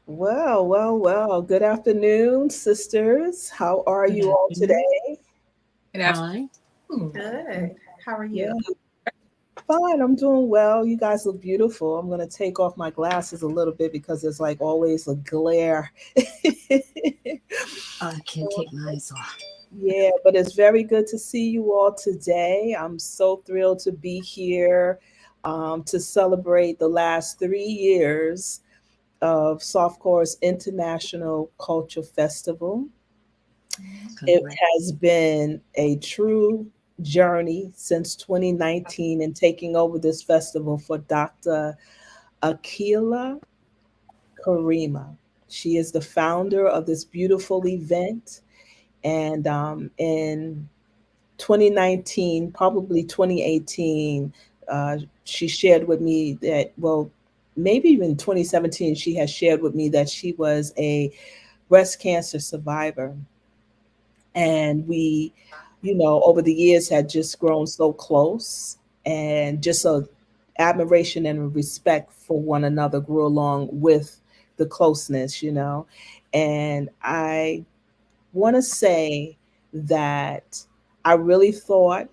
Well. Good afternoon, sisters. How are Good you all afternoon. today? Good Fine. afternoon. Good. How are Yeah, you? fine. I'm doing well. You guys look beautiful. I'm going to take off my glasses a little bit because there's like always a glare. I can take mine off. Yeah, but it's very good to see you all today. I'm so thrilled to be here to celebrate the last 3 years of Softcore's International Culture Festival. It Correct. has been a true journey since 2019 and taking over this festival for Dr. Akila Karima. She is the founder of this beautiful event. And in 2019, probably 2018, she shared with me that, well, maybe even 2017, she has shared with me that she was a breast cancer survivor. And we, over the years had just grown so close, and just a admiration and respect for one another grew along with the closeness. And I want to say that I really thought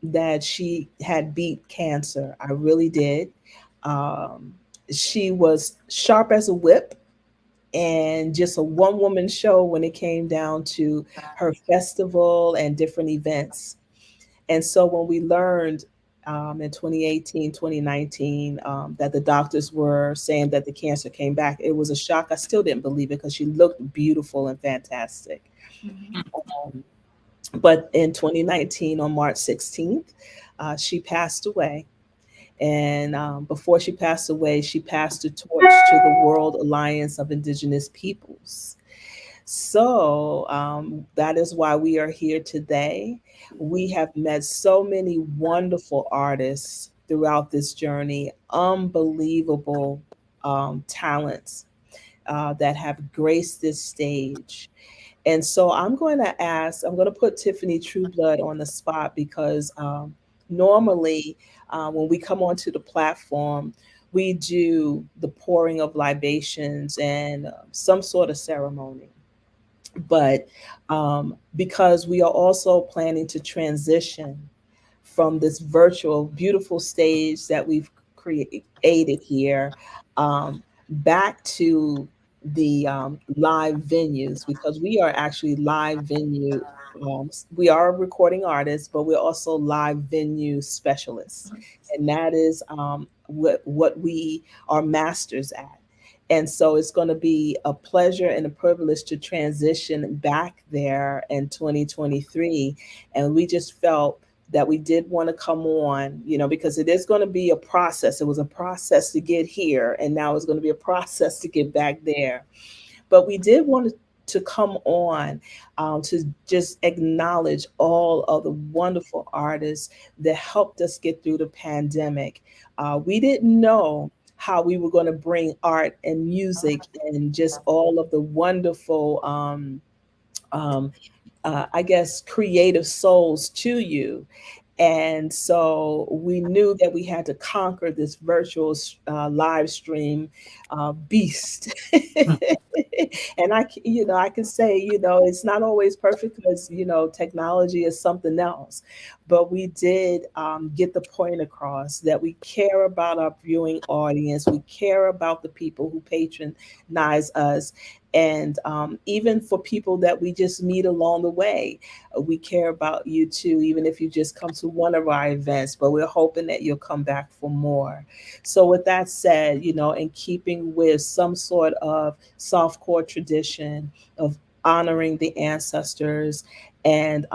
that she had beat cancer. I really did. um, she was sharp as a whip, and just a one woman show when it came down to her festival and different events. And so when we learned in 2018, 2019, that the doctors were saying that the cancer came back, it was a shock. I still didn't believe it because she looked beautiful and fantastic. Mhm. Um, but in 2019, on March 16th, she passed away. And before she passed away, she passed the torch to the World Alliance of Indigenous Peoples. So that is why we are here today. We have met so many wonderful artists throughout this journey, unbelievable talents that have graced this stage. And so I'm going to put Tiffany Trueblood on the spot because normally when we come onto the platform, we do the pouring of libations and some sort of ceremony. But because we are also planning to transition from this virtual, beautiful stage that we've created here um, back to the live venues, because we are actually live venue. We are recording artists, but we're also live venue specialists, and that is what we are masters at. And so it's going to be a pleasure and a privilege to transition back there in 2023. And we just felt that we did want to come on, because it is going to be a process. It was a process to get here, and now it's going to be a process to get back there. But we did want to come on to just acknowledge all of the wonderful artists that helped us get through the pandemic. We didn't know how we were going to bring art and music and just all of the wonderful um, I guess, creative souls to you. And so we knew that we had to conquer this virtual live stream beast. And I can say, it's not always perfect because, technology is something else. But we did get the point across that we care about our viewing audience. We care about the people who patronize us, and even for people that we just meet along the way. We care about you too, even if you just come to one of our events, but we're hoping that you'll come back for more. So with that said, in keeping with some sort of softcore tradition of honoring the ancestors and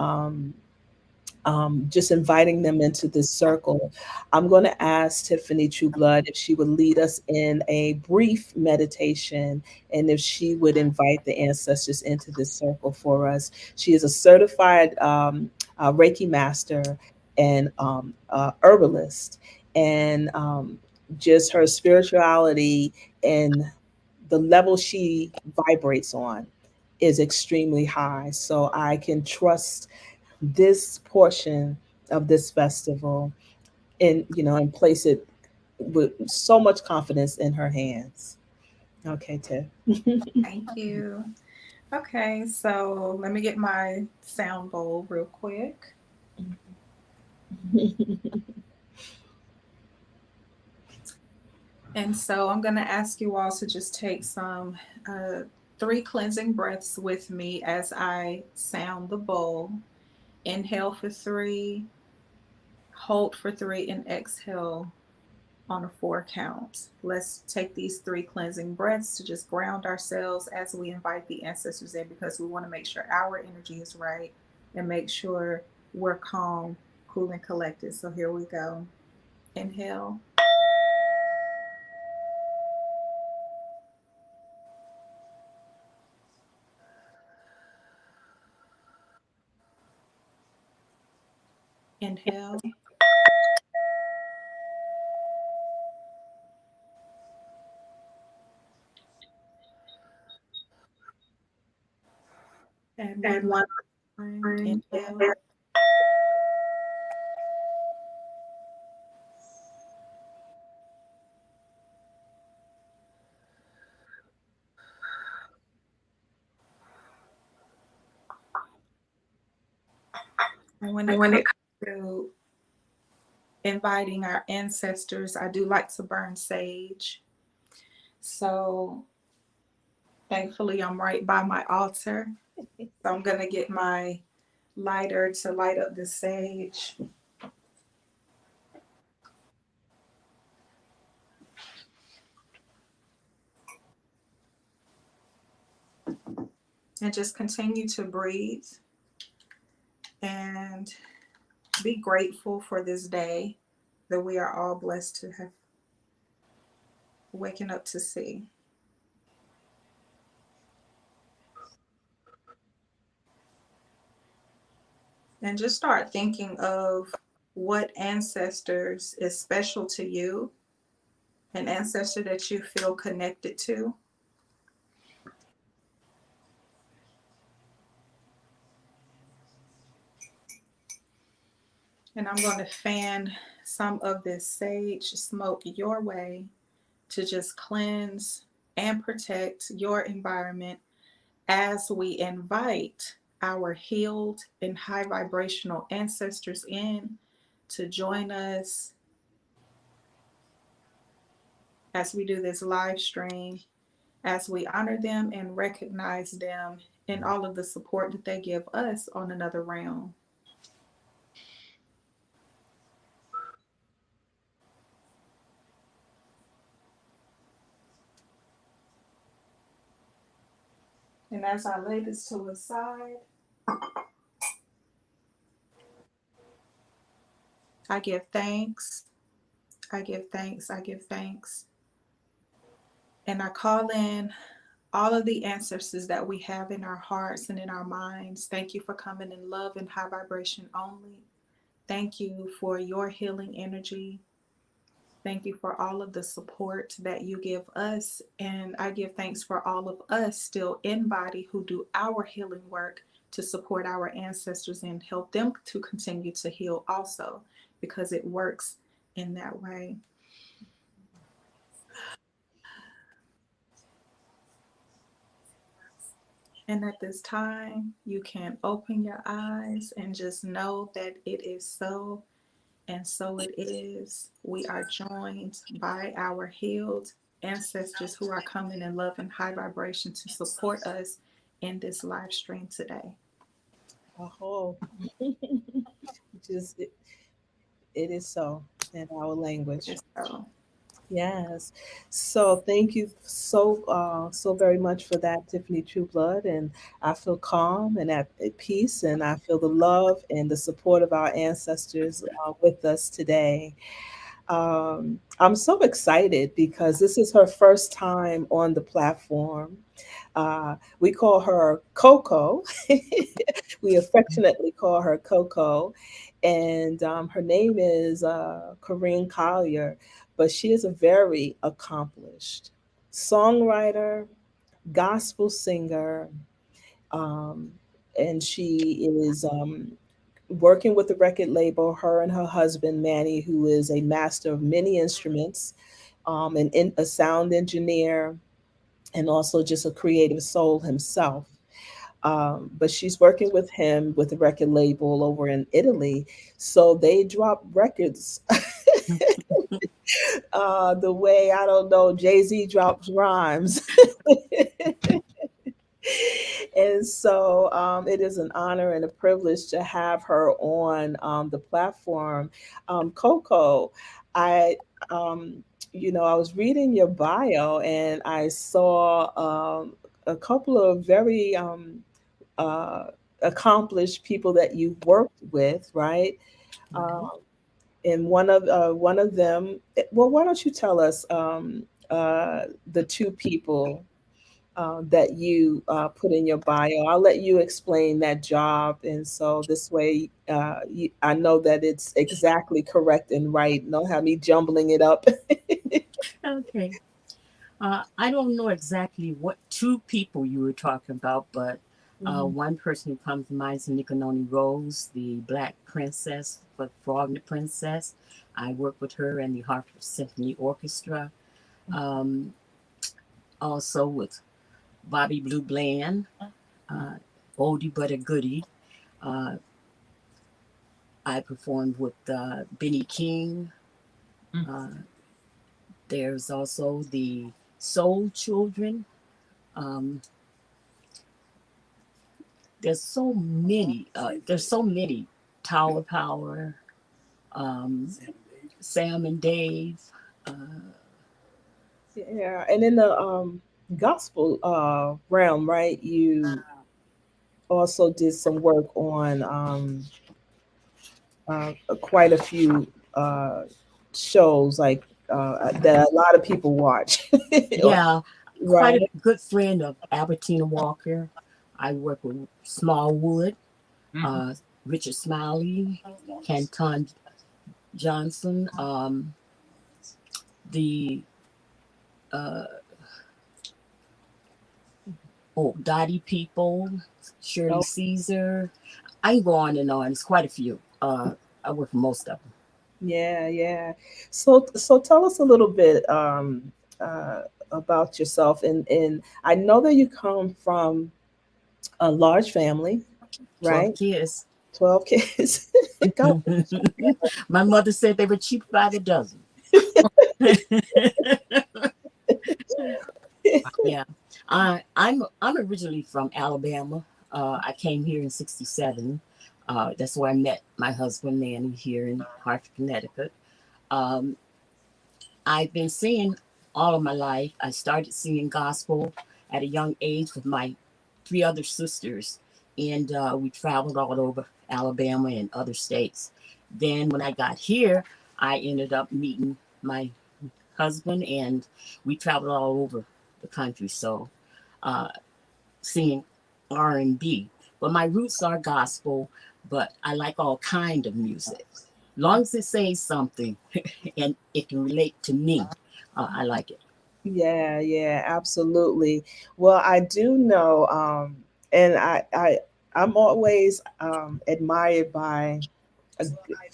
just inviting them into this circle, I'm going to ask Tiffany Trueblood if she would lead us in a brief meditation and if she would invite the ancestors into this circle for us. She is a certified Reiki master and herbalist, and just her spirituality and the level she vibrates on is extremely high. So I can trust this portion of this festival and place it with so much confidence in her hands. Okay, Tiff. Thank you. Okay, so let me get my sound bowl real quick. And so I'm going to ask you all to just take some uh, three cleansing breaths with me as I sound the bowl. Inhale for three, hold for three, and exhale on a four count. Let's take these three cleansing breaths to just ground ourselves as we invite the ancestors in, because we want to make sure our energy is right and make sure we're calm, cool, and collected. So here we go. Inhale, inhale, and one more time. Inhale, and when it comes to inviting our ancestors, I do like to burn sage. So thankfully, I'm right by my altar. So I'm going to get my lighter to light up the sage. And just continue to breathe and be grateful for this day that we are all blessed to have waken up to see. And just start thinking of what ancestors is special to you, an ancestor that you feel connected to. And I'm going to fan some of this sage smoke your way to just cleanse and protect your environment as we invite our healed and high vibrational ancestors in to join us as we do this live stream, as we honor them and recognize them and all of the support that they give us on another realm. And as I lay this to the side, I give thanks. I give thanks. I give thanks. And I call in all of the ancestors that we have in our hearts and in our minds. Thank you for coming in love and high vibration only. Thank you for your healing energy. Thank you for all of the support that you give us. And I give thanks for all of us still in body who do our healing work to support our ancestors and help them to continue to heal also, because it works in that way. And at this time, you can open your eyes and just know that it is so, and so it is. We are joined by our healed ancestors who are coming in love and high vibration to support us in this live stream today. Oh, just it is so in our language. So, Yes. So thank you so very much for that, Tiffany Trueblood. And I feel calm and at peace, and I feel the love and the support of our ancestors with us today. I'm so excited because this is her first time on the platform. We call her Coco. We affectionately call her Coco. And her name is Corinne Collier, but she is a very accomplished songwriter, gospel singer, um, and she is working with the record label, her and her husband, Manny, who is a master of many instruments, and a sound engineer, and also just a creative soul himself. But she's working with him with a record label over in Italy. So they drop records the way, I don't know, Jay-Z drops rhymes. And so it is an honor and a privilege to have her on the platform. Coco, I, um, I was reading your bio and I saw a couple of very uh, accomplished people that you've worked with, right? Right. Um, and one of them, well, why don't you tell us the two people that you put in your bio? I'll let you explain that job, and so this way, I know that it's exactly correct and right. Don't have me jumbling it up. Okay. I don't know exactly what two people you were talking about, but Mhm. one person who comes to mind is Nicanoni Rose, the Black Princess, for Frog and the Princess. I work with her and the Hartford Symphony Orchestra. Um, Also with Bobby Blue Bland, uh, Oldie But a Goodie. Uh, I performed with Benny King. Mm. Uh, there's also the Soul Children. Um, there's so many. Tower Power, um, Sam and Dave. Uh, Yeah, and in the gospel realm, right? You also did some work on quite a few shows, like that a lot of people watch, yeah, quite right? a good friend of Albertina Walker. I work with Smallwood, Mhm. uh, Richard Smiley, Canton Johnson, the uh, Dottie People, Shirley Oh, Caesar. I can go on and on. It's quite a few. I work for most of them. yeah, yeah. So tell us a little bit about yourself, and I know that you come from a large family, 12 right? kids. 12 kids. Go. My mother said they were cheap by the dozen. Yeah, I'm originally from Alabama. I came here in '67. That's where I met my husband Manny here in Hartford, Connecticut. Um, I've been singing all of my life. I started singing gospel at a young age with my three other sisters, and we traveled all over Alabama and other states. Then when I got here, I ended up meeting my husband, and we traveled all over the country. So uh, singing R&B, but my roots are gospel. But I like all kind of music, long as it says something and it can relate to me. I like it. Yeah, yeah, absolutely. Well, I do know, and I'm always admired by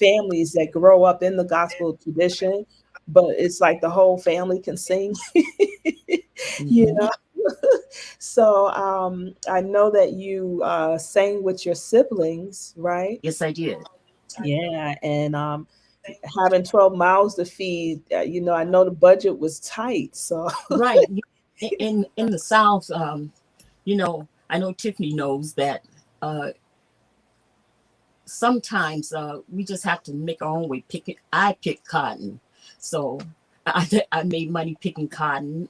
families that grow up in the gospel tradition, but it's like the whole family can sing, you Hmm. know. So I know that you sang with your siblings, right? Yes, I did. Yeah, and having 12 mouths to feed, I know the budget was tight, so Right. In the South, I know Tiffany knows that sometimes we just have to make our own way picking. I pick cotton, so I made money picking cotton,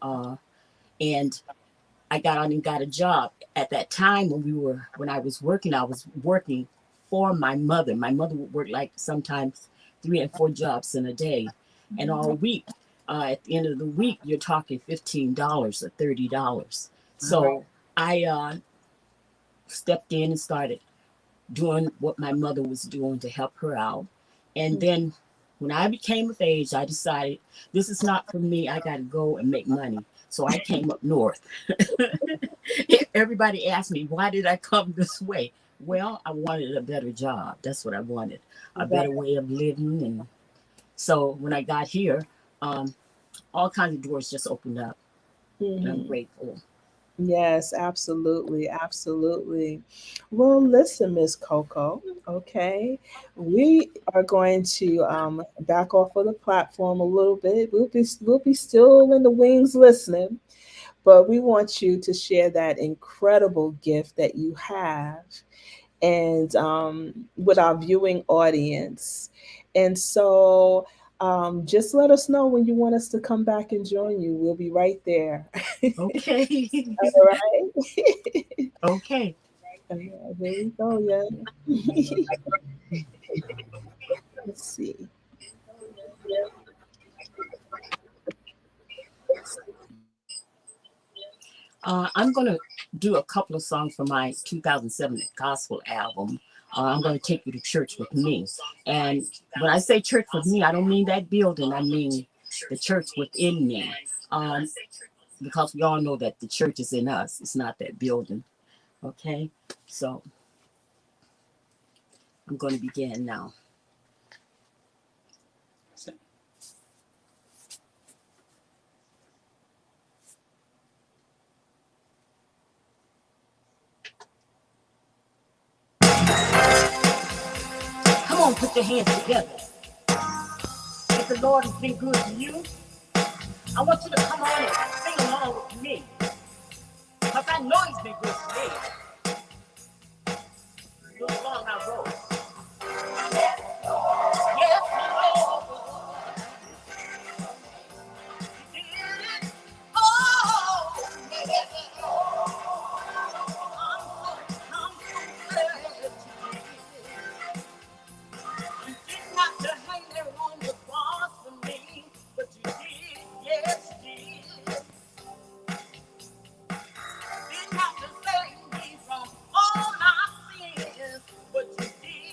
and I got on and got a job. At that time when I was working for my mother. My mother would work like sometimes 3 and 4 jobs in a day, and all week. At the end of the week, you're talking $15 or $30. Wow. So I stepped in and started doing what my mother was doing to help her out. And then when I became of age, I decided this is not for me. I got to go and make money. So I came up north. Everybody asked me, why did I come this way? Well, I wanted a better job. That's what I wanted, a better way of living. And so when I got here, um, all kinds of doors just opened up. And I'm Mhm. grateful. Yes, absolutely, absolutely. Well, listen, Miss Coco, okay, we are going to back off of the platform a little bit. We'll be still in the wings listening, but we want you to share that incredible gift that you have and with our viewing audience. And so just let us know when you want us to come back and join you. We'll be right there. Okay. All right. Okay. Here we go. Yeah. Let's see. I'm going to do a couple of songs from my 2007 gospel album. I'm going to take you to church with me. And when I say church with me, I don't mean that building. I mean the church within me. Um, because we all know that the church is in us. It's not that building. Okay. So I'm going to begin now. Come on, put your hands together. If the Lord has been good to you, I want you to come on and sing along with me. Because I know he's been good to me. Look song I wrote. Yes, Lord. He did it. Oh, yeah. I'm so glad you did. You didn't have to hang there on the cross for me, but you did, yes, you did. Didn't have to save me from all my sins, but you did.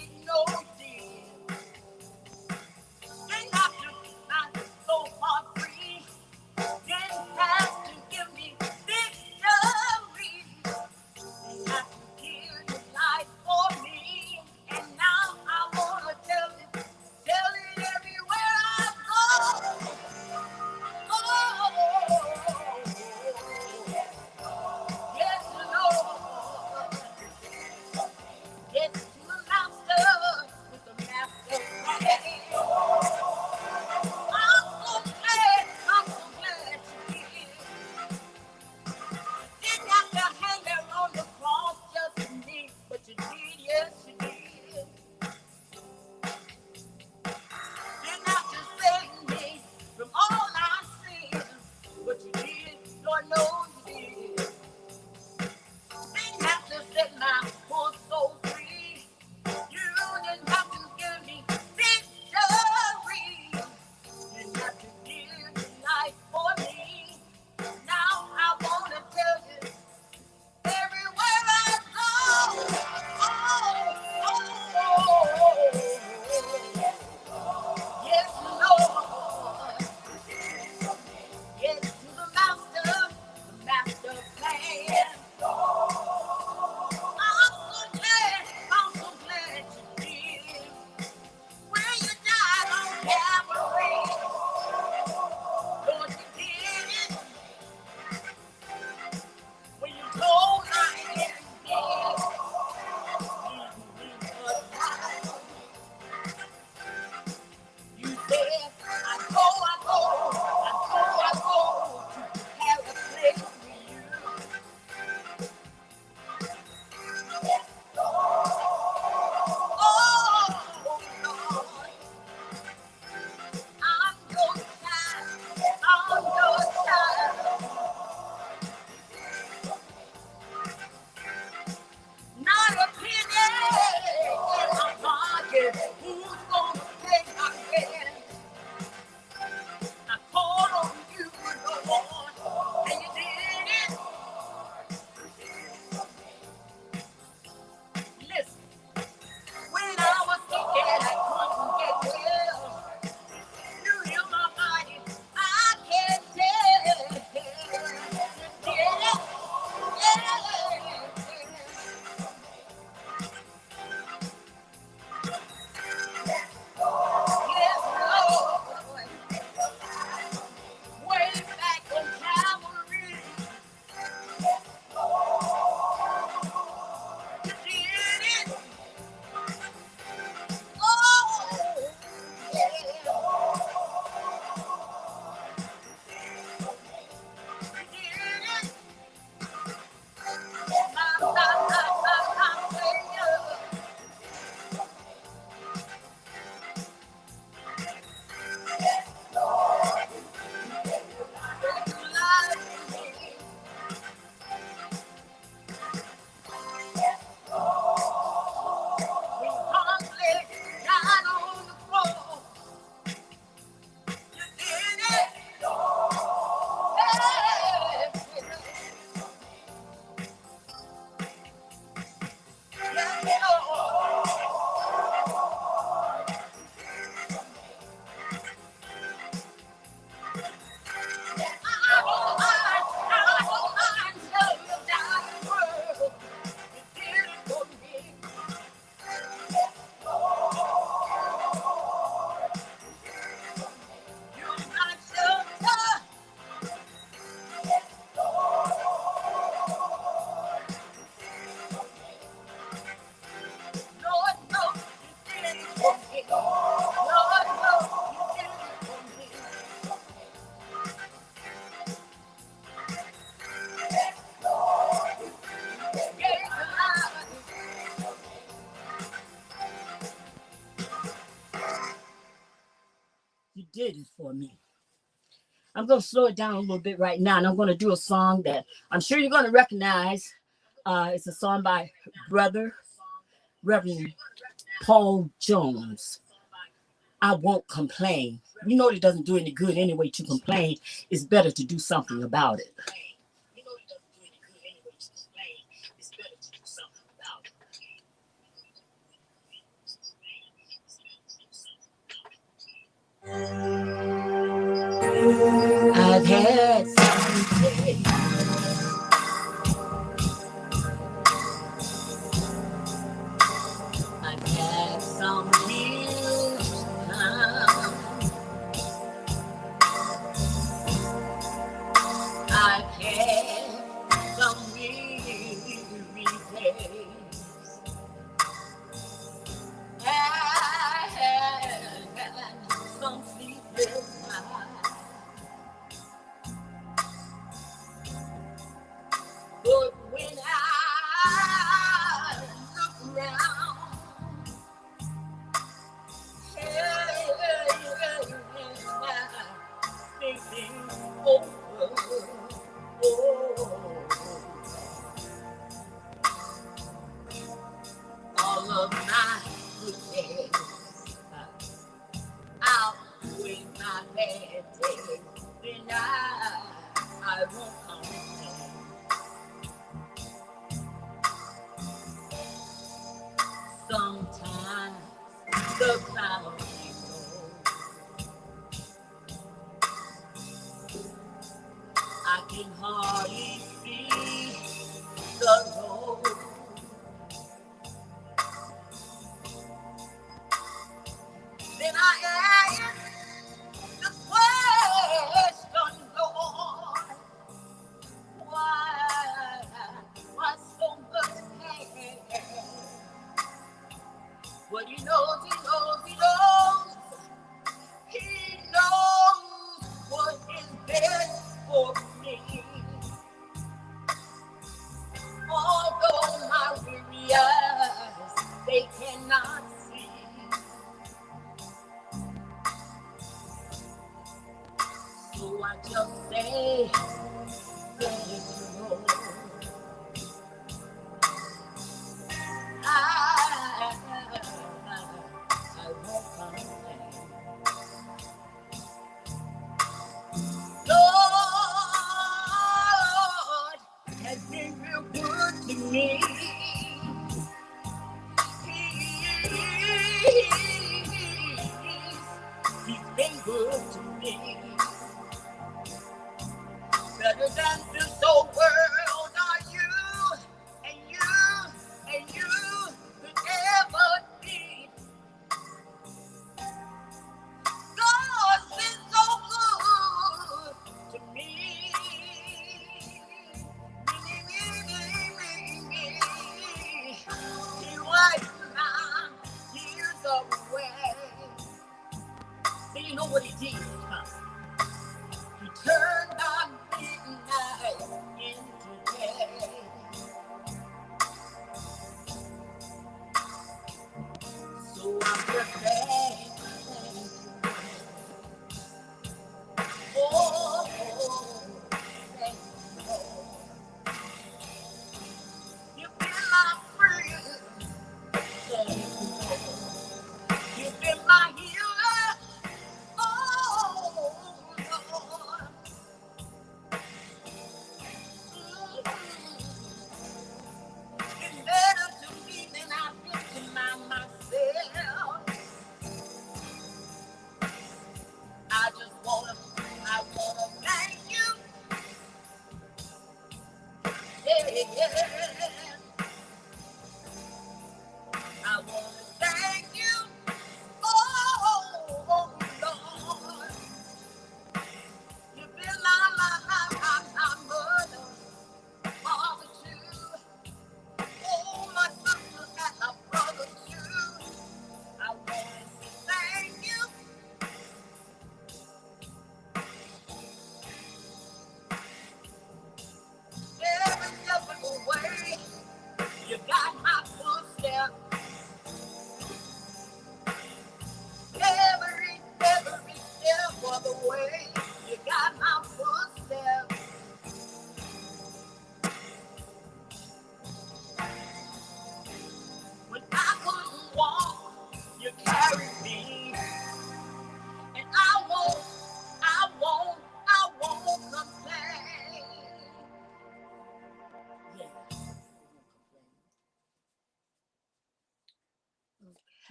He did it for me. I'm going to slow it down a little bit right now, and I'm going to do a song that I'm sure you're going to recognize. It's a song by Brother Reverend Paul Jones. I won't complain. You know it doesn't do any good anyway to complain. It's better to do something about it. I've had some days. I've had some years time. I've had some weary days. I had some sleepless nights. But when I look around, thinking over, all of my good days, outweigh my bad days, then I won't complain. Sometimes the clouds I can hardly see the road. Then I ask the question, Lord, why so much pain? Well, He knows what is best for me. Although my weary eyes, they cannot see. So I just say, thank you, Lord. I won't complain. Lord has been real good to me. He's been good to me. Better than this whole world are you, and you could ever be. God's been so good to me. He wiped my tears away. So you know what He did, huh? He turned my midnight into day. So I'm prepared. Oh, thank you, Lord. You've been my friend. Thank you, Lord. You've been my healer. Oh, the way. You got my footsteps. When I couldn't walk, you carried me. And I won't complain. Yeah, I won't complain.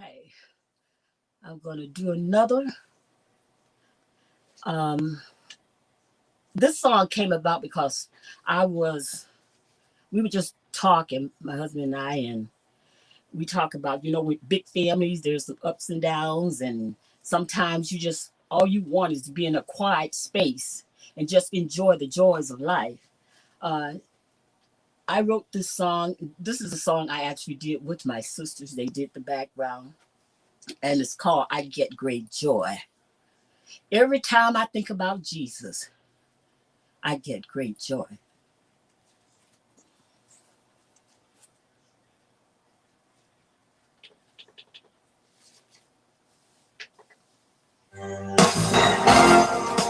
Okay, I'm gonna do another. This song came about because we were just talking, my husband and I, and we talk about, with big families, there's the ups and downs, and sometimes all you want is to be in a quiet space and just enjoy the joys of life. Uh, I wrote this song. This is a song I actually did with my sisters. They did the background, and it's called I Get Great Joy. Every time I think about Jesus, I get great joy.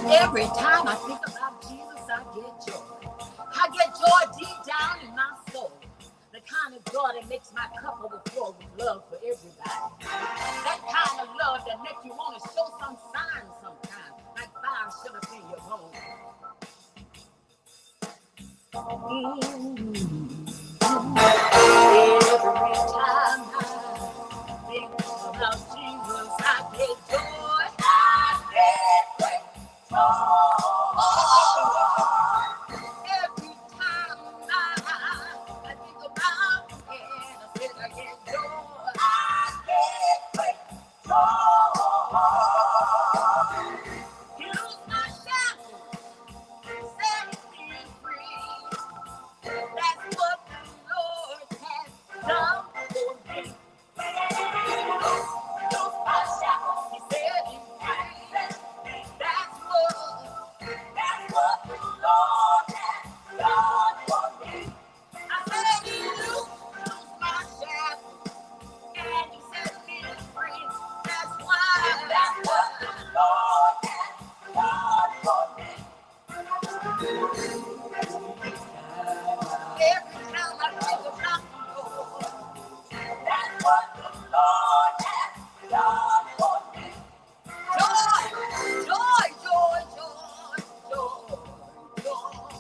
Every time I think about Jesus, I get joy. I get joy deep down in my soul. The kind of joy that makes my cup overflow with love for everybody. That kind of love that makes you want to show some signs sometimes, like fire shut up in your bones. Every time I think about Jesus, I get joy. I get great joy. Every time I think about him, I said I get joy. I get great joy. He loosed my shackles, set me free. That's what the Lord has done for me. Loose my shackles, he set me free. That's what the Lord has done for me. I said he loosed my shackles and he set me free. That's what the Lord has done for me. Every time I think about the Lord, that's what the Lord has done for me. Joy, joy, joy, joy, joy, joy.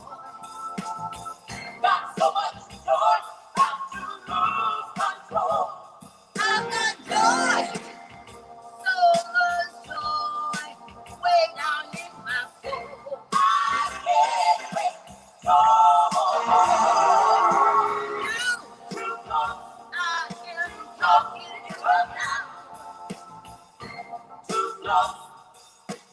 Got so much joy, got to lose control. I've got joy, so much joy, way down in my soul. I get great joy. You know I am talking to you now. Too close.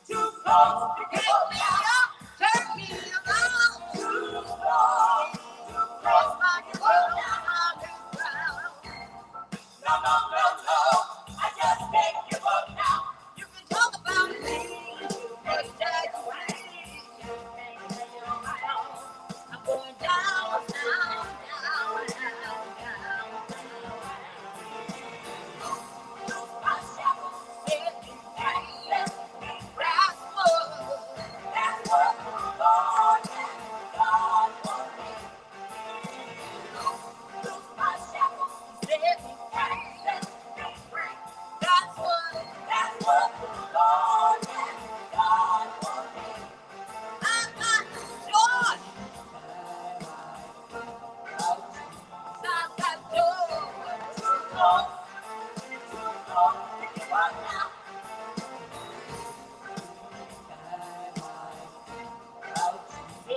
Too close to get me up, turn me around. Too close, too close, I can go down on the ground. No, no, no, no, I just can't give up now. You can talk about me, but take away. I'm going down, down, down, down, down, down. Lose my shackles, set me free. That's what the Lord has done for me. Loose my shackles, set me free. That's what the Lord has done for me. I've got joy. I've got joy. Too close to give up now.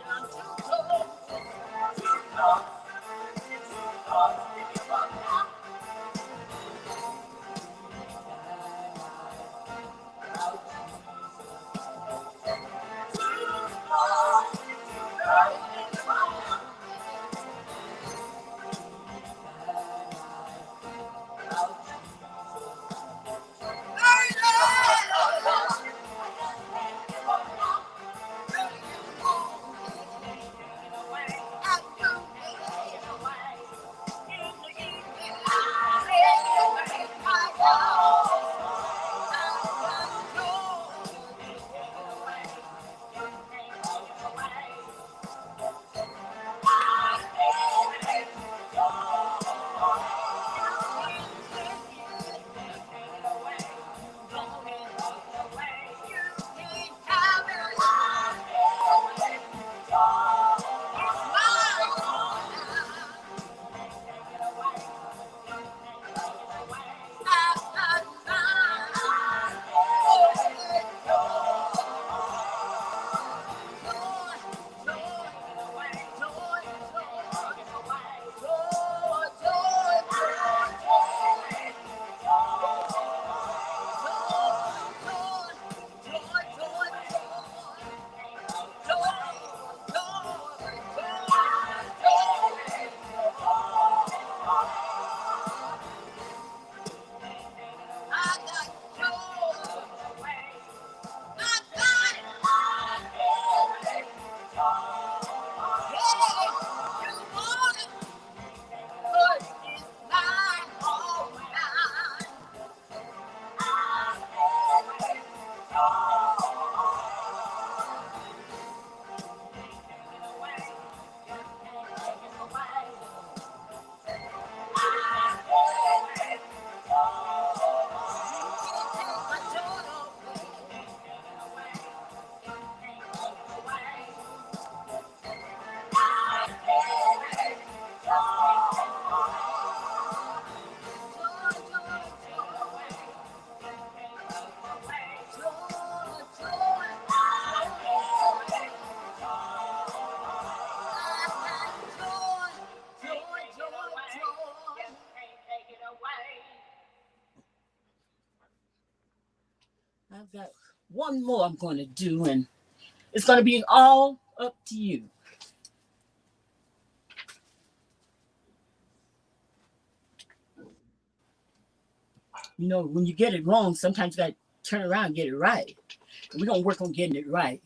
I'm too close to give up now. one more I'm going to do, and it's going to be all up to you. You know, when you get it wrong, sometimes you got to turn around and get it right. We're going to work on getting it right.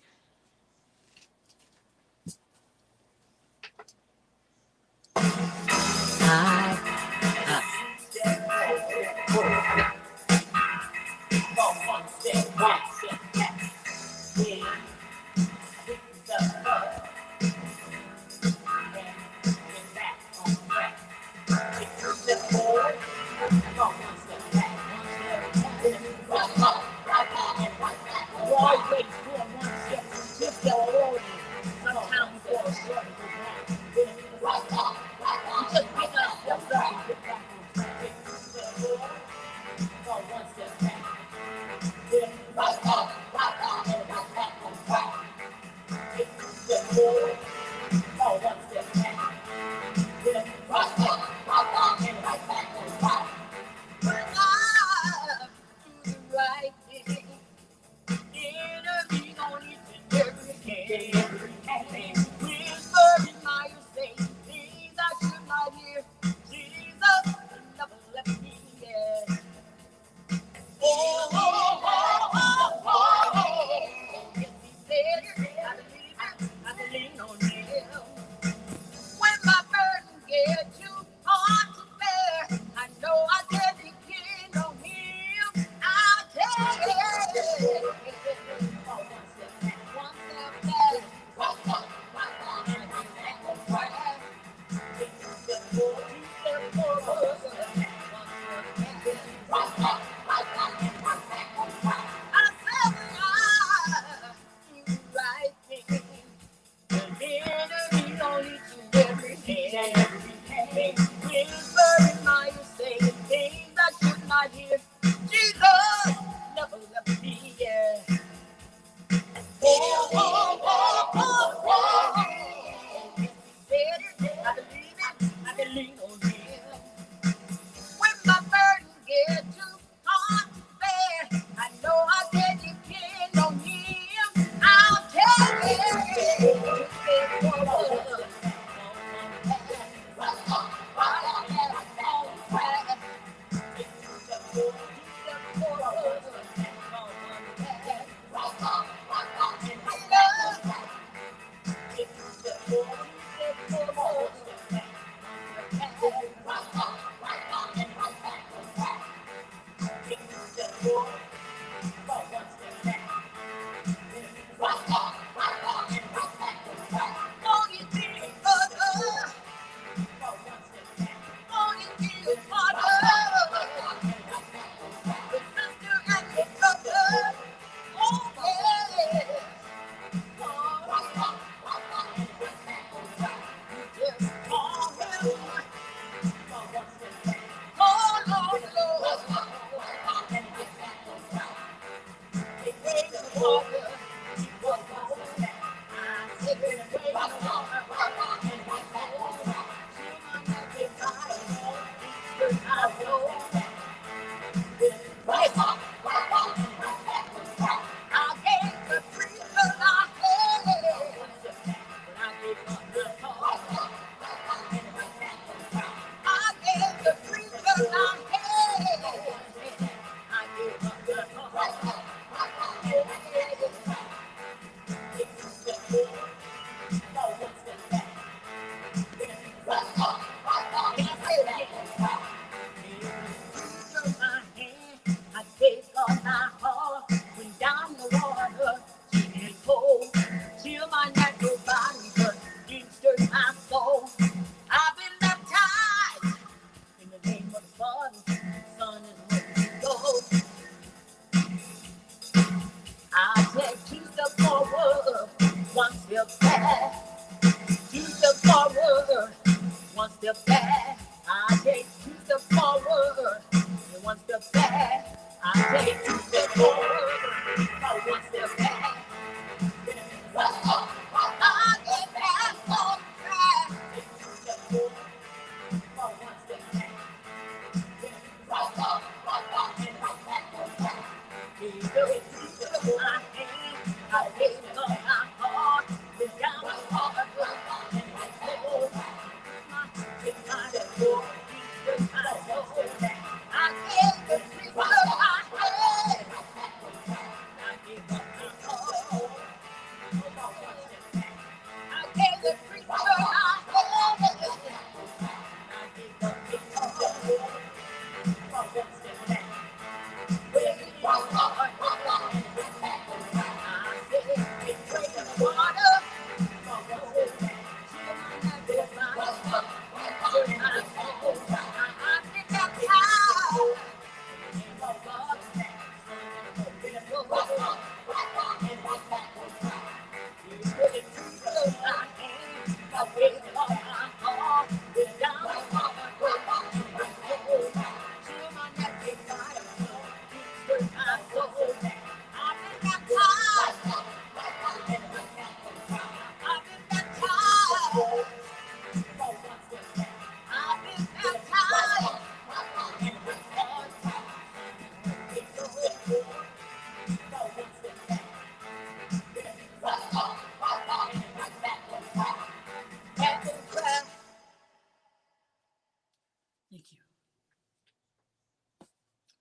Thank you.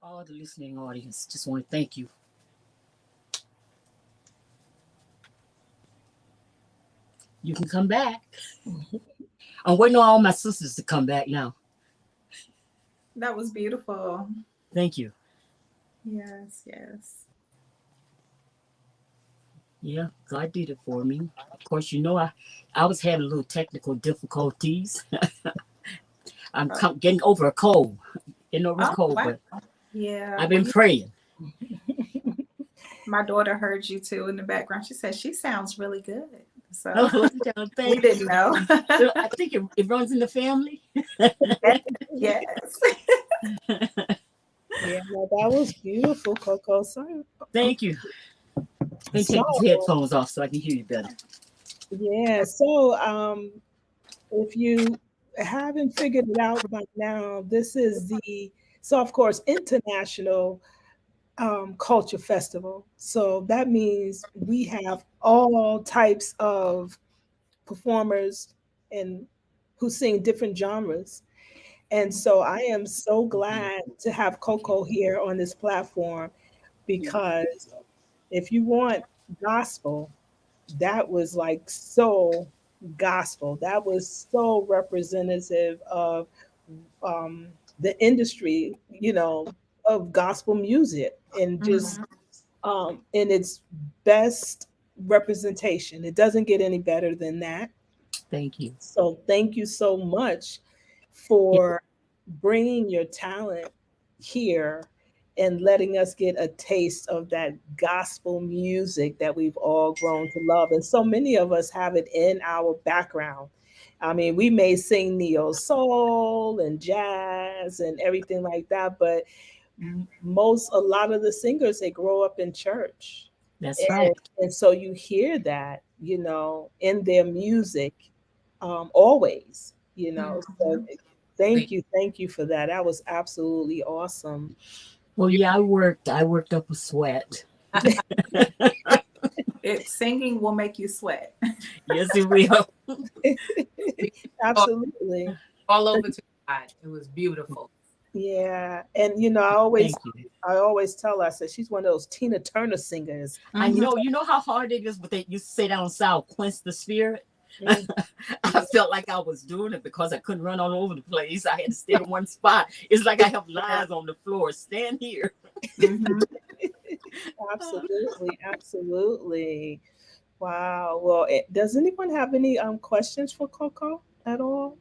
All the listening audience, just want to thank you. You can come back. I'm waiting on all my sisters to come back now. That was beautiful. Thank you. Yes, yes. Yeah, God did it for me. Of course, you know, I was having a little technical difficulties. I'm getting over a cold. Getting over a cold, wow. but Yeah. I've been praying. My daughter heard you too in the background. She said she sounds really good. So We didn't know. I think it runs in the family. Yes. Yeah, no, that was beautiful, Coco. So, Thank you. Let me take these headphones off so I can hear you better. yeah. So, if you haven't figured it out by now, this is of course, International Culture Festival. So that means we have all types of performers and who sing different genres. And so I am so glad to have Coco here on this platform, because if you want gospel, that was like so gospel. That was so representative of um, the industry, of gospel music, and just in its best representation. It doesn't get any better than that. Thank you. So thank you so much for bringing your talent here and letting us get a taste of that gospel music that we've all grown to love. And so many of us have it in our background. I mean, we may sing neo soul and jazz and everything like that, but a lot of the singers, they grow up in church. That's right. And so you hear that, in their music, always, So thank you for that. That was absolutely awesome. Well, yeah, I worked up a sweat. Singing will make you sweat. Yes, it will. Absolutely. All over to God. It was beautiful. Yeah. And I always tell her, I said, she's one of those Tina Turner singers. I know. You know how hard it is, but they used to say down south, quench the spirit. I felt like I was doing it because I couldn't run all over the place. I had to stay in one spot. It's like I have lines on the floor. Stand here. Absolutely. Wow. Well, does anyone have any questions for Coco at all?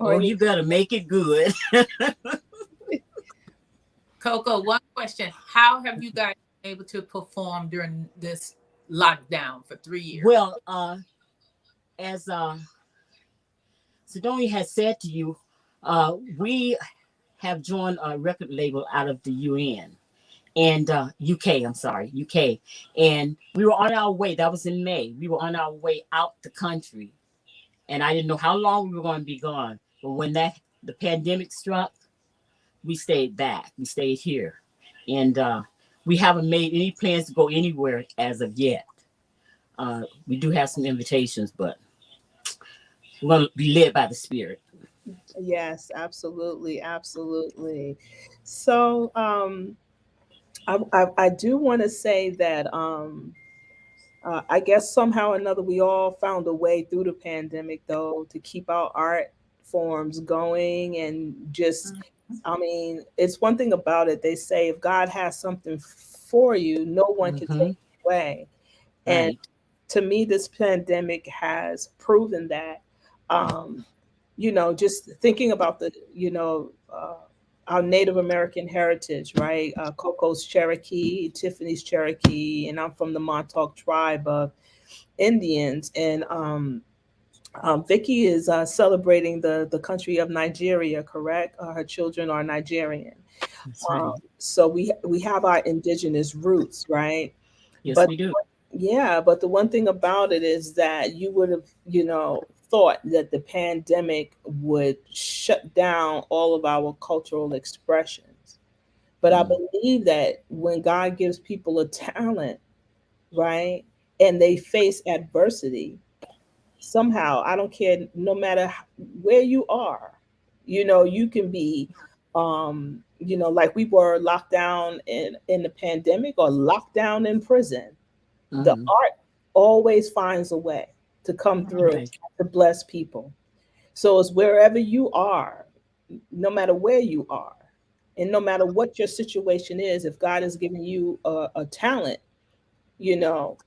You better make it good. Coco, one question. How have you guys been able to perform during this lockdown for 3 years? Well, as Sidonia has said to you, we have joined a record label out of the UN and UK, and we were on our way. That was in May. We were on our way out the country, and I didn't know how long we were going to be gone. But when the pandemic struck, we stayed back. We stayed here, and we haven't made any plans to go anywhere as of yet. We do have some invitations, but we're going to be led by the Spirit. Yes, absolutely, absolutely. So I do want to say that I guess somehow or another we all found a way through the pandemic, though, to keep our art forms going and just, I mean, it's one thing about it. They say if God has something for you, no one can take Mm-hmm. it away. And Right. to me, this pandemic has proven that. Um, just thinking about our Native American heritage, right? Coco's Cherokee, Tiffany's Cherokee, and I'm from the Montauk tribe of Indians. And Vicky is celebrating the country of Nigeria, correct? Her children are Nigerian. That's right. So we have our indigenous roots, right? Yes, But we do. yeah, but the one thing about it is that you would have, thought that the pandemic would shut down all of our cultural expressions. But I Mm. believe that when God gives people a talent, right, and they face adversity, somehow, I don't care, no matter where you are, you can be, like we were locked down in the pandemic or locked down in prison. The Mm-hmm. art always finds a way to come through Right. to bless people. So it's wherever you are, no matter where you are, and no matter what your situation is, if God has given you a talent, you know,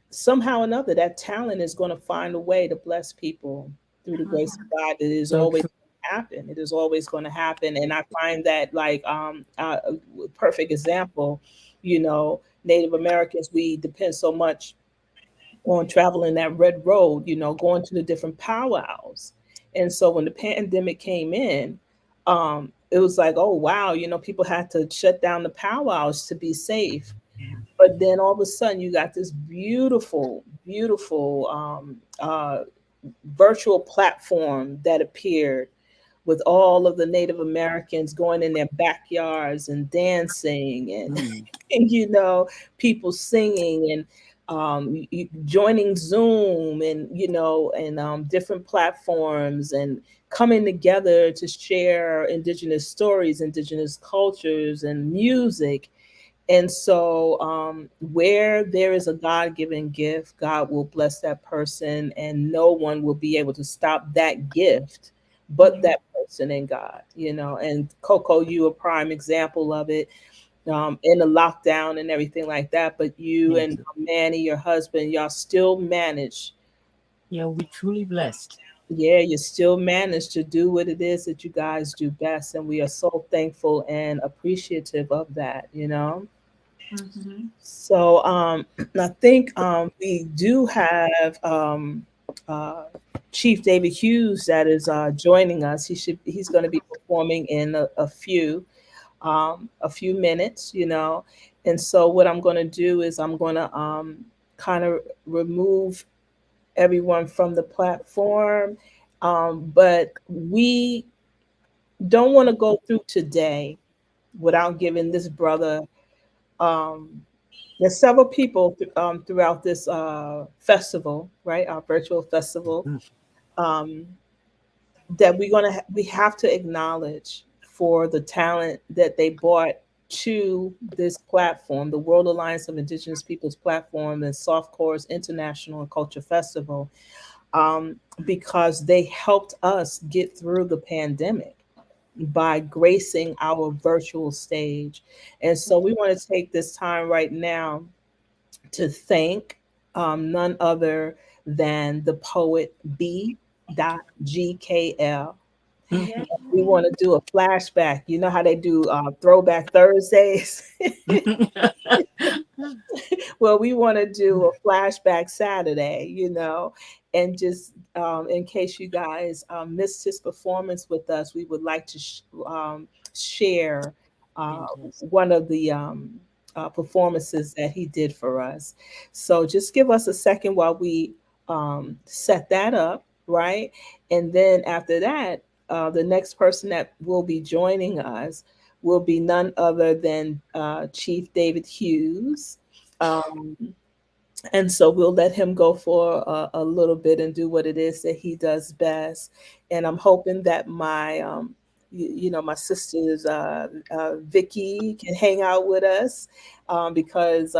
somehow or another, that talent is going to find a way to bless people through the grace of God. It is So always true. happen. It is always going to happen. And I find that like a perfect example, Native Americans, we depend so much on traveling that red road, going to the different powwows. And so when the pandemic came in, it was like, oh wow, people had to shut down the powwows to be safe. But then all of a sudden you got this beautiful, beautiful virtual platform that appeared with all of the Native Americans going in their backyards and dancing and, Mm. and people singing and joining Zoom and, different platforms and coming together to share indigenous stories, indigenous cultures and music. And so, where there is a God given gift, God will bless that person, and no one will be able to stop that gift but that person and God, And Coco, you a prime example of it in the lockdown and everything like that. But you Yes. and Manny, your husband, y'all still manage. Yeah, we're truly blessed. Yeah, you still manage to do what it is that you guys do best. And we are so thankful and appreciative of that. Mhm. So I think we do have uh, Chief David Hughes that is joining us. He's going to be performing in a few minutes, And so what I'm going to do is I'm going to kind of remove everyone from the platform, but we don't want to go through today without giving this brother. Um, there's several people throughout this festival, right? Our virtual festival, Mm. um, that we have to acknowledge for the talent that they brought to this platform, the World Alliance of Indigenous Peoples platform and Soft Chorus International and Culture Festival, because they helped us get through the pandemic by gracing our virtual stage. And so we want to take this time right now to thank none other than the poet B.GKL. Yeah. We want to do a flashback. You know how they do Throwback Thursdays? Well, we want to do a flashback Saturday, and just in case you guys missed his performance with us, we would like to share Fantastic. one of the performances that he did for us. So just give us a second while we set that up, right? And then after that, the next person that will be joining us will be none other than Chief David Hughes. Um, and so we'll let him go for a little bit and do what it is that he does best. And I'm hoping that my, my sisters, Vicky, can hang out with us because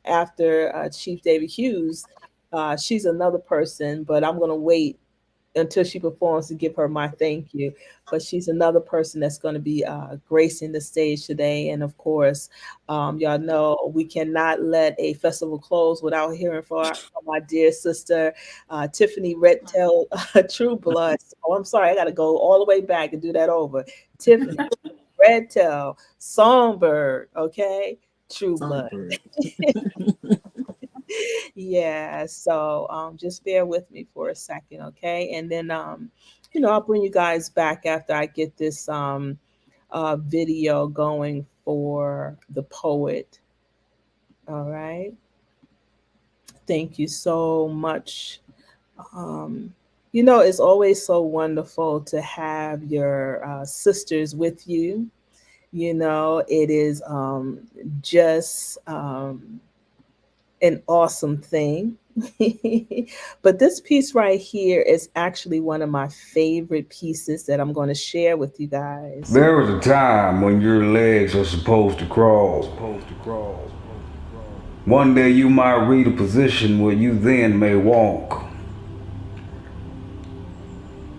after Chief David Hughes, she's another person, but I'm going to wait until she performs to give her my thank you. But she's another person that's going to be gracing the stage today. And of course, y'all know we cannot let a festival close without hearing from my dear sister, Tiffany Redtail True Blood. Oh, I'm sorry, I got to go all the way back and do that over. Tiffany Redtail Songbird, okay? True Blood. Yeah, so just bear with me for a second, okay? And then I'll bring you guys back after I get this video going for the poet. All right. Thank you so much. It's always so wonderful to have your sisters with you. It is just an awesome thing. But this piece right here is actually one of my favorite pieces that I'm going to share with you guys. There was a time when your legs are supposed to crawl. One day you might reach a position where you then may walk.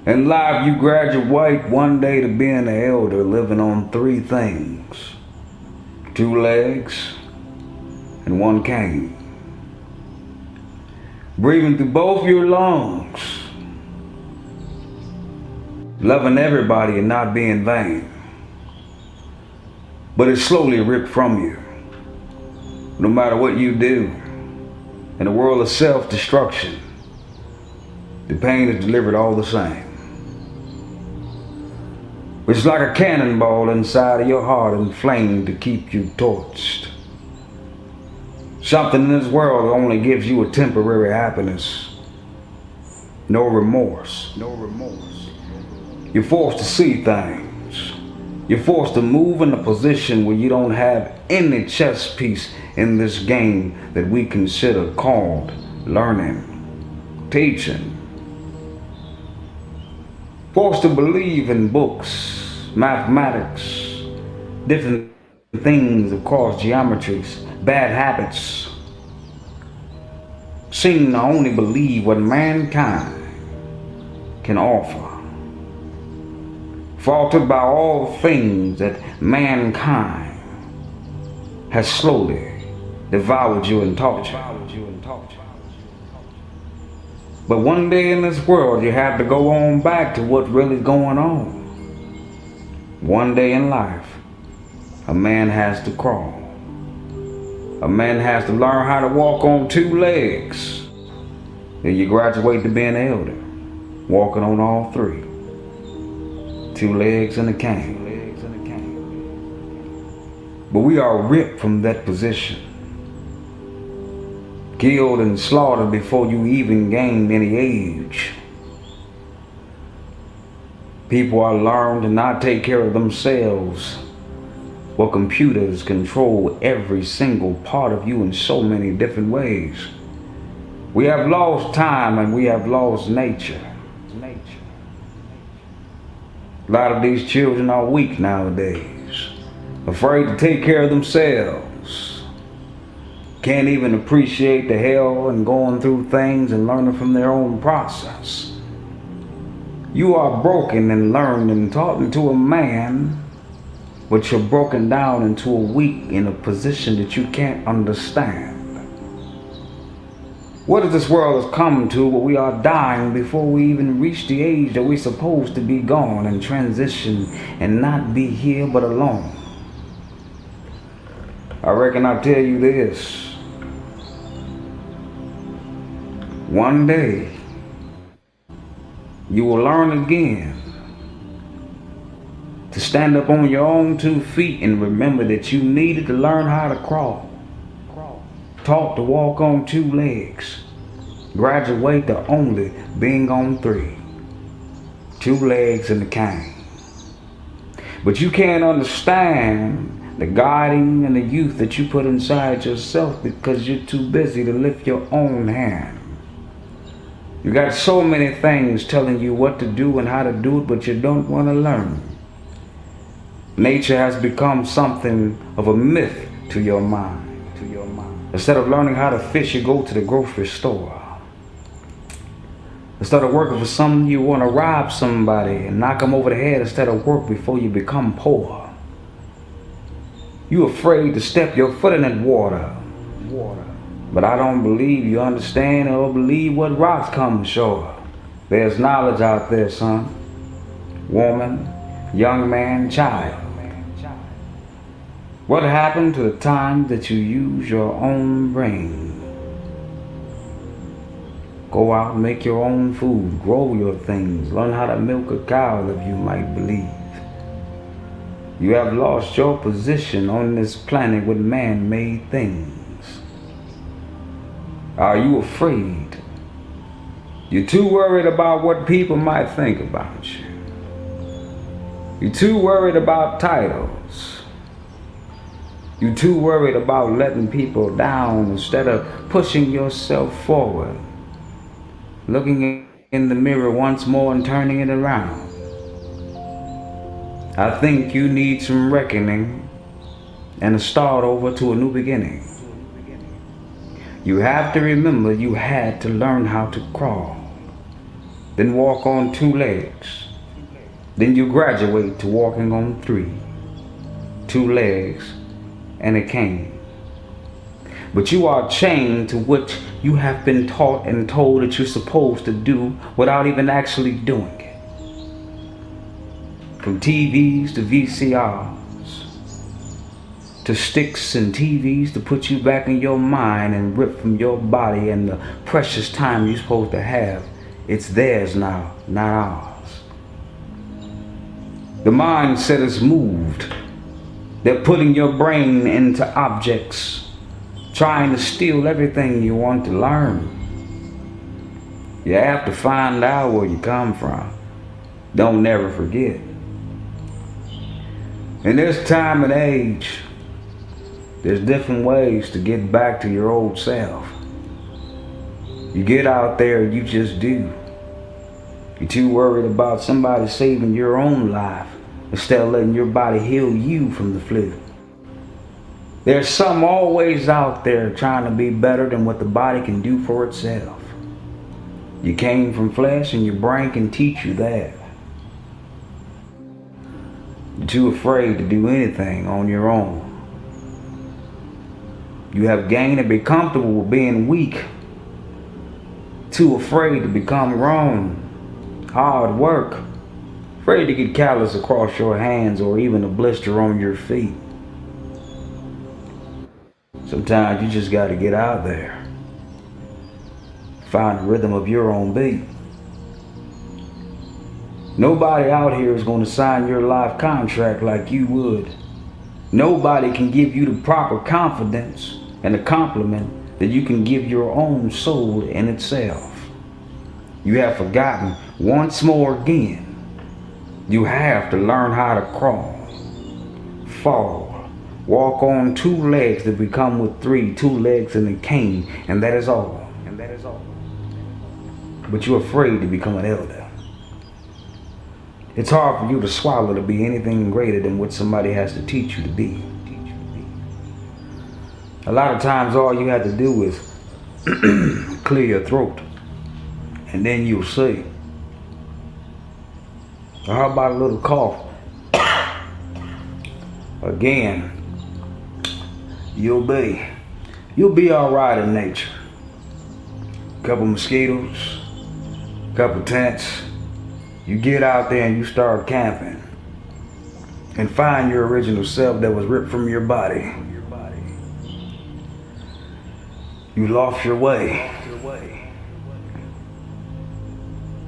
In life you graduate one day to being an elder living on 3 things: 2 legs and 1 cane. Breathing through both your lungs, loving everybody and not being vain. But it's slowly ripped from you. No matter what you do, in a world of self-destruction, the pain is delivered all the same. It's like a cannonball inside of your heart inflamed to keep you torched. Something in this world that only gives you a temporary happiness. No remorse. You're forced to see things. You're forced to move in a position where you don't have any chess piece in this game that we consider called learning, teaching. Forced to believe in books, mathematics, different things, of course, geometries, bad habits. Seem to only believe what mankind can offer. Faulted by all the things that mankind has slowly devoured you and taught you. But one day in this world you have to go on back to what's really going on. One day in life, a man has to crawl. A man has to learn how to walk on 2 legs. Then you graduate to being an elder, walking on all 3. 2 legs and a cane. But we are ripped from that position. Killed and slaughtered before you even gain any age. People are learned to not take care of themselves, while computers control every single part of you in so many different ways. We have lost time and we have lost nature. A lot of these children are weak nowadays, afraid to take care of themselves. Can't even appreciate the hell and going through things and learning from their own process. You are broken and learned and taught into a man, but you're broken down into a weak in a position that you can't understand. What is this world has come to where we are dying before we even reach the age that we're supposed to be gone and transition and not be here but alone? I reckon I'll tell you this. One day, you will learn again to stand up on your own 2 feet and remember that you needed to learn how to crawl. Taught to walk on 2 legs. Graduate to only being on 3. 2 legs and a cane. But you can't understand the guiding and the youth that you put inside yourself because you're too busy to lift your own hand. You got so many things telling you what to do and how to do it, but you don't want to learn. Nature has become something of a myth to your mind. Instead of learning how to fish, you go to the grocery store. Instead of working for something, you want to rob somebody and knock them over the head instead of work before you become poor. You're afraid to step your foot in that water. But I don't believe you understand or believe what rocks come ashore. There's knowledge out there, son, woman, young man, child. What happened to the time that you use your own brain? Go out and make your own food, grow your things, learn how to milk a cow if you might believe. You have lost your position on this planet with man-made things. Are you afraid? You're too worried about what people might think about you. You're too worried about titles. You're too worried about letting people down instead of pushing yourself forward. Looking in the mirror once more and turning it around. I think you need some reckoning and a start over to a new beginning. You have to remember you had to learn how to crawl, then walk on 2 legs. Then you graduate to walking on 3, 2 legs, and a cane. But you are chained to what you have been taught and told that you're supposed to do without even actually doing it. From TVs to VCRs, to sticks and TVs to put you back in your mind and rip from your body and the precious time you're supposed to have. It's theirs now, not ours. The mindset is moved. They're putting your brain into objects, trying to steal everything you want to learn. You have to find out where you come from. Don't never forget. In this time and age, there's different ways to get back to your old self. You get out there, you just do. You're too worried about somebody saving your own life instead of letting your body heal you from the flu. There's some always out there trying to be better than what the body can do for itself. You came from flesh and your brain can teach you that. You're too afraid to do anything on your own. You have gained and be comfortable with being weak. Too afraid to become wrong. Hard work. Afraid to get callus across your hands or even a blister on your feet. Sometimes you just got to get out there. Find the rhythm of your own beat. Nobody out here is going to sign your life contract like you would. Nobody can give you the proper confidence and the compliment that you can give your own soul in itself. You have forgotten once more again. You have to learn how to crawl, fall, walk on 2 legs to become with 3, 2 legs and a cane, and that is all. But you're afraid to become an elder. It's hard for you to swallow to be anything greater than what somebody has to teach you to be. A lot of times all you have to do is clear your throat, and then you'll see. Or how about a little cough? Again, you'll be all right in nature. Couple mosquitoes, couple tents. You get out there and you start camping and find your original self that was ripped from your body. You lost your way.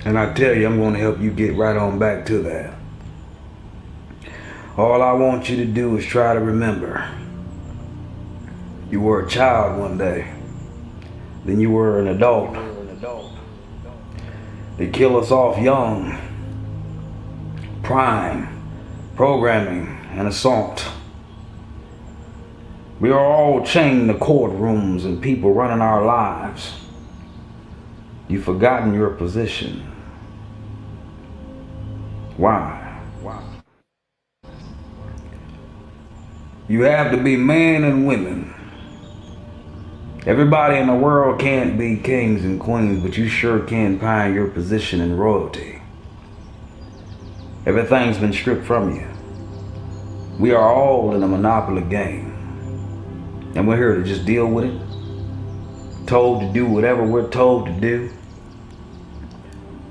And I tell you, I'm going to help you get right on back to that. All I want you to do is try to remember. You were a child one day. Then you were an adult. They kill us off young, prime, programming, and assault. We are all chained to courtrooms and people running our lives. You've forgotten your position. Why? You have to be men and women. Everybody in the world can't be kings and queens, but you sure can find your position in royalty. Everything's been stripped from you. We are all in a monopoly game. And we're here to just deal with it. Told to do whatever we're told to do.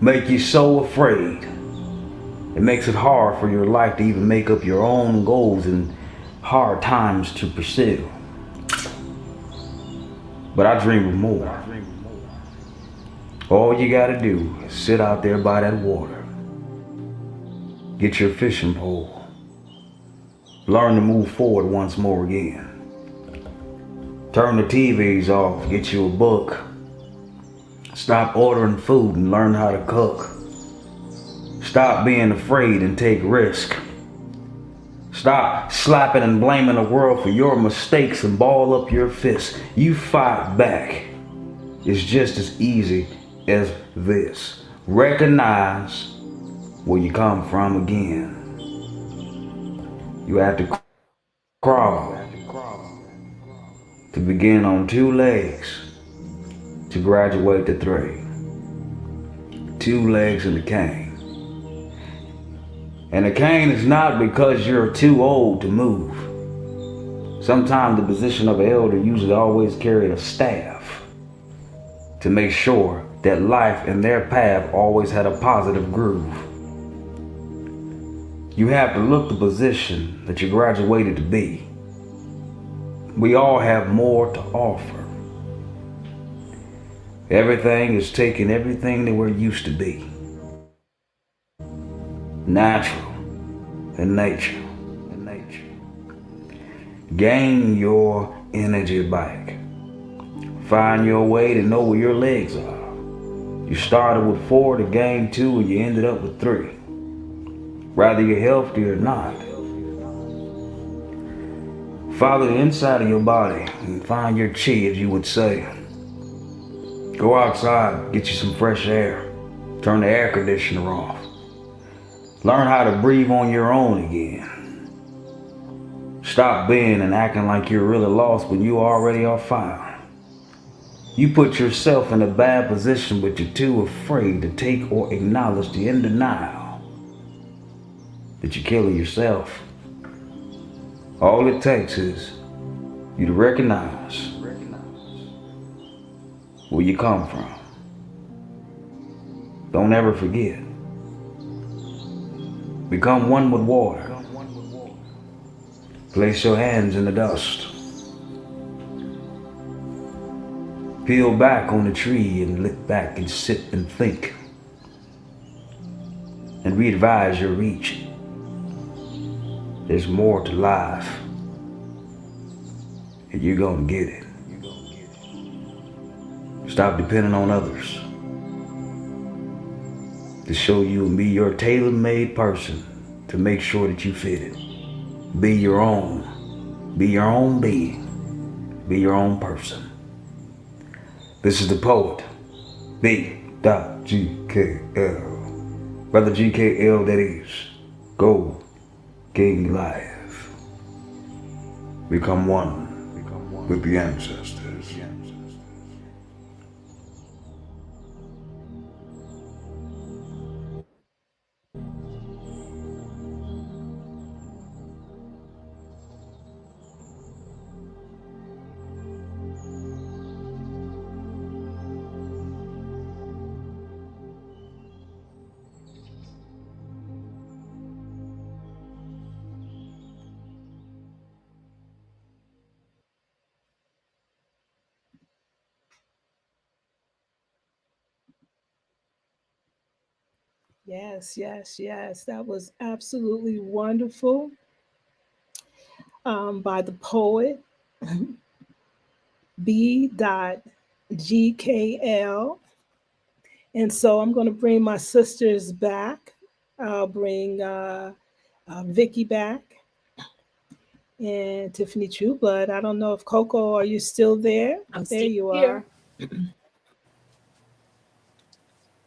Make you so afraid. It makes it hard for your life to even make up your own goals and hard times to pursue. But I dream of more. All you gotta do is sit out there by that water. Get your fishing pole. Learn to move forward once more again. Turn the TVs off, get you a book. Stop ordering food and learn how to cook. Stop being afraid and take risk. Stop slapping and blaming the world for your mistakes and ball up your fists. You fight back. It's just as easy as this. Recognize where you come from again. You have to crawl to begin on 2 legs, to graduate to 3. 2 legs and a cane. And a cane is not because you're too old to move. Sometimes the position of an elder usually always carried a staff to make sure that life and their path always had a positive groove. You have to look the position that you graduated to be. We all have more to offer. Everything is taking everything that we're used to be. Natural and nature. Gain your energy back. Find your way to know where your legs are. You started with 4 to gain 2 and you ended up with 3. Whether you're healthy or not. Follow the inside of your body and find your chi, as you would say. Go outside, get you some fresh air. Turn the air conditioner off. Learn how to breathe on your own again. Stop being and acting like you're really lost when you already are found. You put yourself in a bad position, but you're too afraid to take or acknowledge the in denial that you're killing yourself. All it takes is you to recognize where you come from. Don't ever forget. Become one with water. Place your hands in the dust. Peel back on the tree and look back and sit and think. And re-advise your reach. There's more to life. And you're gonna get it. Stop depending on others to show you and be your tailor-made person to make sure that you fit it. Be your own. Be your own being. Be your own person. This is the poet, B.GKL. Brother GKL, that is. Go King Life. Become one with the ancestors. Yes, yes, yes. That was absolutely wonderful, by the poet B.GKL. And so I'm going to bring my sisters back. I'll bring Vicky back, and Tiffany Trueblood. I don't know if Coco, are you still there? I'm There still you here. are.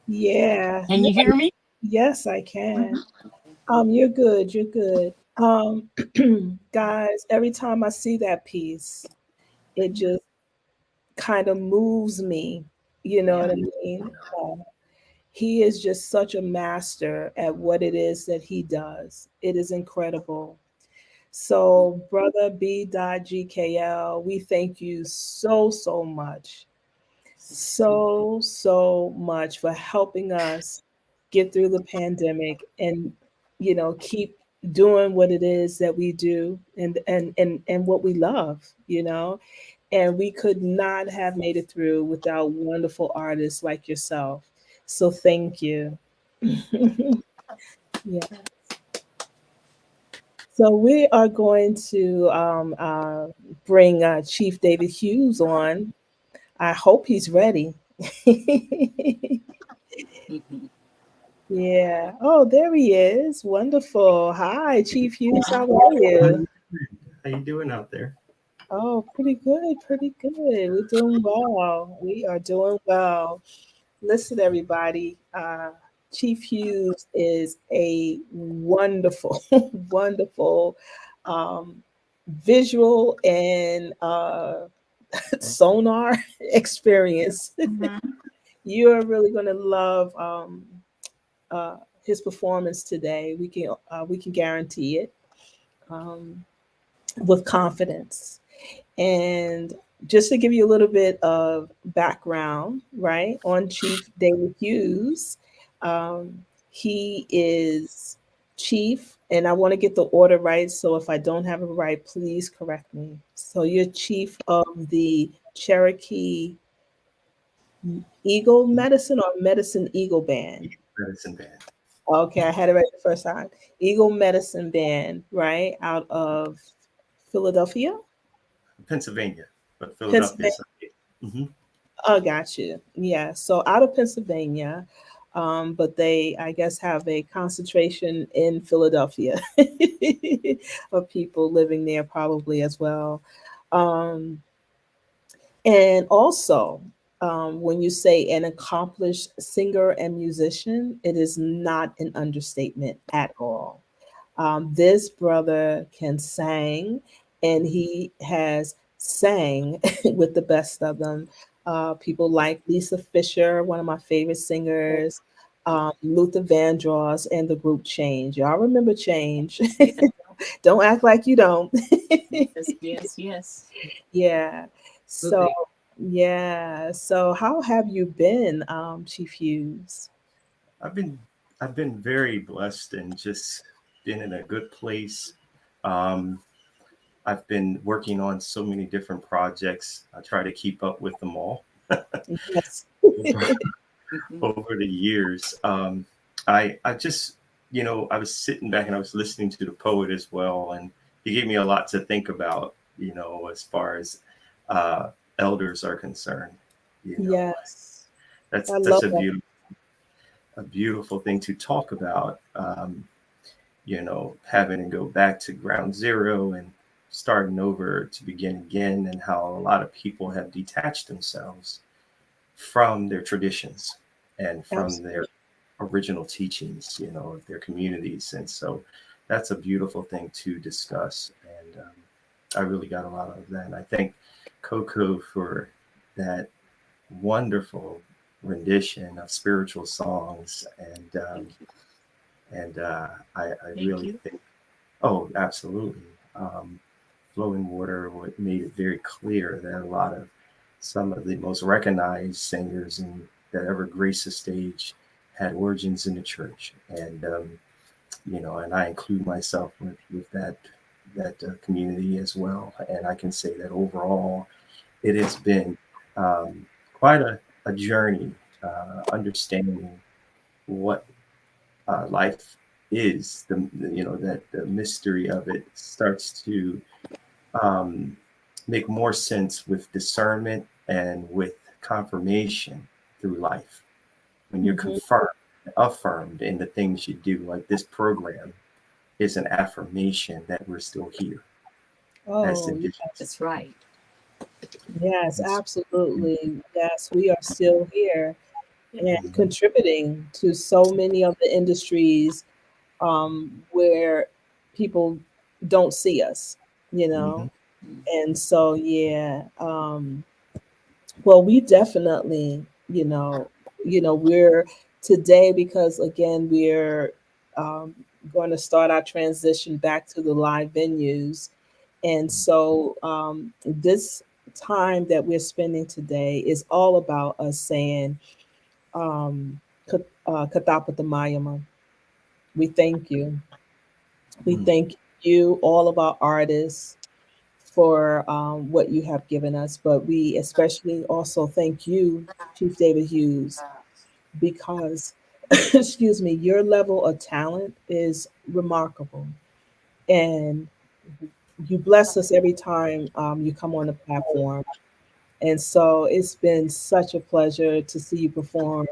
Yeah. Can you hear me? Yes, I can. You're good. You're good. Guys, every time I see that piece, it just kind of moves me. You know Yeah. what I mean? He is just such a master at what it is that he does. It is incredible. So, brother B.GKL, we thank you so, so much. So, so much for helping us get through the pandemic and, keep doing what it is that we do and what we love, and we could not have made it through without wonderful artists like yourself. So thank you. Yeah. So we are going to bring Chief David Hughes on. I hope he's ready. Mhm. Yeah. Oh, there he is. Wonderful. Hi, Chief Hughes. How are you? How you doing out there? Oh, pretty good. Pretty good. We're doing well. We are doing well. Listen, everybody. Chief Hughes is a wonderful, wonderful visual and sonar experience. Mhm. You're really going to love his performance today. We can guarantee it um, with confidence. And just to give you a little bit of background, right, on Chief David Hughes, he is chief, and I want to get the order right. So if I don't have it right, please correct me. So you're chief of the Cherokee Eagle Medicine or Medicine Eagle Band. Medicine Band, Okay, I had it right the first time. Eagle Medicine Band, right, out of Philadelphia, Pennsylvania, but Philadelphia Pennsylvania. is hmm Oh, got you. Yeah, so out of Pennsylvania, but they, I guess, have a concentration in Philadelphia of people living there probably as well. Um, And also, when you say an accomplished singer and musician, it is not an understatement at all. This brother can sing, and he has sang with the best of them. People like Lisa Fisher, one of my favorite singers, Luther Vandross, and the group Change. Y'all remember Change? Don't act like you don't. Yes, yes, yes. Yeah. So, Absolutely. yeah. So, how have you been, Chief Hughes? I've been I've been very blessed and just been in a good place. Um, I've been working on so many different projects. I try to keep up with them all Yes. over, Mhm. over the years. I just I was sitting back and I was listening to the poet as well, and he gave me a lot to think about. As far as uh, elders are concerned. You know, Yes. that's I such love that. a beautiful thing to talk about. Having to go back to ground zero and starting over to begin again, and how a lot of people have detached themselves from their traditions and from their Absolutely. original teachings, of their communities. And so that's a beautiful thing to discuss. And I really got a lot of that. And I thank Coco for that wonderful rendition of spiritual songs. Thank you. I Thank really you. think, oh, absolutely. Um, Flowing Water made it very clear that a lot of some of the most recognized singers that ever graced the stage had origins in the church. And I include myself with that community as well. And I can say that overall, it has been quite a journey, understanding what life is. That the mystery of it starts to um, make more sense with discernment and with confirmation through life. When you're Mhm. confirmed, affirmed in the things you do, like this program, is an affirmation that we're still here as Oh, indigenous. That's right. yes, Yes. absolutely. Yes, we are still here and Mhm. contributing to so many of the industries where people don't see us, you know? Mhm. And so, yeah, well, we definitely, we're today because again, we're um, going to start our transition back to the live venues. And so, this time that we're spending today is all about us saying, Katapatamayama. We thank you. We Mhm. thank you, all of our artists, for what you have given us. But we especially also thank you, Chief David Hughes, because, excuse me, your level of talent is remarkable. And you bless us every time you come on the platform. And so it's been such a pleasure to see you perform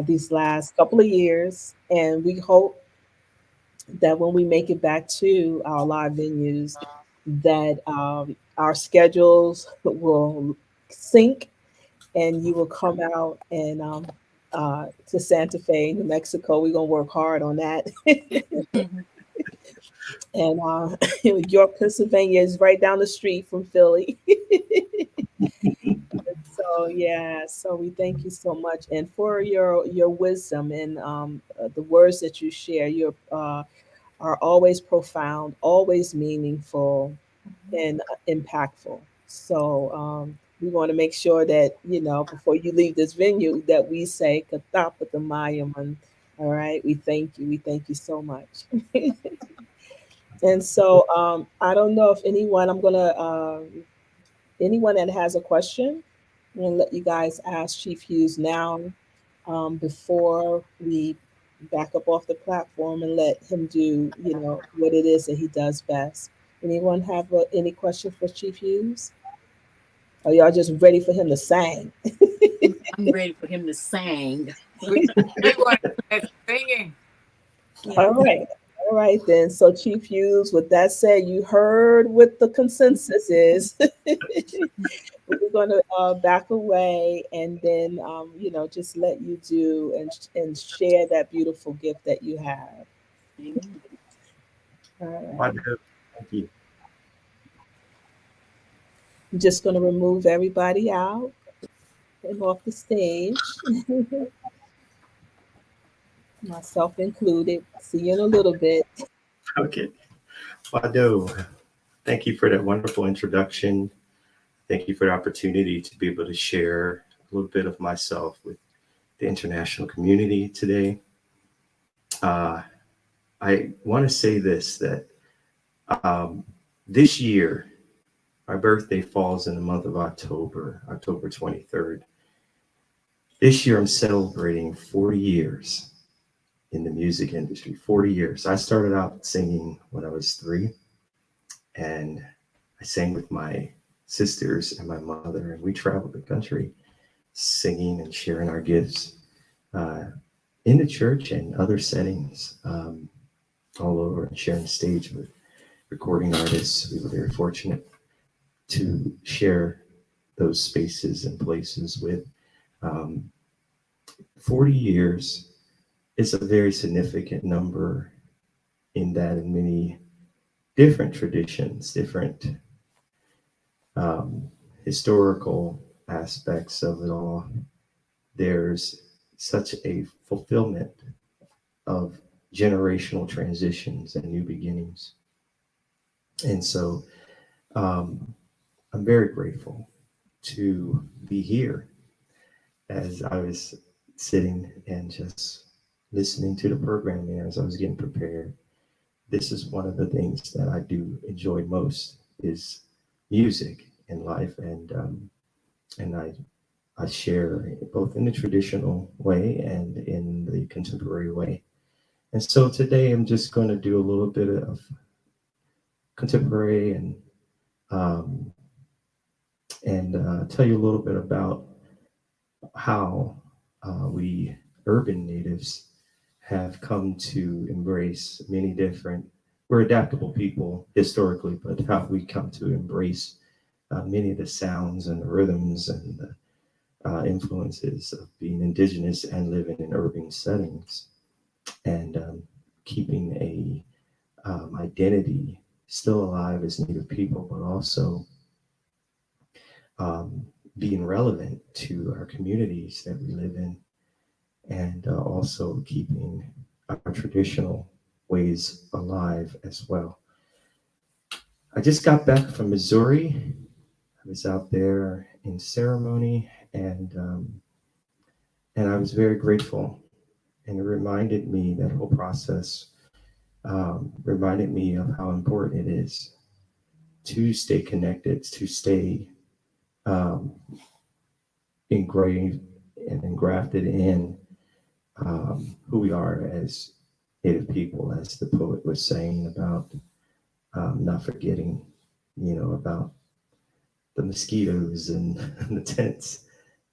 these last couple of years. And we hope that when we make it back to our live venues, that our schedules will sync and you will come out and to Santa Fe, New Mexico. We're gonna work hard on that. And York, Pennsylvania is right down the street from Philly. So yeah, so we thank you so much, and for your wisdom and the words that you share. You are always profound, always meaningful, and impactful. So we want to make sure that before you leave this venue that we say Katapatamayaman. All right, we thank you. We thank you so much. And so I don't know if anyone. I'm gonna anyone that has a question. I'm gonna let you guys ask Chief Hughes now before we back up off the platform and let him do what it is that he does best. Anyone have any question for Chief Hughes? Are y'all just ready for him to sing? I'm ready for him to sing. We want that singing. All right. All right then. So Chief Hughes, with that said, you heard what the consensus is. We're going to back away and then, just let you do and share that beautiful gift that you have. Amen. All right. Wonderful. Thank you. I'm just going to remove everybody out and off the stage, myself included. See you in a little bit. Okay. Wado, thank you for that wonderful introduction. Thank you for the opportunity to be able to share a little bit of myself with the international community today. Uh, I want to say this that um, this year, my birthday falls in the month of October, October 23rd. This year, I'm celebrating 40 years in the music industry. 40 years. I started out singing when I was 3, and I sang with my sisters and my mother, and we traveled the country singing and sharing our gifts uh, in the church and other settings all over, and sharing stage with recording artists. We were very fortunate to share those spaces and places with. Um, 40 years is a very significant number in that in many different traditions, different um, historical aspects of it all, there's such a fulfillment of generational transitions and new beginnings. And so um, I'm very grateful to be here as I was sitting and just listening to the programming as I was getting prepared. This is one of the things that I do enjoy most is music in life, and I share both in the traditional way and in the contemporary way. And so today I'm just going to do a little bit of contemporary um, and tell you a little bit about how we urban natives have come to embrace many different we're adaptable people historically, but how we come to embrace many of the sounds and the rhythms and the influences of being indigenous and living in urban settings, and keeping a identity still alive as Native people, but also being relevant to our communities that we live in, and also keeping our traditional ways alive as well. I just got back from Missouri. I was out there in ceremony, and I was very grateful. And it reminded me, that whole process reminded me of how important it is to stay connected, to stay engraved and engrafted in who we are as Native people, as the poet was saying about not forgetting, about the mosquitoes and the tents.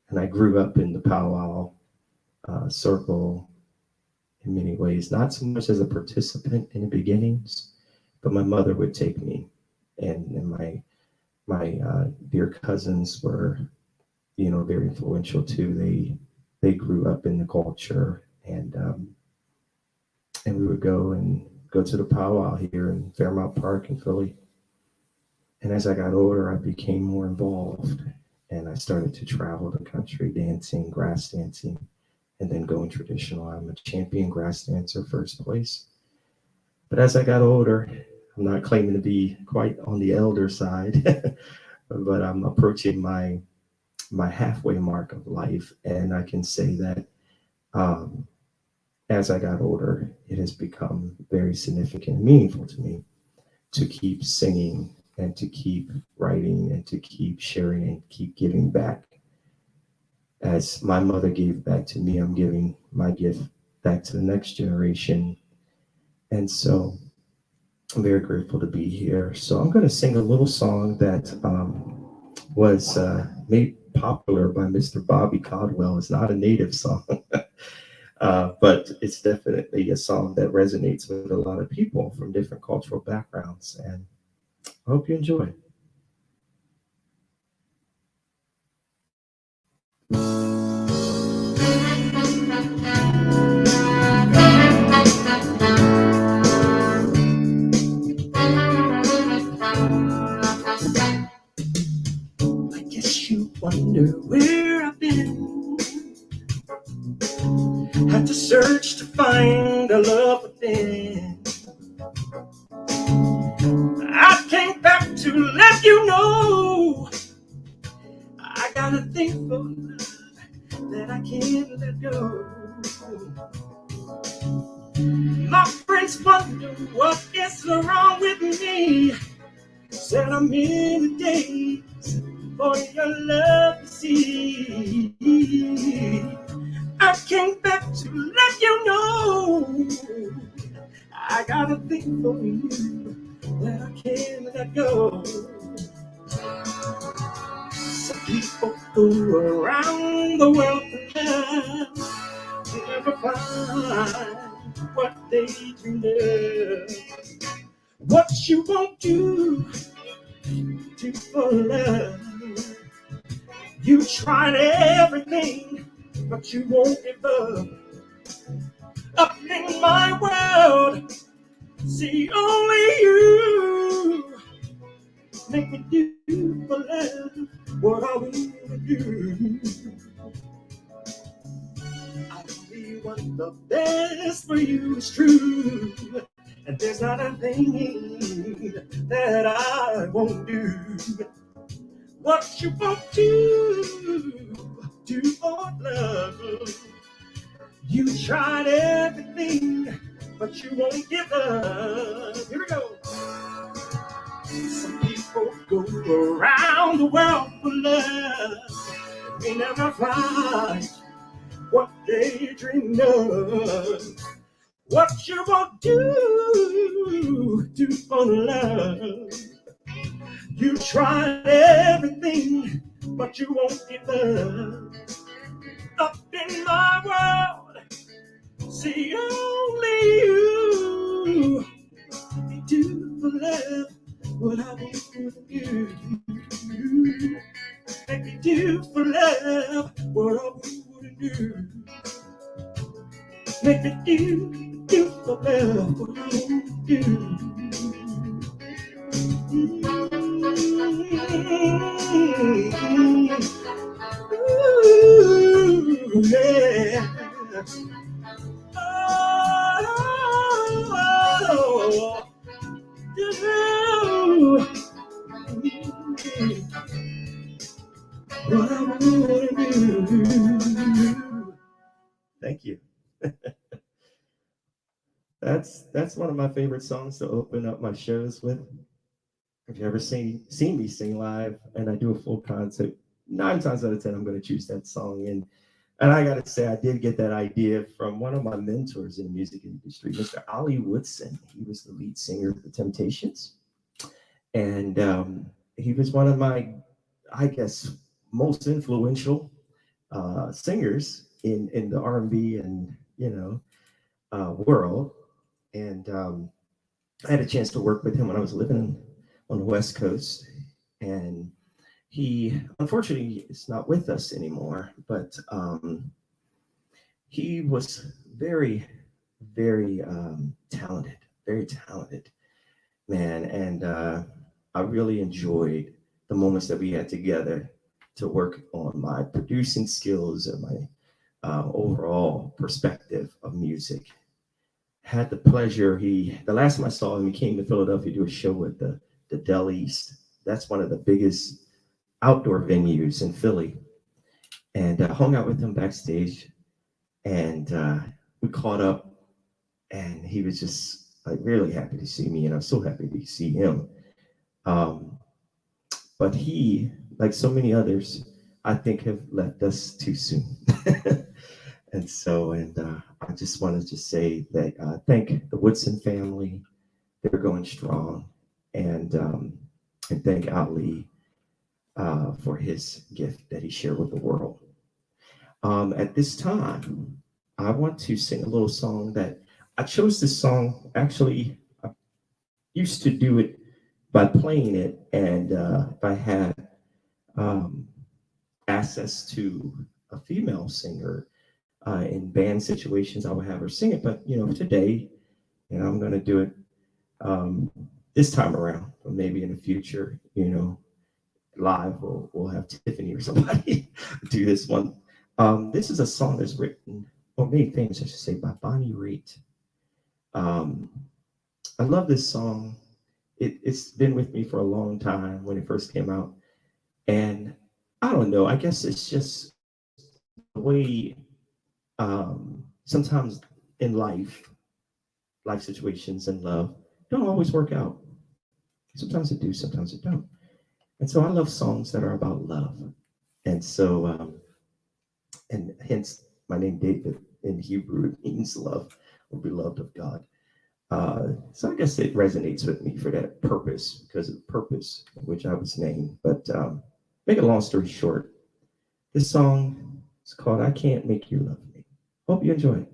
And I grew up in the powwow circle in many ways, not so much as a participant in the beginnings, but my mother would take me, and my dear cousins were, very influential too. They grew up in the culture, and we would go to the powwow here in Fairmount Park in Philly. And as I got older, I became more involved, and I started to travel the country dancing, grass dancing, and then going traditional. I'm a champion grass dancer, first place. But as I got older, I'm not claiming to be quite on the elder side, but I'm approaching my halfway mark of life. And I can say that as I got older, it has become very significant and meaningful to me to keep singing and to keep writing and to keep sharing and keep giving back. As my mother gave back to me, I'm giving my gift back to the next generation. And so I'm very grateful to be here. So I'm going to sing a little song that was made popular by Mr. Bobby Caldwell. It's not a Native song, but it's definitely a song that resonates with a lot of people from different cultural backgrounds. And I hope you enjoy. I guess you wonder where I've been. Had to search to find the love within. I came back to let you know I got a thing for love that I can't let go. My friends wonder what is wrong with me. Said I'm in the days for your love to see. I came back to let you know I got a thing for you that I can't let go. Some people go around the world for love, they never find what they dream of. What you won't do for love. You tried everything, but you won't give up. Up in my world, see only you make me do for love what I want to do. I only want the best for you, it's true. And there's not a thing that I won't do. What you won't do for love. You tried everything, but you won't give up. Here we go. Some people go around the world for love, and they never find what they dream of. What you won't do for love. You tried everything, but you won't give up. Up in my world, see only you for love what I wouldn't do. Make me do for love what I wouldn't do. Make me do for love what I wouldn't do. Ooh, yeah. Oh, what I wanna do. Thank you. That's one of my favorite songs to open up my shows with. If you ever seen me sing live and I do a full concert, 9 times out of 10 I'm going to choose that song. And I got to say, I did get that idea from one of my mentors in the music industry, Mr. Ollie Woodson. He was the lead singer of the Temptations, and he was one of my, I guess, most influential singers in the R&B and world. And I had a chance to work with him when I was living on the West Coast, and he unfortunately is not with us anymore, but he was very, very talented man, and I really enjoyed the moments that we had together to work on my producing skills and my overall perspective of music. Had the pleasure, the last time I saw him, he came to Philadelphia to do a show at the Del East. That's one of the biggest outdoor venues in Philly. And I hung out with him backstage, and we caught up, and he was just like really happy to see me, and I'm so happy to see him. But he, like so many others, I think have left us too soon. And I just wanted to say that thank the Woodson family. They're going strong. And thank Ali for his gift that he shared with the world. At this time, I want to sing a little song that I chose. This song, actually, I used to do it by playing it, and if I had access to a female singer in band situations, I would have her sing it. But today, I'm going to do it this time around, or maybe in the future, live, we'll have Tiffany or somebody do this one. This is a song that's written, or made famous, I should say, by Bonnie Raitt. I love this song. It's been with me for a long time when it first came out. And I don't know, I guess it's just the way sometimes in life situations and love don't always work out. Sometimes it do, sometimes it don't. And so I love songs that are about love. And so, and hence my name David in Hebrew, it means love or beloved of God. So I guess it resonates with me for that purpose, because of the purpose in which I was named. But make a long story short, this song is called I Can't Make You Love Me. Hope you enjoy it.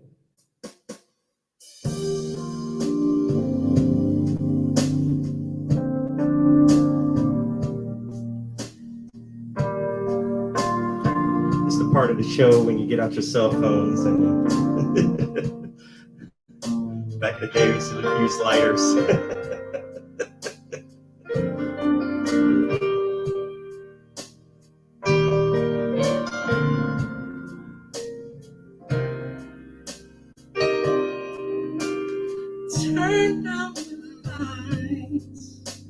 It's the part of the show when you get out your cell phones and back in the day we used to use lighters. Turn down the lights,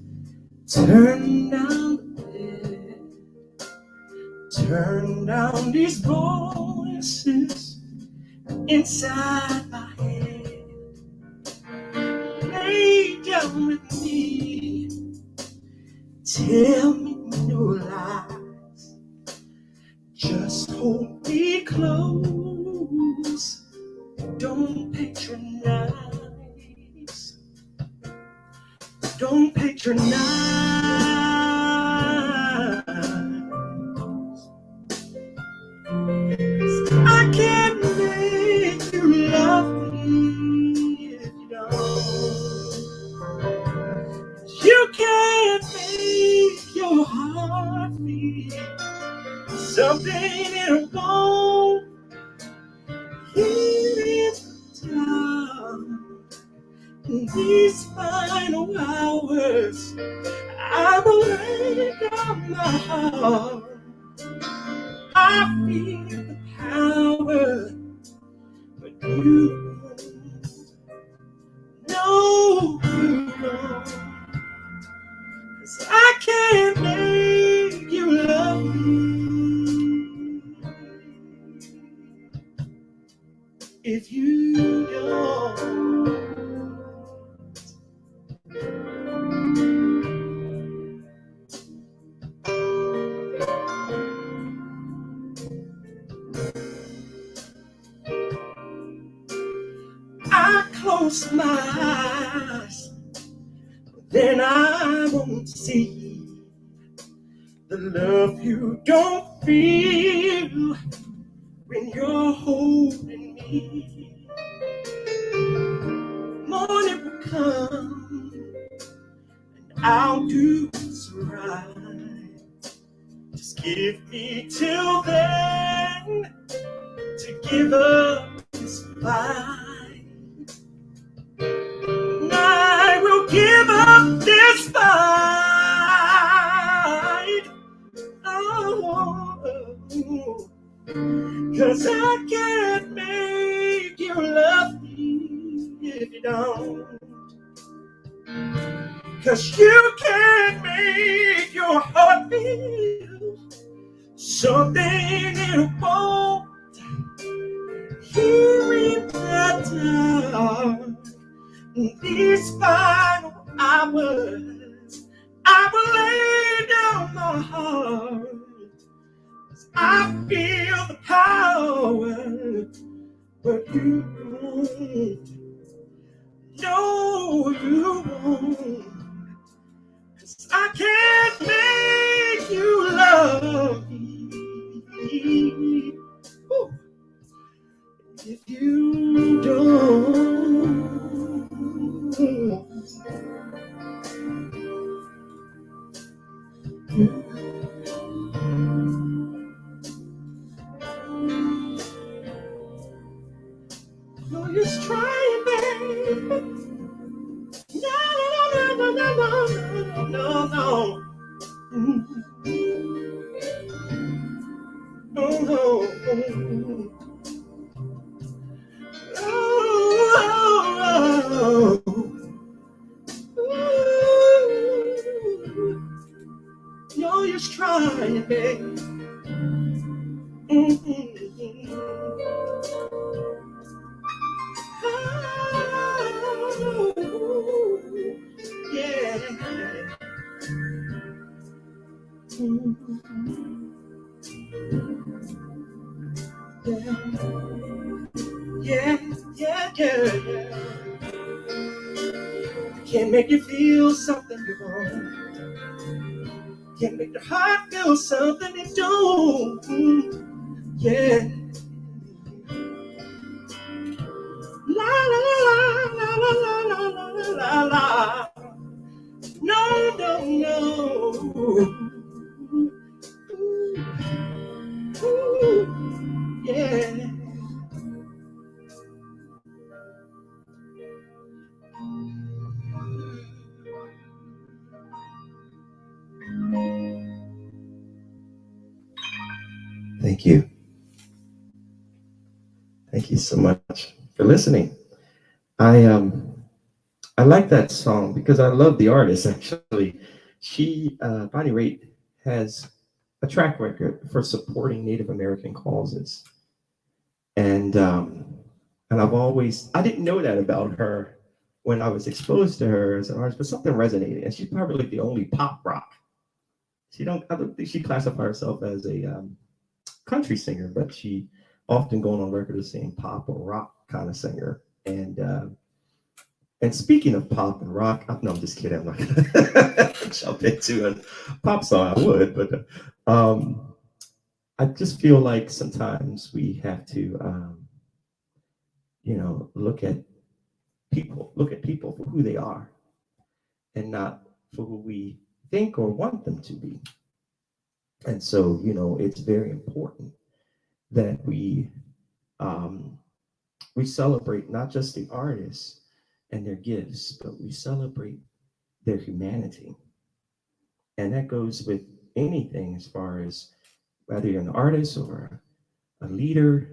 turn down the bed, turn down these voices inside my head. Lay down with me, tell me no lies, just hold me close, don't patronize, don't patronize. I can't make you love me if you don't. it won't heal down in these final hours. I will lay down my heart. I feel the power, but you know you don't. 'Cause I can't make you love me if you don't. I close my eyes, then I won't see the love you don't feel when you're holding me. Morning will come and I'll do what's right. Just give me till then to give up this fight. And I will give up this fight. Oh, 'cause I can't make you love me if you don't. 'Cause you can't make your heart feel something it won't. Here in the dark, in these final hours, I will lay down my heart. I feel the power, but you won't. No, you won't. 'Cause I can't make you love me if you don't. No use trying, baby. No, no, no, no, no, no, no, no, no, no. Oh, no use trying, baby. Oh, yeah. Yeah, yeah, yeah. Can't make you feel something you want. Can't make your heart feel something it don't. Yeah. La la la la la la la la la la. No, no, no. Ooh, yeah. Thank you. Thank you so much for listening. I like that song because I love the artist. Actually, she Bonnie Raitt has a track record for supporting Native American causes, and I didn't know that about her when I was exposed to her as an artist, but something resonated, and she's probably the only pop rock. I don't think she classifies herself as a country singer, but she often going on record as saying pop or rock kind of singer. And speaking of pop and rock, no, I'm just kidding. I'm not gonna jump into a pop song. I would, but I just feel like sometimes we have to, look at people for who they are, and not for who we think or want them to be. And so, it's very important that we celebrate not just the artists and their gifts, but we celebrate their humanity. And that goes with anything as far as whether you're an artist or a leader.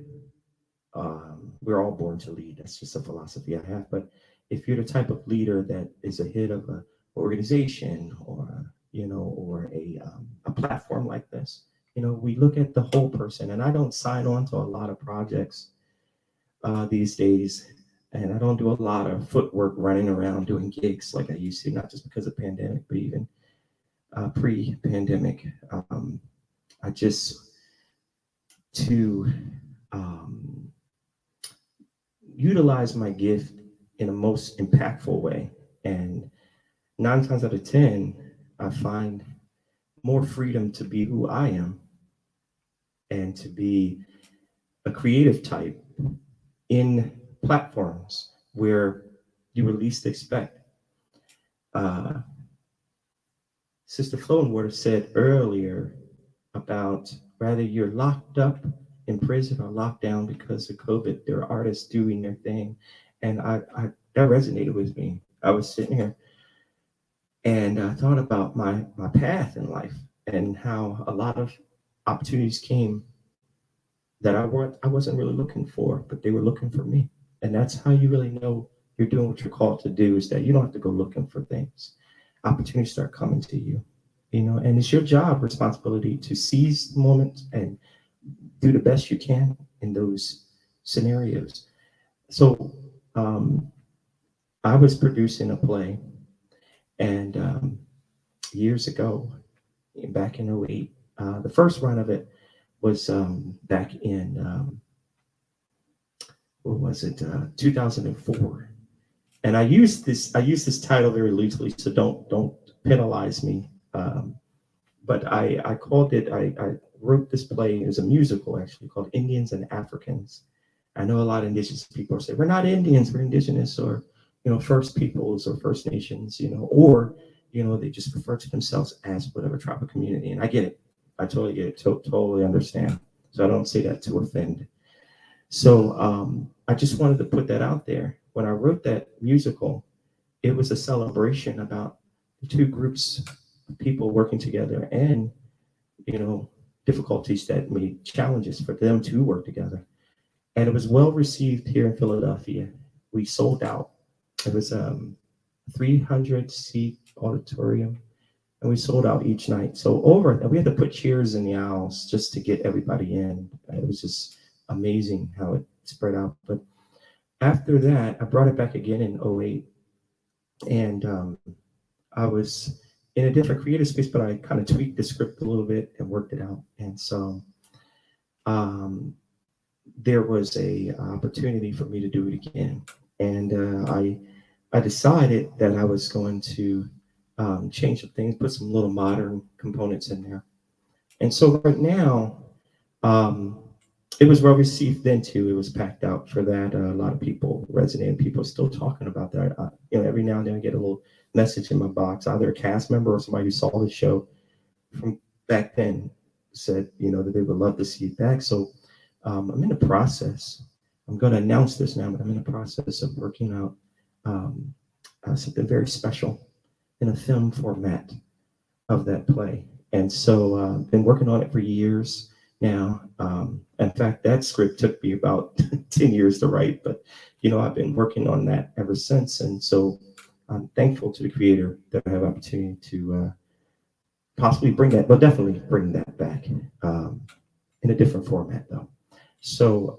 We're all born to lead. That's just a philosophy I have. But if you're the type of leader that is a head of an organization or or a platform like this, we look at the whole person. And I don't sign on to a lot of projects these days, and I don't do a lot of footwork running around doing gigs like I used to. Not just because of pandemic, but even pre-pandemic. I just to utilize my gift in a most impactful way. And 9 times out of 10, I find more freedom to be who I am and to be a creative type in platforms where you would least expect. Sister Flowing Water said earlier about whether you're locked up in prison or locked down because of COVID, there are artists doing their thing. And that resonated with me. I was sitting here and I thought about my path in life and how a lot of opportunities came that I wasn't really looking for, but they were looking for me. And that's how you really know you're doing what you're called to do, is that you don't have to go looking for things. Opportunities start coming to you, and it's your job, responsibility to seize the moment and do the best you can in those scenarios. So I was producing a play, and years ago, back in 2008, the first run of it was back in, 2004. And I used this title very loosely, so don't penalize me. But I called it, I wrote this play, it was a musical actually, called Indians and Africans. I know a lot of indigenous people say, we're not Indians, we're indigenous, or, First Peoples or First Nations, or, they just refer to themselves as whatever tribal community. And I get it. I totally get it, totally understand. So I don't say that to offend. So I just wanted to put that out there. When I wrote that musical, it was a celebration about the two groups of people working together and, difficulties that made challenges for them to work together. And it was well received here in Philadelphia. We sold out. It was a 300-seat auditorium, and we sold out each night. So we had to put cheers in the aisles just to get everybody in. It was just amazing how it spread out. But after that, I brought it back again in 2008, and I was in a different creative space, but I kind of tweaked the script a little bit and worked it out. And so there was a opportunity for me to do it again. And I decided that I was going to change some things, put some little modern components in there. And so right now, it was well received then too. It was packed out for that. A lot of people resonated. People are still talking about that. Every now and then I get a little message in my box, either a cast member or somebody who saw the show from back then said, that they would love to see it back. So I'm in the process. I'm going to announce this now, but I'm in the process of working out something very special in a film format of that play. And so I've been working on it for years now. In fact, that script took me about 10 years to write, but I've been working on that ever since. And so I'm thankful to the creator that I have opportunity to possibly definitely bring that back in a different format though. So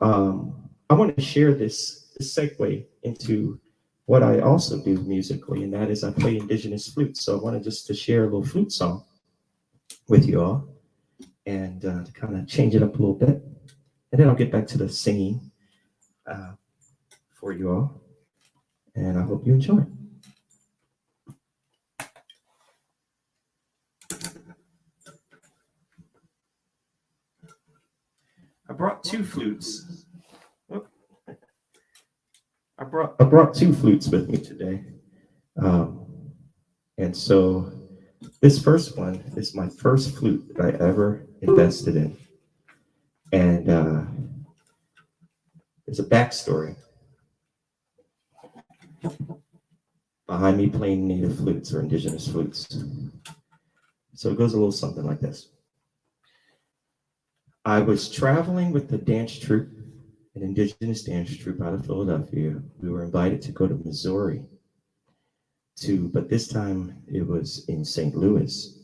I want to share this segue into what I also do musically, and that is I play indigenous flute. So I wanted just to share a little flute song with you all, and to kind of change it up a little bit. And then I'll get back to the singing for you all. And I hope you enjoy. I brought two flutes. I brought two flutes with me today. And so this first one is my first flute that I ever invested in. And there's a backstory behind me playing native flutes or indigenous flutes. So it goes a little something like this. I was traveling with the dance troupe, an indigenous dance troupe out of Philadelphia. We were invited to go to Missouri but this time it was in St. Louis,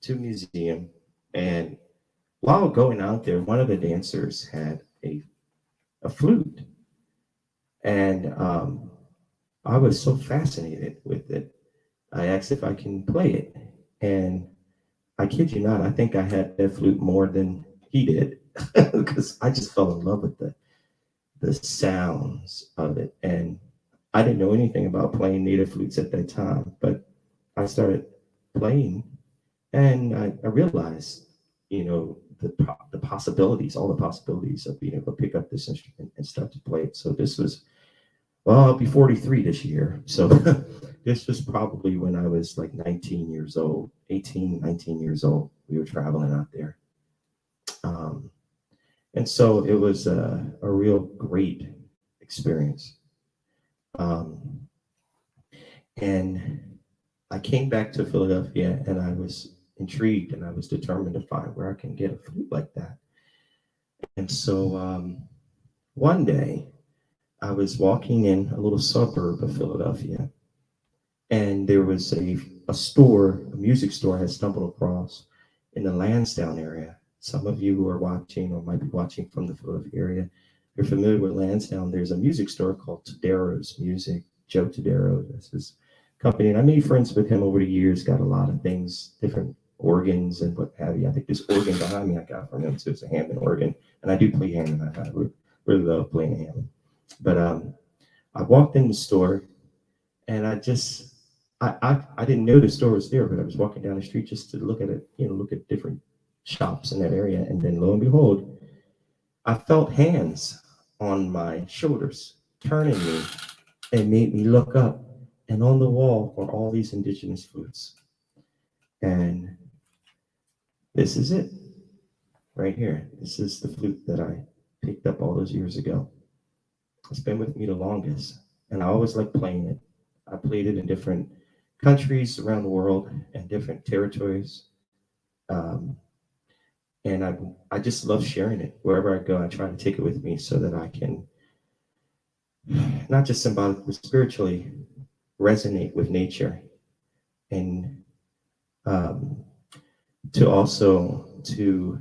to a museum. And while going out there, one of the dancers had a flute. And I was so fascinated with it. I asked if I can play it. And I kid you not, I think I had that flute more than he did because I just fell in love with the sounds of it. And I didn't know anything about playing native flutes at that time, but I started playing and I realized, the possibilities, all the possibilities of being able to pick up this instrument and start to play it. So this was, well, I'll be 43 this year. So this was probably when I was like 19 years old, 18, 19 years old. We were traveling out there. And so it was a real great experience. And I came back to Philadelphia and I was intrigued and I was determined to find where I can get a flute like that. And so one day I was walking in a little suburb of Philadelphia and there was a store, a music store I had stumbled across in the Lansdowne area. Some of you who are watching or might be watching from the Philadelphia area, you're familiar with Lansdowne. There's a music store called Tadero's Music. Joe Tadero, that's his company. And I made friends with him over the years, got a lot of things, different organs and what have you. I think this organ behind me I got from him too. It's a Hammond organ. And I do play Hammond. I really love playing Hammond. But I walked in the store and I didn't know the store was there, but I was walking down the street just to look at it, look at different shops in that area. And then lo and behold, I felt hands on my shoulders turning me and made me look up. And on the wall were all these indigenous flutes. And this is it right here. This is the flute that I picked up all those years ago. It's been with me the longest. And I always liked playing it. I played it in different countries around the world and different territories. And I just love sharing it. Wherever I go, I try to take it with me so that I can not just symbolically, but spiritually resonate with nature. And to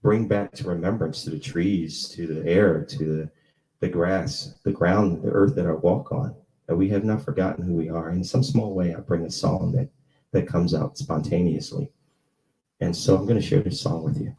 bring back to remembrance to the trees, to the air, to the grass, the ground, the earth that I walk on, that we have not forgotten who we are. In some small way, I bring a song that comes out spontaneously. And so I'm going to share this song with you.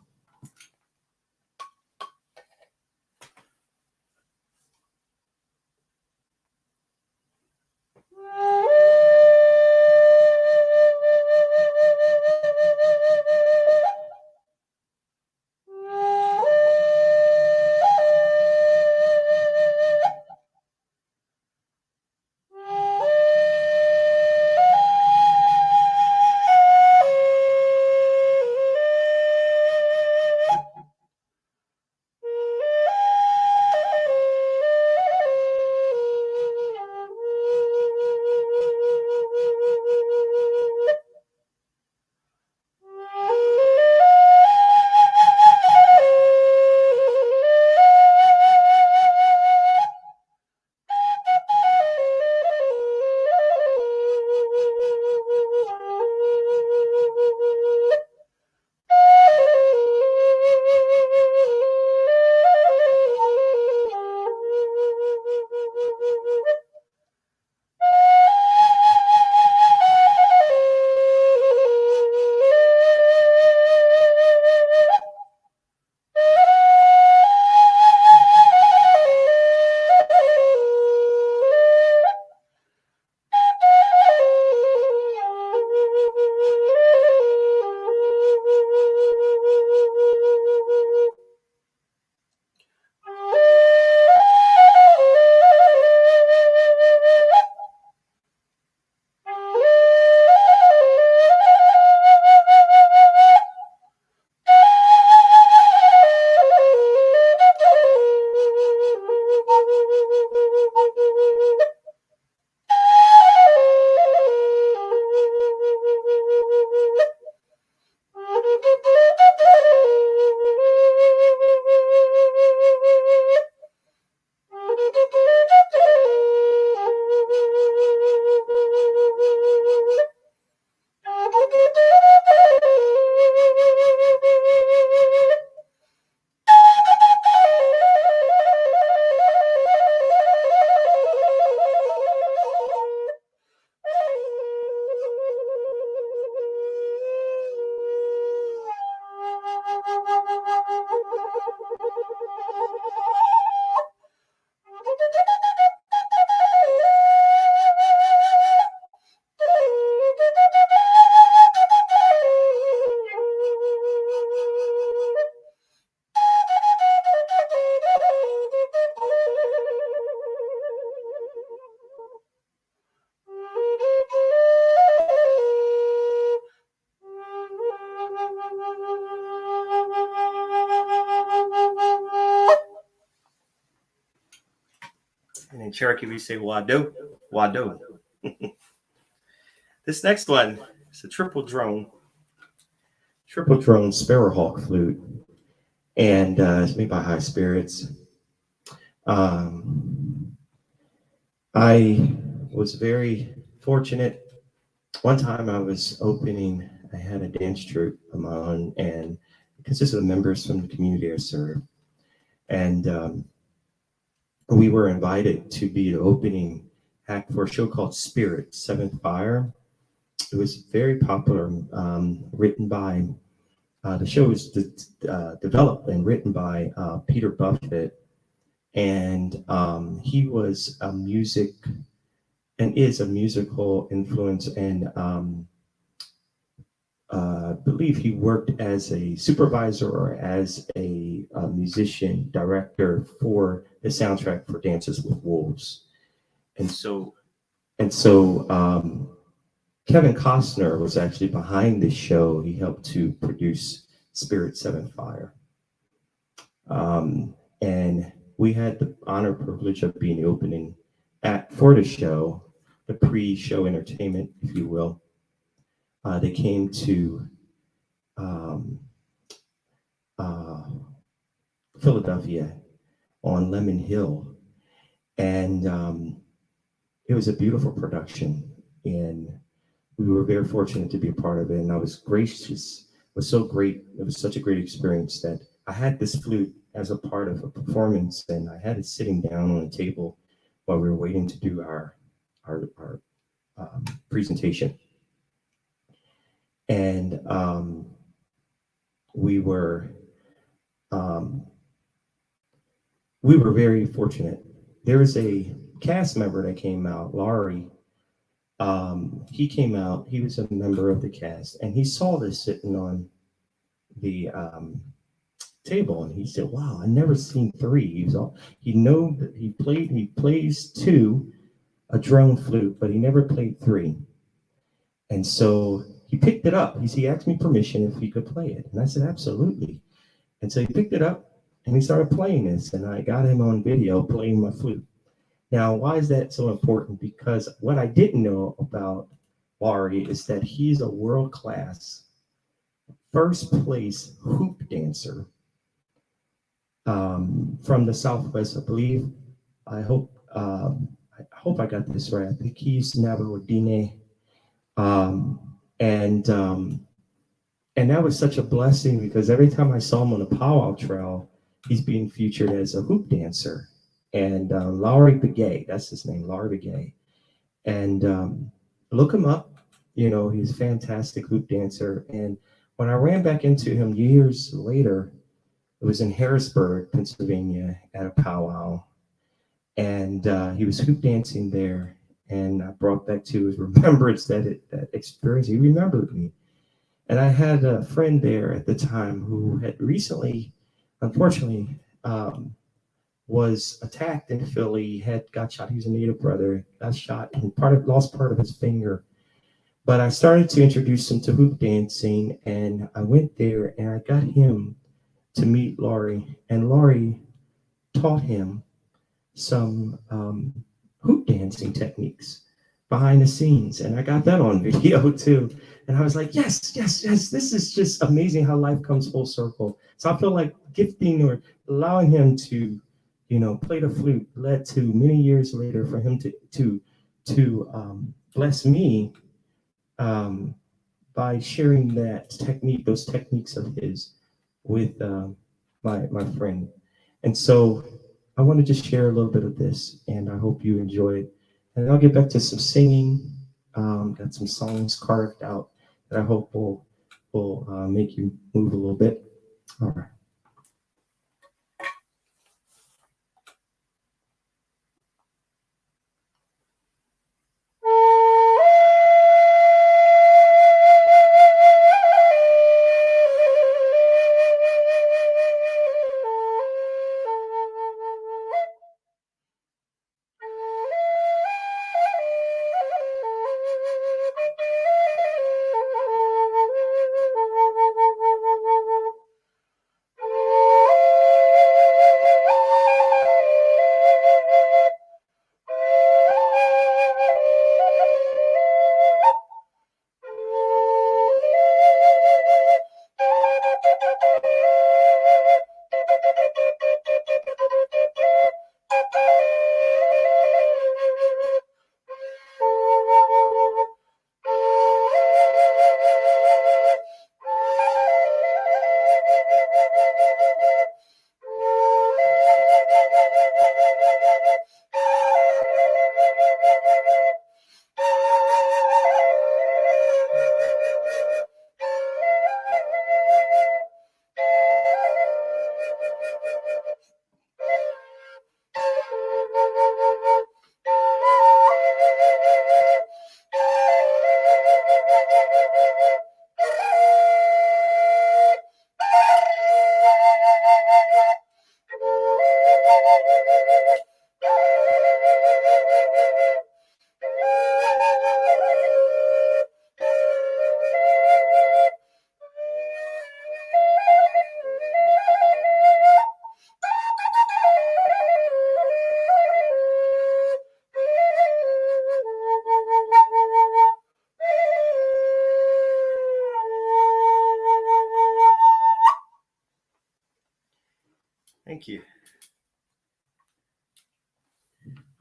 And in Cherokee, we say wado, wado. This next one is a triple drone Sparrowhawk flute, and it's made by High Spirits. I was very fortunate. One time I had a dance troupe of my own, and it consisted of members from the community I served. And we were invited to be the opening act for a show called Spirit, Seventh Fire. It was very popular, written by, the show was developed and written by Peter Buffett. And he was a music and is a musical influence, and I believe he worked as a supervisor or as a musician director for the soundtrack for Dances with Wolves. And so Kevin Costner was actually behind this show. He helped to produce Spirit Seventh Fire. And we had the honor privilege of being the opening act for the show, the pre-show entertainment, if you will. They came to Philadelphia on Lemon Hill, and it was a beautiful production, and we were very fortunate to be a part of it. And I was gracious. It was so great. It was such a great experience that I had this flute as a part of a performance, and I had it sitting down on a table while we were waiting to do our presentation. And we were very fortunate. There was a cast member that came out, Laurie. He came out. He was a member of the cast, and he saw this sitting on the table, and he said, "Wow, I never seen three." He plays two, a drone flute, but he never played three. And so he picked it up. He asked me permission if he could play it, and I said absolutely. And so he picked it up and he started playing this, and I got him on video playing my flute. Now, why is that so important? Because what I didn't know about Laurie is that he's a world-class first place hoop dancer from the Southwest, I believe. I hope I got this right. I think he's Navajo-Dine. And that was such a blessing, because every time I saw him on the powwow trail, he's being featured as a hoop dancer. And Laurie Begay, that's his name, Laurie Begay. And look him up. You know, he's a fantastic hoop dancer. And when I ran back into him years later, it was in Harrisburg, Pennsylvania, at a powwow. And he was hoop dancing there. And I brought back to his remembrance that experience. He remembered me. And I had a friend there at the time who had recently, unfortunately, was attacked in Philly, got shot. He was a Native brother, got shot and lost part of his finger. But I started to introduce him to hoop dancing, and I went there and I got him to meet Laurie, and Laurie taught him some hoop dancing techniques behind the scenes, and I got that on video too. And I was like, yes, this is just amazing how life comes full circle. So I feel like gifting or allowing him to, play the flute led to many years later for him to bless me by sharing those techniques of his with my friend. And so I want to just share a little bit of this, and I hope you enjoy it. And I'll get back to some singing. Got some songs carved out that I hope will make you move a little bit. All right.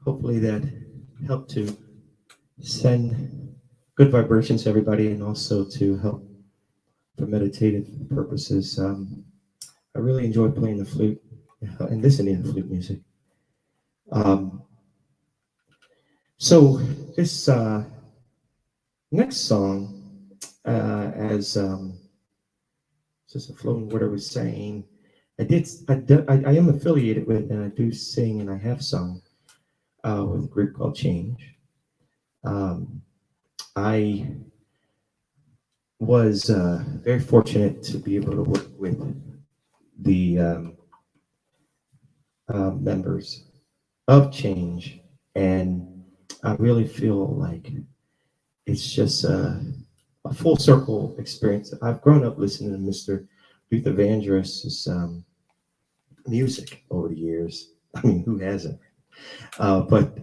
hopefully that helped to send good vibrations to everybody and also to help for meditative purposes. I really enjoy playing the flute and listening to flute music. So this next song, as Sister Flowing Water was saying, I am affiliated with, and I do sing, and I have sung with a group called Change. I was very fortunate to be able to work with the members of Change, and I really feel like it's just a full circle experience. I've grown up listening to Mr. Luther Vandross's music over the years. I mean, who hasn't? But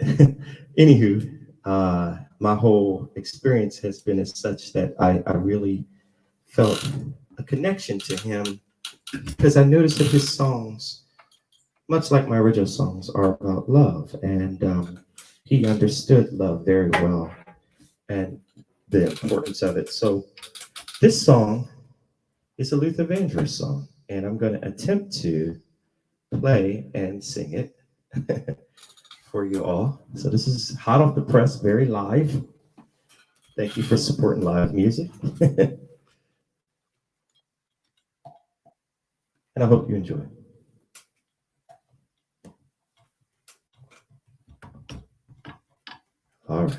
anywho, my whole experience has been as such that I really felt a connection to him because I noticed that his songs, much like my original songs, are about love, and he understood love very well and the importance of it. So this song is a Luther Vandross song, and I'm going to attempt to play and sing it for you all. So this is hot off the press, very live. Thank you for supporting live music. And I hope you enjoy. All right.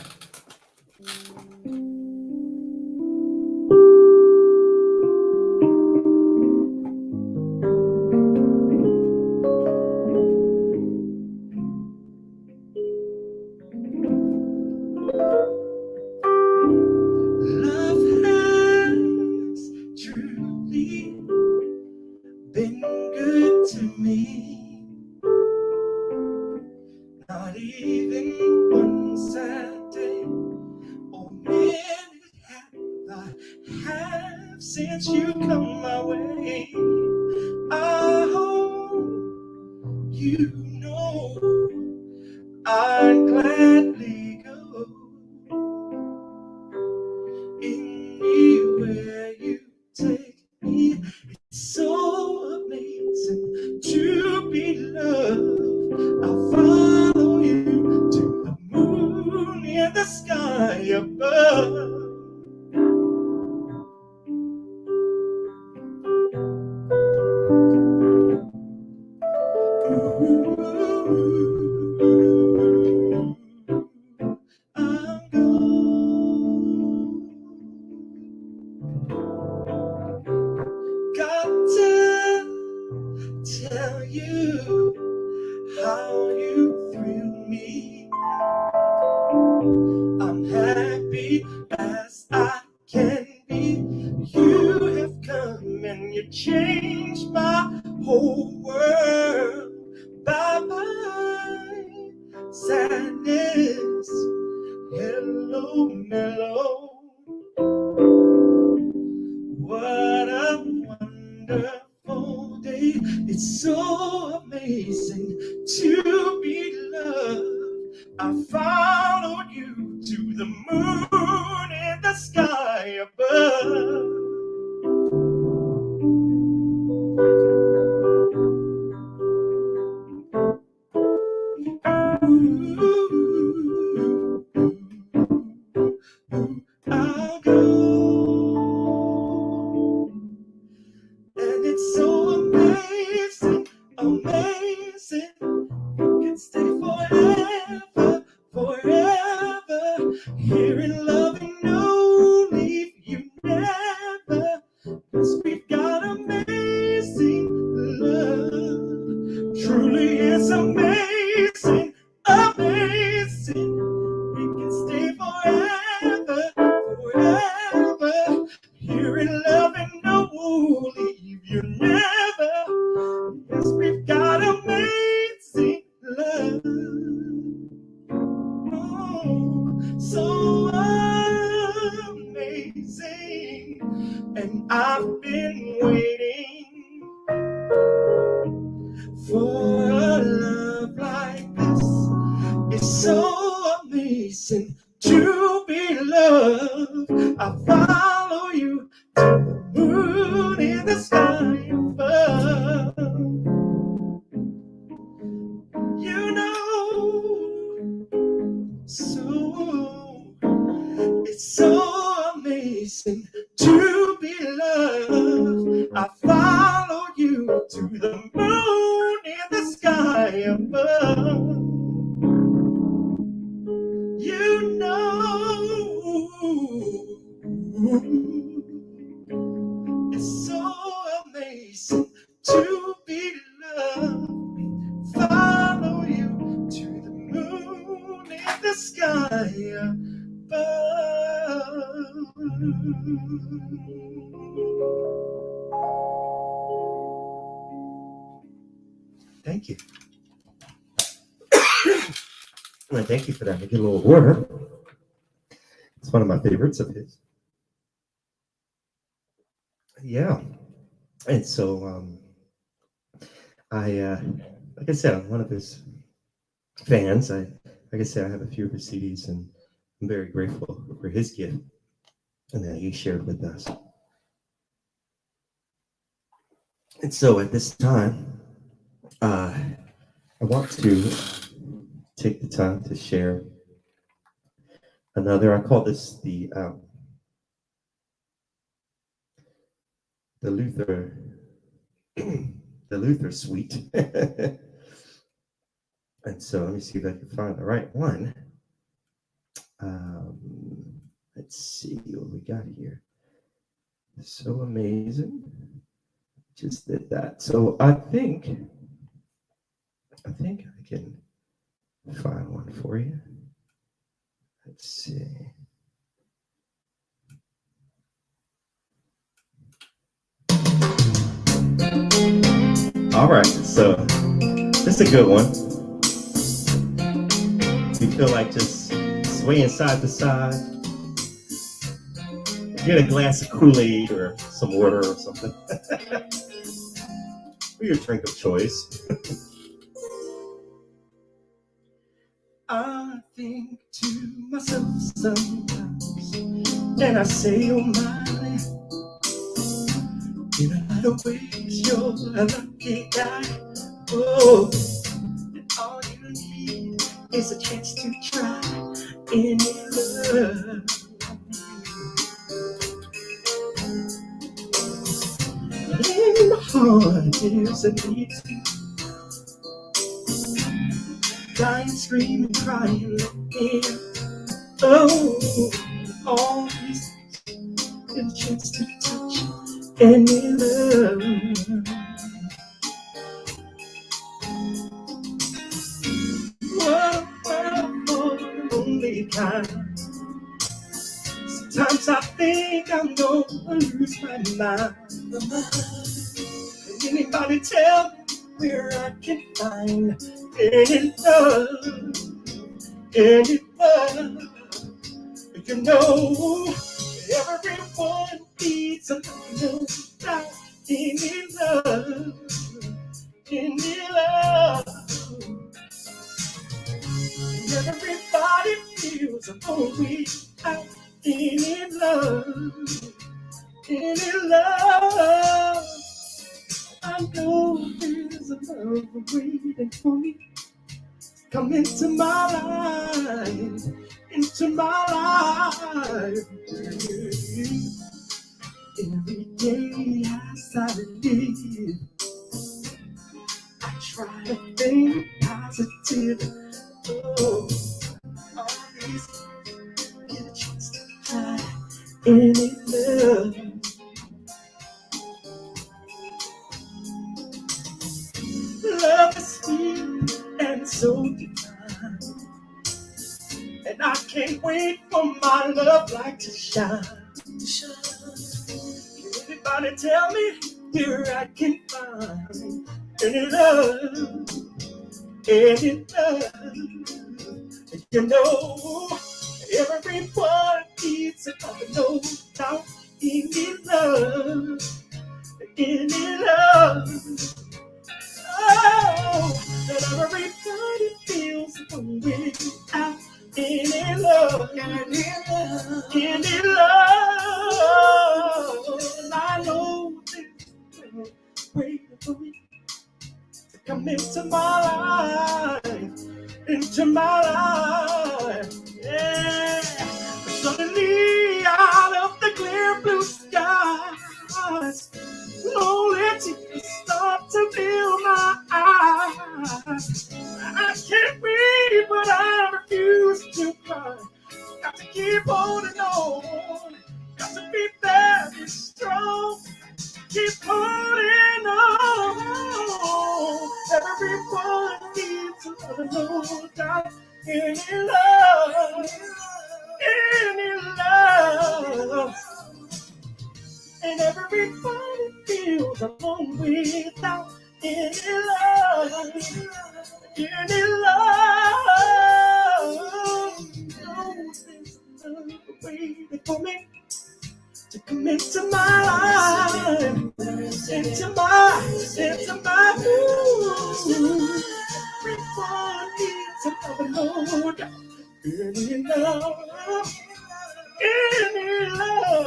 Love has truly been good to me. Not even one sad day or minute have I have since you come my way. I hope you know I'd gladly go anywhere you take me. It's so amazing to be loved. I'll follow you to the moon in the sky above. I'm got to tell you how you thrill me. I'm happy as I can be. You have come and you changed my whole world. Bye-bye, sadness. Hello, mellow. What a wonderful day. It's so amazing to be loved. I followed you to the moon in the sky above. I'll go. And it's so amazing, amazing. You can stay forever, forever. Here in love and no leave you never. 'Cause we've got amazing love. Truly it's amazing, amazing. We can stay forever, forever. Here in love and no leave you never. Yes, we've got amazing love. Oh, so amazing. And I've been waiting for a love You know, so it's so amazing to be loved. I follow you to the moon in the sky above. You know, it's so amazing to be loved. Follow you to the moon in the sky above. Thank you. Well, thank you for that. I get a little water. It's one of my favorites of his. Yeah. And so like I said, I'm one of his fans. Like I said, I have a few of his CDs, and I'm very grateful for his gift and that he shared with us. And so at this time, I want to take the time to share another. I call this the Luther the Luther Suite. And so let me see if I can find the right one. Let's see what we got here. So amazing. Just did that. So I think I can find one for you. Let's see. All right, so this is a good one. You feel like just swaying side to side. Get a glass of Kool-Aid or some water or something. Or your drink of choice. I think to myself sometimes, and I say, oh my, in a lot of ways you're a lucky guy. Oh, and all you need is a chance to try any love. In my heart there's a need to dying, screaming, crying, let me out. Oh, all these get a chance to touch any love. What for the lonely kind? Sometimes I think I'm gonna lose my mind. Can anybody tell me where I can find any love? Any love? You know, everyone needs a little doubt. Any love? Any love? Everybody feels a whole week out. Any love? Any love? I know there's a love waiting for me. Come into my life, into my life. Every day as I live, I try to think positive. Oh, all these get a chance to try any love. Love is sweet and so divine, and I can't wait for my love light to shine. Can anybody tell me where I can find any love? Any love? You know, everyone needs a no doubt. Any love? Any love? Oh, that everybody feels when we're out. Any love, any love, any love. And I know they're waiting for me to come into my life. into my life. Yeah. Suddenly, out of the clear blue skies, lonely tears start to fill my eyes. I can't breathe, but I refuse to cry. Got to keep holding on. Got to be very strong. Keep holding on. Everyone needs a little no doubt. Any love, any love. And everybody feels alone without any love. Any love. No, there's none waiting for me to come into my life, into my mood. Everyone needs a love, no doubt. Any love, any love.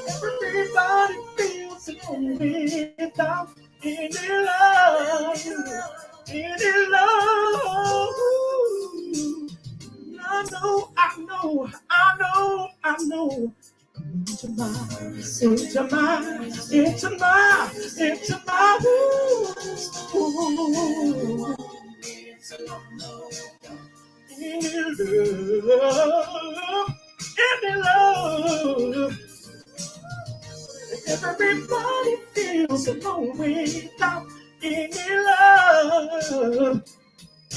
Everybody feels alone without any love, any love. I know. Into my ooh. Any love. Everybody feels alone without any love.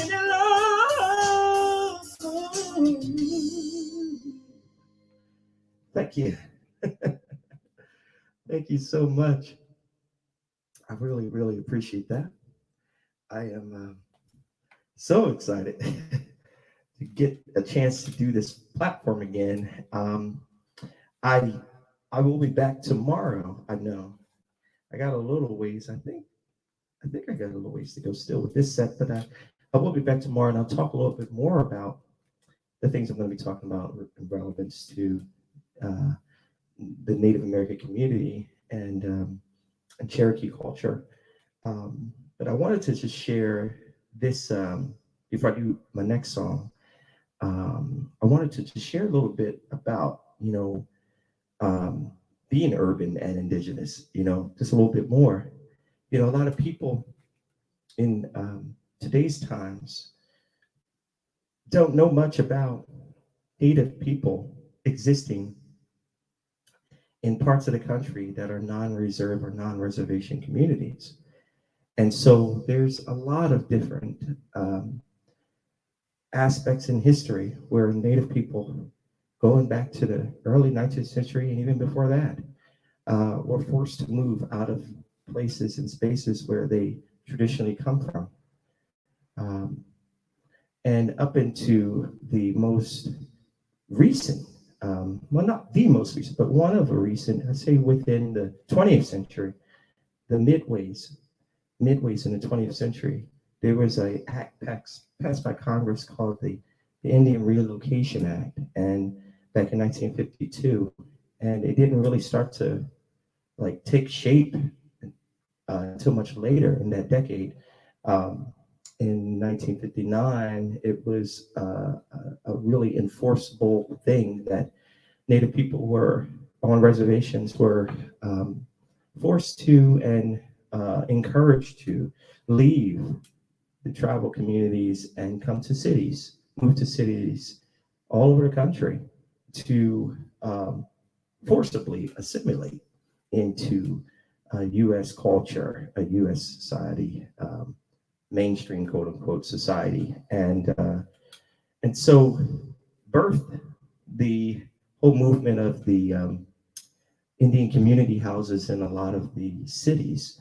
Any love. Thank you. Thank you so much. I really, really appreciate that. I am so excited to get a chance to do this platform again. I will be back tomorrow. I know I got a little ways. I think I got a little ways to go still with this set, but I will be back tomorrow and I'll talk a little bit more about the things I'm going to be talking about in relevance to the Native American community and Cherokee culture. But I wanted to just share this before I do my next song. I wanted to just share a little bit about, being urban and indigenous, just a little bit more. A lot of people in today's times don't know much about Native people existing in parts of the country that are non-reserve or non-reservation communities. And so there's a lot of different aspects in history where Native people, going back to the early 19th century and even before that, were forced to move out of places and spaces where they traditionally come from. And up into the most recent, well, not the most recent, but one of the recent, I'd say within the 20th century, the midways in the 20th century, there was an act passed by Congress called the Indian Relocation Act, and back in 1952, and it didn't really start to take shape until much later in that decade. In 1959, it was a really enforceable thing that Native people were on reservations were forced to and encouraged to leave the tribal communities and come to cities, move to cities all over the country to forcibly assimilate into U.S. culture, a U.S. society, mainstream quote unquote society, and so birthed the whole movement of the Indian community houses in a lot of the cities.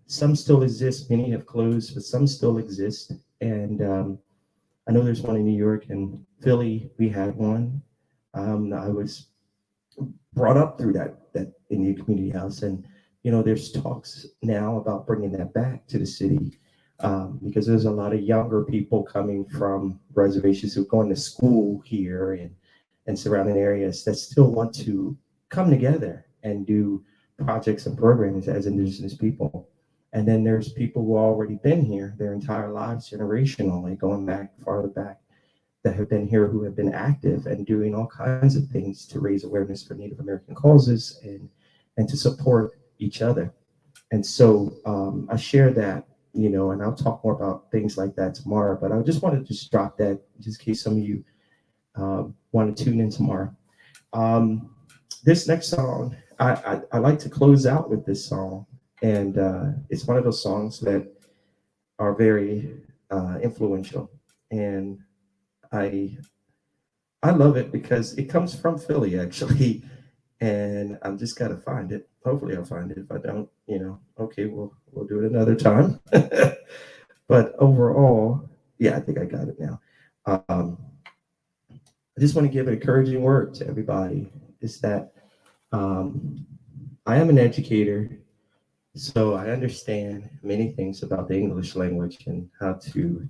Some still exist, many have closed, but some still exist. And I know there's one in New York and Philly. We had one. I was brought up through that Indian community house, and there's talks now about bringing that back to the city because there's a lot of younger people coming from reservations who are going to school here and surrounding areas that still want to come together and do projects and programs as Indigenous people. And then there's people who already been here their entire lives, generationally, going back farther back, that have been here, who have been active and doing all kinds of things to raise awareness for Native American causes and to support each other. And so I share that, you know, and I'll talk more about things like that tomorrow, but I just wanted to just drop that just in case some of you want to tune in tomorrow. This next song, I like to close out with this song, and it's one of those songs that are very influential, and I love it because it comes from Philly, actually, and I'm just gotta find it. Hopefully I'll find it. If I don't, you know, okay, we'll do it another time. But overall, yeah, I think I got it now. I just want to give an encouraging word to everybody, is that I am an educator, so I understand many things about the English language and how to,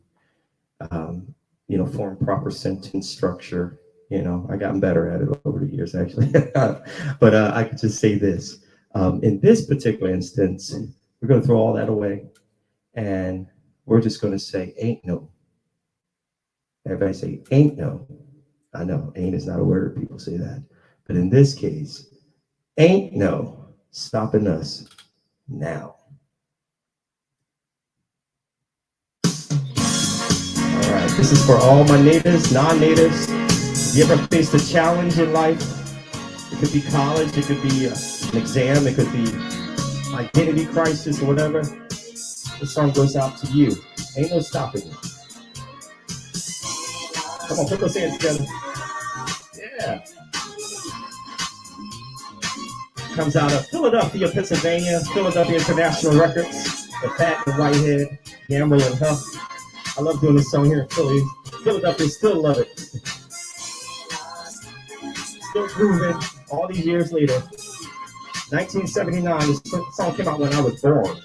you know, form proper sentence structure. You know, I gotten better at it over the years, actually. But I could just say this. In this particular instance, we're going to throw all that away, and we're just going to say, ain't no. Everybody say, ain't no. I know, ain't is not a word. People say that. But in this case, ain't no stopping us now. All right, this is for all my natives, non-natives. If you ever faced a challenge in life, it could be college, it could be an exam, it could be identity crisis or whatever, this song goes out to you. Ain't no stopping you. Come on, put those hands together. Yeah. Comes out of Philadelphia, Pennsylvania, Philadelphia International Records, The Fat and Whitehead, Gamble and Huff. I love doing this song here in Philly. Philadelphia still love it. Still grooving all these years later. 1979, this song came out when I was born.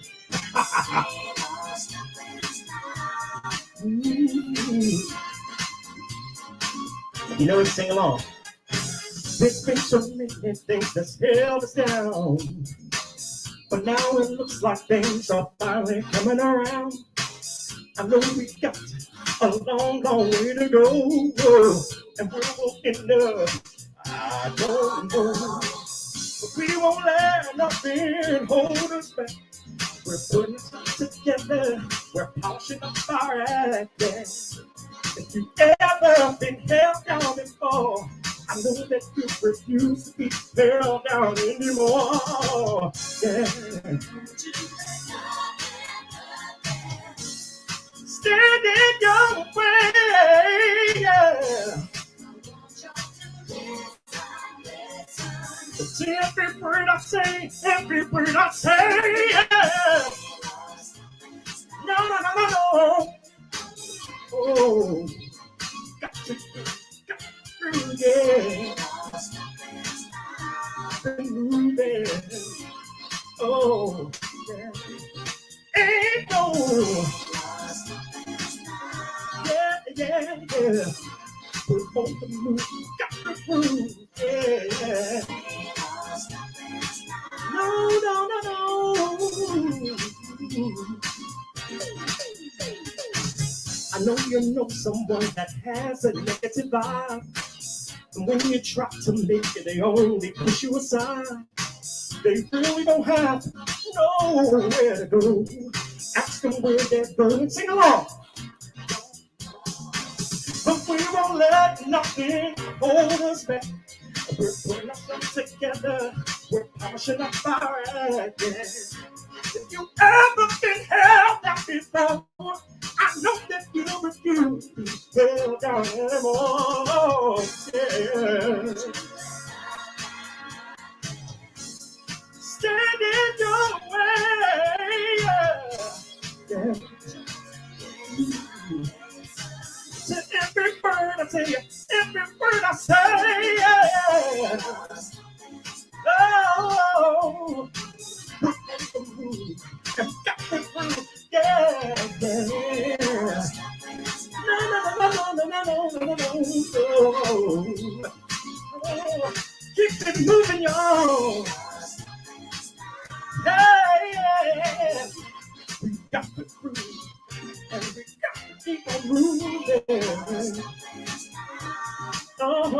You know, sing along. There's been so many things that's held us down, but now it looks like things are finally coming around. I know we got a long, long way to go, and where we'll end up, I don't know. But we won't let nothing hold us back. We're putting stuff together, we're polishing up our act. If you've ever been held down before, I know that you refuse to be held down anymore. Yeah. Stand in your way. Yeah. It's every word I say, every word I say. Yeah. No. Oh, got to, yeah. Moving. Oh, yeah. Ain't no. Yeah. We're on the move, got to prove, yeah. No. I know you know someone that has a negative vibe, and when you try to make it, they only push you aside. They really don't have nowhere to go. Ask them where they're going, sing along. But we won't let nothing hold us back. We're putting ourselves together, we're polishing up our act. If you've ever been held down before, I know that you refuse to be held down anymore. Yeah. Stand in your way. Yeah. To every word I tell you, every word I say. Yeah. Oh. I've got to prove, yeah. No. Keep it moving, y'all. Yeah. the groove, and we got to keep on moving. Oh, no.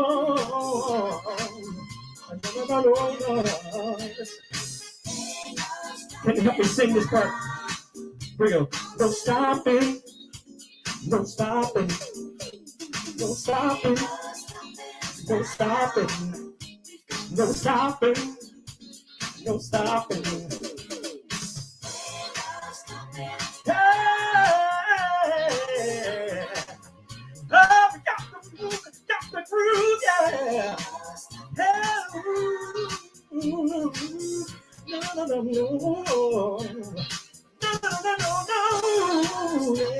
Can you help me sing this part? Here we go. No stopping, no stopping, no stopping, no stopping, no stopping, no stopping. Hey, oh, we got the groove, yeah. Hey, ooh, no, yeah.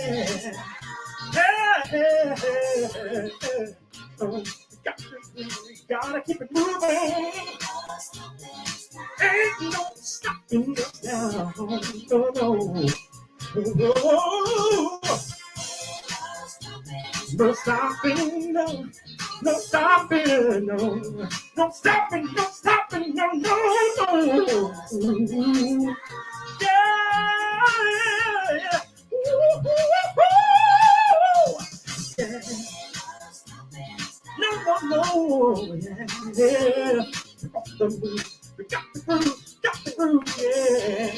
Oh, we gotta keep it moving. Ain't no stopping us now. No stopping, no stopping, no stopping, no. Yeah. Yeah. No. Yeah. We got the groove, yeah.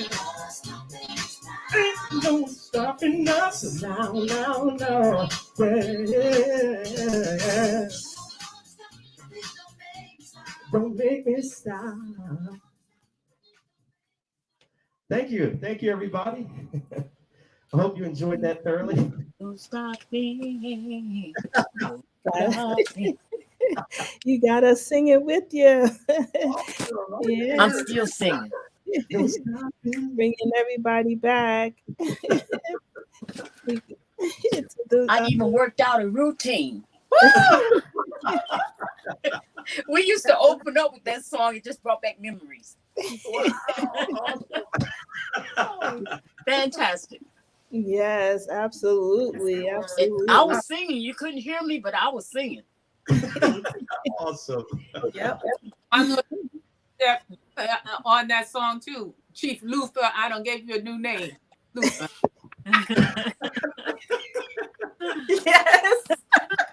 Ain't no stopping us now. Yeah. Don't make me stop. Thank you, everybody. I hope you enjoyed that thoroughly. Don't stop me. You gotta sing it with you. Yeah. I'm still singing. Bringing everybody back. I even worked out a routine. We used to open up with that song. It just brought back memories. Fantastic. Yes, absolutely. I was singing. You couldn't hear me, but I was singing. Awesome. Yep. I'm gonna on that song too. Chief Luther, I don't give you a new name. Luther. Yes.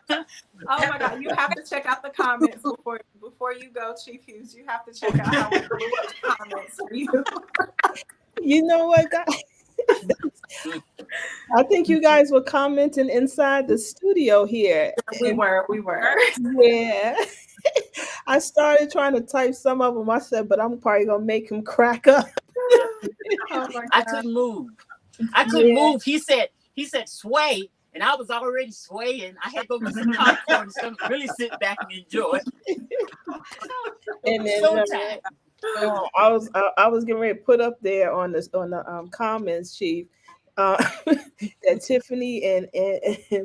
Oh my God, you have to check out the comments before you go, Chief Hughes. You have to check out how we the comments for you. You know what, guys? I think you guys were commenting inside the studio here. We were. Yeah. I started trying to type some of them. I said, but I'm probably gonna make him crack up. Oh my God. I couldn't move. Move. He said sway, and I was already swaying. I had to go get some popcorn and really sit back and enjoy. And then Showtime. I was getting ready to put up there on the comments, Chief, that Tiffany and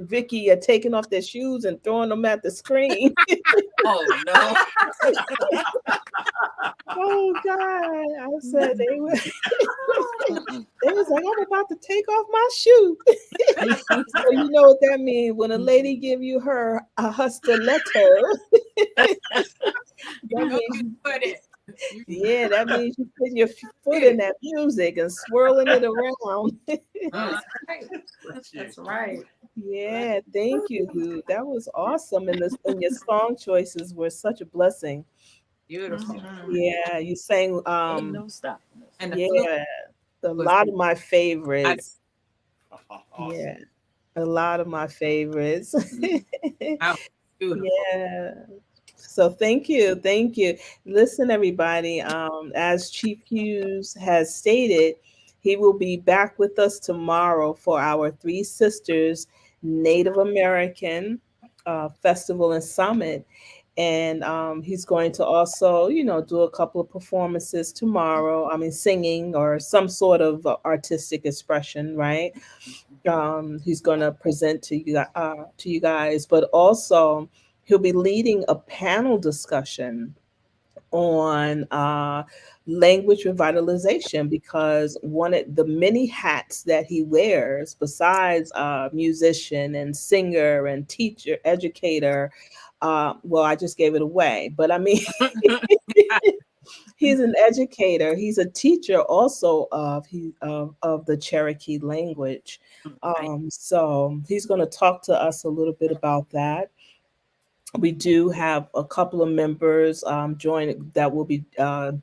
Vicky are taking off their shoes and throwing them at the screen. Oh no! Oh God! I said they was like, I'm about to take off my shoe. So you know what that means when a lady give you her stiletto. Yeah, that means you put your foot in that music and swirling it around. That's right. Yeah, thank you. That was awesome. And your song choices were such a blessing. Beautiful. Yeah, you sang Ain't no stop. And yeah, a lot of my favorites. Awesome. Yeah, a lot of my favorites. beautiful. Yeah. So thank you. Listen, everybody, as Chief Hughes has stated, he will be back with us tomorrow for our Three Sisters Native American Festival and Summit. And he's going to also, do a couple of performances tomorrow. I mean, singing or some sort of artistic expression, right? He's going to present to you guys, but also he'll be leading a panel discussion on language revitalization, because one of the many hats that he wears, besides musician and singer and teacher, educator, well, I just gave it away, but I mean, He's an educator. He's a teacher also of the Cherokee language. So he's going to talk to us a little bit about that. We do have a couple of members that will be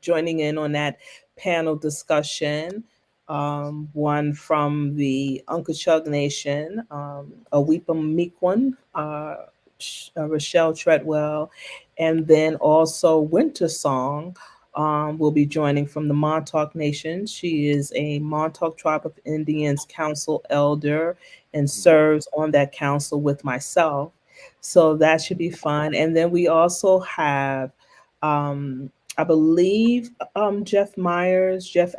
joining in on that panel discussion. One from the Unkachug Nation, Awepa Meekwan, Rochelle Treadwell, and then also Winter Song will be joining from the Montauk Nation. She is a Montauk Tribe of Indians Council elder and serves on that council with myself. So that should be fun. And then we also have, I believe, Jeff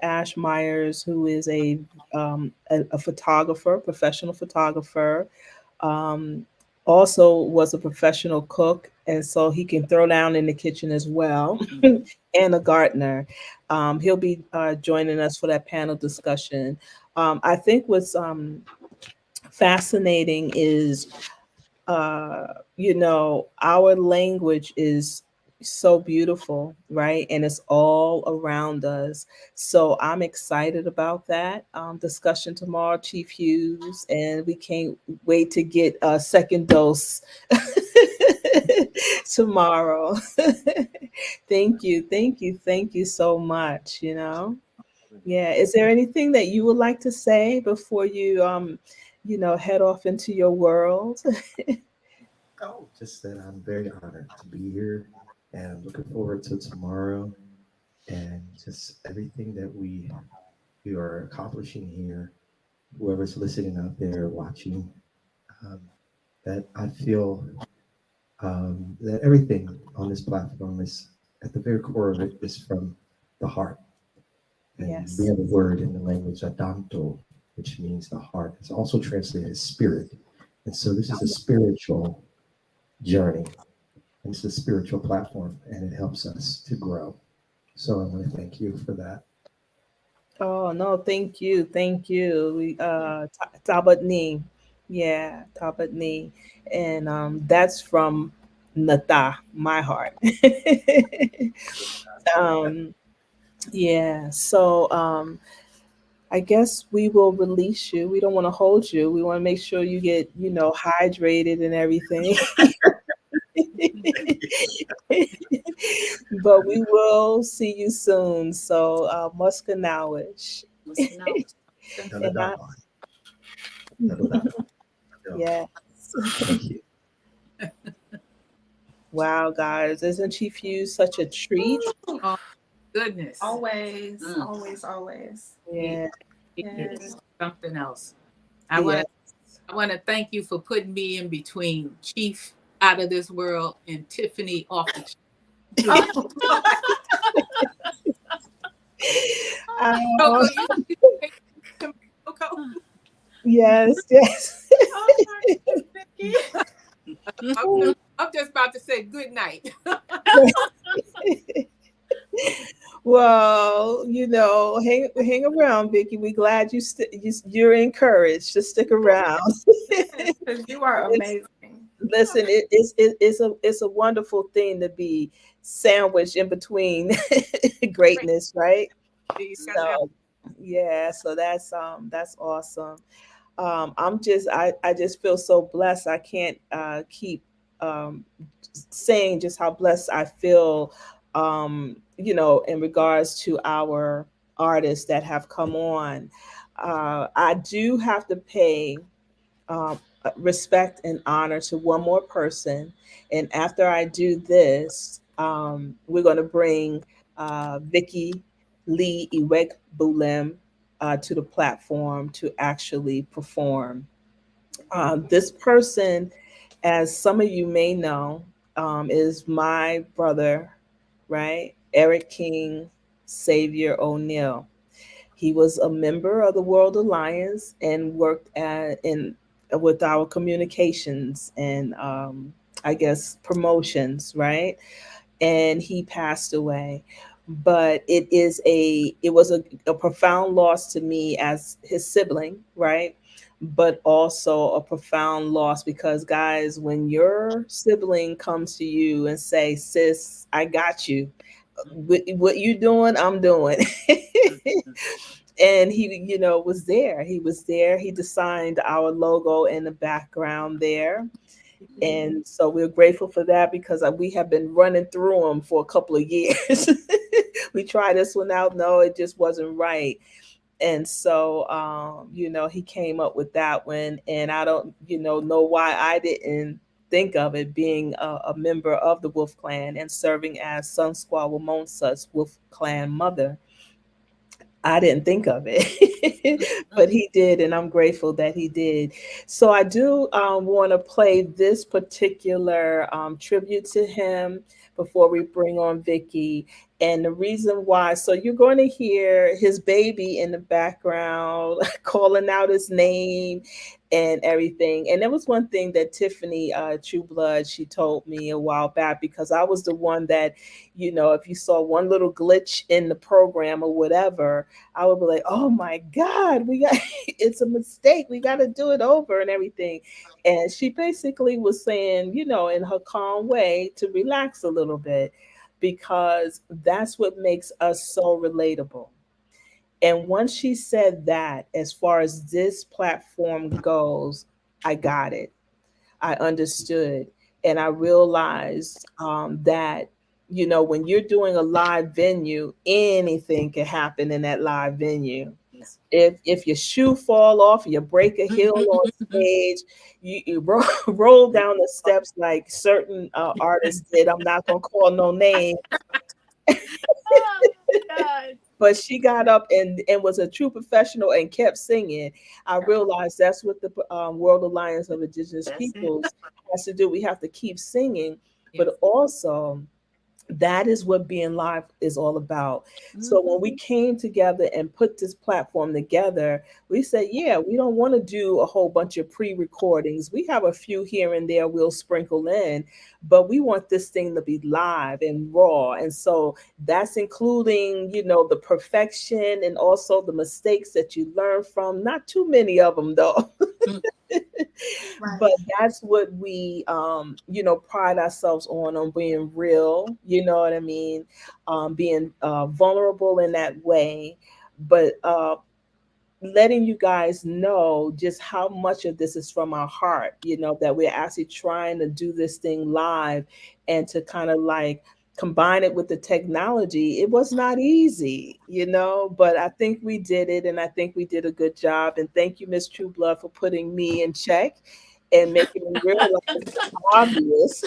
Ash Myers, who is a photographer, professional photographer. Also was a professional cook, and so he can throw down in the kitchen as well, and a gardener. He'll be joining us for that panel discussion. I think what's fascinating is, our language is so beautiful, right? And it's all around us. So I'm excited about that discussion tomorrow, Chief Hughes, and we can't wait to get a second dose tomorrow. Thank you so much. Yeah. Is there anything that you would like to say before you head off into your world? Oh, just that I'm very honored to be here and I'm looking forward to tomorrow and just everything that we are accomplishing here. Whoever's listening out there, watching, that I feel that everything on this platform is at the very core of it is from the heart. And Yes. we have a word in the language Adanto, which means the heart. It's also translated as spirit. And so this is a spiritual journey. It's a spiritual platform and it helps us to grow. So I want to thank you for that. Oh no, thank you. We Tabat Ni. Yeah, Tabat Ni. And that's from Nata, my heart. Yeah, so I guess we will release you. We don't want to hold you. We want to make sure you get, hydrated and everything. But we will see you soon. So Muskanawish. And yes. Thank you. Wow, guys, isn't Chief Hughes such a treat? Oh, goodness. Always, always. Yeah. It Yes. is something else. I want to thank you for putting me in between Chief out of this world and Tiffany off the Coco. Yes. Oh my goodness, Nikki. I'm just about to say good night. Well, hang around, Vicky. We're glad you're encouraged to stick around. Because you are amazing. Listen, it's a wonderful thing to be sandwiched in between greatness, right? So yeah, so that's awesome. I just feel so blessed. I can't keep saying just how blessed I feel, in regards to our artists that have come on. I do have to pay respect and honor to one more person. And after I do this, we're going to bring Vicky Lee Iwegbulem to the platform to actually perform. This person, as some of you may know, is my brother, right? Eric King Xavier O'Neill. He was a member of the World Alliance and worked with our communications and I guess promotions, right? And he passed away. But it was a profound loss to me as his sibling, right? But also a profound loss because, guys, when your sibling comes to you and say, "Sis, I got you," what you doing, I'm doing. And he, was there. He was there. He designed our logo in the background there. And so we're grateful for that because we have been running through them for a couple of years. We tried this one out. No, it just wasn't right. And so, he came up with that one. And I don't, know why I didn't think of it being a member of the Wolf Clan and serving as Sun Squaw Wamonsa's Wolf Clan mother. I didn't think of it, but he did, and I'm grateful that he did. So I do want to play this particular tribute to him before we bring on Vicky. And the reason why, so you're going to hear his baby in the background calling out his name and everything. And there was one thing that Tiffany Trueblood, she told me a while back, because I was the one that, if you saw one little glitch in the program or whatever, I would be like, oh my God, it's a mistake. We got to do it over and everything. And she basically was saying, in her calm way to relax a little bit, because that's what makes us so relatable. And once she said that, as far as this platform goes, I got it. I understood. And I realized that, when you're doing a live venue, anything can happen in that live venue. If your shoe fall off, you break a heel on stage, you roll down the steps like certain artists did. I'm not going to call no name. Oh, God. But she got up and was a true professional and kept singing. I realized that's what the World Alliance of Indigenous Peoples has to do. We have to keep singing, but also that is what being live is all about. So when we came together and put this platform together, we said, yeah, we don't want to do a whole bunch of pre-recordings. We have a few here and there we'll sprinkle in, but we want this thing to be live and raw. And so that's including, the perfection and also the mistakes that you learn from. Not too many of them, though. Right. But that's what we pride ourselves on being real, you know what I mean, being vulnerable in that way, but letting you guys know just how much of this is from our heart, that we're actually trying to do this thing live and to kind of like combine it with the technology. It was not easy, but I think we did it, and I think we did a good job. And thank you, Miss Trueblood, for putting me in check and making me realize the obvious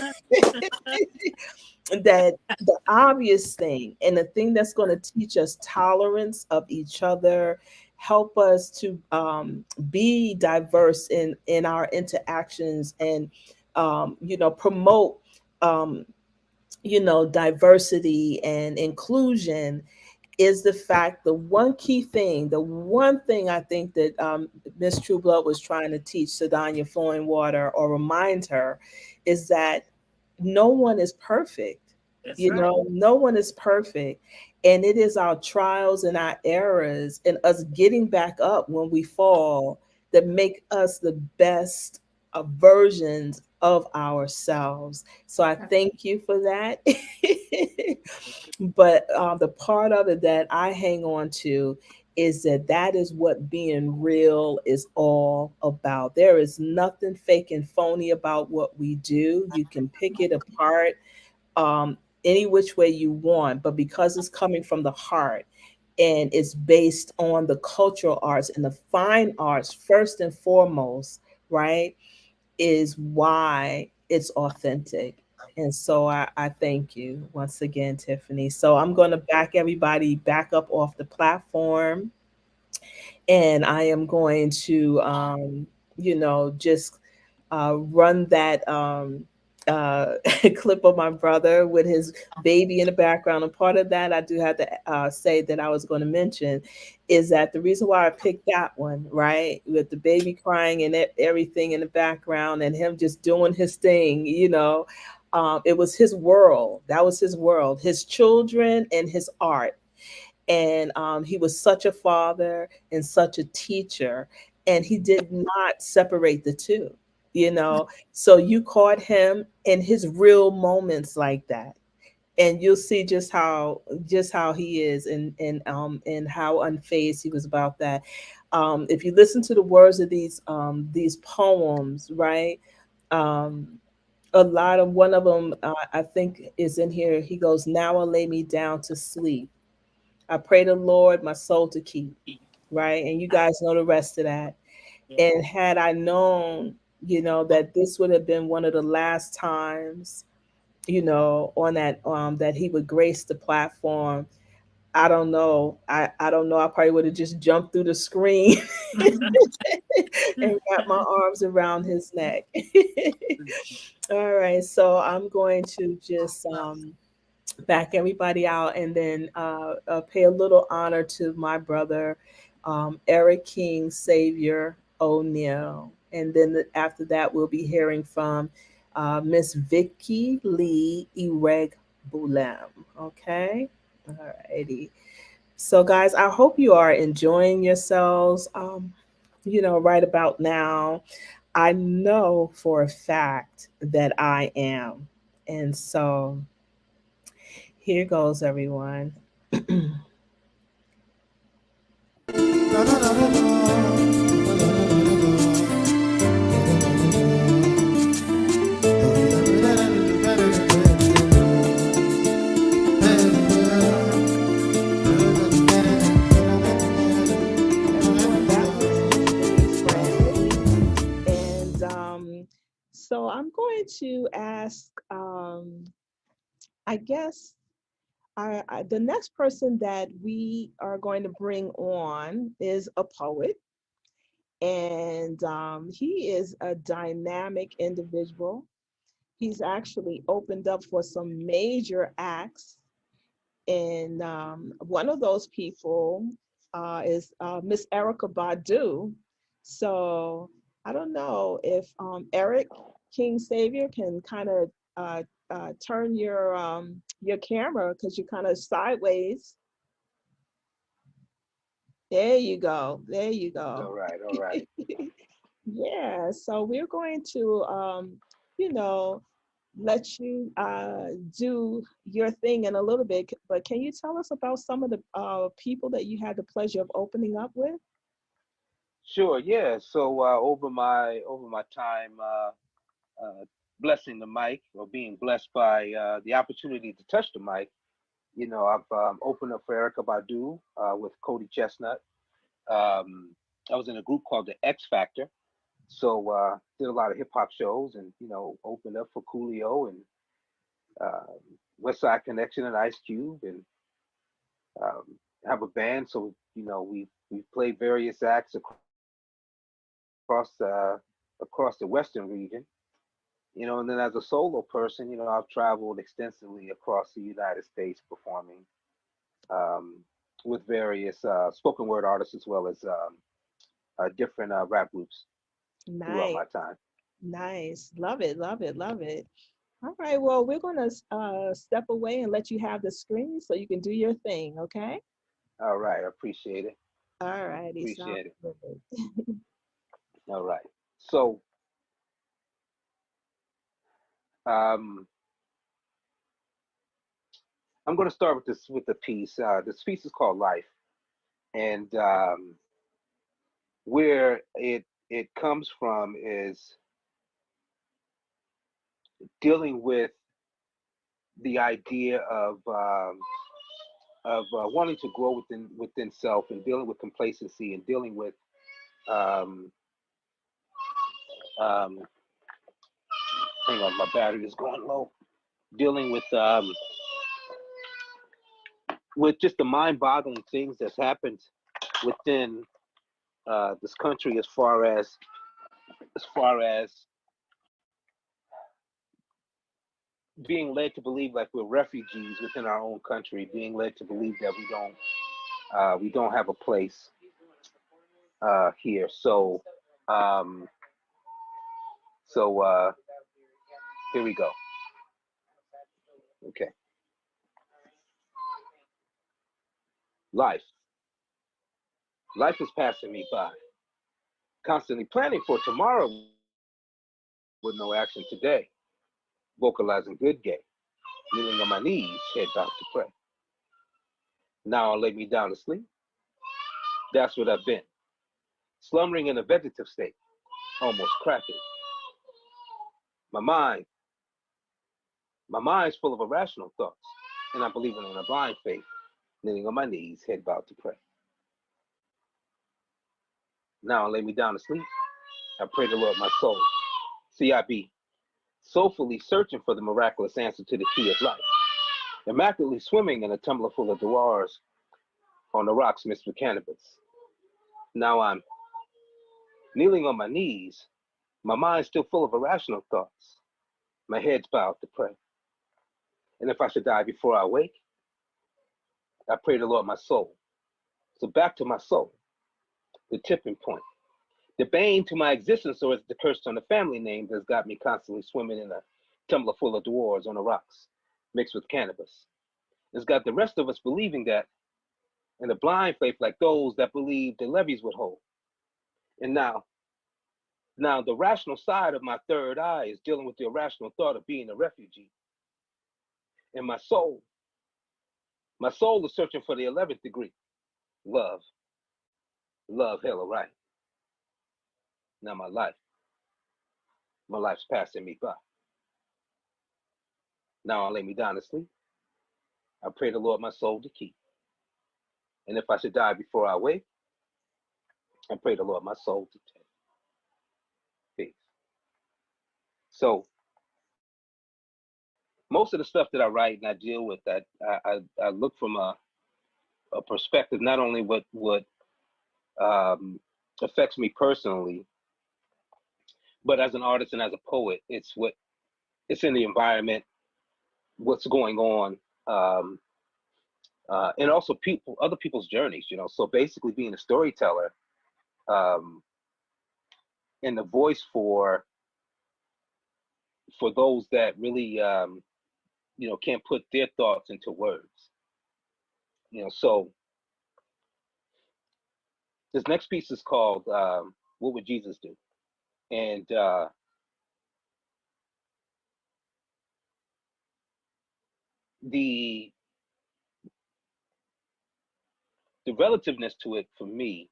that the obvious thing, and the thing that's going to teach us tolerance of each other, help us to be diverse in our interactions, and promote diversity and inclusion, is the fact, the one thing I think that Miss Trueblood was trying to teach Sadanya Flowing Water, or remind her, is that no one is perfect. That's You right. know, no one is perfect. And it is our trials and our errors and us getting back up when we fall that make us the best versions of ourselves. So I thank you for that. But the part of it that I hang on to is that is what being real is all about. There is nothing fake and phony about what we do. You can pick it apart any which way you want, but because it's coming from the heart and it's based on the cultural arts and the fine arts, first and foremost, right, is why it's authentic. And so I thank you once again, Tiffany. So I'm going to back everybody back up off the platform, and I am going to, just run that clip of my brother with his baby in the background. And part of that, I do have to say that I was going to mention, is that the reason why I picked that one, right, with the baby crying and everything in the background and him just doing his thing, it was his world. That was his world, his children and his art. And he was such a father and such a teacher, and he did not separate the two. So you caught him in his real moments like that. and you'll see just how he is, and how unfazed he was about that. If you listen to the words of these poems, right? Um, a lot of one of them, I think, is in here. He goes, "Now I'll lay me down to sleep. I pray the Lord my soul to keep." Right, and you guys know the rest of that. Yeah. And had I known, that this would have been one of the last times, on that he would grace the platform, I don't know. I don't know. I probably would have just jumped through the screen and wrapped my arms around his neck. All right, so I'm going to just back everybody out, and then pay a little honor to my brother, Eric King Savior O'Neill. And then after that, we'll be hearing from Miss Vicky Lee Ireg Bulem. Okay? All righty. So, guys, I hope you are enjoying yourselves, right about now. I know for a fact that I am. And so, here goes, everyone. And so I'm going to ask, I guess, the next person that we are going to bring on is a poet. And he is a dynamic individual. He's actually opened up for some major acts. And one of those people is Miss Erica Badu. So I don't know if Eric King Savior can kind of turn your camera, because you're kind of sideways. There you go. There you All go. right, all right. Yeah. So we're going to, you know, let you do your thing in a little bit. But can you tell us about some of the people that you had the pleasure of opening up with? Sure, yeah. So over my time blessing the mic or being blessed by the opportunity to touch the mic, I've opened up for Erica Badu with Cody Chestnut. I was in a group called the X Factor, so did a lot of hip hop shows, and opened up for Coolio and um West Side Connection and Ice Cube, and um, have a band. So we played various acts across across the Western region. And then as a solo person, I've traveled extensively across the United States performing um, with various spoken word artists as well as different rap groups throughout Nice, my time. nice. Love it, love it, love it. All right. Well, we're going to step away and let you have the screen so you can do your thing. Okay. All right, I appreciate it. All righty. Sounds Appreciate it. good. All right. So um, I'm going to start with this with the piece. This piece is called Life, and where it comes from is dealing with the idea of wanting to grow within self, and dealing with complacency, and dealing with um, um, hang on, my battery is going low. Dealing with just the mind-boggling things that's happened within this country, as far as being led to believe like we're refugees within our own country, being led to believe that we don't have a place here. Um, so here we go. Okay, life. Life is passing me by, constantly planning for tomorrow with no action today, vocalizing good game. kneeling on my knees, head bowed to pray. Now I'll lay me down to sleep. That's what I've been, slumbering in a vegetative state, almost cracking. My mind's full of irrational thoughts, and I'm believing in a blind faith, kneeling on my knees, head bowed to pray. Now I'll lay me down to sleep. I pray the Lord my soul. See, I be soulfully searching for the miraculous answer to the key of life, immaculately swimming in a tumbler full of dewars on the rocks mixed with cannabis. Now I'm kneeling on my knees, my mind still full of irrational thoughts, my head's bowed to pray. And if I should die before I wake, I pray the Lord my soul. So back to my soul, the tipping point, the bane to my existence, or as the curse on the family name that's got me constantly swimming in a tumbler full of dwarves on the rocks, mixed with cannabis. It's got the rest of us believing that in a blind faith like those that believe the levees would hold. And now the rational side of my third eye is dealing with the irrational thought of being a refugee. And my soul is searching for the 11th degree, love, hella right. Now my life's passing me by. Now I'll lay me down to sleep. I pray the Lord my soul to keep. And if I should die before I wake, I pray the Lord my soul to take. Peace. So most of the stuff that I write and I deal with, that I look from a perspective, not only what affects me personally, but as an artist and as a poet, it's in the environment, what's going on, and also other people's journeys, you know. So basically being a storyteller, and the voice for those that really, can't put their thoughts into words, you know. So this next piece is called What Would Jesus Do? And the relativeness to it for me,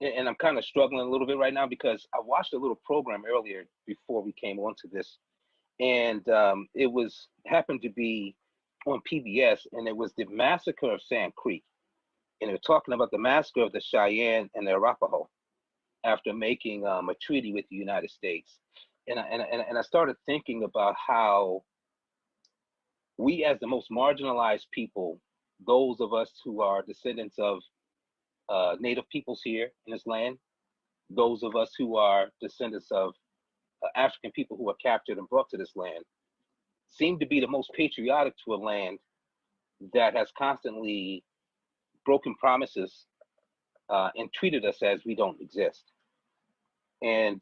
and I'm kind of struggling a little bit right now because I watched a little program earlier before we came onto this, and it happened to be on PBS, and it was the massacre of Sand Creek, and they were talking about the massacre of the Cheyenne and the Arapaho after making a treaty with the United States, and I started thinking about how we, as the most marginalized people, those of us who are descendants of Native peoples here in this land, those of us who are descendants of African people who were captured and brought to this land, seem to be the most patriotic to a land that has constantly broken promises and treated us as we don't exist. And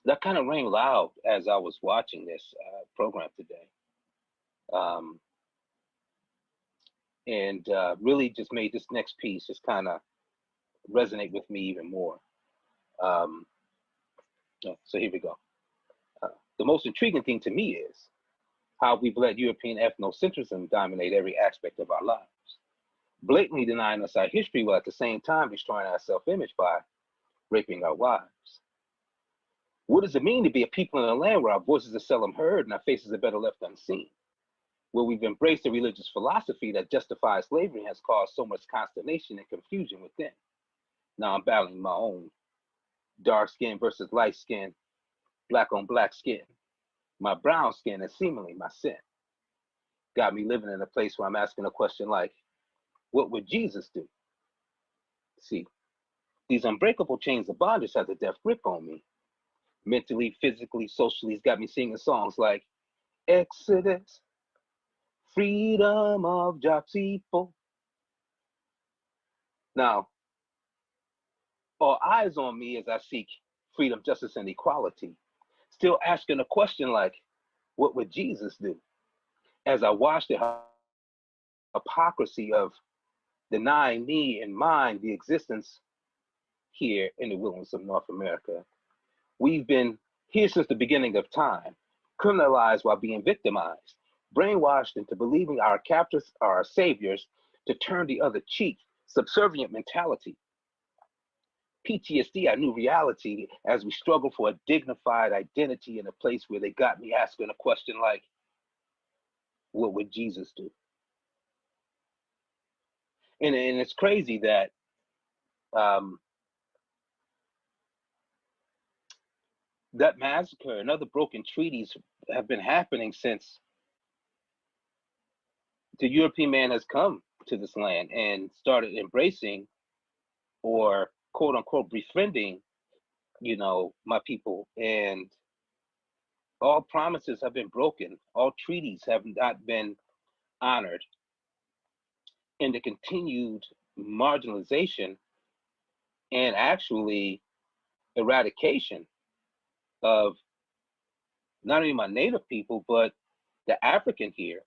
that kind of rang loud as I was watching this program today. And really just made this next piece just kind of resonate with me even more. So here we go. The most intriguing thing to me is how we've let European ethnocentrism dominate every aspect of our lives, blatantly denying us our history while at the same time destroying our self-image by raping our wives. What does it mean to be a people in a land where our voices are seldom heard and our faces are better left unseen? Where we've embraced a religious philosophy that justifies slavery and has caused so much consternation and confusion within. Now I'm battling my own dark skin versus light skin, black on black skin, my brown skin, and seemingly my sin. Got me living in a place where I'm asking a question like, what would Jesus do? See, these unbreakable chains of bondage have a death grip on me. Mentally, physically, socially, it's got me singing songs like Exodus, freedom of Jah people. Now, all eyes on me as I seek freedom, justice, and equality. Still asking a question like, what would Jesus do? As I watch the hypocrisy of denying me and mine the existence here in the wilderness of North America. We've been here since the beginning of time, criminalized while being victimized, brainwashed into believing our captors are our saviors to turn the other cheek, subservient mentality. PTSD, our new reality, as we struggle for a dignified identity in a place where they got me asking a question like, what would Jesus do? And it's crazy that that massacre and other broken treaties have been happening since the European man has come to this land and started embracing or quote unquote befriending, you know, my people. And all promises have been broken. All treaties have not been honored. And the continued marginalization and actually eradication of not only my native people, but the African here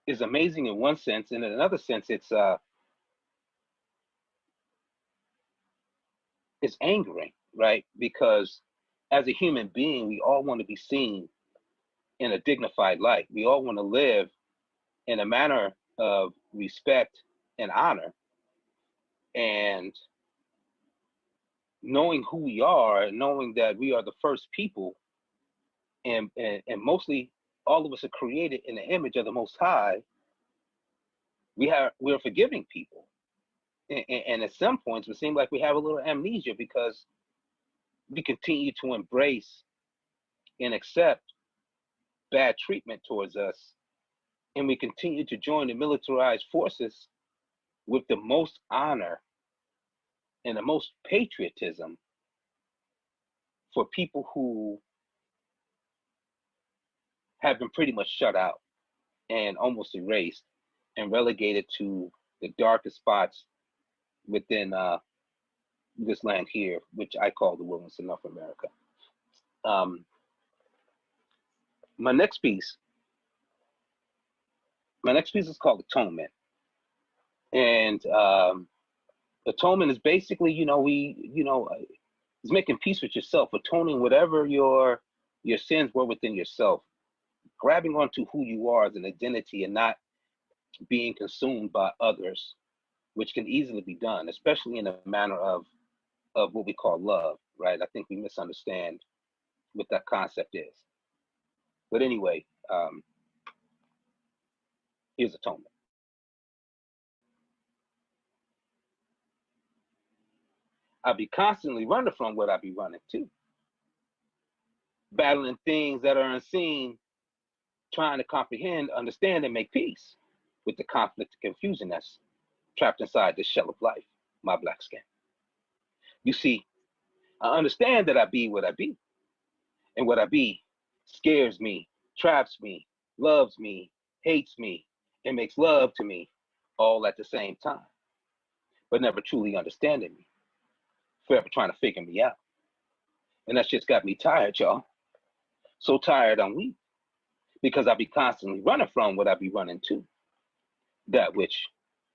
is amazing in one sense. And in another sense, it's angering, right? Because as a human being, we all want to be seen in a dignified light. We all want to live in a manner of respect and honor. And knowing who we are, and knowing that we are the first people, and mostly all of us are created in the image of the Most High, we're forgiving people. And at some points, it seems like we have a little amnesia because we continue to embrace and accept bad treatment towards us. And we continue to join the militarized forces with the most honor and the most patriotism for people who have been pretty much shut out and almost erased and relegated to the darkest spots within this land here, which I call the wilderness of North America. My next piece is called Atonement. And atonement is basically, it's making peace with yourself, atoning whatever your sins were within yourself, grabbing onto who you are as an identity and not being consumed by others, which can easily be done, especially in a manner of what we call love, right? I think we misunderstand what that concept is. But anyway, here's atonement. I be constantly running from what I be running to, battling things that are unseen, trying to comprehend, understand, and make peace with the conflict and confusion that's trapped inside this shell of life, my black skin. You see, I understand that I be what I be, and what I be scares me, traps me, loves me, hates me, and makes love to me all at the same time, but never truly understanding me, forever trying to figure me out. And that's just got me tired, y'all. So tired I'm weak, because I be constantly running from what I be running to, that which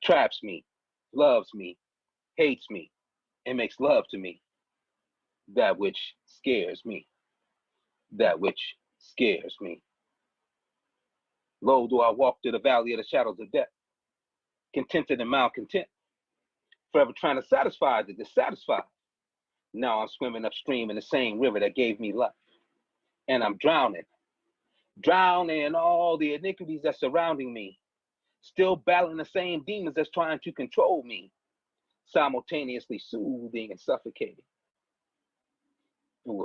traps me, loves me, hates me, and makes love to me, that which scares me, that which scares me. Lo, do I walk through the valley of the shadows of death, contented and malcontent, forever trying to satisfy the dissatisfied. Now I'm swimming upstream in the same river that gave me life, and I'm drowning in all the iniquities that's surrounding me, still battling the same demons that's trying to control me, simultaneously soothing and suffocating. What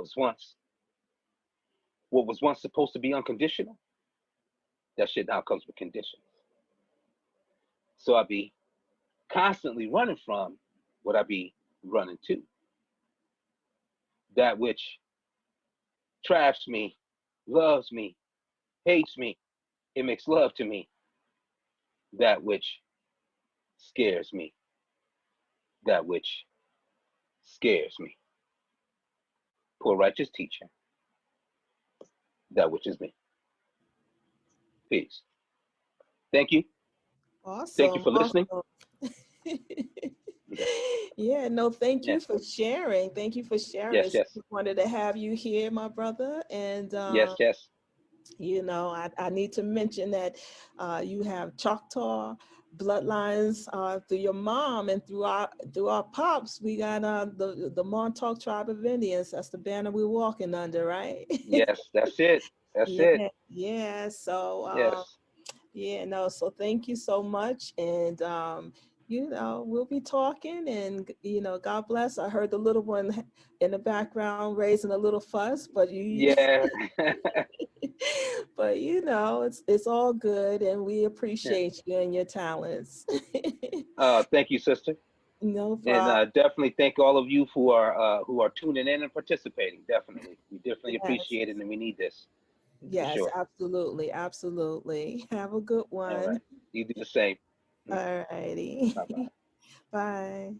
was once supposed to be unconditional, that shit now comes with conditions. So I be constantly running from what I be running to, that which traps me, loves me, hates me, it makes love to me, that which scares me, that which scares me. Poor righteous teacher, that which is me. Peace. Thank you. Awesome. Thank you for listening. Awesome. Yeah, no, thank Yeah. you for sharing. Thank you for sharing. Yes, It's yes, wanted to have you here, my brother. And yes, yes. you know, I need to mention that you have Choctaw bloodlines through your mom and through our pops. We got the Montauk tribe of Indians. That's the banner we're walking under, right? Yes, that's it. That's it. Yeah, yeah. So Yes. yeah, no, so thank you so much. And you know, we'll be talking and you know, God bless. I heard the little one in the background raising a little fuss, but you Yeah. but you know, it's all good and we Yeah. appreciate you and your talents. Thank you, sister. No And problem. definitely thank all of you who are tuning in and participating. Definitely. We definitely Yes. appreciate it and we need this for Yes, sure. absolutely. Absolutely. Have a good All right. one. You do the same. All righty. Bye bye. Bye.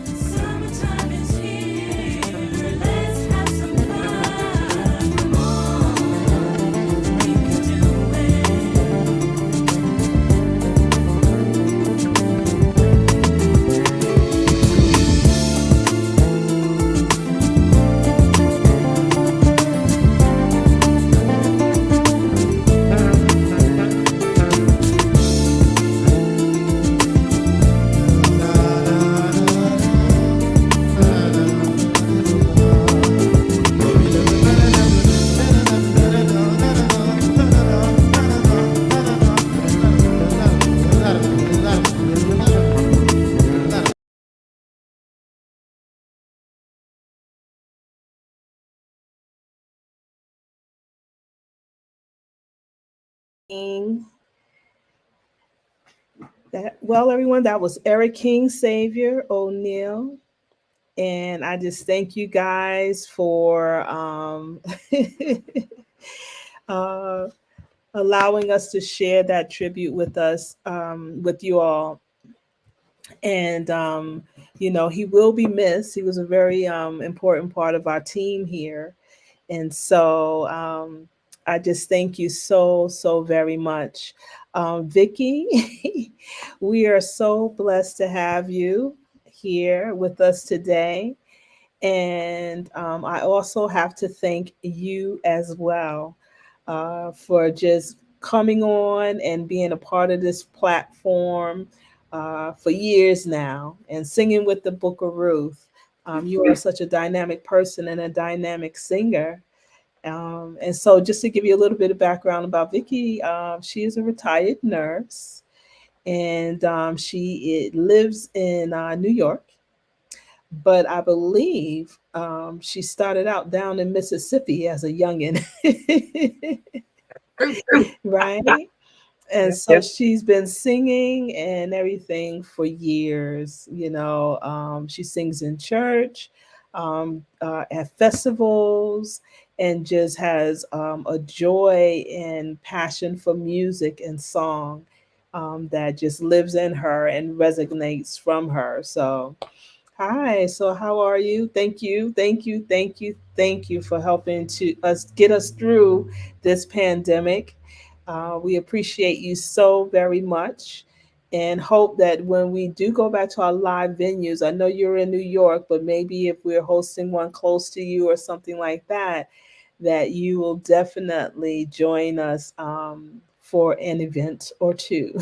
Summertime is here. Let's have some fun. Come on, we can do it. Well, everyone, that was Eric King, Savior O'Neill. And I just thank you guys for uh, allowing us to share that tribute with us, with you all. And, you know, he will be missed. He was a very important part of our team here. And so I just thank you so, so very much. Vicki, we are so blessed to have you here with us today. And I also have to thank you as well for just coming on and being a part of this platform for years now and singing with the Book of Ruth. You are such a dynamic person and a dynamic singer. And so, just to give you a little bit of background about Vicki, she is a retired nurse and she lives in New York, but I believe she started out down in Mississippi as a youngin, right? And so Yes. she's been singing and everything for years. You know, she sings in church, at festivals, and just has a joy and passion for music and song that just lives in her and resonates from her. So, hi, so how are you? Thank you, thank you, thank you, thank you for helping to us get us through this pandemic. We appreciate you so very much and hope that when we do go back to our live venues, I know you're in New York, but maybe if we're hosting one close to you or something like that, that you will definitely join us for an event or two.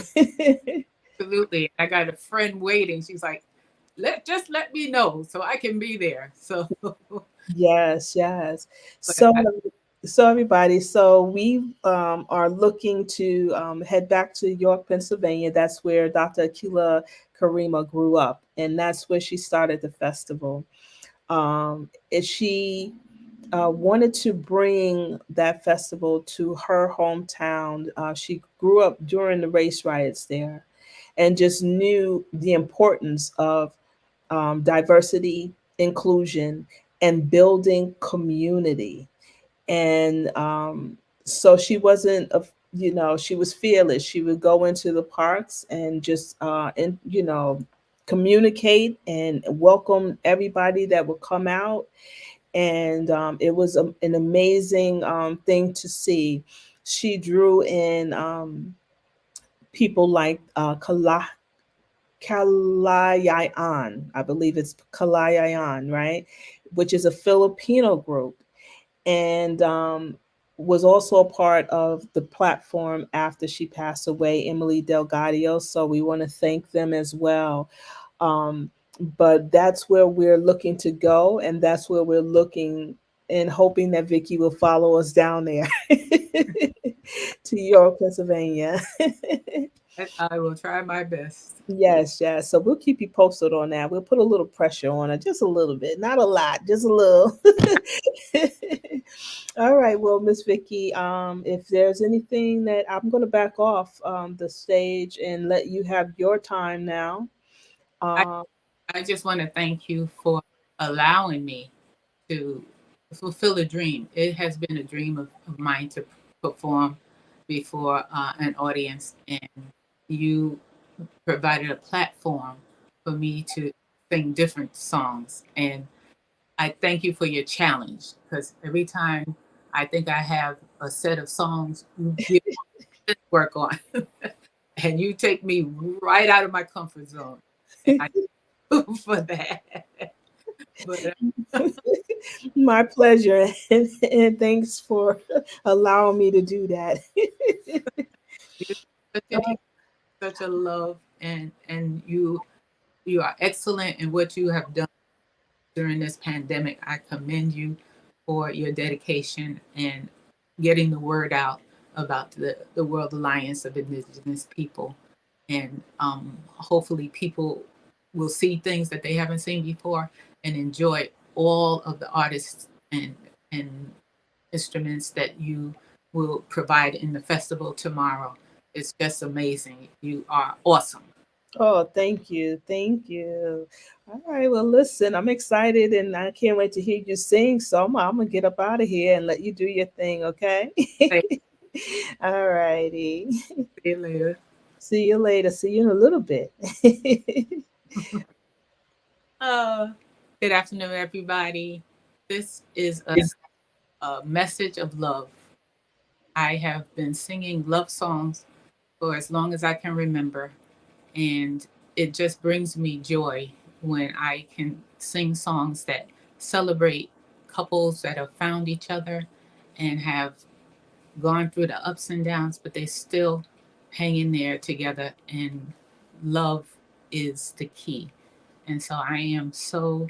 Absolutely. I got a friend waiting. She's like, let me know so I can be there. So Yes, yes. but So, so everybody, so we are looking to head back to York, Pennsylvania. That's where Dr. Akila Karima grew up, and that's where she started the festival. She wanted to bring that festival to her hometown. She grew up during the race riots there, and just knew the importance of diversity, inclusion, and building community. And so she wasn't, you know, she was fearless. She would go into the parks and just, and you know, communicate and welcome everybody that would come out and it was an amazing thing to see. She drew in people like Kalayan, I believe it's Kalayan, right? Which is a Filipino group, and was also a part of the platform after she passed away, Emily Delgadio. So we want to thank them as well. Um, but that's where we're looking to go, and that's where we're looking and hoping that Vicky will follow us down there to York, Pennsylvania. And I will try my best. Yes, yes. So we'll keep you posted on that. We'll put a little pressure on her, just a little bit, not a lot, just a little. All right. Well, Miss Vicky, if there's anything that I'm going to back off the stage and let you have your time now. I, Um, I just want to thank you for allowing me to fulfill a dream. It has been a dream of mine to perform before an audience, and you provided a platform for me to sing different songs. And I thank you for your challenge, because every time I think I have a set of songs you give me to work on, and you take me right out of my comfort zone. And I for that. But my pleasure. And thanks for allowing me to do that. you're such a love, and you are excellent in what you have done during this pandemic. I commend you for your dedication and getting the word out about the World Alliance of Indigenous People. And hopefully people will see things that they haven't seen before and enjoy all of the artists and instruments that you will provide in the festival tomorrow. It's just amazing. You are awesome. Oh, thank you. Thank you. All right. Well, listen, I'm excited and I can't wait to hear you sing. So I'm going to get up out of here and let you do your thing, okay? Thank All righty. you later. See you later. See you in a little bit. Good afternoon, everybody. This is a message of love. I have been singing love songs for as long as I can remember, and it just brings me joy when I can sing songs that celebrate couples that have found each other and have gone through the ups and downs, but they still hang in there together, and love is the key. And so I am so,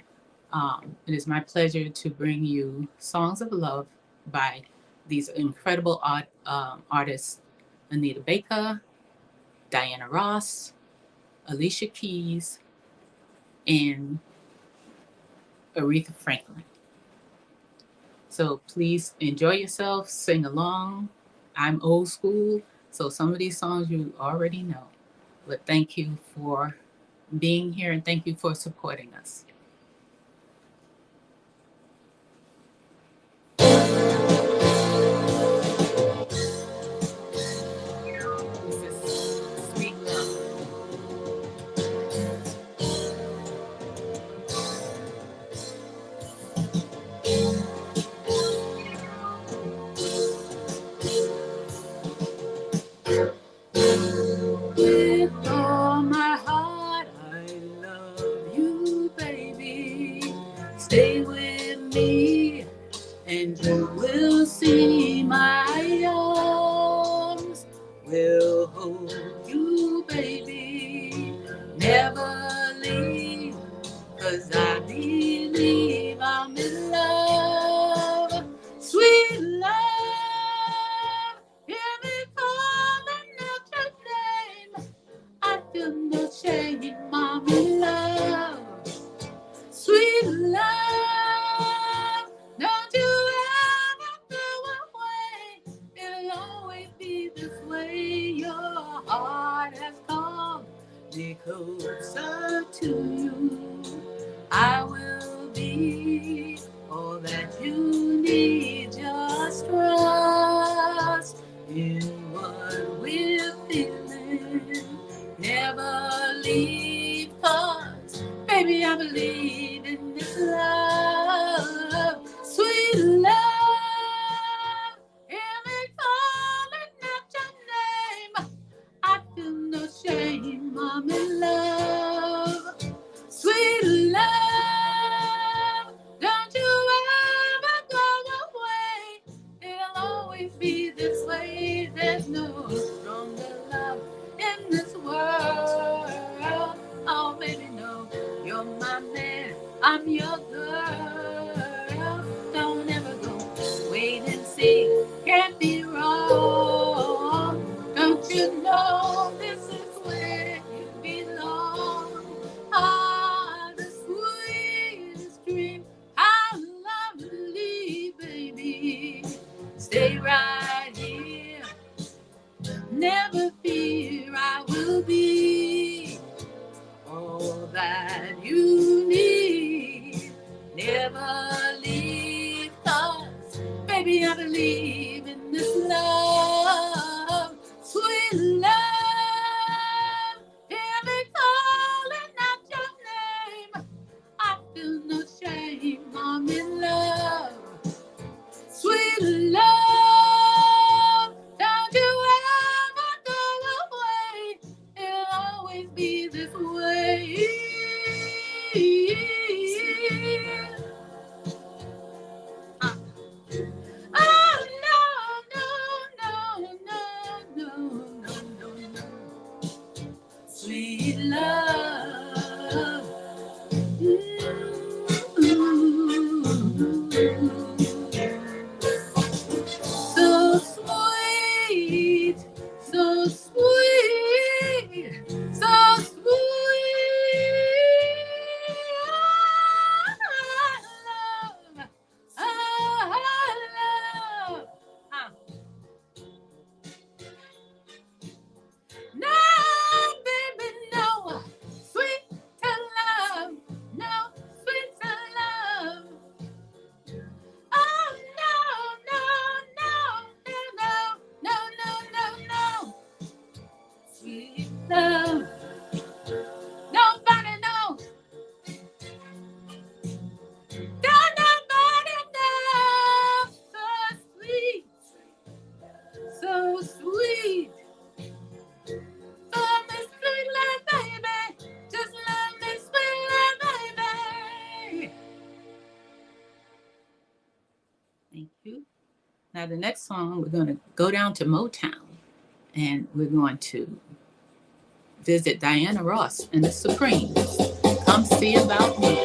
it is my pleasure to bring you Songs of Love by these incredible artists, Anita Baker, Diana Ross, Alicia Keys, and Aretha Franklin. So please enjoy yourself, sing along. I'm old school, so some of these songs you already know. But thank you for being here and thank you for supporting us. This is Sweet Love. With all my heart, I love you, baby. Stay with me, and you will see my arms will hold you, baby. Never leave, 'cause I believe I'm in love. Sweet love, hear me calling out your name. I feel no shame, I'm in love. Sweet love, don't you ever go away. It'll always be this way. Your heart has come me closer to you. I will be all that you need. Just trust in what we're feeling. Never leave, 'cause baby, I believe in this love. way. There's no stronger love in this world. Oh, baby, no, you're my man, I'm your girl. Don't ever go. Wait and see, can't be wrong. Don't you know this is where you belong? Ah, the sweetest dream, how lovely, baby. Stay right here, never fear, I will be all that you need. Never leave us, baby, I believe in this love, sweet love. Hear me calling out your name, I feel no shame, I'm in love, sweet love. Don't you ever go away, it'll always be this way. Oh, no, no, no, no, no, no, no. Sweet love. So sweet, so sweet, so sweet. I love. No, baby, no. Sweet to love. No, sweet to love. Oh, no, no, no, no, no, no, no, no. Sweet love. Nobody knows. Don't nobody know. So sweet. So sweet. Love me sweet love, baby. Just love me sweet love, baby. Thank you. Now the next song, we're going to go down to Motown and we're going to visit Diana Ross and the Supremes. Come see about me.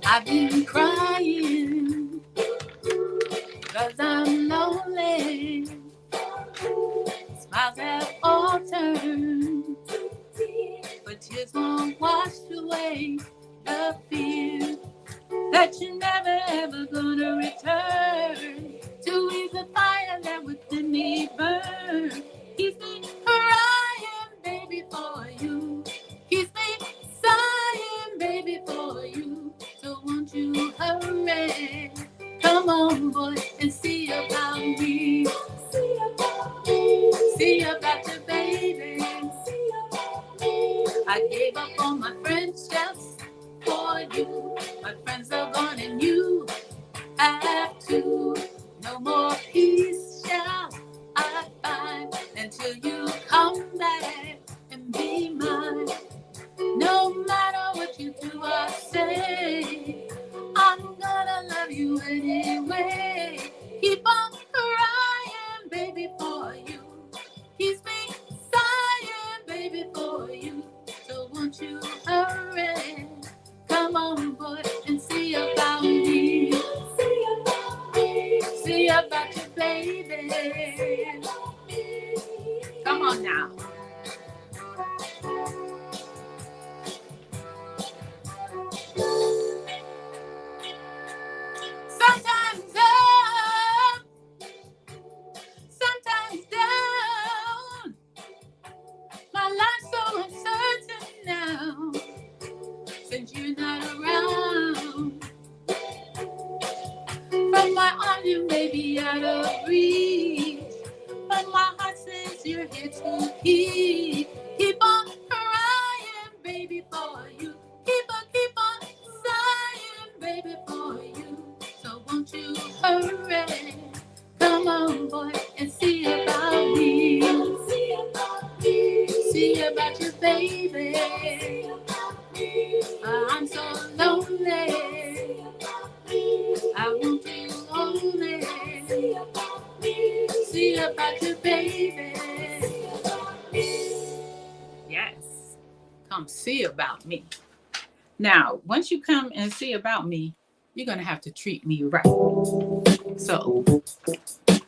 I've been crying 'cause I'm lonely. Smiles have all turned, but tears won't wash away the fear that you're never ever gonna return to ease the fire that within me burn. Keep me crying, baby, for you. Keep me sighing, baby, for you. So won't you hurry? Come on, boy, and see about me. See about me. See about your baby. See about me. I gave up on my friends just for you. My friends are gone and you have to. No more peace shall I find until you come back and be mine. No matter what you do or say, I'm gonna love you anyway. Keep on crying, baby, for you. Keep me sighing, baby, for you. So won't you hurry? Come on, boy, and see about me. See about me. See about you, baby. Come on now. Sometimes up, sometimes down. My life's so uncertain now, since you're not around. From my arms you may be out of reach, but my heart says you're here to keep. Keep on crying, baby, for you. Keep on sighing, baby, for you. So won't you hurry? Come on, boy, and see about me. See about me. See about you, baby. I'm so lonely. about me. Now, once you come and see about me, you're going to have to treat me right. So,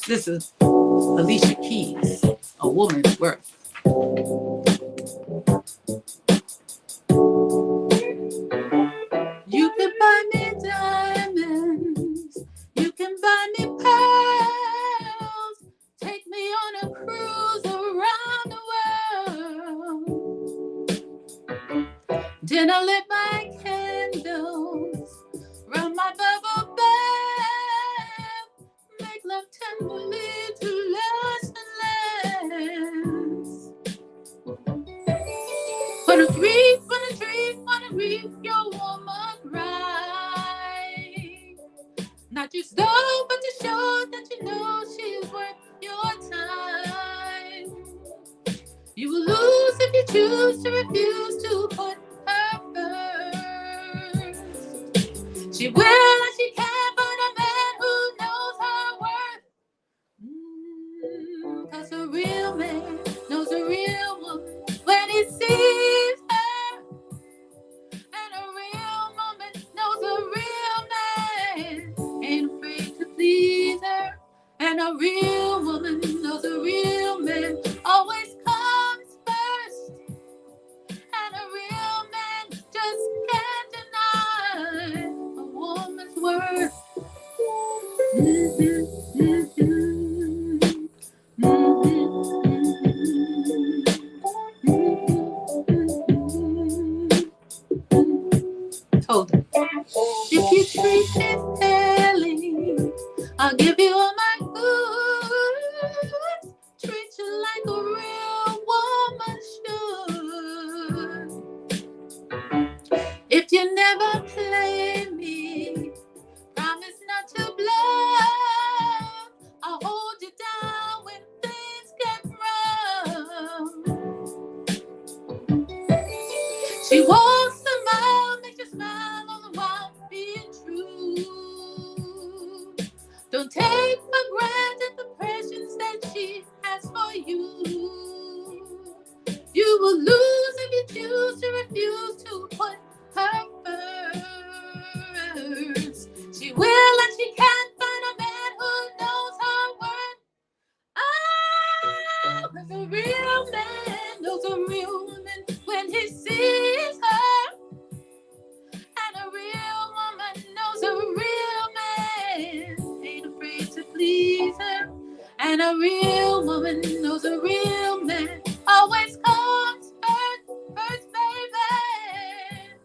this is Alicia Keys, A Woman's Worth. You can buy me diamonds, you can buy me pearls, take me on a cruise around the world. Dinner lit by candles, round my bubble bath, make love tenderly to last and last. Wanna grief, wanna grief your woman right. Not just though, but to show that you know she's worth your time. You will lose if you choose to refuse to put her first. She will and she can find a man who knows her worth. 'Cause a real man knows a real woman when he sees her. And a real woman knows a real man ain't afraid to please her. And a real woman knows a real man always comes first. And a real man just can't deny a woman's worth. Told her, if you treat me fairly, I'll give you all my goods. Treat you like a real woman should. If you never play me, promise not to bluff. I'll hold you down when things get rough. She won't smile, make you smile all the while being true. Don't take for granted the precious that she has for you. You will lose if you choose to refuse to put her first. She will and she can find a man who knows her worth. Oh, 'cause a real man knows a real woman when he sees her. And a real woman knows a real man ain't afraid to please her. And a real woman knows a real man always comes first, baby.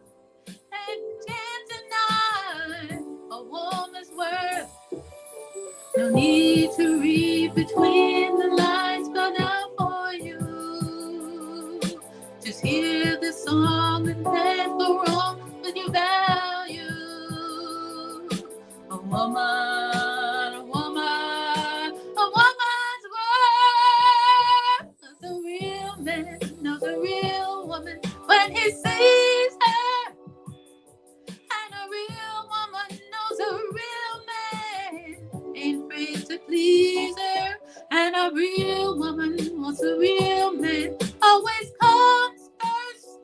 And can't deny a woman's worth. No need to read between the lines, but out for you. Just hear the song and then go wrong when you value a woman, a woman's worth. The real man knows a real woman when he sees her. And a real woman knows a real man ain't afraid to please her. And a real woman wants a real man always comes first.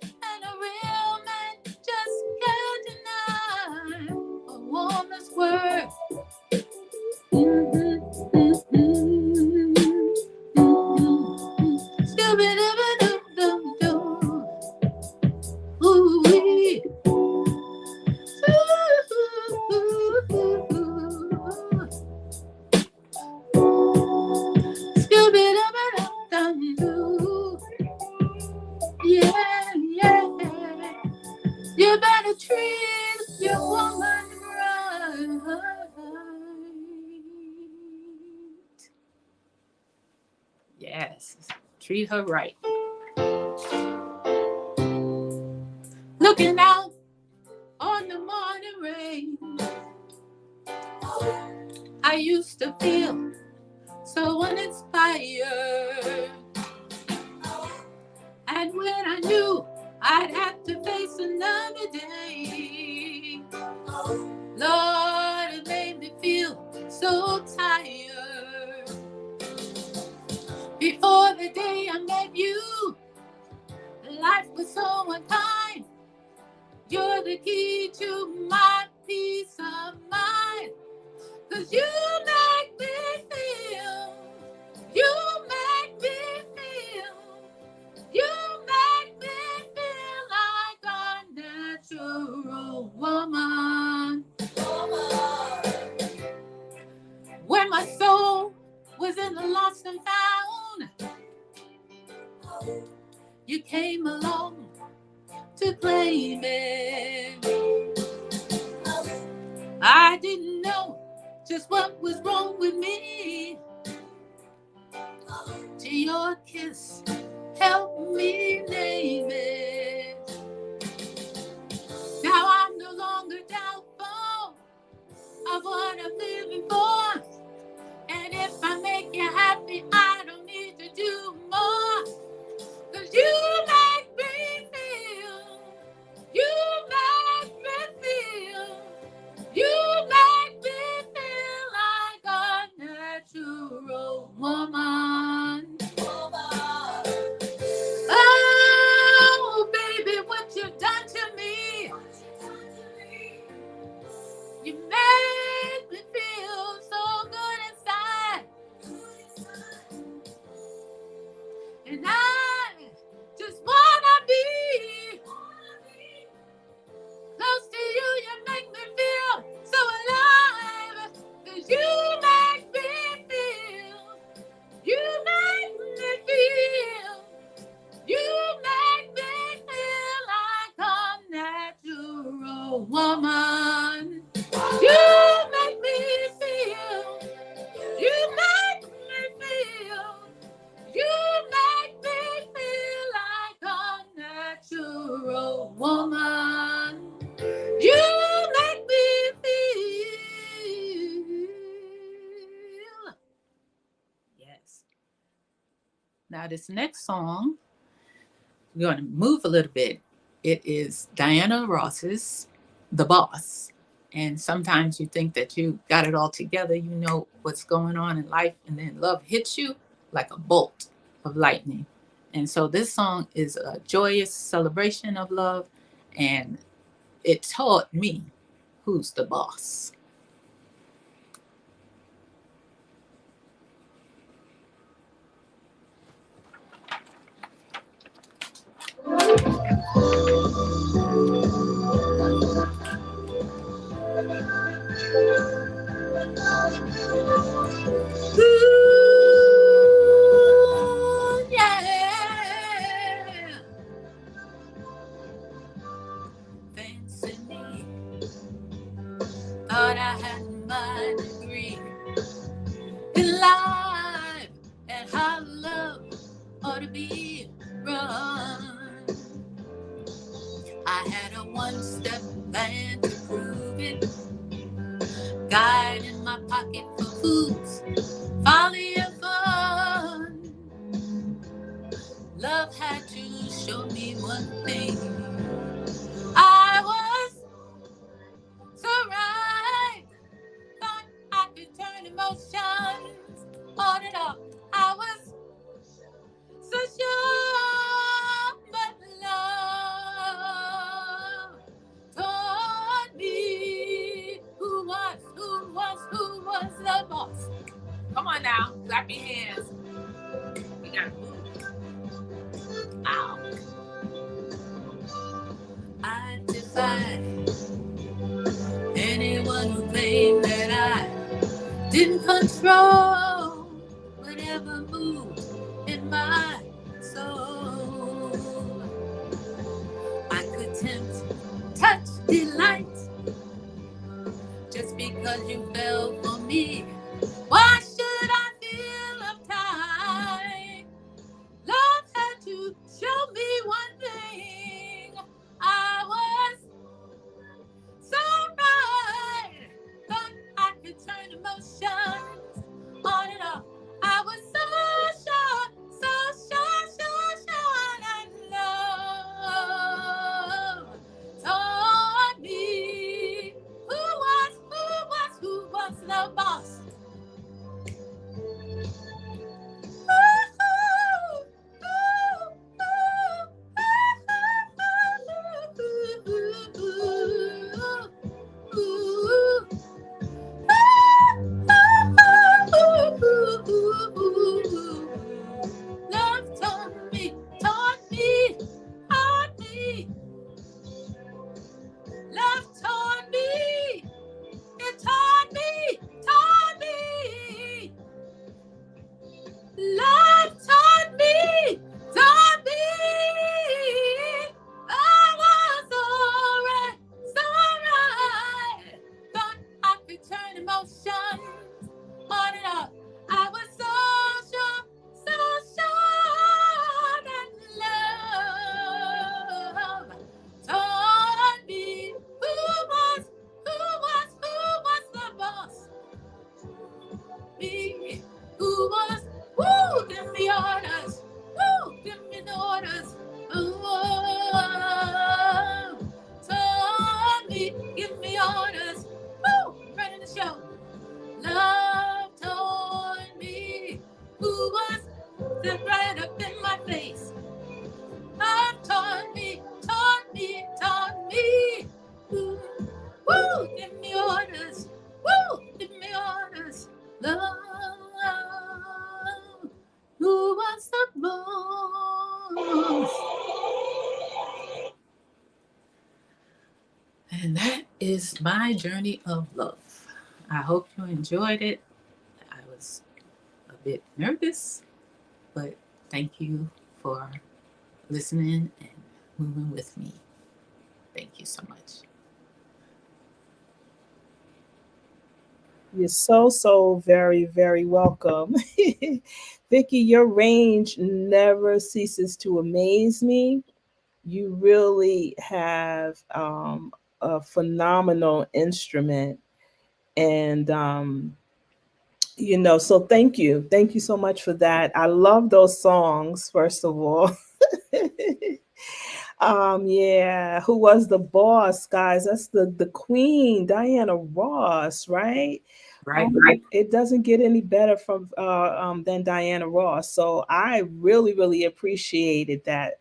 And a real man just can't deny a woman's worth. Scooby-Dooby-Doo-Doo-Doo. Ooh-wee. Scooby-Dooby-Doo-Doo. Yeah, yeah. You better treat your woman right. Yes, treat her right. Looking out on the morning rain, I used to feel so uninspired. And when I knew I'd have to face another day, Lord, it made me feel so tired. Before the day I met you, life was so unkind. You're the key to my peace of mind. 'Cause you make me feel, you make me feel, you make me feel like a natural woman. When my soul was in the lost and found, you came along to claim it. I didn't know just what was wrong with me, till your kiss helped me name it. Now I'm no longer doubtful of what I'm living for. And if I make you happy, I don't need to do more. 'Cause you make me feel, you make me feel, you make me feel like a natural woman. Oh, baby, what you've done to me. You make me feel so good inside. And I just wanna be close to you. You make me feel so alive. 'Cause you make me feel, you make me feel, you make me feel like a natural woman. You make me feel, you make me feel, you make me feel like a natural woman. You make me feel. Yes. Now this next song, we're going to move a little bit. It is Diana Ross's The Boss. And sometimes you think that you got it all together, you know what's going on in life, and then love hits you like a bolt of lightning. And so this song is a joyous celebration of love, and it taught me who's the boss. Ooh, yeah. Fancy me. Thought I had my degree in life and how love ought to be run. I had a one-step plan to prove it. Guide in my pocket for foods, folly and fun. Love had to show me one thing. I was so right. Thought I could turn emotions on and off. I was so sure, but love taught me who was the boss. Come on now, clap your hands. We gotta move. Ow. I defy anyone who claimed that I didn't control whatever moved in my soul. I could tempt, touch, delight, just because you fell for me. Why should I feel uptight? Love had to show me one thing. I was so right. Thought I could turn emotions on and off. I was so sure that love taught me who was the boss. is my journey of love. I hope you enjoyed it. I was a bit nervous, but thank you for listening and moving with me. Thank you so much. You're so very, very welcome. Vicky, your range never ceases to amaze me. You really have a phenomenal instrument. And, so thank you. Thank you so much for that. I love those songs, first of all. Yeah, who was the boss, guys? That's the queen, Diana Ross, right? Right? It doesn't get any better than Diana Ross. So I really, really appreciated that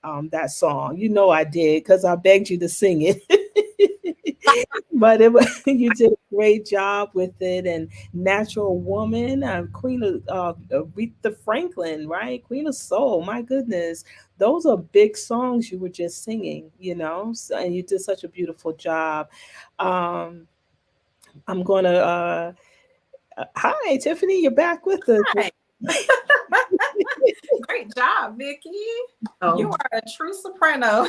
song. You know I did because I begged you to sing it. But you did a great job with it. And Natural Woman, Queen of Aretha Franklin, right? Queen of Soul. My goodness, those are big songs you were just singing, so, and you did such a beautiful job. Um, I'm gonna. Hi, Tiffany, you're back with us. Hi. Great job, Vicky. Oh, You are a true soprano.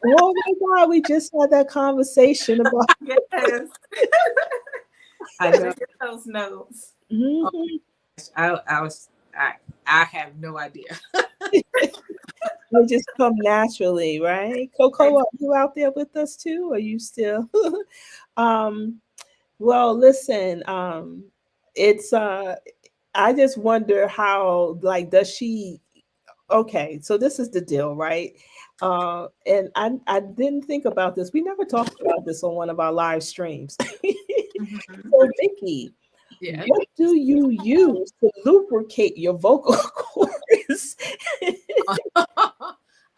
Oh my God, we just had that conversation about. Yes. I Gotta know. get those notes. Mhm. I have no idea. They just come naturally, right? Coco, are you out there with us too? Are you still? um, well, listen, it's I just wonder how, like, does she, okay, so this is the deal, right? And I didn't think about this. We never talked about this on one of our live streams. Mhm. So, Vicky, Yeah. what do you use to lubricate your vocal cords?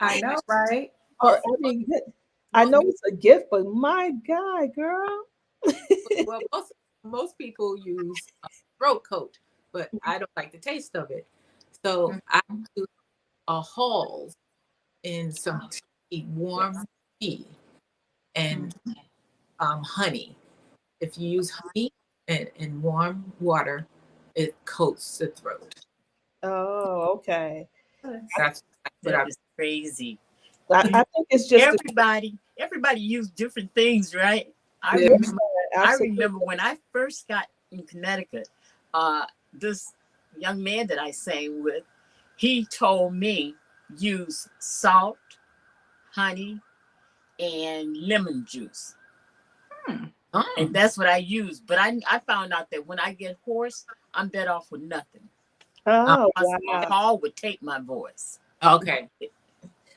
I know, right? Or, I mean, I know it's a gift, but my God, girl. Well, most people use a throat coat, but I don't like the taste of it. So I do a Halls in some tea, warm tea, and honey. If you use honey and warm water, it coats the throat. Oh, okay. That's what That I. is crazy. I think it's just Everybody used different things, right? I Yeah. remember I absolutely. remember when I first got in Connecticut, this young man that I sang with, he told me use salt, honey, and lemon juice. And that's what I use. But I found out that when I get hoarse, I'm better off with nothing. Oh, A wow. hall would take my voice. Okay.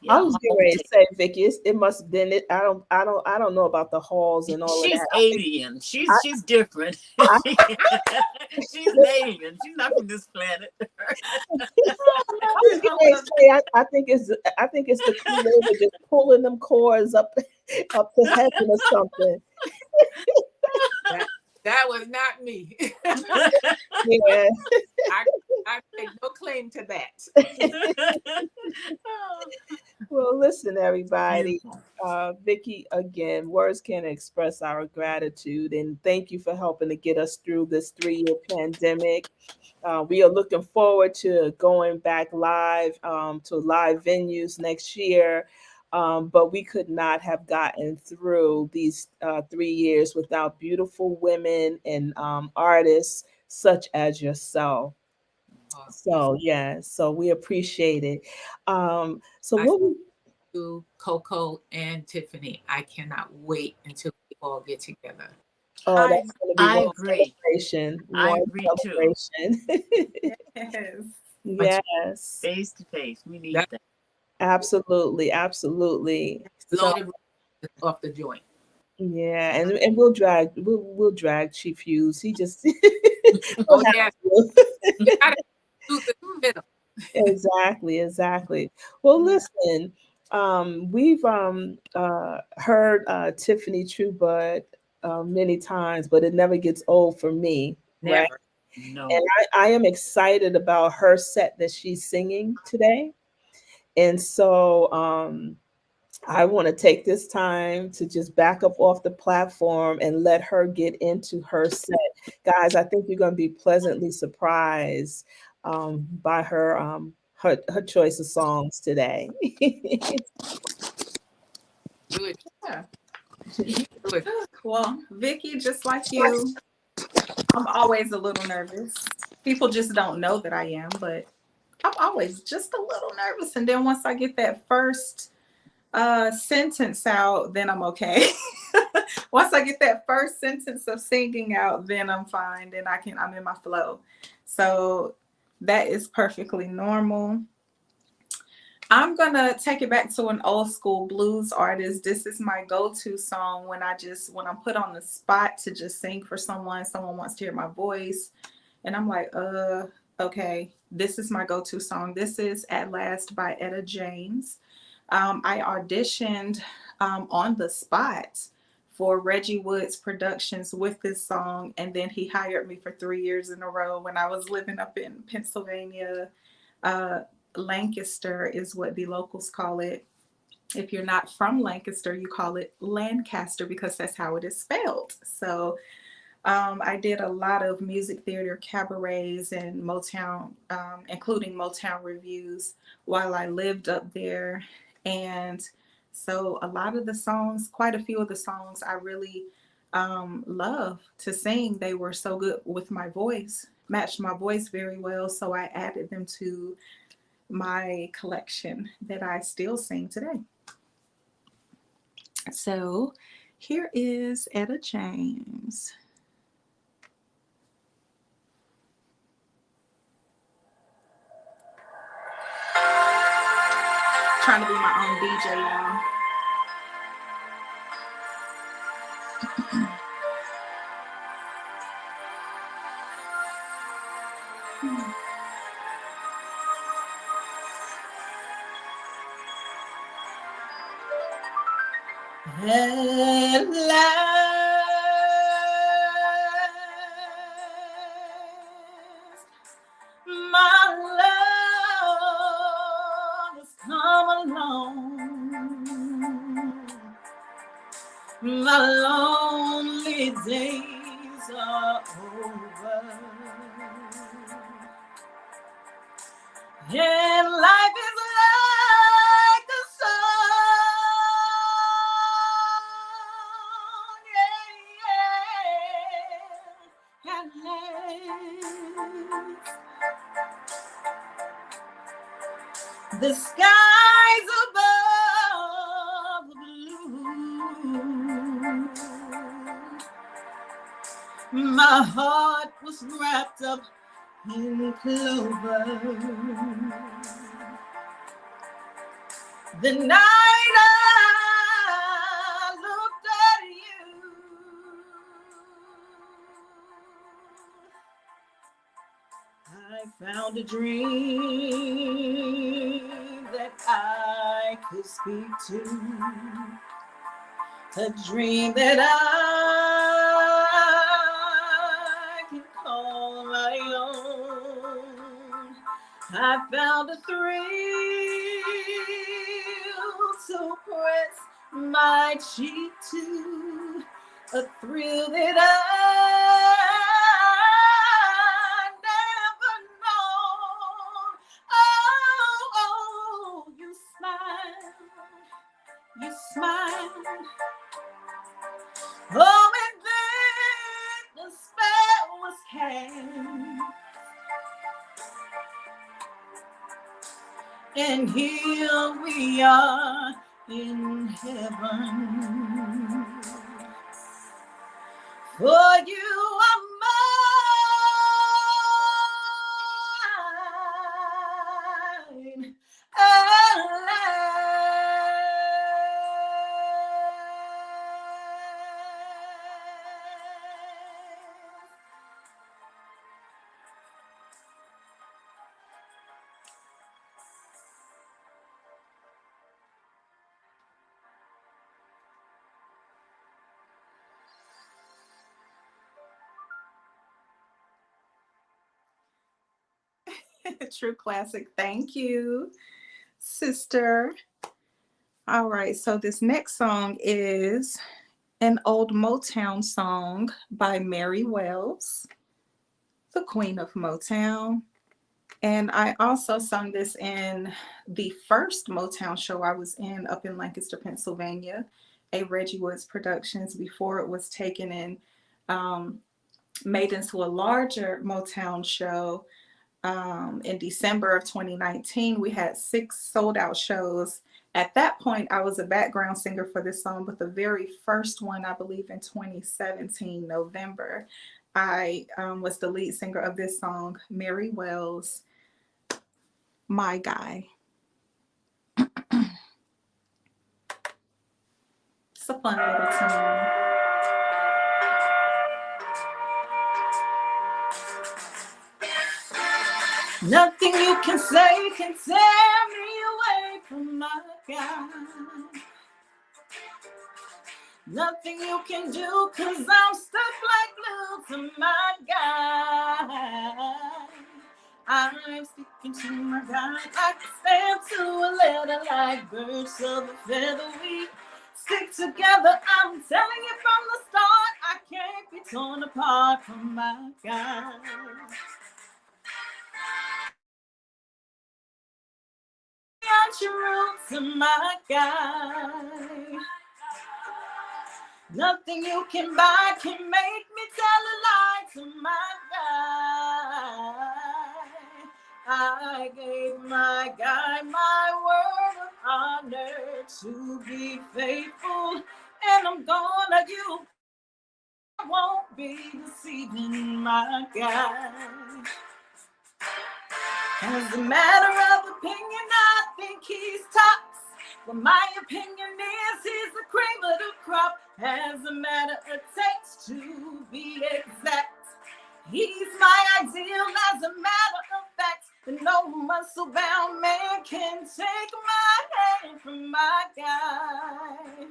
I Yeah, was a getting hall would ready to take- say, Vicky, it must have been it. I don't know about the halls and all of She's that. alien. She's different. I- She's an alien. She's not from this planet. I was getting ready to say, I think it's the creator just pulling them cords up to heaven or something. That was not me. Yeah. I take no claim to that. Well, listen, everybody. Vicky, again, words can't express our gratitude, and thank you for helping to get us through this 3-year pandemic. We are looking forward to going back live to live venues next year. But we could not have gotten through these 3 years without beautiful women and artists such as yourself. So, yeah, so we appreciate it. So I what we, to Coco and Tiffany. I cannot wait until we all get together. oh, that's going to be I one agree. celebration. I One agree too. celebration. Yes. Yes, Face to face. We need That that. absolutely, absolutely. So, loaded off the joint. yeah, and we'll drag Chief Hughes. He just Oh we'll have yeah, to. you gotta do the middle. Exactly. Well, listen, we've heard Tiffany Truebud many times, but it never gets old for me, right? Never. No. And I am excited about her set that she's singing today. And so I want to take this time to just back up off the platform and let her get into her set. Guys, I think you're going to be pleasantly surprised by her choice of songs today. Do it. Yeah. Do it. Well, Vicky, just like you, I'm always a little nervous. People just don't know that I am, but I'm always just a little nervous. And then once I get that first sentence out, then I'm okay. Once I get that first sentence of singing out, then I'm fine. Then I'm in my flow. So that is perfectly normal. I'm gonna take it back to an old school blues artist. This is my go-to song when I'm put on the spot to just sing for someone wants to hear my voice, and I'm like, okay, this is my go-to song. This is At Last by Etta James. I auditioned on the spot for Reggie Woods Productions with this song, and then he hired me for 3 years in a row when I was living up in Pennsylvania. Lancaster is what the locals call it. If you're not from Lancaster, you call it Lancaster because that's how it is spelled. So I did a lot of music theater cabarets and Motown, including Motown reviews while I lived up there. And so a lot of the songs, quite a few of the songs I really love to sing. They were so good with my voice, matched my voice very well. So I added them to my collection that I still sing today. So here is Etta James. Trying to be my own DJ, y'all. At last, my love has come along. My lonely days are over, and life is like a song, yeah, at last. The skies above blue. My heart was wrapped up in clover. The night I looked at you, I found a dream that I could speak to, a dream that I can call my own. I found a thrill to press my cheek to, a thrill that I never known. Oh, you smile. Oh, and then the spell was cast, and here we are in heaven. For you are mine. True classic. Thank you, sister. All right, so this next song is an old Motown song by Mary Wells, the queen of Motown. And I also sung this in the first Motown show I was in up in Lancaster, Pennsylvania, a Reggie Woods Productions, before it was taken and made into a larger Motown show. In December of 2019, we had 6 sold out shows. At that point, I was a background singer for this song, but the very first one, I believe in 2017, November, I was the lead singer of this song, Mary Wells, My Guy. It's a fun little tune. Nothing you can say can tear me away from my guy. Nothing you can do, 'cause I'm stuck like glue to my guy. I'm sticking to my guy like a stamp to a letter, like birds of a feather. We stick together, I'm telling you from the start. I can't be torn apart from my guy. True to my guy. Nothing you can buy can make me tell a lie to my guy. I gave my guy my word of honor to be faithful, and I'm gonna you. I won't be deceiving my guy. As a matter of opinion, I think he's tops. But my opinion is he's the cream of the crop. As a matter of taste, to be exact, he's my ideal. As a matter of fact, no muscle-bound man can take my hand from my guy.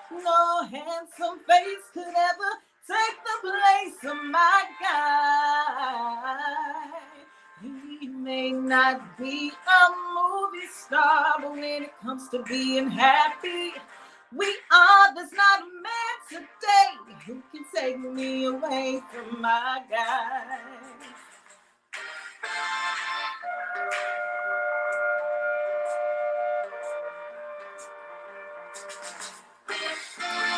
No handsome face could ever take the place of my guy. He may not be a movie star, but when it comes to being happy, we are. There's not a man today who can take me away from my guy.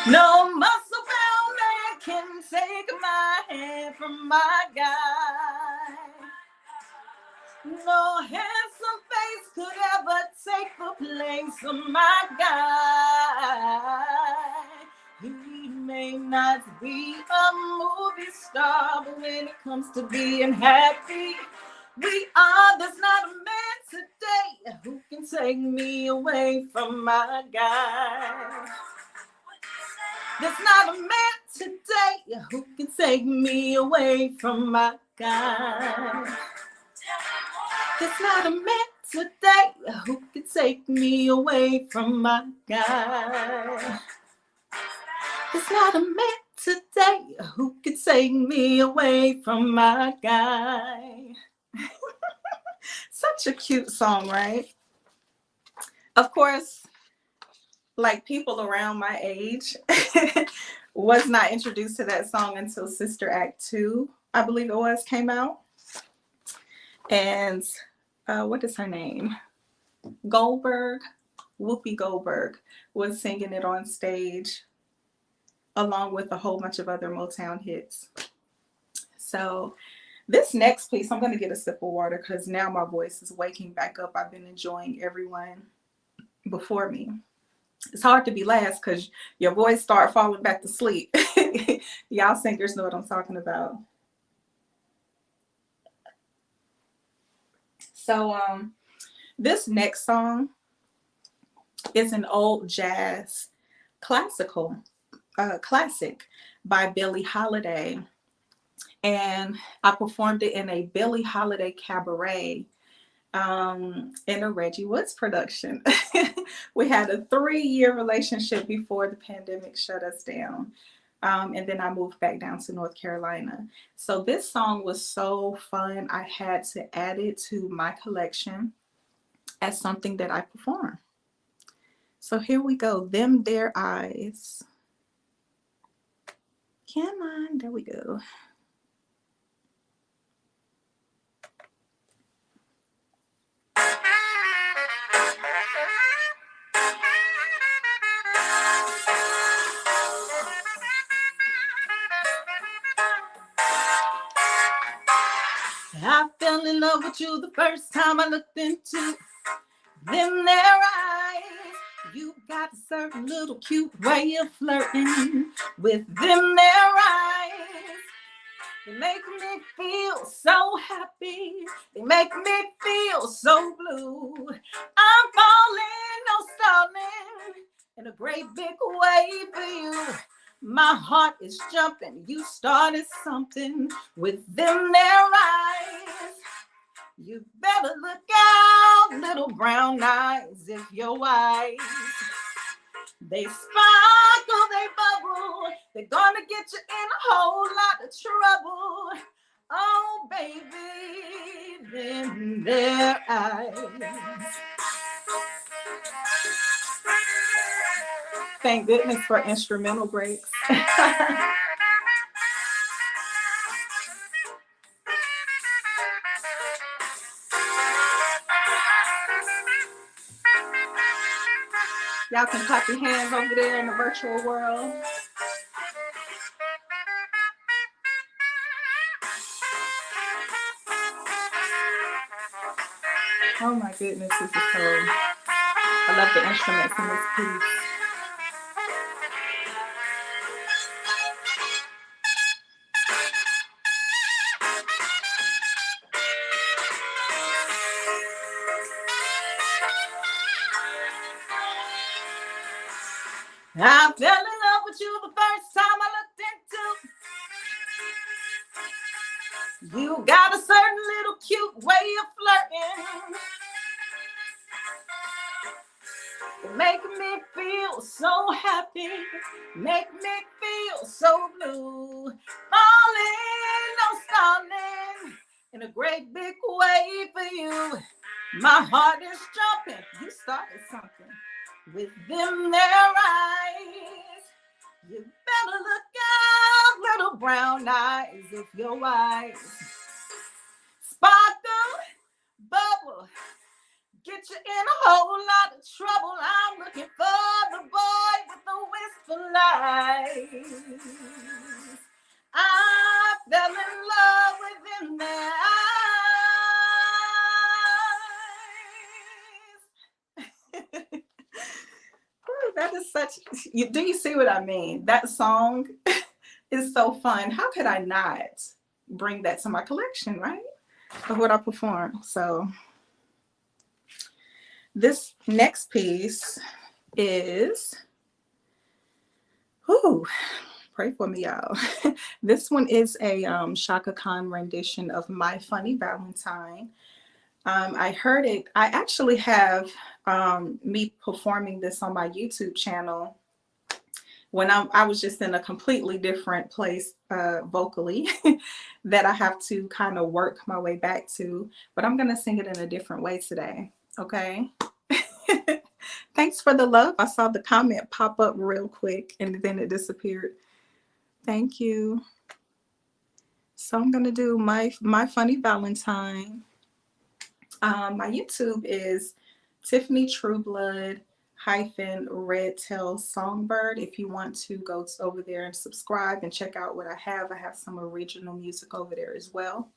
No muscle-bound man can take my hand from my guy. No handsome face could ever take the place of my guy. He may not be a movie star, but when it comes to being happy, we are. There's not a man today who can take me away from my guy. There's not a man today who can take me away from my guy. There's not a man today who can take me away from my guy. There's not a man today who can take me away from my guy. Such a cute song, right? Of course, like people around my age was not introduced to that song until Sister Act 2, I believe it was, came out. And what is her name? Goldberg, Whoopi Goldberg, was singing it on stage along with a whole bunch of other Motown hits. So this next piece, I'm going to get a sip of water because now my voice is waking back up. I've been enjoying everyone before me. It's hard to be last because your voice start falling back to sleep. Y'all singers know what I'm talking about. So this next song is an old jazz classic by Billie Holiday. And I performed it in a Billie Holiday cabaret in a Reggie Woods production. We had a 3-year relationship before the pandemic shut us down. And then I moved back down to North Carolina. So this song was so fun. I had to add it to my collection as something that I perform. So here we go. Them, Their Eyes. Come on, there we go. I fell in love with you the first time I looked into them their eyes. You got a certain little cute way of flirting with them their eyes. They make me feel so happy. They make me feel so blue. I'm falling, no stalling, in a great big way for you. My heart is jumping. You started something with them their eyes. You better look out, little brown eyes, if you're wise. They sparkle, they bubble. They're gonna get you in a whole lot of trouble. Oh, baby, them their eyes. Thank goodness for instrumental breaks. Y'all can clap your hands over there in the virtual world. Oh my goodness, this is so, I love the instruments in this piece. I fell in love with you the first time I looked into. You got a certain little cute way of flirting. It make me feel so happy, make me feel so blue. Falling, no stalling, in a great big way for you. My heart is jumping. You started something with them their eyes. You better look out, little brown eyes, if you're wise. Sparkle, bubble, get you in a whole lot of trouble. I'm looking for the boy with the wistful eyes. I fell in love with them their eyes. Ooh, that is such, do you see what I mean? That song is so fun. How could I not bring that to my collection, right? Of what I perform. So this next piece is, pray for me, y'all. This one is a Chaka Khan rendition of My Funny Valentine. I heard it. I actually have me performing this on my YouTube channel when I was just in a completely different place vocally that I have to kind of work my way back to. But I'm going to sing it in a different way today. Okay. Thanks for the love. I saw the comment pop up real quick and then it disappeared. Thank you. So I'm going to do my Funny Valentine. My YouTube is Tiffany Trueblood -Red Tail Songbird. If you want to go over there and subscribe and check out what I have some original music over there as well.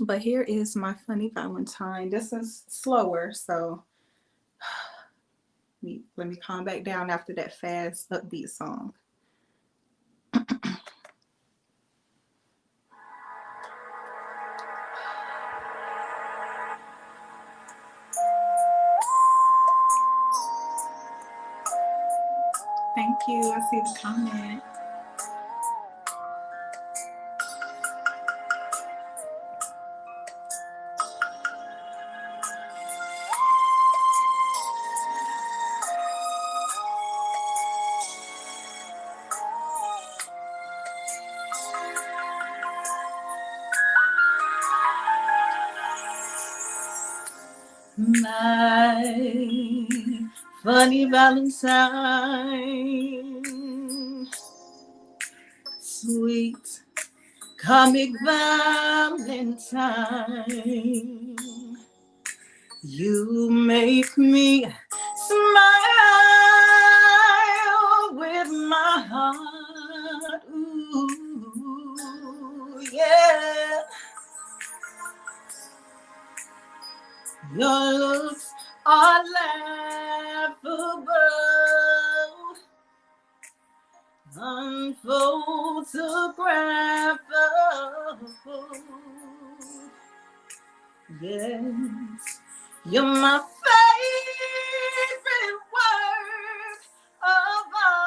But here is My Funny Valentine. This is slower, so let me calm back down after that fast upbeat song. Thank you. I see the comment. My funny Valentine, sweet comic Valentine. You make me smile with my heart. Ooh, yeah. Your looks are laughable, unphotographable. Yes, you're my favorite work of art.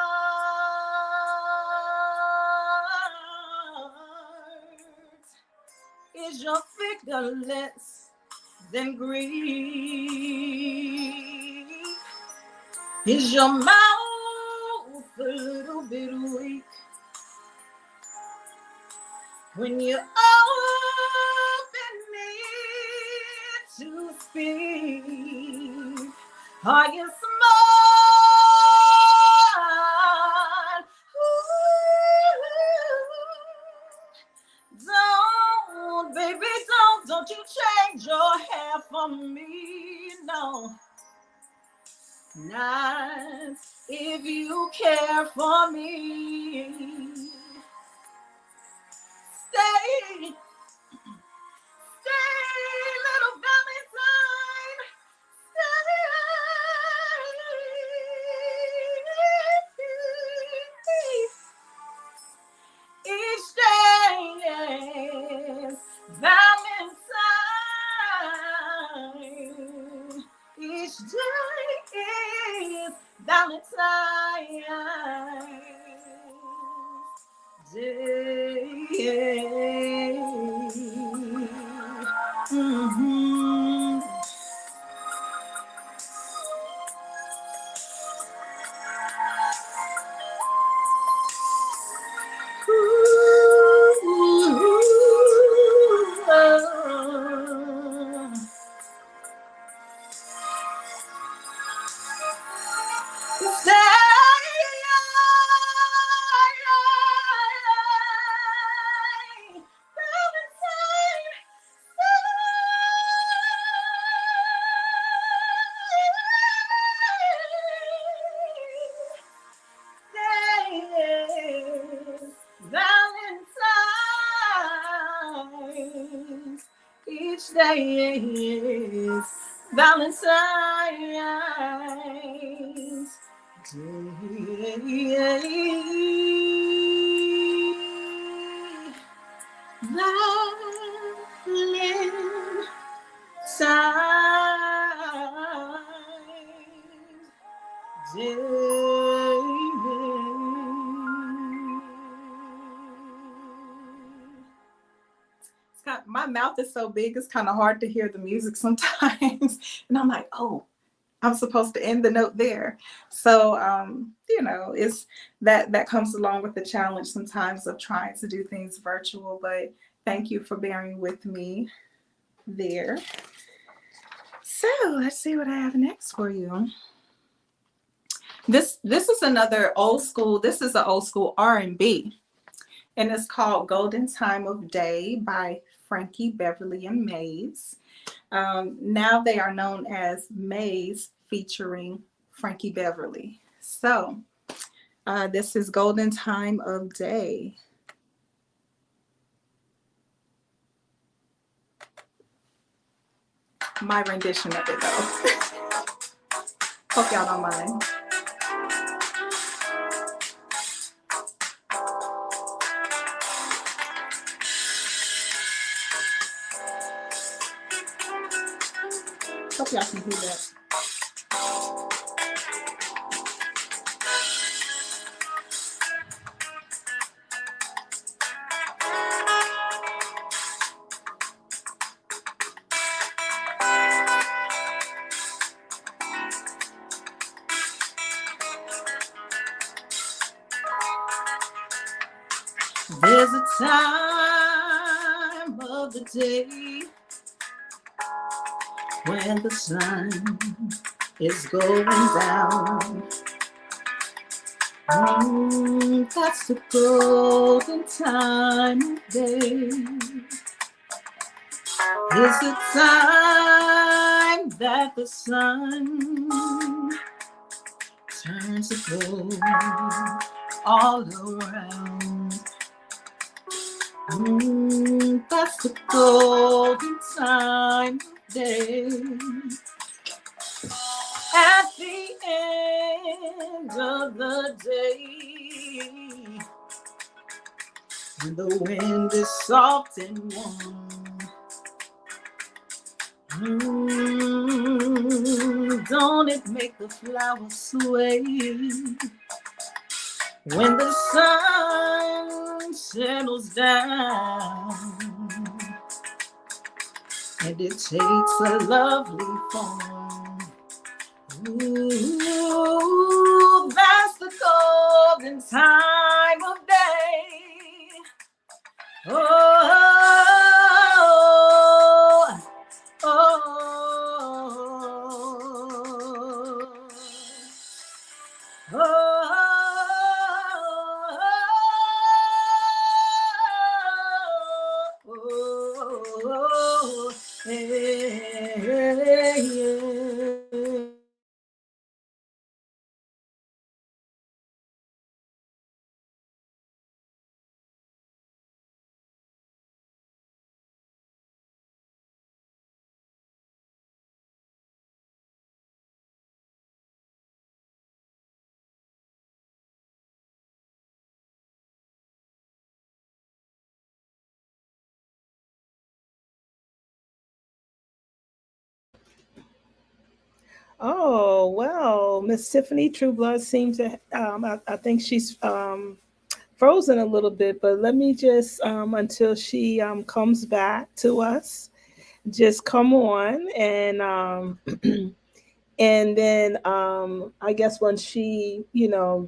Is your figure less than Greek? Is your mouth a little bit weak when you open it to speak? Are you smart? Ooh, don't, baby, don't you change your hair for me, no. Not if you care for me. Stay, little Valentine. Stay. Each day is Valentine. Each day is Valentine's Day. Mhm. Valentine's. Each day is Valentine's Day. Valentine's Day. My mouth is so big, it's kind of hard to hear the music sometimes. And I'm like, oh, I'm supposed to end the note there. So, it's that comes along with the challenge sometimes of trying to do things virtual. But thank you for bearing with me there. So let's see what I have next for you. This is another old school. This is an old school R&B, and it's called "Golden Time of Day" by Frankie Beverly and Maze. Now they are known as Maze featuring Frankie Beverly. So this is "Golden Time of Day." My rendition of it though. Hope y'all don't mind. Hope y'all can hear that. There's a time of the day when the sun is going down. That's the golden time of day. Is the time that the sun turns to gold all around. That's the golden time of day. At the end of the day, when the wind is soft and warm, don't it make the flowers sway? When the sun settles down and it takes a lovely form. Ooh, that's the golden time of day. Oh, oh, oh, yeah. Oh, well, Miss Tiffany Trueblood seems to, I think she's frozen a little bit, but let me just, until she comes back to us, just come on and then I guess when she,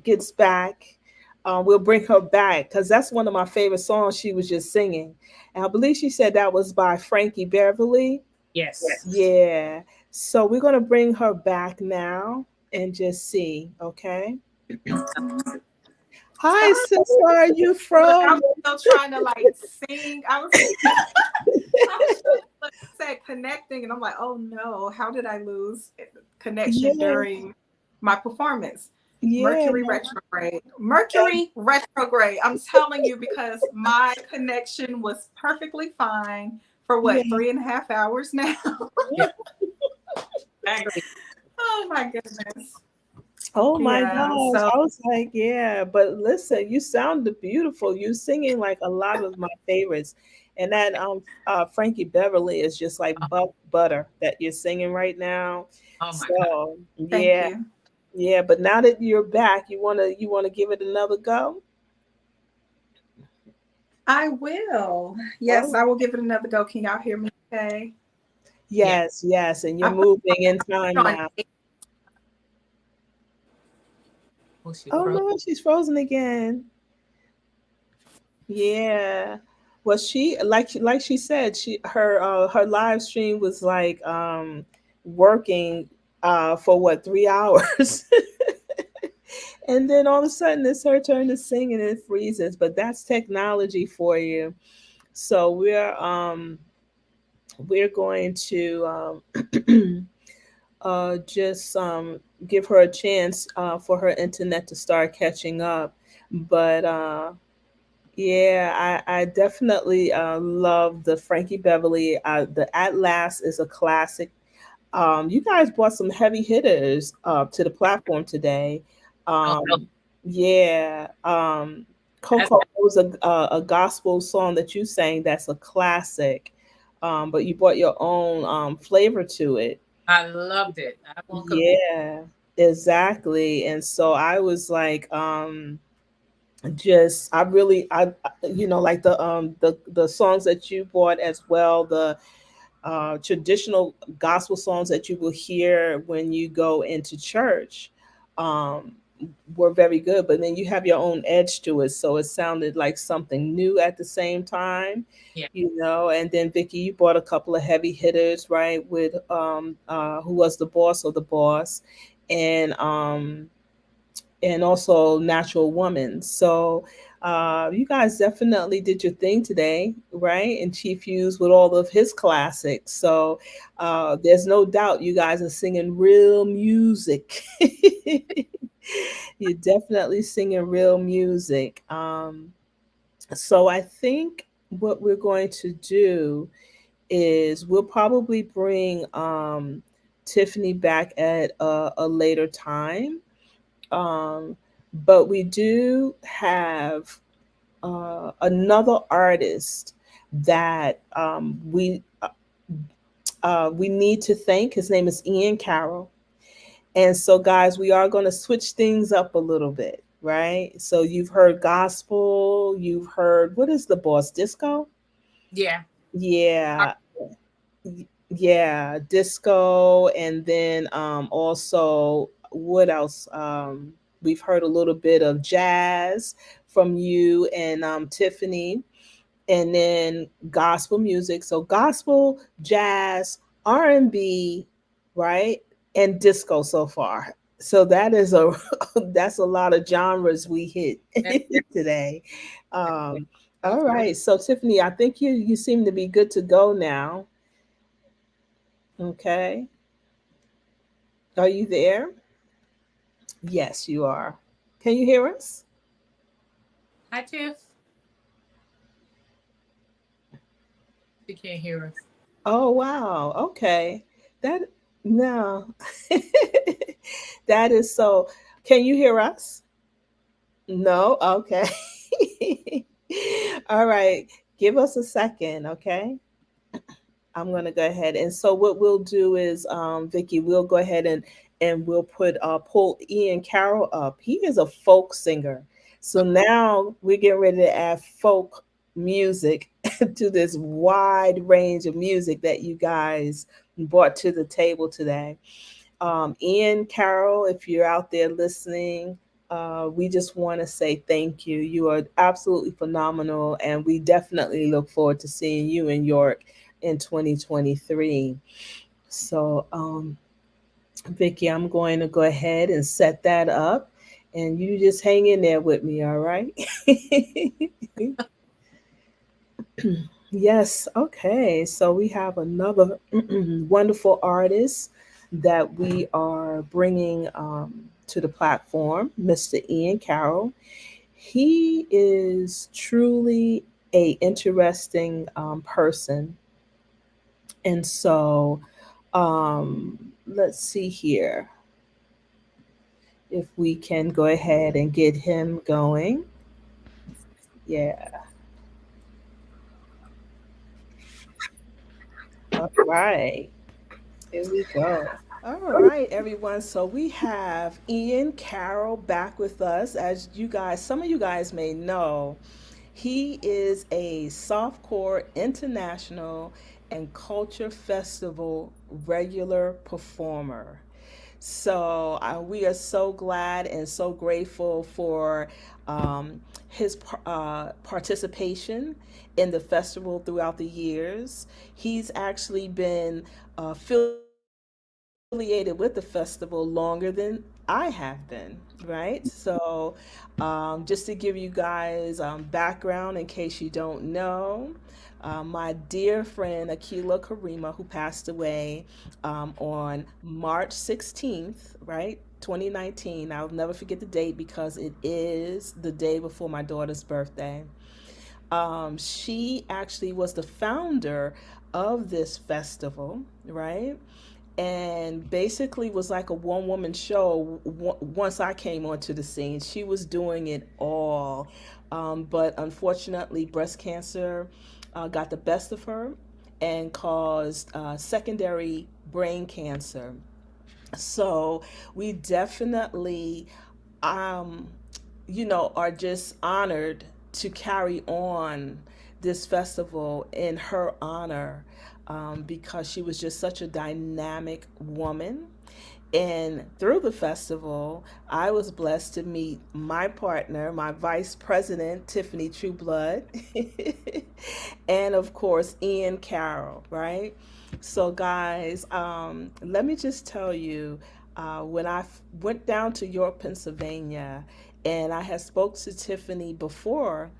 gets back, we'll bring her back because that's one of my favorite songs she was just singing. And I believe she said that was by Frankie Beverly. Yes. Yeah. So we're going to bring her back now and just see. Okay. Hi, sis. Where are you I from? was still trying to like sing. I was said connecting, and I'm like, oh no, how did I lose connection Yeah. during my performance? Yeah. Mercury retrograde. Mercury retrograde. I'm telling you, because my connection was perfectly fine for what, Yeah. 3.5 hours now. Yeah. Exactly. Oh my goodness. Oh my Yeah, gosh. so I was like, yeah, but listen, you sounded beautiful. You singing like a lot of my favorites. And that Frankie Beverly is just like butter that you're singing right now. Oh my God. So thank yeah, you. yeah. But now that you're back, you wanna give it another go? I will. Yes, Oh, I will give it another go. Can y'all hear me okay? Yeah. yes, yes. And you're I moving in time put on now. Oh, she Oh froze. no, she's frozen again. Yeah. Well, she like she said, her live stream was like working for what, 3 hours. And then all of a sudden it's her turn to sing and it freezes. But that's technology for you. So we're going to just give her a chance for her internet to start catching up. But yeah, I definitely love the Frankie Beverly. The At Last is a classic. You guys brought some heavy hitters to the platform today. Oh, no. Yeah, That's, Coco was a gospel song that you sang. That's a classic, but you brought your own flavor to it. I loved it. I won't compare. Yeah, exactly. And so I was like, just like the songs that you brought as well, the traditional gospel songs that you will hear when you go into church. were very good, but then you have your own edge to it. So it sounded like something new at the same time, Yeah. and then Vicky, you brought a couple of heavy hitters, right? With Who Was the Boss or the Boss, and also Natural Woman. So you guys definitely did your thing today, right? And Chief Hughes with all of his classics. So there's no doubt you guys are singing real music. You're definitely singing real music. So I think what we're going to do is we'll probably bring Tiffany back at a later time. But we do have another artist that we need to thank. His name is Ian Carroll. And so, guys, we are going to switch things up a little bit, right? So you've heard gospel, you've heard, what is the boss, disco? Yeah. Yeah, yeah, disco, and then also what else? We've heard a little bit of jazz from you and Tiffany, and then gospel music. So gospel, jazz, R&B, right? And disco so far. So that is a that's a lot of genres we hit today. Um, all right. So Tiffany, I think you seem to be good to go now. Okay. Are you there? Yes, you are. Can you hear us? Hi, Tiff. She can't hear us. Oh, wow. Okay. That no. That is so. Can you hear us? No? Okay. All right. Give us a second, okay? I'm gonna go ahead. And so what we'll do is, Vicky, we'll go ahead and we'll pull Ian Carroll up. He is a folk singer. So now we're getting ready to add folk music to this wide range of music that you guys brought to the table today. Ian Carroll, if you're out there listening, we just want to say thank you. You are absolutely phenomenal, and we definitely look forward to seeing you in York in 2023. So, Vicky, I'm going to go ahead and set that up, and you just hang in there with me, all right? Yes, okay. So we have another wonderful artist that we are bringing to the platform, Mr. Ian Carroll. He is truly a interesting person, and so let's see here if we can go ahead and get him going. Yeah. All right. Here we go. All right, everyone. So we have Ian Carroll back with us. As you guys, some of you guys may know, he is a Softcore International and Culture Festival regular performer. So we are so glad and so grateful for his participation in the festival throughout the years. He's actually been affiliated with the festival longer than I have been, right? So, just to give you guys background in case you don't know, my dear friend Akila Karima, who passed away on March 16th, right? 2019. I'll never forget the date because it is the day before my daughter's birthday. She actually was the founder of this festival, right? And basically was like a one woman show once I came onto the scene. She was doing it all. But unfortunately, breast cancer got the best of her and caused secondary brain cancer. So we definitely, um, are just honored to carry on this festival in her honor because she was just such a dynamic woman. And through the festival, I was blessed to meet my partner, my vice president, Tiffany Trueblood, and of course, Ian Carroll, right? So, guys, let me just tell you, when went down to York, Pennsylvania, and I had spoke to Tiffany before,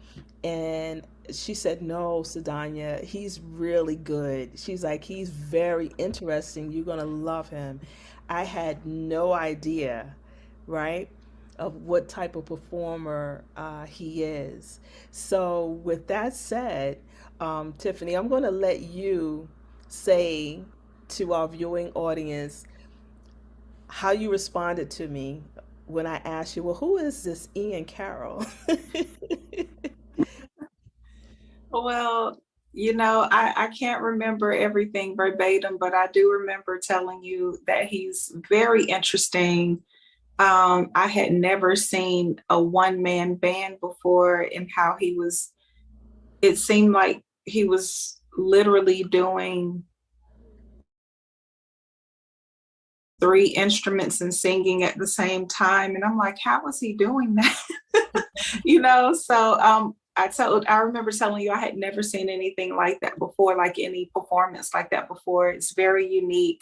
and she said, "No, Sadanya, he's really good." She's like, "He's very interesting. You're gonna love him." I had no idea, right, of what type of performer he is. So, with that said, Tiffany, I'm going to let you say to our viewing audience how you responded to me when I asked you, well, who is this Ian Carroll? Well, I can't remember everything verbatim, but I do remember telling you that he's very interesting. I had never seen a one-man band before, and how it seemed like he was literally doing 3 instruments and singing at the same time. And I'm like, how was he doing that? So I remember telling you I had never seen anything like that before, like any performance like that before. It's very unique.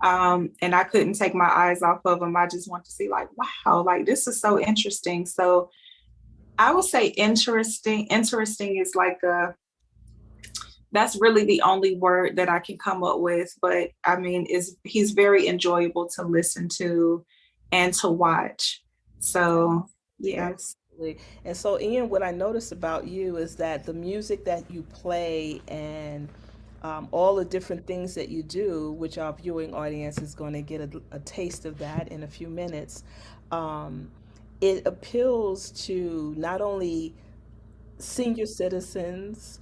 And I couldn't take my eyes off of him. I just want to see, like, wow, like this is so interesting. So I would say interesting. Interesting is that's really the only word that I can come up with. But I mean, he's very enjoyable to listen to and to watch. So yes. Absolutely. And so, Ian, what I noticed about you is that the music that you play and all the different things that you do, which our viewing audience is going to get a taste of that in a few minutes, it appeals to not only senior citizens,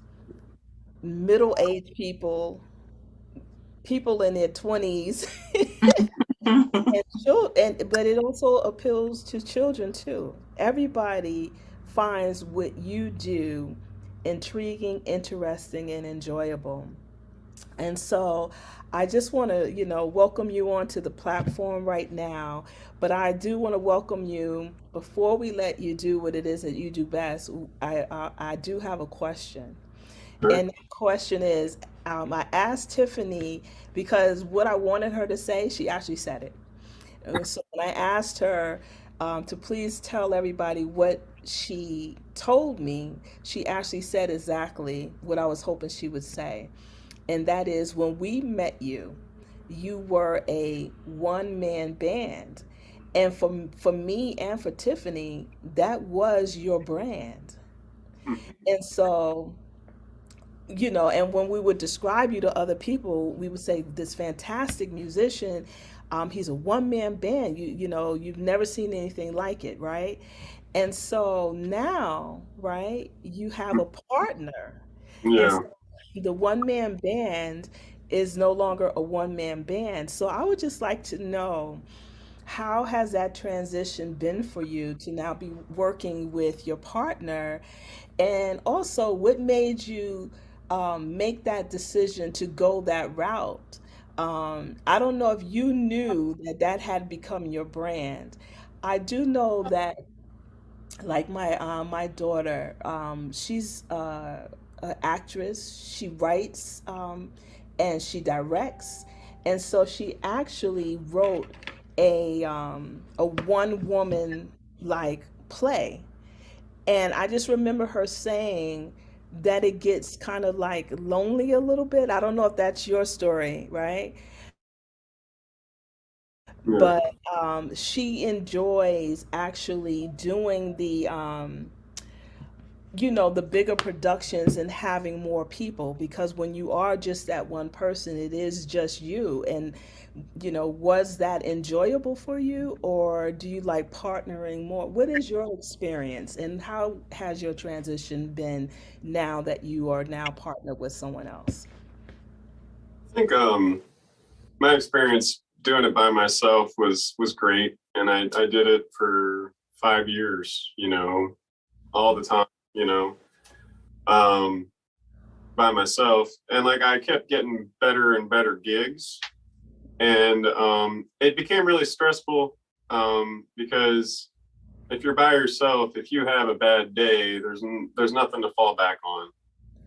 middle-aged people, people in their 20s, but it also appeals to children too. Everybody finds what you do intriguing, interesting, and enjoyable. And so I just want to, welcome you onto the platform right now. But I do want to welcome you before we let you do what it is that you do best. I do have a question. And the question is, I asked Tiffany because what I wanted her to say, she actually said it. So when I asked her to please tell everybody what she told me, she actually said exactly what I was hoping she would say. And that is, when we met you, you were a one-man band. And for me and for Tiffany, that was your brand. And so, and when we would describe you to other people, we would say this fantastic musician, he's a one-man band. You've never seen anything like it, right? And so now, right, you have a partner. And Yeah. so the one-man band is no longer a one-man band. So I would just like to know, how has that transition been for you to now be working with your partner? And also, what made you make that decision to go that route? I don't know if you knew that that had become your brand. I do know that, like my daughter, she's an actress. She writes and she directs, and so she actually wrote a one woman like play. And I just remember her saying that it gets kind of like lonely a little bit. I don't know if that's your story, right? Yeah. But she enjoys actually doing the bigger productions and having more people, because when you are just that one person, it is just you. And was that enjoyable for you, or do you like partnering more? What is your experience, and how has your transition been now that you are now partnered with someone else? I think my experience doing it by myself was great, and I did it for 5 years, all the time, by myself, and like I kept getting better and better gigs, And it became really stressful because if you're by yourself, if you have a bad day, there's nothing to fall back on.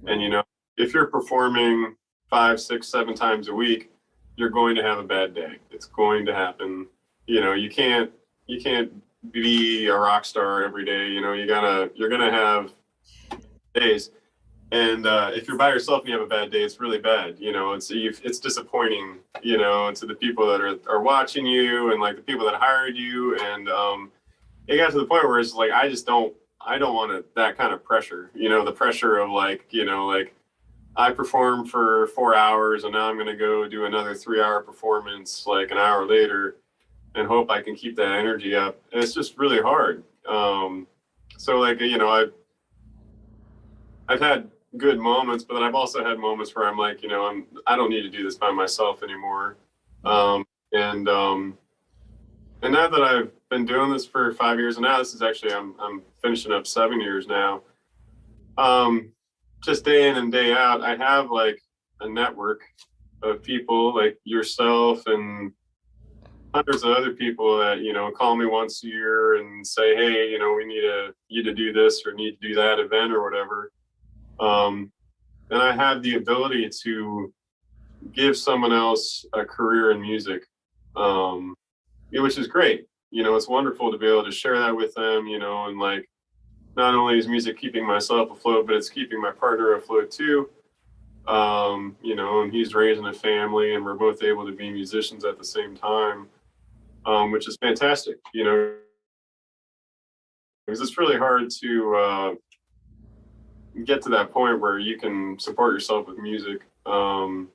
And you know, if you're performing 5, 6, 7 times a week, you're going to have a bad day. It's going to happen. You know, you can't be a rock star every day. You know, you're gonna have days. And if you're by yourself and you have a bad day, it's really bad. You know, it's disappointing. You know, to the people that are watching you and like the people that hired you. And it got to the point where it's like I don't want that kind of pressure. You know, the pressure of like, you know, like I performed for 4 hours and now I'm gonna go do another 3-hour performance like an hour later and hope I can keep that energy up. And it's just really hard. So like, you know, I've had good moments, but then I've also had moments where I'm like, you know, I don't need to do this by myself anymore. And now that I've been doing this for 5 years, and now this is actually I'm finishing up 7 years now. Just day in and day out, I have like a network of people like yourself and hundreds of other people that, you know, call me once a year and say, hey, you know, we need you to do this or need to do that event or whatever. And I have the ability to give someone else a career in music, which is great. You know, it's wonderful to be able to share that with them, you know, and like, not only is music keeping myself afloat, but it's keeping my partner afloat too. You know, and he's raising a family and we're both able to be musicians at the same time, which is fantastic, you know, because it's really hard to get to that point where you can support yourself with music. So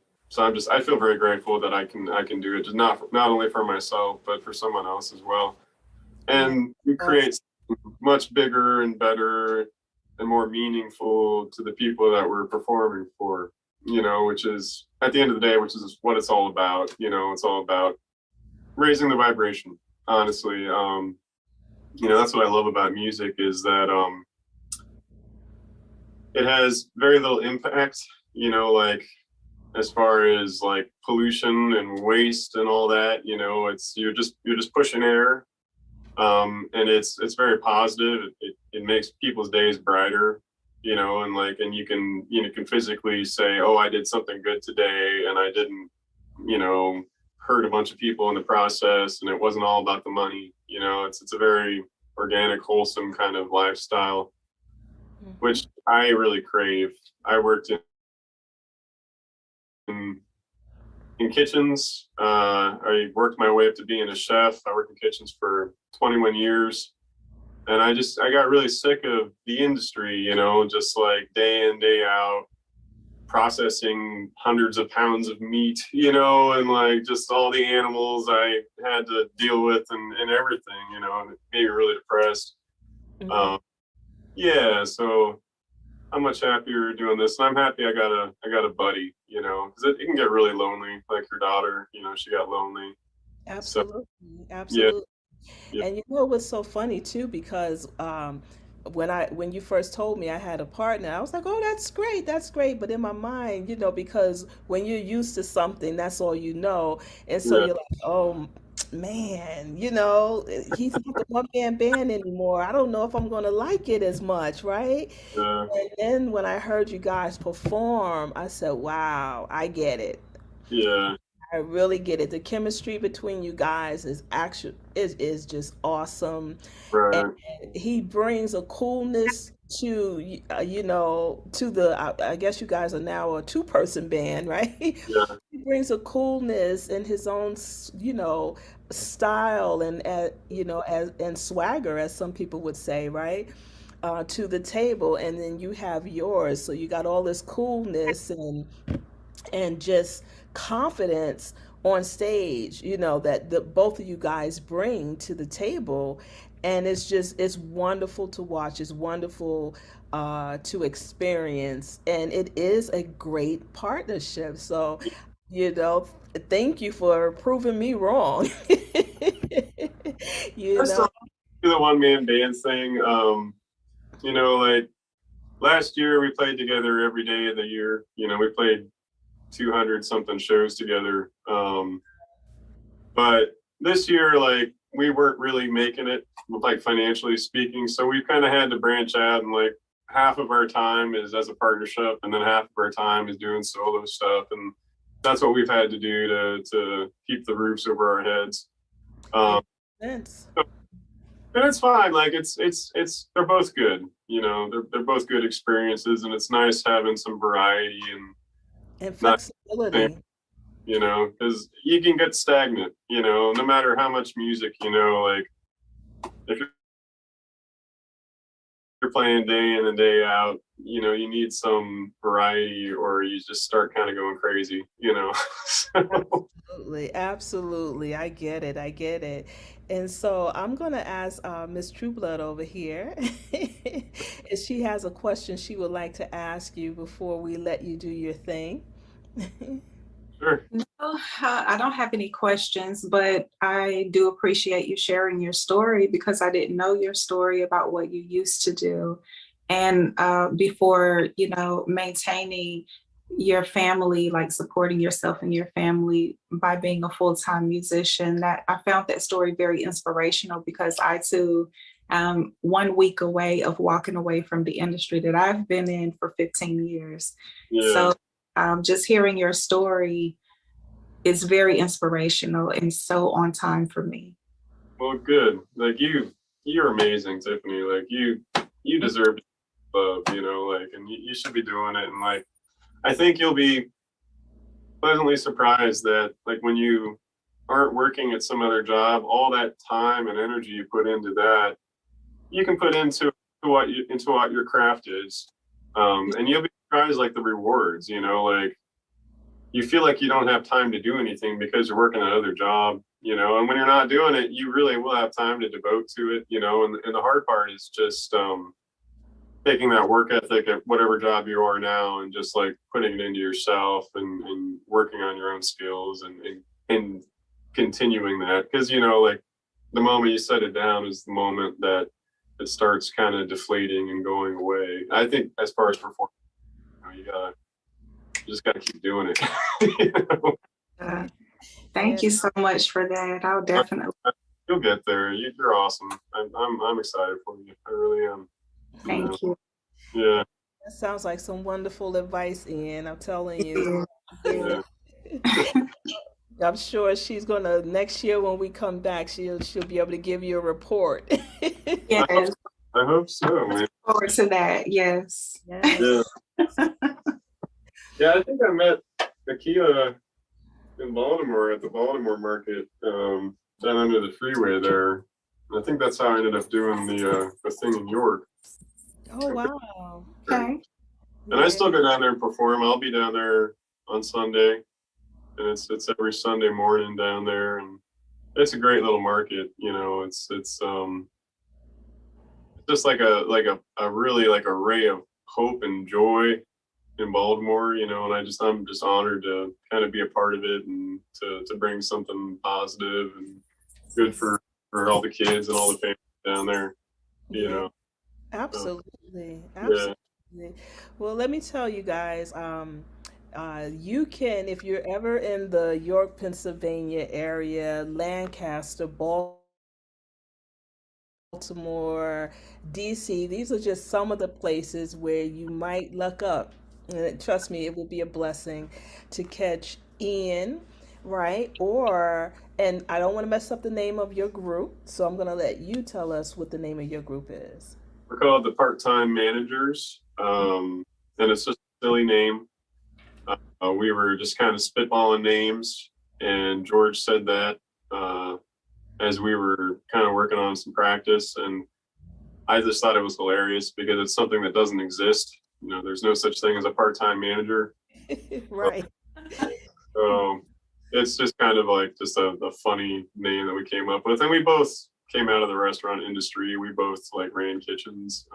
I feel very grateful that I can do it, just not only for myself, but for someone else as well. And we create much bigger and better and more meaningful to the people that we're performing for, you know, which is at the end of the day, which is what it's all about. You know, it's all about raising the vibration, honestly. You know, that's what I love about music is that it has very little impact, you know, like as far as like pollution and waste and all that, you know, you're just pushing air. And it's very positive. It makes people's days brighter, you know, and you can physically say, oh, I did something good today and I didn't, you know, hurt a bunch of people in the process and it wasn't all about the money. You know, it's a very organic, wholesome kind of lifestyle, which I really crave. I worked in kitchens. I worked my way up to being a chef. I worked in kitchens for 21 years. And I got really sick of the industry, you know, just like day in, day out, processing hundreds of pounds of meat, you know, and like just all the animals I had to deal with and everything, you know, and it made me really depressed. Yeah, so I'm much happier doing this, and I'm happy I got a buddy, you know, because it can get really lonely. Like your daughter, you know, she got lonely. Absolutely, So absolutely. yeah, And you know what's so funny too, because when you first told me I had a partner, I was like, oh, that's great. But in my mind, you know, because when you're used to something, that's all you know, and so yeah, you're like, oh man, you know, he's not the one man band anymore. I don't know if I'm gonna like it as much, right? yeah, And then when I heard you guys perform, I said, wow, I get it. yeah, I really get it. The chemistry between you guys is just awesome, and right, he brings a coolness to you know, to the I guess you guys are now a two-person band, right? yeah, He brings a coolness in his own you know, style and you know, as and swagger, as some people would say, right? To the table, and then you have yours, so you got all this coolness and just confidence on stage, you know, that the both of you guys bring to the table. And it's wonderful to watch. It's wonderful to experience. And it is a great partnership. So, you know, thank you for proving me wrong. You I know? still do the one man band thing. You know, like last year we played together every day of the year. You know, we played 200 something shows together. But this year, like, we weren't really making it, like, financially speaking. So we kind of had to branch out, and like half of our time is as a partnership, and then half of our time is doing solo stuff. And that's what we've had to do to keep the roofs over our heads. Sense. And it's fine. Like, it's they're both good. You know, they're both good experiences, and it's nice having some variety and And not, flexibility. you know, because you can get stagnant. You know, no matter how much music, you know, like if you're playing day in and day out, you know, you need some variety, or you just start kind of going crazy. You know. So, Absolutely, absolutely. I get it. I get it. And so I'm going to ask Miss Trueblood over here if she has a question she would like to ask you before we let you do your thing. sure. I don't have any questions, but I do appreciate you sharing your story because I didn't know your story about what you used to do. And before, you know, maintaining your family, like supporting yourself and your family by being a full-time musician, that I found that story very inspirational because I too am 1 week away of walking away from the industry that I've been in for 15 years. Yeah. So just hearing your story is very inspirational and so on time for me. Well, good. Like, you're amazing, Tiffany. Like, you deserve love. You know, like, and you should be doing it. And like, I think you'll be pleasantly surprised that, like, when you aren't working at some other job, all that time and energy you put into that, you can put into what your craft is, and you'll be surprised, like, the rewards. You know, like, you feel like you don't have time to do anything because you're working another job. You know, and when you're not doing it, you really will have time to devote to it. You know, and the hard part is just taking that work ethic at whatever job you are now and just like putting it into yourself and working on your own skills and continuing that. Because, you know, like, the moment you set it down is the moment that it starts kind of deflating and going away. I think as far as performing, you know, you just gotta keep doing it. You know? Thank you so much for that. I'll definitely. You'll get there. You're awesome. I'm excited for you. I really am. Thank you. Yeah. That sounds like some wonderful advice, Ian. I'm telling you. Yeah. I'm sure she's gonna next year when we come back, she'll be able to give you a report. Yes. I hope so, man. Forward to that. Yes. Yeah. Yeah, I think I met Akila in Baltimore at the Baltimore market, down under the freeway there. And I think that's how I ended up doing the thing in York. Oh wow. Okay. And I still go down there and perform. I'll be down there on Sunday, and it's every Sunday morning down there, and it's a great little market. You know, it's just like a really like a ray of hope and joy in Baltimore. You know, and I'm just honored to kind of be a part of it and to bring something positive and good for all the kids and all the families down there. You know. Absolutely. Yeah. Absolutely. Well, let me tell you guys, you can, if you're ever in the York, Pennsylvania area, Lancaster, Baltimore, DC, these are just some of the places where you might luck up. And trust me, it will be a blessing to catch Ian, right? And I don't want to mess up the name of your group, so I'm going to let you tell us what the name of your group is. We're called the Part-Time Managers, and it's just a silly name. We were just kind of spitballing names, and George said that as we were kind of working on some practice, and I just thought it was hilarious because it's something that doesn't exist. You know, there's no such thing as a part-time manager. Right. So it's just kind of like just a funny name that we came up with, and we both came out of the restaurant industry. We both like ran kitchens.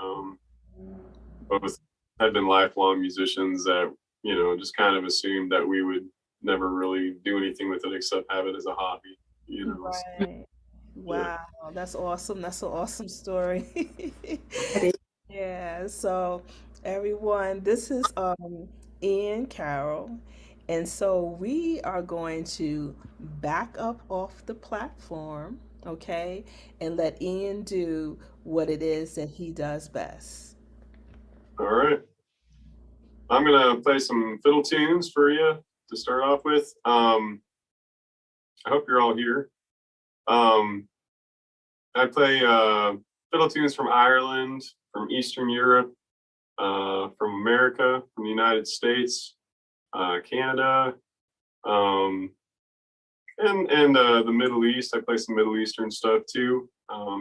Both had been lifelong musicians that, you know, just kind of assumed that we would never really do anything with it except have it as a hobby, you know. Right. Wow, that's awesome. That's an awesome story. Yeah, so everyone, this is Ian Carroll, And so we are going to back up off the platform, okay, and let Ian do what it is that he does best. All right. I'm gonna play some fiddle tunes for you to start off with. I hope you're all here. I play fiddle tunes from Ireland, from Eastern Europe, from America, from the United States, Canada, and the Middle East. I play some Middle Eastern stuff too.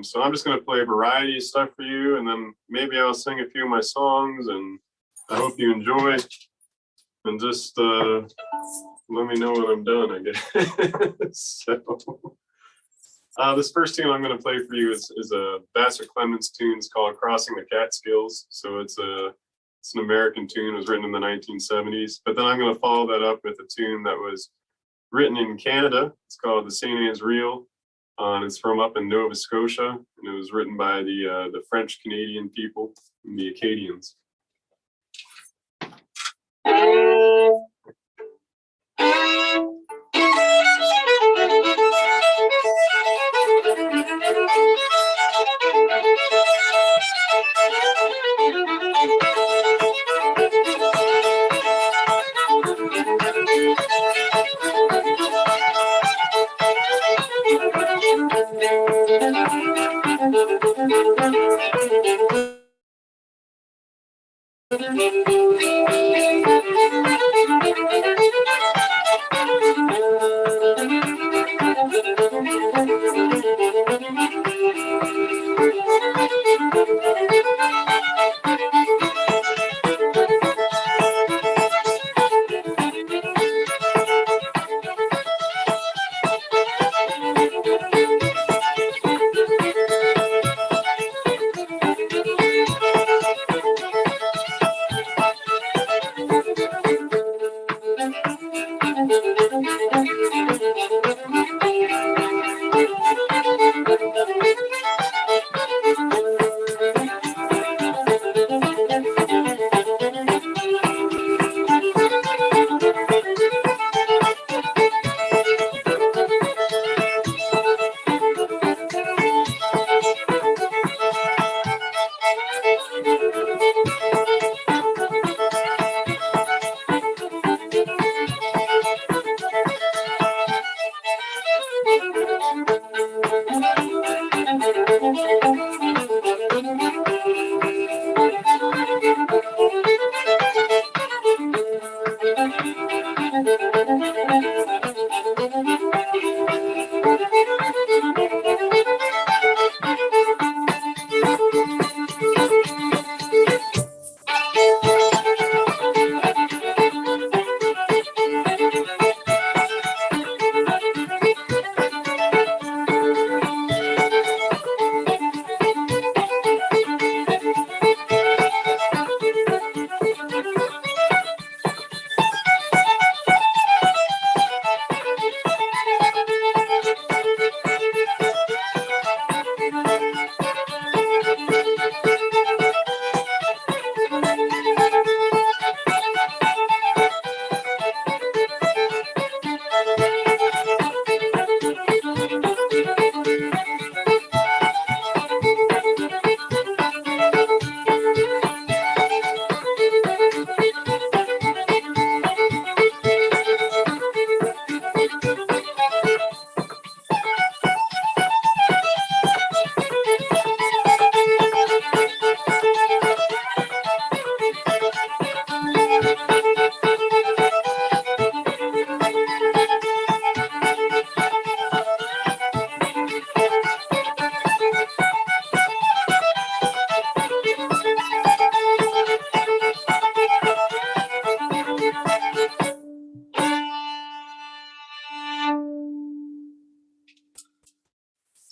So I'm just gonna play a variety of stuff for you, and then maybe I'll sing a few of my songs, and I hope you enjoy. And just let me know when I'm done, I guess. So, this first tune I'm going to play for you is a Vassar Clements tune. It's called "Crossing the Catskills." So it's an American tune. It was written in the 1970s. But then I'm going to follow that up with a tune that was written in Canada. It's called "The St. Anne's Reel," and it's from up in Nova Scotia, and it was written by the French Canadian people, the Acadians.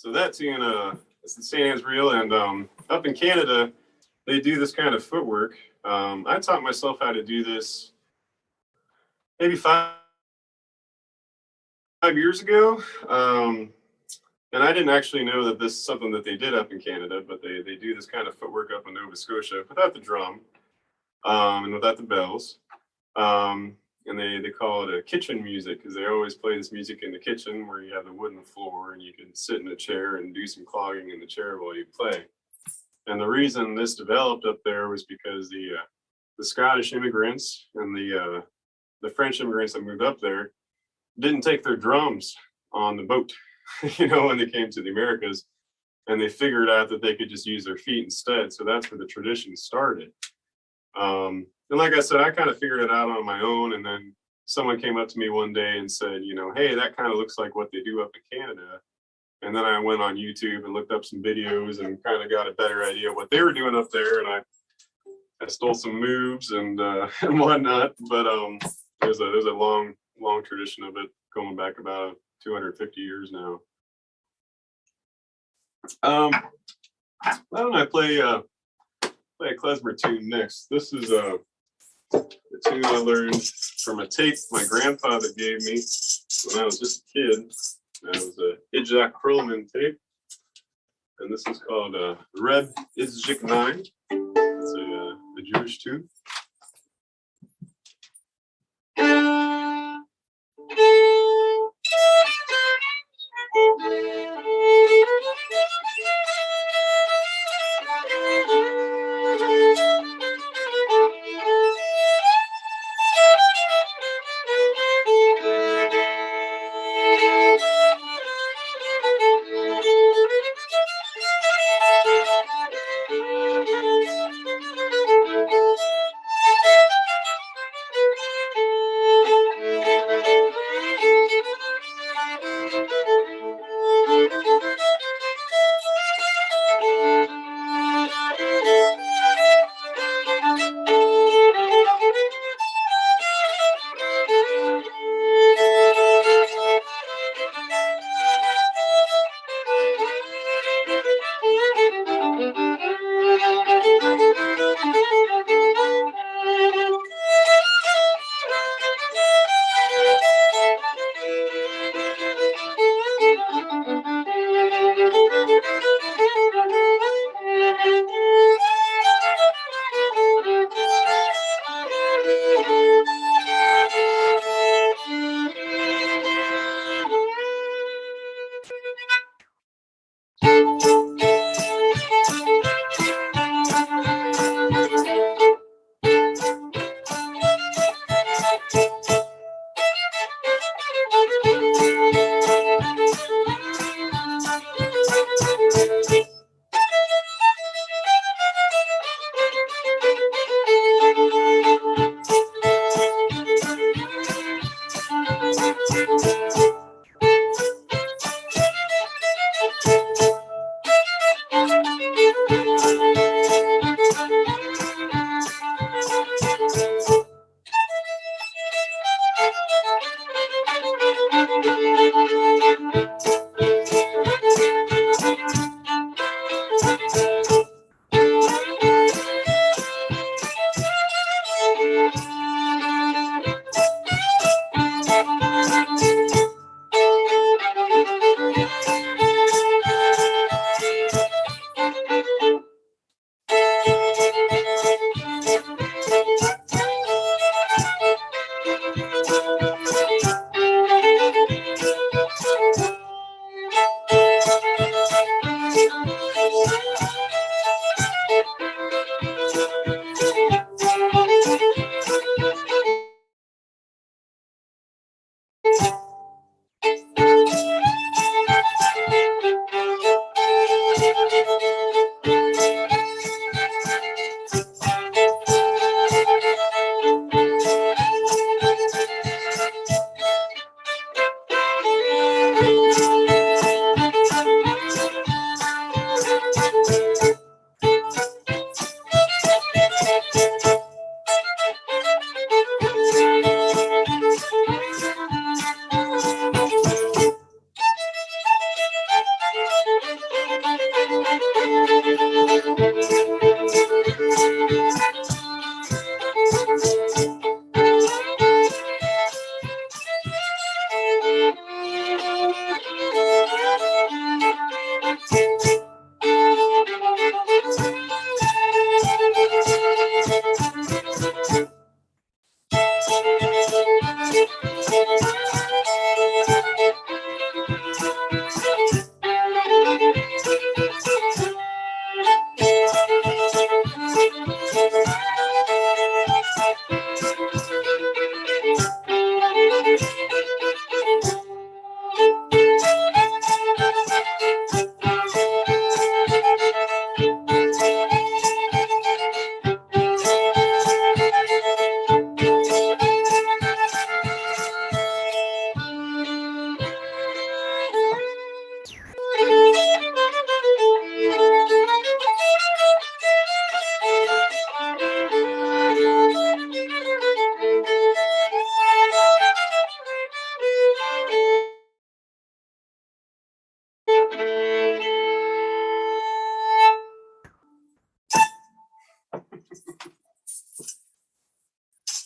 So that tune, it's the St. Anne's Reel, and up in Canada, they do this kind of footwork. I taught myself how to do this maybe 5 years ago, and I didn't actually know that this is something that they did up in Canada, but they do this kind of footwork up in Nova Scotia without the drum and without the bells. And and they call it a kitchen music because they always play this music in the kitchen where you have the wooden floor and you can sit in a chair and do some clogging in the chair while you play. And the reason this developed up there was because the Scottish immigrants and the French immigrants that moved up there didn't take their drums on the boat, when they came to the Americas, and they figured out that they could just use their feet instead. So that's where the tradition started. And like I said, I kind of figured it out on my own. And then someone came up to me one day and said, hey, that kind of looks like what they do up in Canada. And then I went on YouTube and looked up some videos and kind of got a better idea of what they were doing up there. And I stole some moves and and whatnot. But there's a long tradition of it going back about 250 years now. Why don't I play a klezmer tune next? This is a tune I learned from a tape my grandfather gave me when I was just a kid. That was a Itzhak Perlman tape, and this is called Reb Itzhak 9. It's a Jewish tune.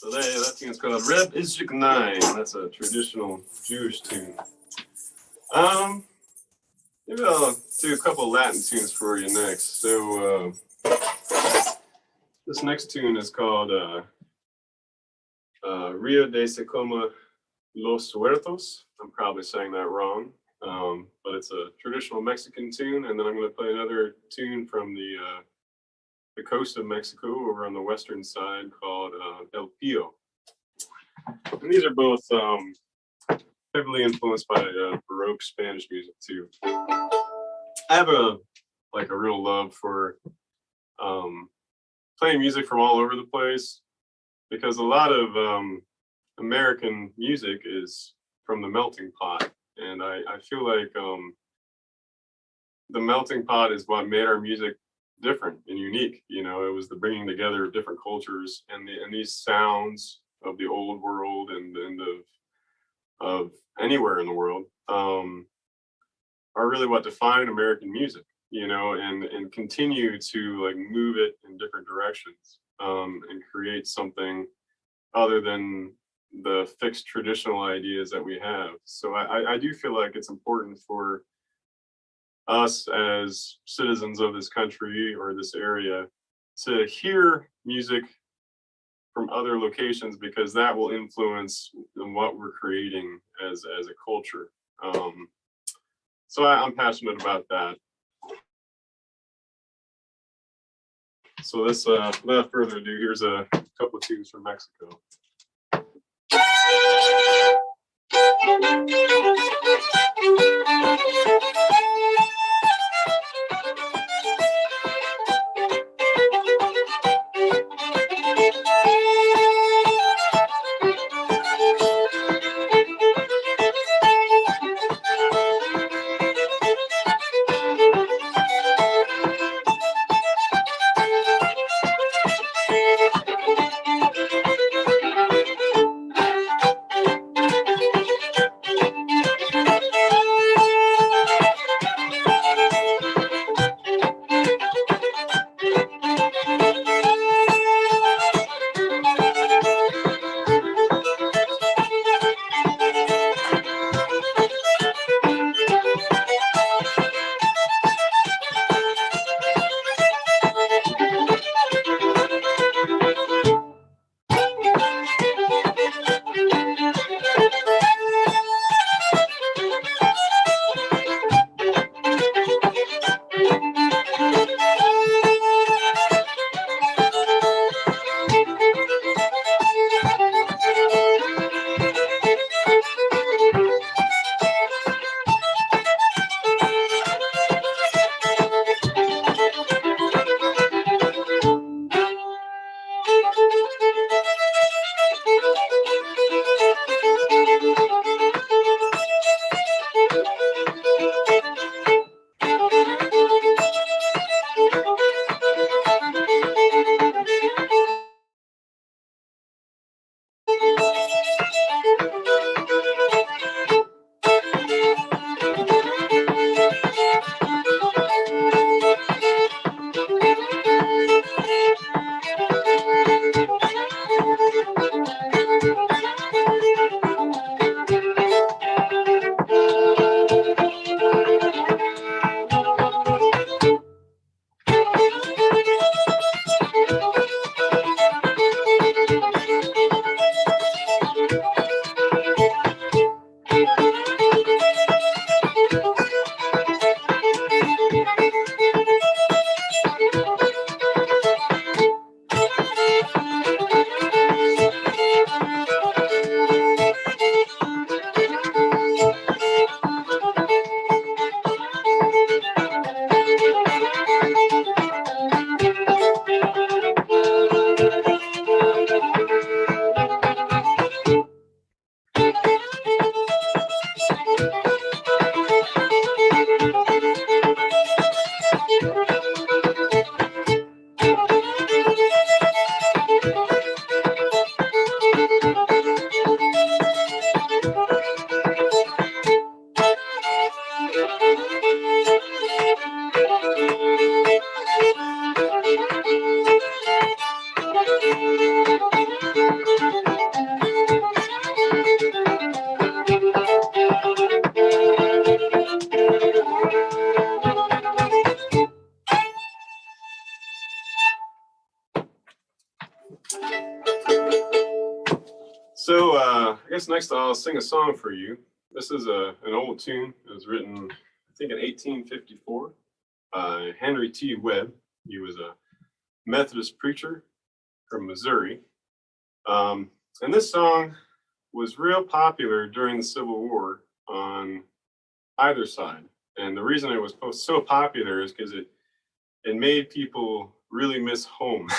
So that tune's called Reb Izjik 9. That's a traditional Jewish tune. Maybe I'll do a couple Latin tunes for you next. So this next tune is called Rio de Secoma Los Huertos. I'm probably saying that wrong, but it's a traditional Mexican tune. And then I'm going to play another tune from the coast of Mexico over on the western side called El Pio. And these are both heavily influenced by Baroque Spanish music too. I have a real love for playing music from all over the place, because a lot of American music is from the melting pot, and I feel like the melting pot is what made our music different and unique. You know, it was the bringing together of different cultures, and these sounds of the old world and of anywhere in the world are really what define American music, you know, and continue to like move it in different directions and create something other than the fixed traditional ideas that we have. So I do feel like it's important for us as citizens of this country or this area to hear music from other locations, because that will influence what we're creating as a culture. So I'm passionate about that. So this, without further ado, here's a couple of tunes from Mexico. So I guess next I'll sing a song for you. This is an old tune. It was written, I think, in 1854 by Henry T. Webb. He was a Methodist preacher from Missouri. And this song was real popular during the Civil War on either side. And the reason it was so popular is because it made people really miss home.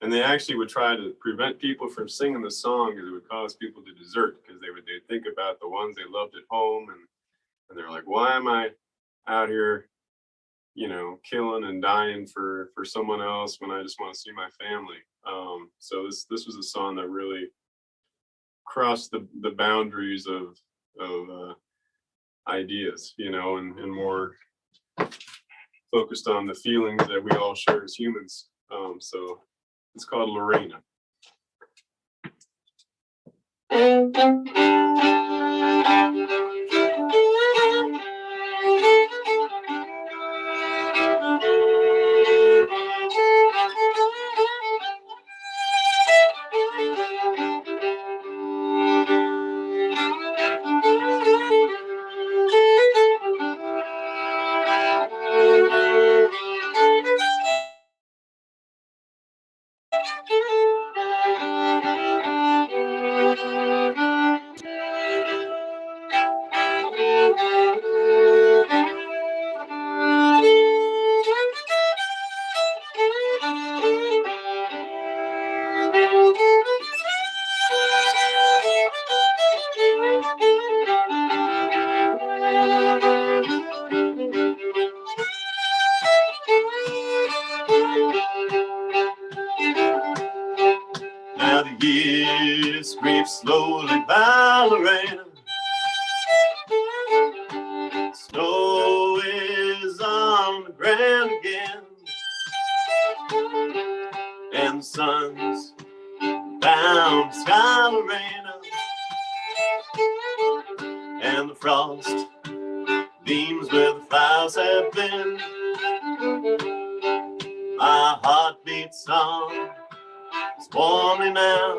And they actually would try to prevent people from singing the song because it would cause people to desert, because they'd think about the ones they loved at home, and they're like, why am I out here, you know, killing and dying for someone else when I just want to see my family? So this was a song that really crossed the boundaries of ideas, you know, and more focused on the feelings that we all share as humans. So it's called Lorena. Now the years creep slowly by, Lorena. Snow is on the ground again, and the sun's down the sky, Lorena, and the frost beams where the flowers have been. My heart beats on as warmly now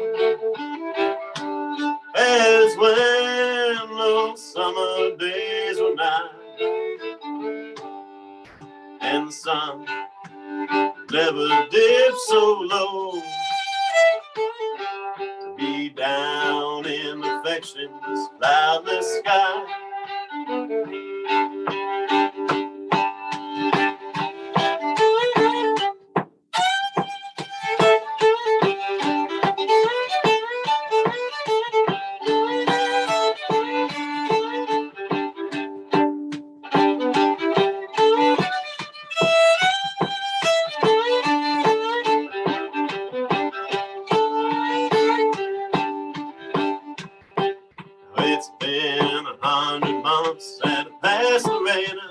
as when those summer days were nigh, and the sun never dipped so low to be down in affection's cloudless sky. It's been 100 months and a past, Lorena,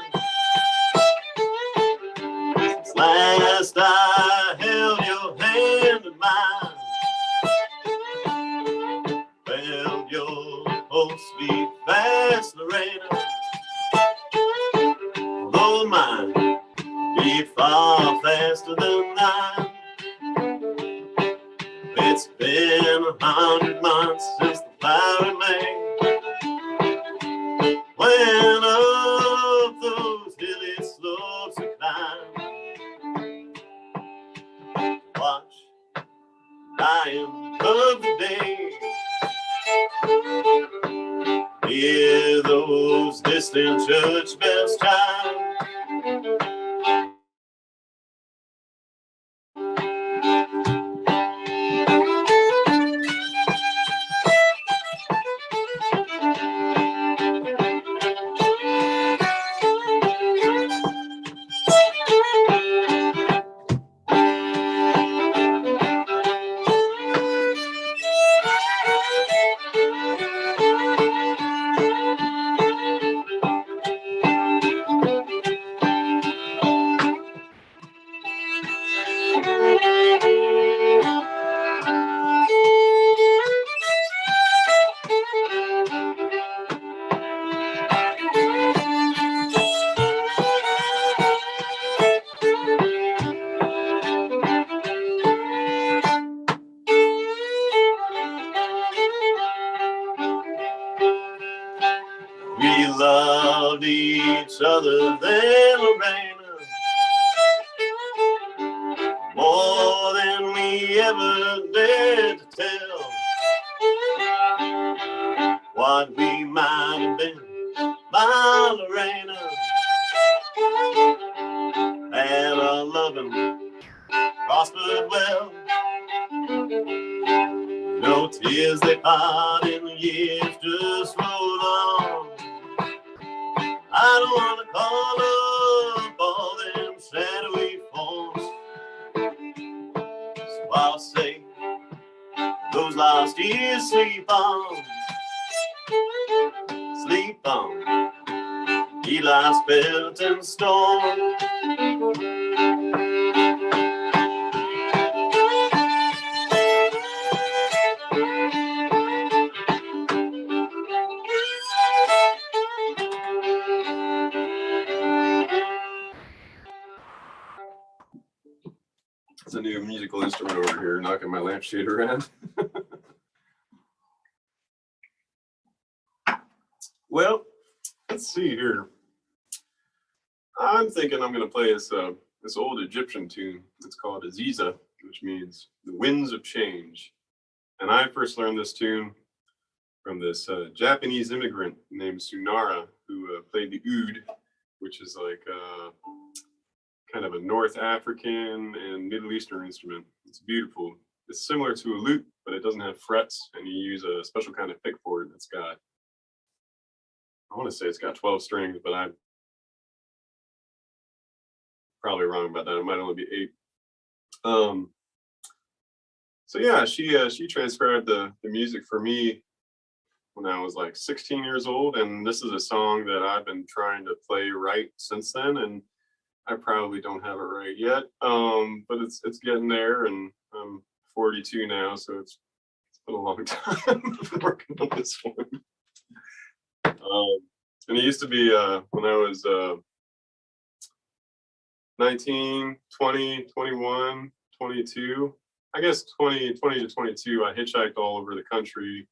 since last I held your hand in mine. Felt your pulse beat fast, Lorena, although mine beat far faster than thine. It's been 100 months since the fire in May went up those hilly slopes we climb. Watch, lying of the day, hear those distant church bells chime. each other than Lorena, more than we ever dared to tell what we might have been. My Lorena had a loving, prospered well. No tears they part in the years just rolled on. I don't want to call up all them shadowy forms, so I'll say those last years sleep on, sleep on. Eli's Belton storm. It's a new musical instrument over here, knocking my lampshade around. Well, let's see here. I'm thinking I'm going to play this old Egyptian tune. It's called Aziza, which means the winds of change. And I first learned this tune from this Japanese immigrant named Sunara, who played the oud, which is like kind of a North African and Middle Eastern instrument. It's beautiful. It's similar to a lute, but it doesn't have frets, and you use a special kind of pick for it that's got, I want to say it's got 12 strings, but I'm probably wrong about that. It might only be 8. So yeah, she transcribed the music for me when I was like 16 years old, and this is a song that I've been trying to play right since then, and I probably don't have it right yet, but it's getting there, and I'm 42 now, so it's been a long time working on this one. And it used to be when I was 19, 20, 21, 22, I guess 20 to 22, I hitchhiked all over the country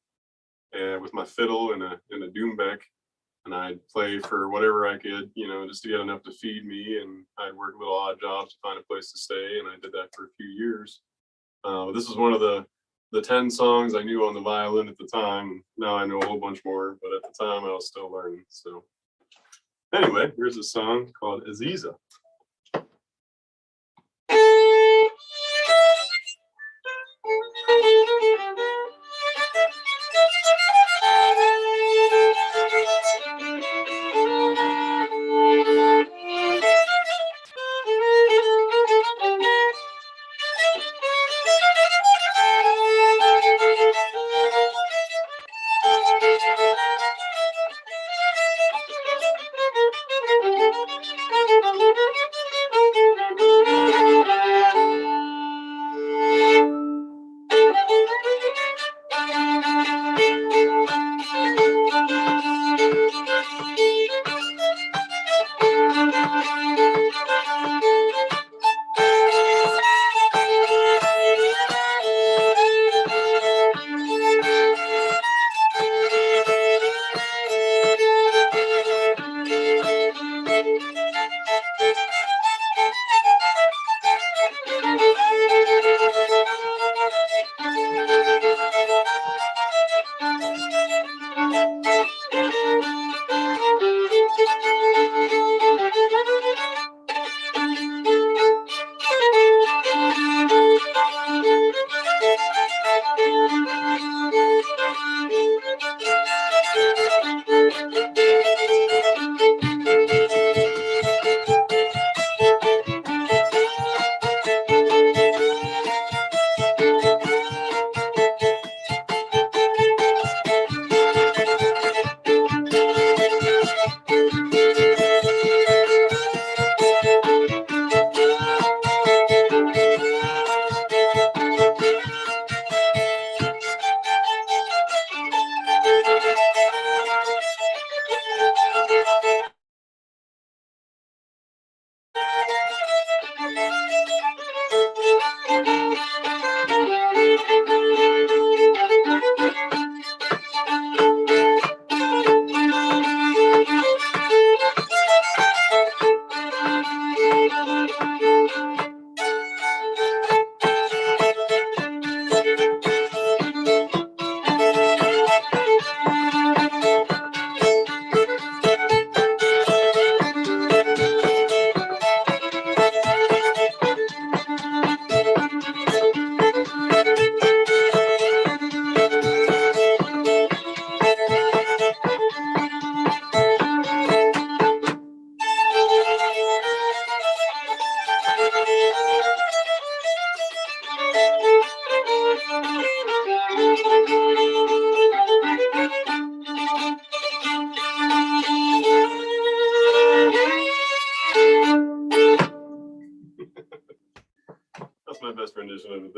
with my fiddle and a doumbek, and I'd play for whatever I could, just to get enough to feed me, and I'd work little odd jobs to find a place to stay, and I did that for a few years. This was one of the 10 songs I knew on the violin at the time. Now I know a whole bunch more, but at the time I was still learning. So anyway, here's a song called Aziza.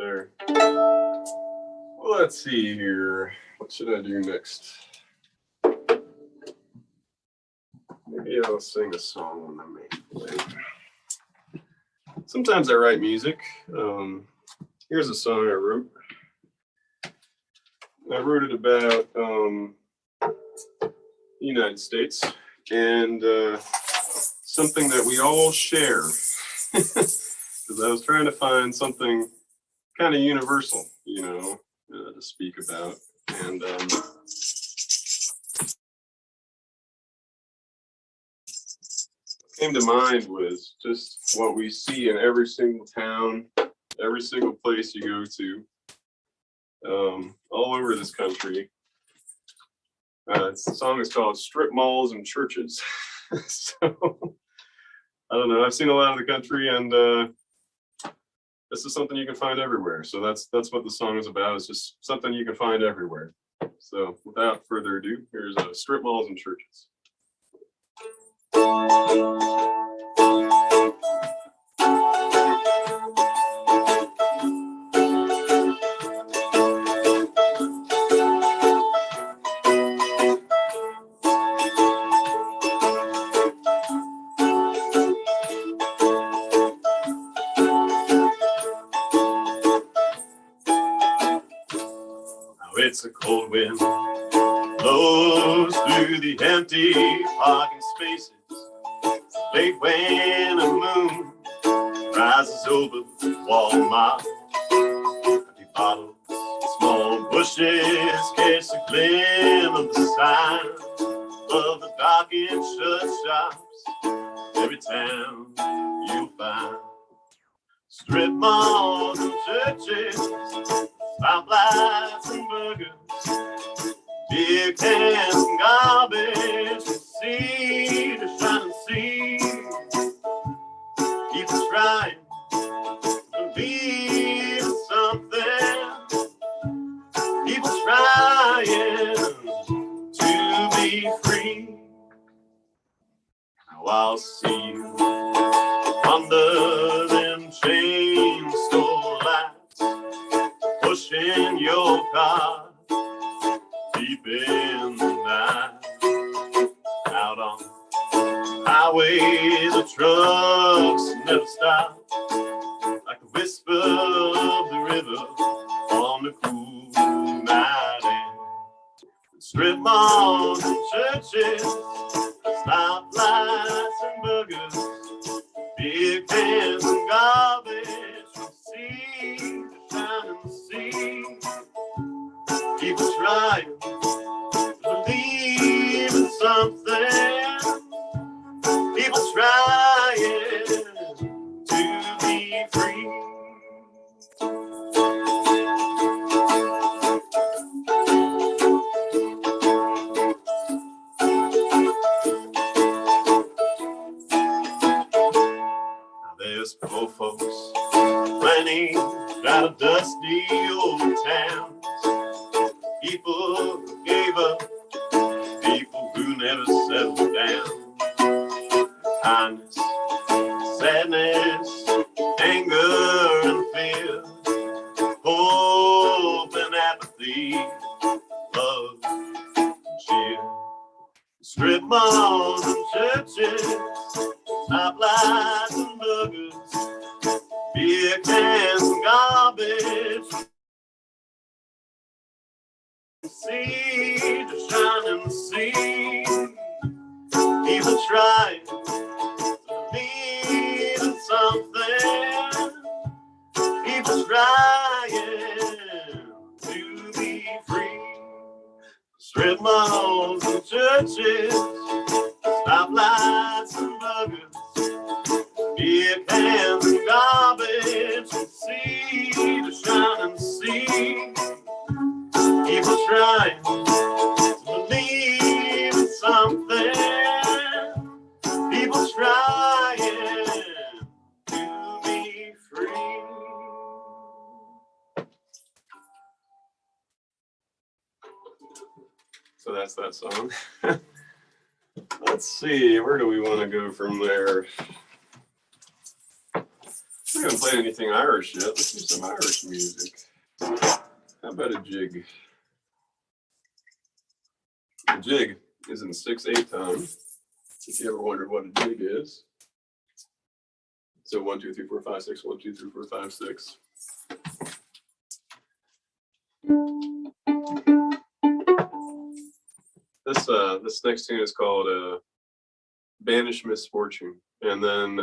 there. Well, let's see here. What should I do next? Maybe I'll sing a song on my main play. Sometimes I write music. Here's a song I wrote. I wrote it about the United States and something that we all share. Because I was trying to find something kind of universal, you know, to speak about. And came to mind was just what we see in every single town, every single place you go to, all over this country. The song is called Strip Malls and Churches. So, I don't know, I've seen a lot of the country, and this is something you can find everywhere. So that's what the song is about. It's just something you can find everywhere. So without further ado, here's Strip Malls and Churches. It's a cold wind blows through the empty parking spaces late when a moon rises over Walmart. Empty bottles, small bushes catch a gleam of the sign of the darkened shut shops. Every town you'll find strip malls and churches, stoplights and burgers, beer cans and garbage, from sea to shining sea. Keep trying to believe in something. People trying to be free. Now I'll see you under them chain store lights, pushing your car deep in the night. Out on highways, the trucks never stop, like the whisper of the river on the cool night air. Strip malls and churches, stoplights and burgers, beer cans and garbage, from sea to shining sea. People trying to believe in something. People trying to be free. Now there's poor folks plenty out of dusty old towns. People who gave up, people who never settled down. Kindness, sadness, anger and fear, hope and apathy, love and cheer. Strip malls and churches, stoplights and burgers, beer cans and garbage, sea to shining sea. People trying to believe in something. People trying to be free. Strip malls and churches, stoplights and burgers, beer cans and garbage, from sea to shining sea. People trying to believe in something. People trying to be free. So that's that song. Let's see, where do we want to go from there? haven't played anything Irish yet. Let's do some Irish music. How about a jig? A jig is in 6/8 time. If you ever wondered what a jig is. So 1, 2, 3, 4, 5, 6, 1, 2, 3, 4, 5, 6. This next tune is called Banish Misfortune. And then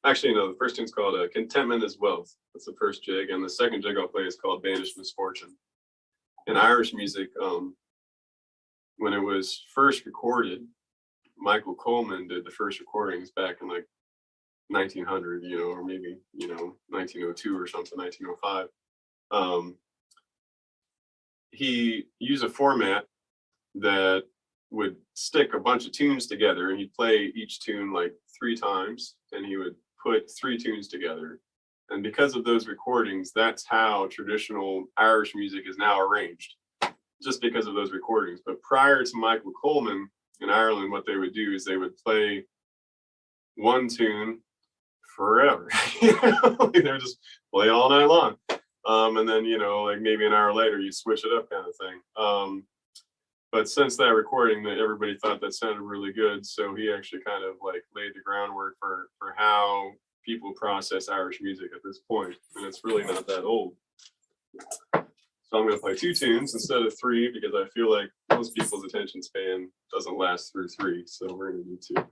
actually no, the first tune's called Contentment is Wealth. That's the first jig. And the second jig I'll play is called Banish Misfortune. In Irish music, when it was first recorded, Michael Coleman did the first recordings back in like 1900, or maybe, 1902 or something, 1905. He used a format that would stick a bunch of tunes together, and he'd play each tune like 3 times, and he would put 3 tunes together. And because of those recordings, that's how traditional Irish music is now arranged, just because of those recordings. But prior to Michael Coleman in Ireland, what they would do is they would play one tune forever. They would just play all night long. And then, like maybe an hour later, you switch it up kind of thing. But since that recording, that everybody thought that sounded really good. So he actually kind of like laid the groundwork for how people process Irish music at this point. And it's really not that old. So I'm going to play 2 tunes instead of 3 because I feel like most people's attention span doesn't last through 3. So we're going to do 2.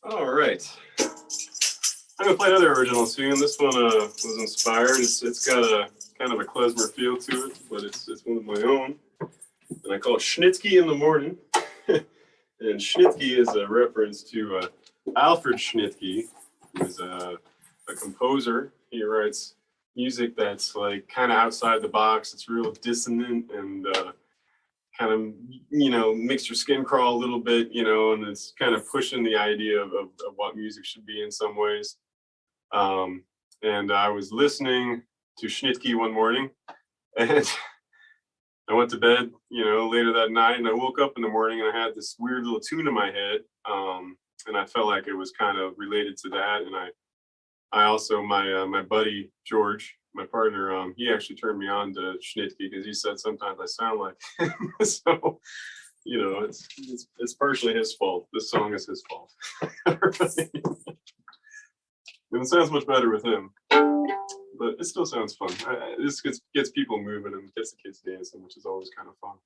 All right. I'm gonna play another original tune. This one was inspired. It's got a kind of a klezmer feel to it, but it's one of my own, and I call it Schnitski in the Morning. And Schnitski is a reference to Alfred Schnitke, who's a composer. He writes music that's like kind of outside the box. It's real dissonant and kind of, makes your skin crawl a little bit, and it's kind of pushing the idea of what music should be in some ways. And I was listening to Schnitke one morning, and I went to bed, later that night, and I woke up in the morning and I had this weird little tune in my head. And I felt like it was kind of related to that. And I also, my buddy, George, my partner, he actually turned me on to Schnitke because he said sometimes I sound like him. So, it's partially his fault. This song is his fault. And it sounds much better with him, but it still sounds fun. This gets people moving and gets the kids dancing, which is always kind of fun.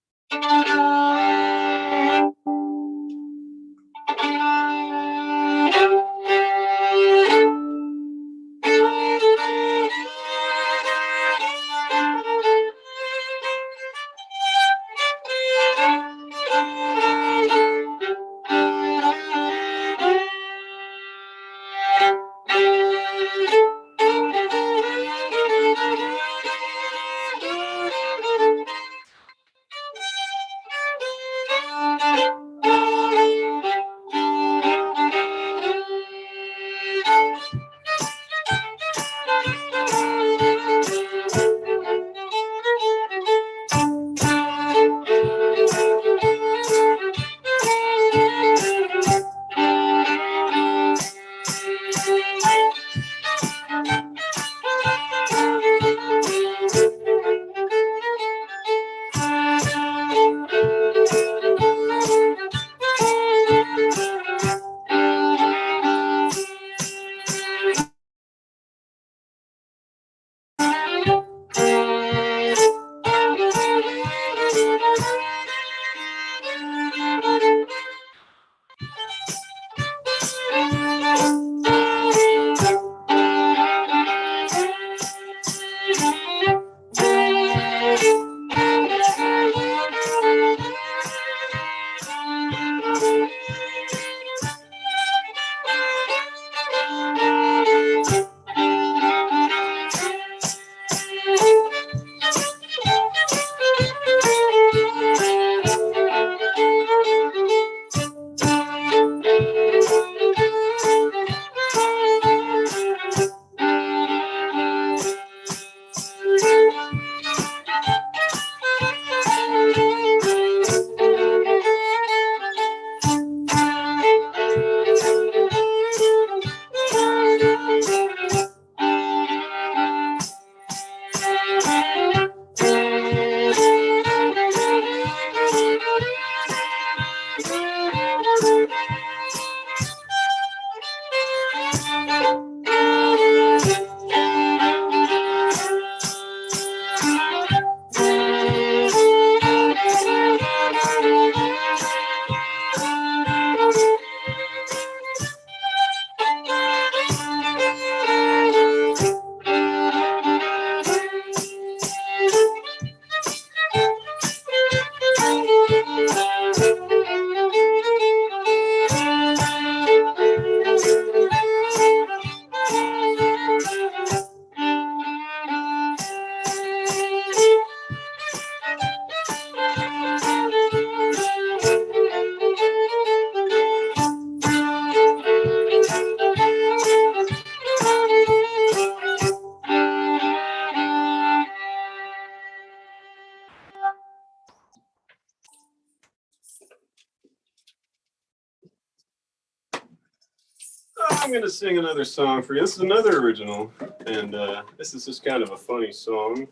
I'm going to sing another song for you. This is another original, and this is just kind of a funny song.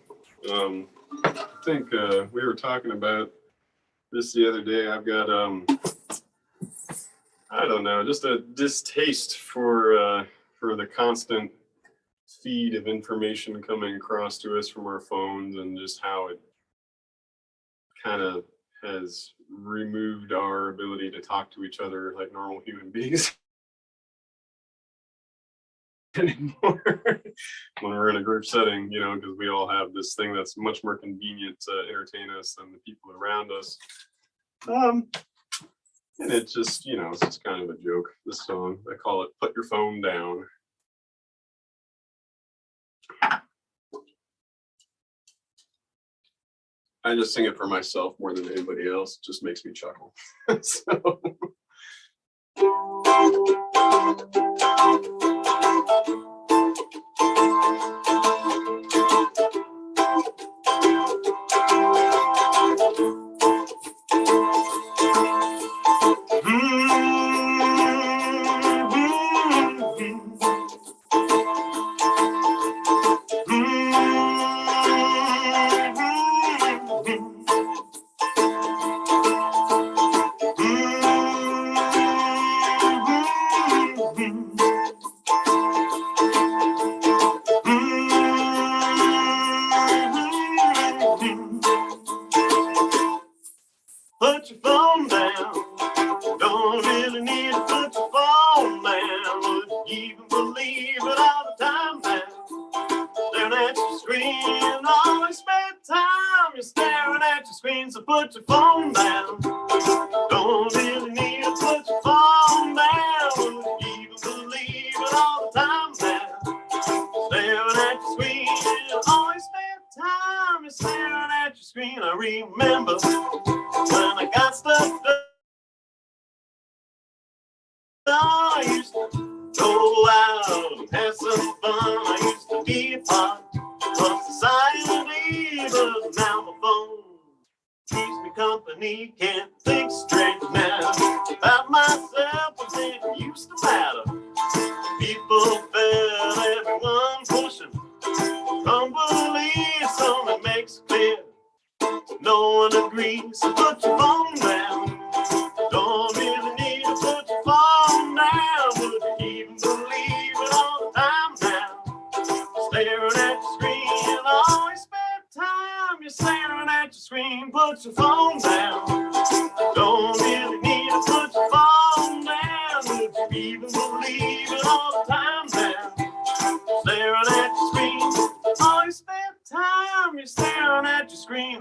I think we were talking about this the other day. I've got, I don't know, just a distaste for the constant feed of information coming across to us from our phones, and just how it kind of has removed our ability to talk to each other like normal human beings. anymore when we're in a group setting, you know, because we all have this thing that's much more convenient to entertain us than the people around us. And it just, you know, it's just kind of a joke, this song. I call it Put Your Phone Down. I just sing it for myself more than anybody else. It just makes me chuckle. So. Put your phone down. Don't really need to put your phone down. Would you even believe it all the time now? Staring at your screen, always spend time. You're staring at your screen, so put your phone down. Don't really need to put your phone down. Would you even believe it all the time now? Staring at your screen, always spend time. You're staring at your screen. I remember when I got stuff done. I used to go out and have some fun. I used to be a part of society, but now my phone keeps me company. Can't think straight now about myself, but it used to matter. People felt everyone pushing. Don't believe something makes it clear. No one agrees, so put your phone down. Don't really need to put your phone down. Would you even believe it all the time now? Staring at your screen, always spend time. You're staring at your screen, put your phone down. Don't really need to put your phone down. Would you even believe it all the time now? Staring at your screen, always spend time. You're staring at your screen.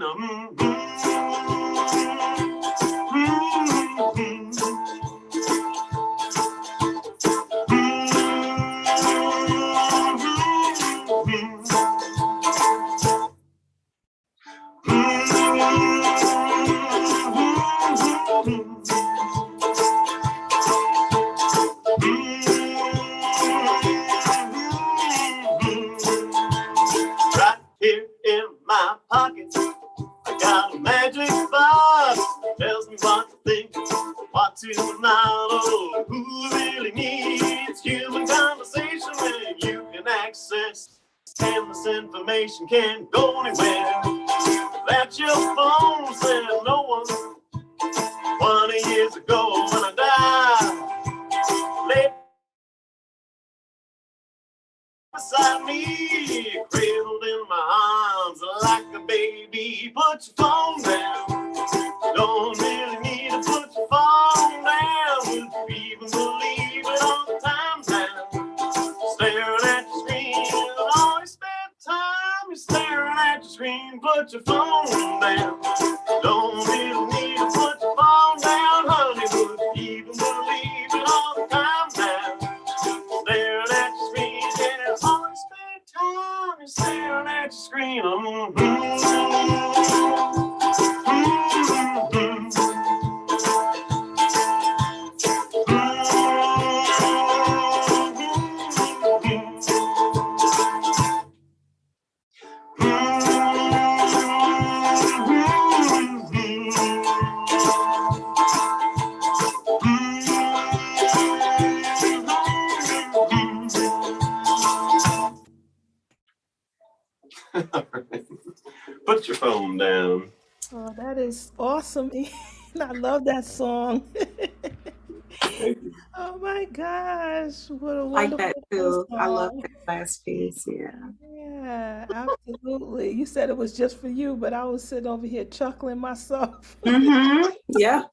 Right here in my pocket, I got a magic box that tells me what to think, what to not. Oh, who really needs human conversation when you can access endless information? Can't go anywhere that your phone said no one. 20 years ago when I died, lay beside me, cradled in my arms like a baby. Put your phone down. Don't really need to put your phone down. Would you even believe it all the time now? Staring at your screen, always spend time. You're staring at your screen, put your phone down. Don't really need to put your phone down, honey. Would you even believe it all the time now? Staring at your screen, yeah, always spend time. You're staring at your screen. Put your phone down. Oh, that is awesome. I love that song. Oh my gosh, what a Like that wonderful too. I love song. that last piece. Yeah. Yeah, absolutely. You said it was just for you, but I was sitting over here chuckling myself. Yeah.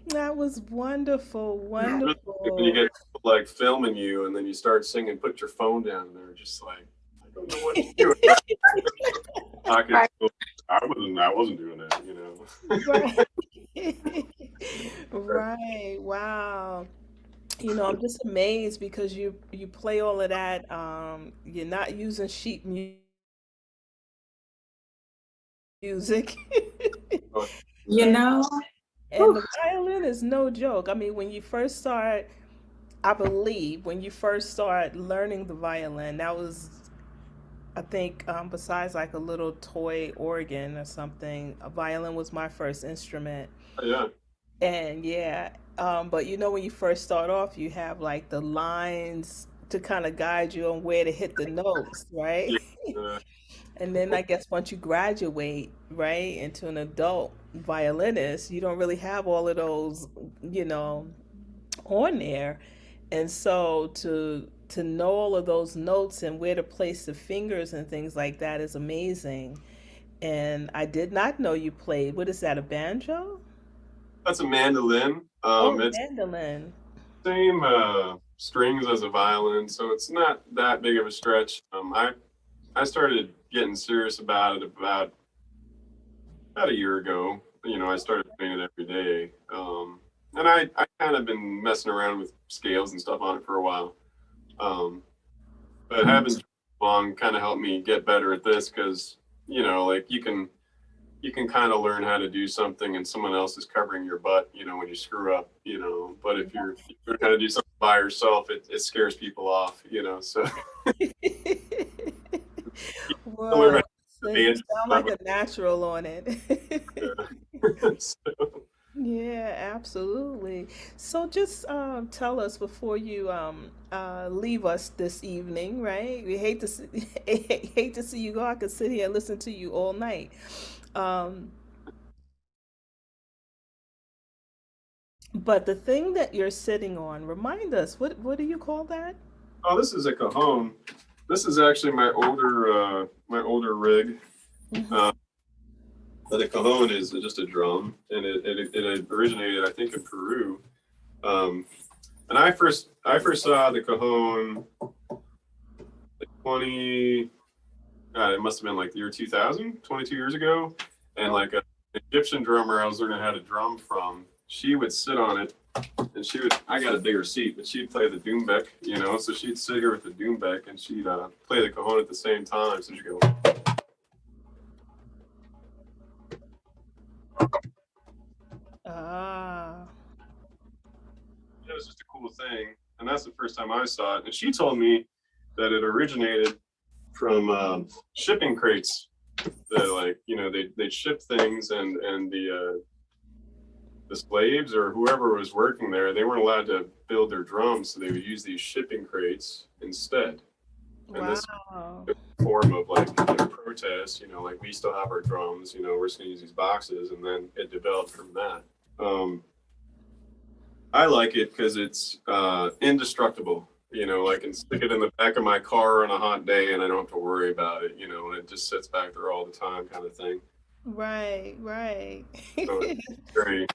That was wonderful, When you wonderful. get like filming you, and then you start singing, put your phone down, and they're just like, I don't know what to do. I wasn't doing that, you know. Right. Right. Wow. You know, I'm just amazed because you play all of that. You're not using sheet music. You And know, and the violin is no joke. I mean, when you first start, I believe when you first start learning the violin, that was, I think, besides like a little toy organ or something, a violin was my first instrument. Yeah, And yeah, but you know, when you first start off, you have like the lines to kind of guide you on where to hit the notes, right? yeah, uh, And then I guess once you graduate, right, into an adult violinist, you don't really have all of those, you know, on there. And so to know all of those notes and where to place the fingers and things like that is amazing. And I did not know you played, what is that, a banjo? that's a mandolin. Oh, It's mandolin. same strings as a violin, so it's not that big of a stretch. I started getting serious about it about a year ago. You know, I started playing it every day, and I kind of been messing around with scales and stuff on it for a while. But having long kind of helped me get better at this because you know, like you can kind of learn how to do something and someone else is covering your butt, you know, when you screw up, you know. But if you learn how to do something by yourself, it scares people off, you know. So I learn how Well, to so you dance sound like a natural on it. and stuff. So, Yeah, absolutely. So just tell us before you leave us this evening, right? We hate to see, hate to see you go. I could sit here and listen to you all night. Um, but the thing that you're sitting on, remind us, what do you call that? oh, this is a cajon. This is actually my older rig. Mhm. Uh, but the cajon is just a drum, and it originated, I think, in Peru. Um, and I first saw the cajon like 20. God, it must have been like the year 2000, 22 years ago. And like an Egyptian drummer I was learning how to drum from, she would sit on it and I got a bigger seat, but she'd play the doumbek, you know, so she'd sit here with the doumbek and she'd play the cajon at the same time. So she'd go, Ah, it was just a cool thing. And that's the first time I saw it. And she told me that it originated from shipping crates. That like, you know, they'd ship things and the slaves or whoever was working there, they weren't allowed to build their drums, so they would use these shipping crates instead. And this wow. form of like protest, you know, like we still have our drums, you know, we're just gonna use these boxes, and then it developed from that. I like it because it's indestructible. You know, I can stick it in the back of my car on a hot day and I don't have to worry about it, you know, and it just sits back there all the time kind of thing. Right, right. So it's very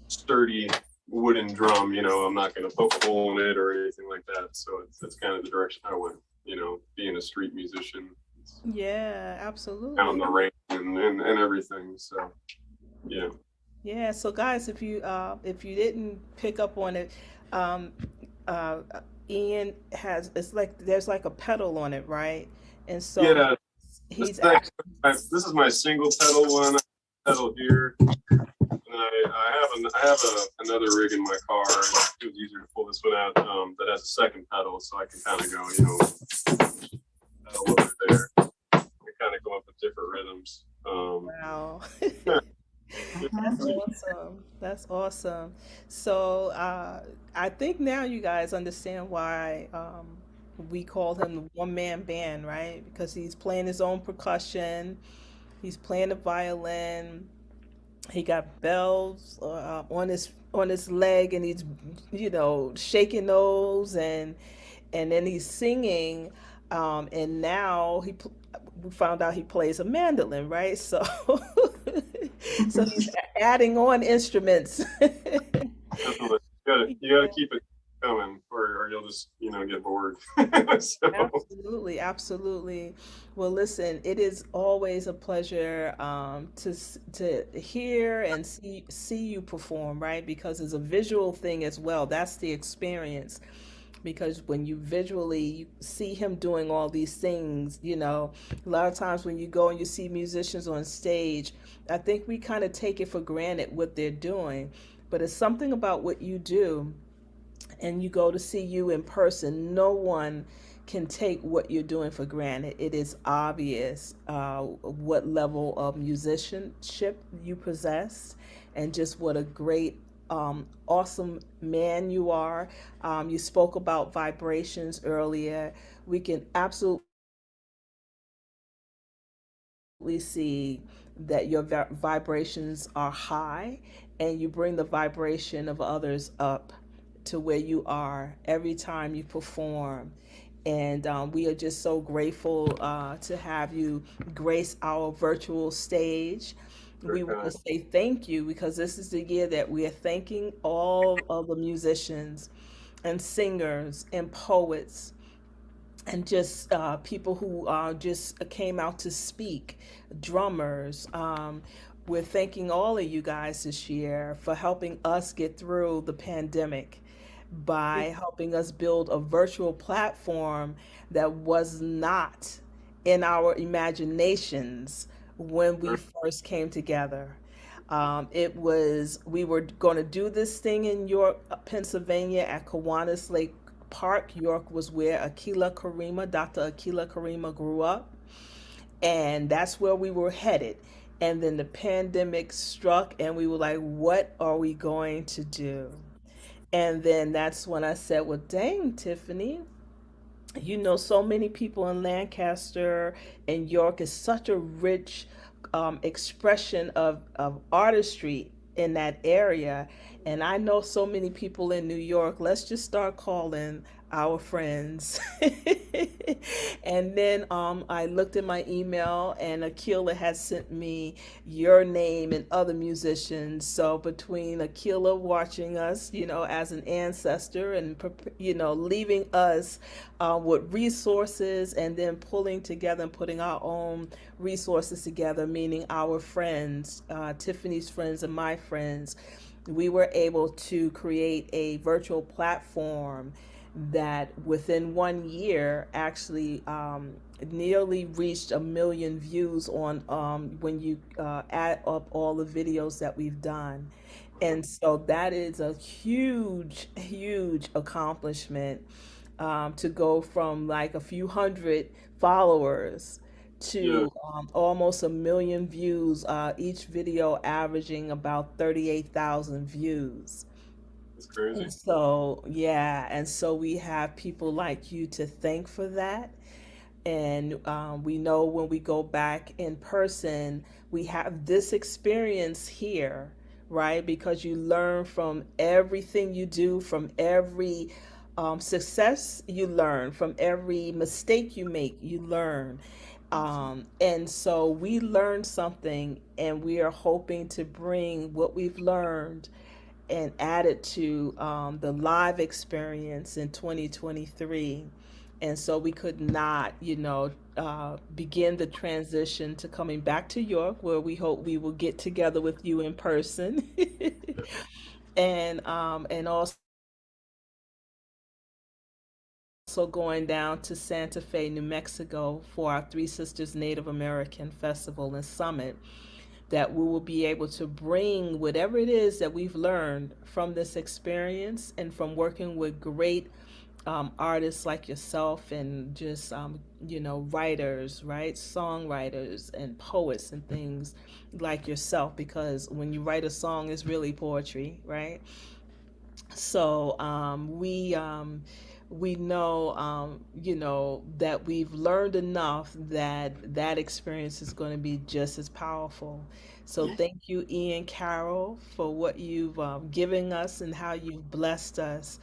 sturdy wooden drum, you know, I'm not going to poke a hole in it or anything like that. So it's kind of the direction I went, you know, being a street musician Yeah, out in absolutely. the rain and everything. So, yeah. Yeah, so guys, if you didn't pick up on it, um, uh, Ian has it's like there's like a pedal on it, right? And so Yeah. he's This is my single pedal one. Pedal here. And I have another rig in my car. It was easier to pull this one out that has a second pedal, so I can kind of go, you know, pedal over there. And kind of go up with different rhythms. wow. Yeah. That's awesome. That's awesome. So I think now you guys understand why we call him the one man band, right? Because he's playing his own percussion, he's playing the violin, he got bells on his leg, and he's shaking those, and then he's singing, and now we found out he plays a mandolin, right? So so he's adding on instruments. Definitely. You gotta keep it coming, or you'll just, get bored. So, Absolutely, absolutely. Well, listen, it is always a pleasure to hear and see you perform, right? Because it's a visual thing as well. That's the experience. Because when you visually you see him doing all these things, a lot of times when you go and you see musicians on stage, I think we kind of take it for granted what they're doing. But it's something about what you do and you go to see you in person, no one can take what you're doing for granted. It is obvious what level of musicianship you possess and just what a great, awesome man you are. You spoke about vibrations earlier. We can absolutely see that your vibrations are high and you bring the vibration of others up to where you are every time you perform. And we are just so grateful to have you grace our virtual stage. We want to okay. say thank you because this is the year that we are thanking all of the musicians and singers and poets and just people who just came out to speak, drummers. We're thanking all of you guys this year for helping us get through the pandemic by helping us build a virtual platform that was not in our imaginations when we first came together. We were going to do this thing in York, Pennsylvania at Kiwanis Lake Park. York was where Dr. Akila Karima grew up, and that's where we were headed. And then the pandemic struck, and we were like, what are we going to do? And then that's when I said, well, dang, Tiffany, so many people in Lancaster and York is such a rich expression of artistry in that area. And I know so many people in New York. Let's just start calling our friends. And then I looked at my email, and Akila had sent me your name and other musicians. So between Akila watching us, as an ancestor, and leaving us with resources, and then pulling together and putting our own resources together, meaning our friends, Tiffany's friends and my friends, we were able to create a virtual platform that within 1 year actually nearly reached 1 million views on when you add up all the videos that we've done. And so that is a huge, huge accomplishment, to go from like a few hundred followers Yeah, to almost 1 million views, each video averaging about 38,000 views. it's crazy. And so, yeah, and so we have people like you to thank for that. And we know when we go back in person, we have this experience here, right? Because you learn from everything you do, from every success you learn, from every mistake you make, you learn. And so we learned something, and we are hoping to bring what we've learned and add it to the live experience in 2023. And so we could not, begin the transition to coming back to York, where we hope we will get together with you in person, and also going down to Santa Fe, New Mexico for our Three Sisters Native American Festival and Summit, that we will be able to bring whatever it is that we've learned from this experience and from working with great artists like yourself, and just writers, right, songwriters and poets and things like yourself, because when you write a song, it's really poetry, right? So we know, that we've learned enough that that experience is going to be just as powerful. So thank you, Ian Carroll, for what you've given us and how you've blessed us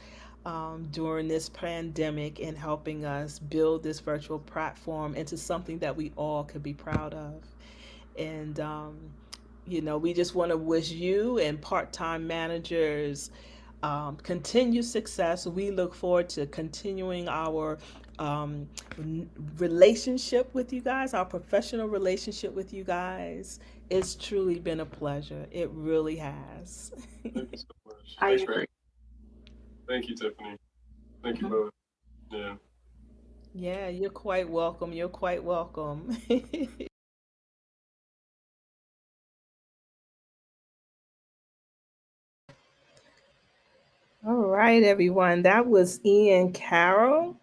during this pandemic, and helping us build this virtual platform into something that we all could be proud of. And we just want to wish you and part-time managers continued success. We look forward to continuing our relationship with you guys, our professional relationship with you guys. It's truly been a pleasure. It really has. Thank you so much. I Thanks agree. Thank you, Tiffany. Thank you both. Yeah. Yeah, you're quite welcome. You're quite welcome. All right, everyone. That was Ian Carroll.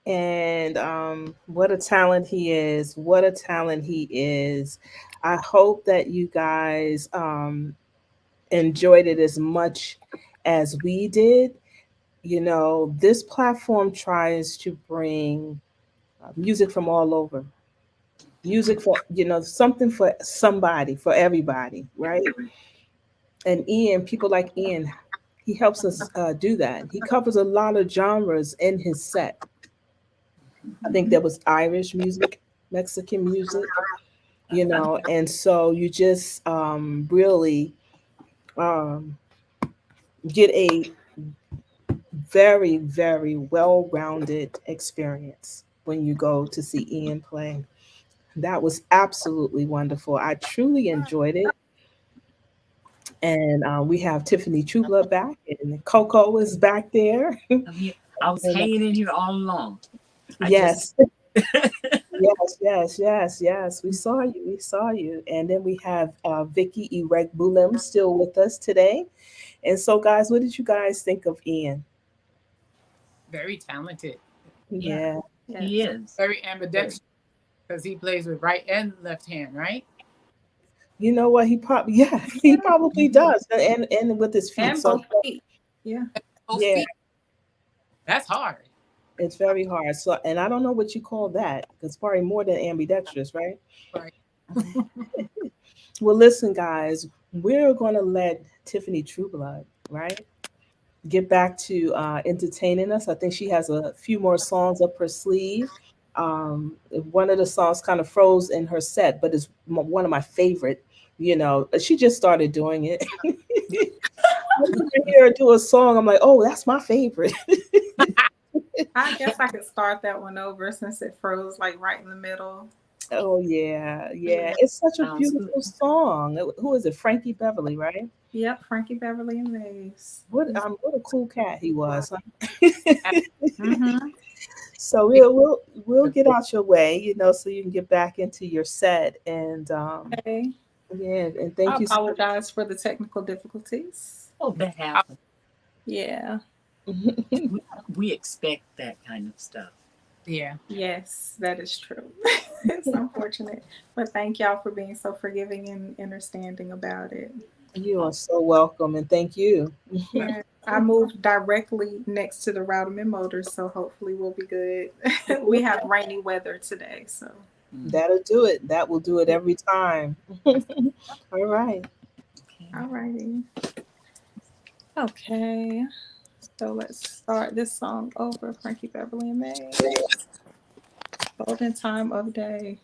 And what a talent he is. What a talent he is. I hope that you guys enjoyed it as much as we did. You know, this platform tries to bring music from all over. Music for, something for somebody, for everybody, right? And Ian, people like Ian, he helps us do that. He covers a lot of genres in his set. I think there was Irish music, Mexican music, and so you just really um, get a very, very well rounded experience when you go to see Ian play. That was absolutely wonderful. I truly enjoyed it. And we have Tiffany Trubler back, and Coco is back there. I'm here. I was And, hanging in here all along. I yes. Yes. We saw you. We saw you. And then we have Vicky Iregbulim still with us today. And so, guys, what did you guys think of Ian? Very talented, Yeah. He is. very ambidextrous because he plays with right and left hand, right? You know what? He probably does. And with his feet. And So both feet. Yeah. Both yeah, feet. That's hard. it's very hard. So, and I don't know what you call that. It's probably more than ambidextrous, right? Right. Well, listen, guys, we're going to let Tiffany Trueblood, right, get back to entertaining us. I think she has a few more songs up her sleeve. One of the songs kind of froze in her set, but it's one of my favorite. She just started doing it. I hear her do a song, I'm like, oh, that's my favorite. I guess I could start that one over since it froze like right in the middle. Oh yeah. It's such a Sounds beautiful song. Who is it? Frankie Beverly, right? Yep, Frankie Beverly and Maze. What a cool cat he was. Huh? Mm-hmm. So we'll get out your way, so you can get back into your set. And Okay. yeah, and I thank you. apologize for the technical difficulties. Oh, that happened. Yeah. We expect that kind of stuff. Yeah. Yes, that is true. It's unfortunate. But thank y'all for being so forgiving and understanding about it. You are so welcome, and thank you. Yeah. I moved directly next to the Rowderman Motors, so hopefully we'll be good. We have rainy weather today, so. That'll do it. That will do it every time. All right. All righty. Okay. So let's start this song over. Frankie Beverly and Maze. Golden time of day.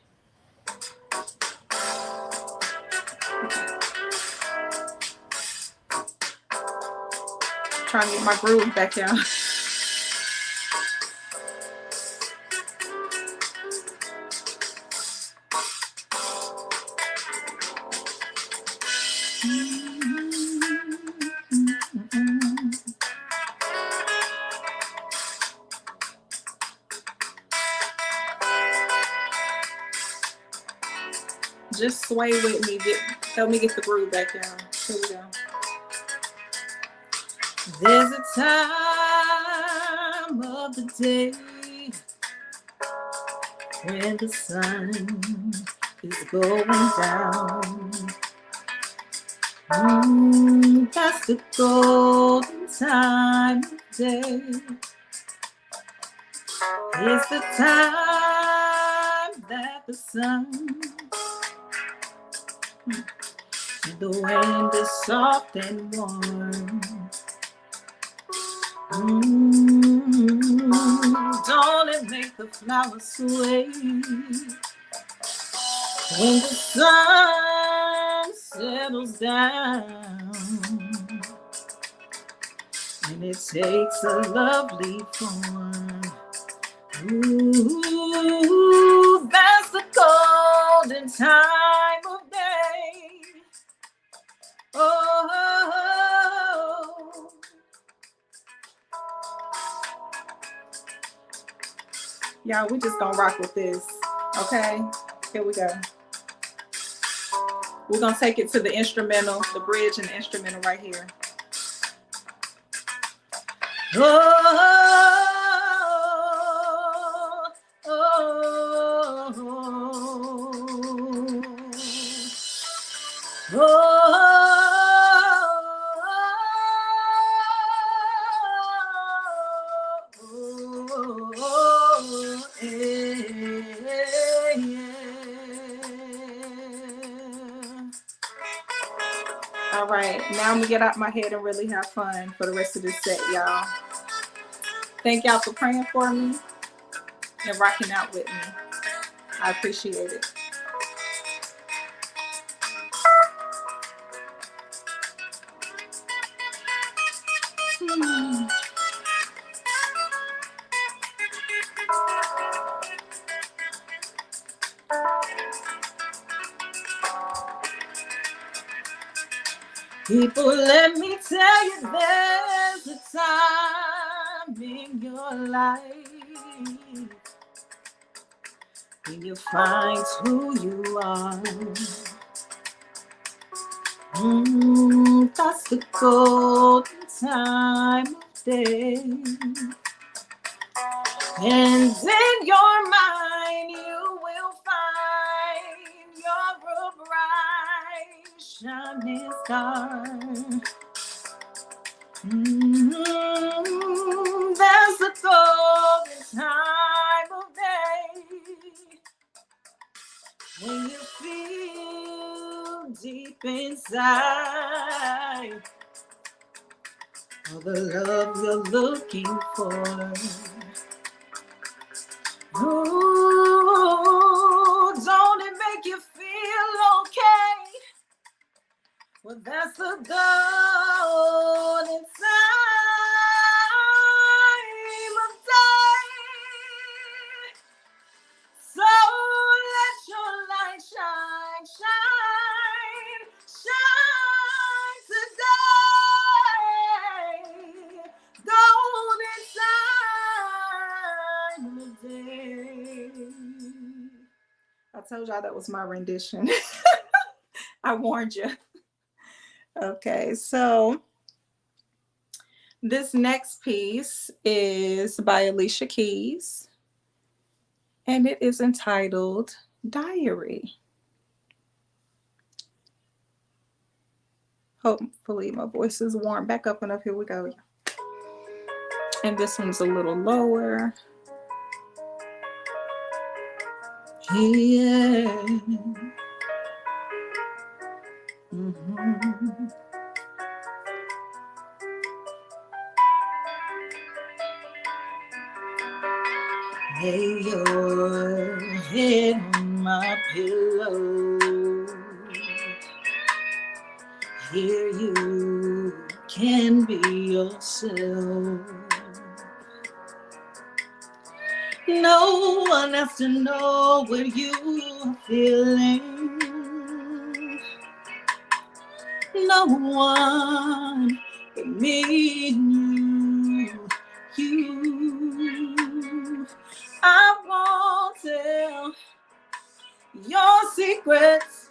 Trying to get my groove back down. Just sway with me. Help me get the groove back down. Here we go. There's a time of the day when the sun is going down. That's the golden time of day. It's the time that the sun, the wind is soft and warm. Don't it make the flowers sway when the sun settles down? it takes a lovely form. Ooh, that's the golden time of day. Oh, y'all, we just gonna rock with this. Okay, here we go. We're gonna take it to the instrumental, the bridge and the instrumental right here. All right, now I'm gonna get out my head and really have fun for the rest of this set, y'all. Thank y'all for praying for me and rocking out with me. I appreciate it. People, let me tell you, there's a time in your life when you find who you are. That's the golden time of day. And in your mind, you will find your bright shining star. That's the golden time of day when you feel deep inside all the love you're looking for. Ooh, don't it make you feel okay? Well, that's the golden time of day. So let your light shine, shine, shine today. Golden time of day. I told y'all that was my rendition. I warned you. Okay, so this next piece is by Alicia Keys, and it is entitled Diary. Hopefully my voice is warm back up enough. Here we go. And this one's a little lower. Yeah. Lay your head on my pillow. Here you can be yourself. No one has to know what you are feeling. No one but me and you. I won't tell your secrets.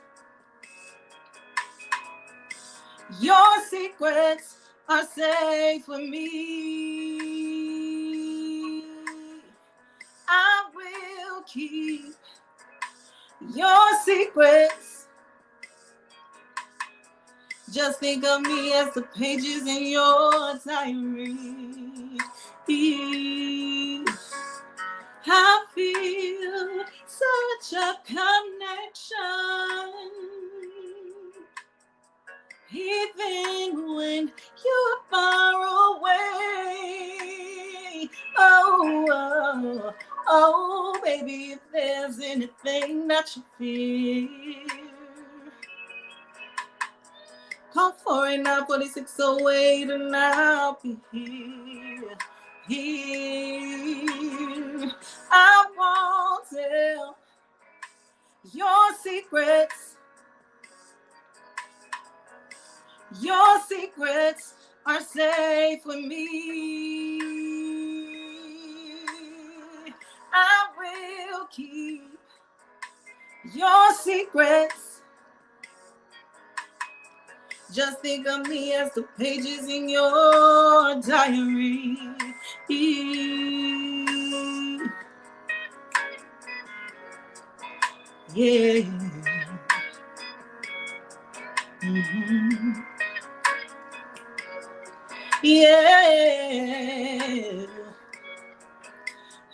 Your secrets are safe with me. I will keep your secrets. Just think of me as the pages in your diary. I feel such a connection, even when you're far away. Oh, oh, baby, if there's anything that you fear, come 49, 46, 08, and I'll be here. Here. I won't tell your secrets. Your secrets are safe with me. I will keep your secrets. Just think of me as the pages in your diary. Yeah. Mhm. Yeah.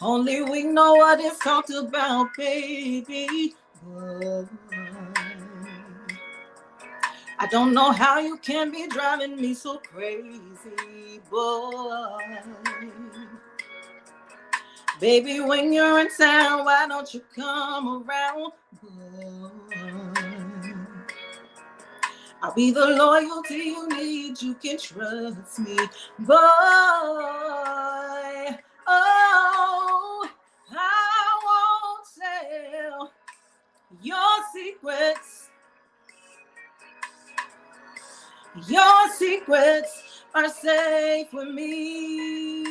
Only we know what is talked about, baby. Boy. I don't know how you can be driving me so crazy, boy. Baby, when you're in town, why don't you come around, boy? I'll be the loyalty you need, you can trust me, boy. Oh, I won't tell your secrets. Your secrets are safe with me.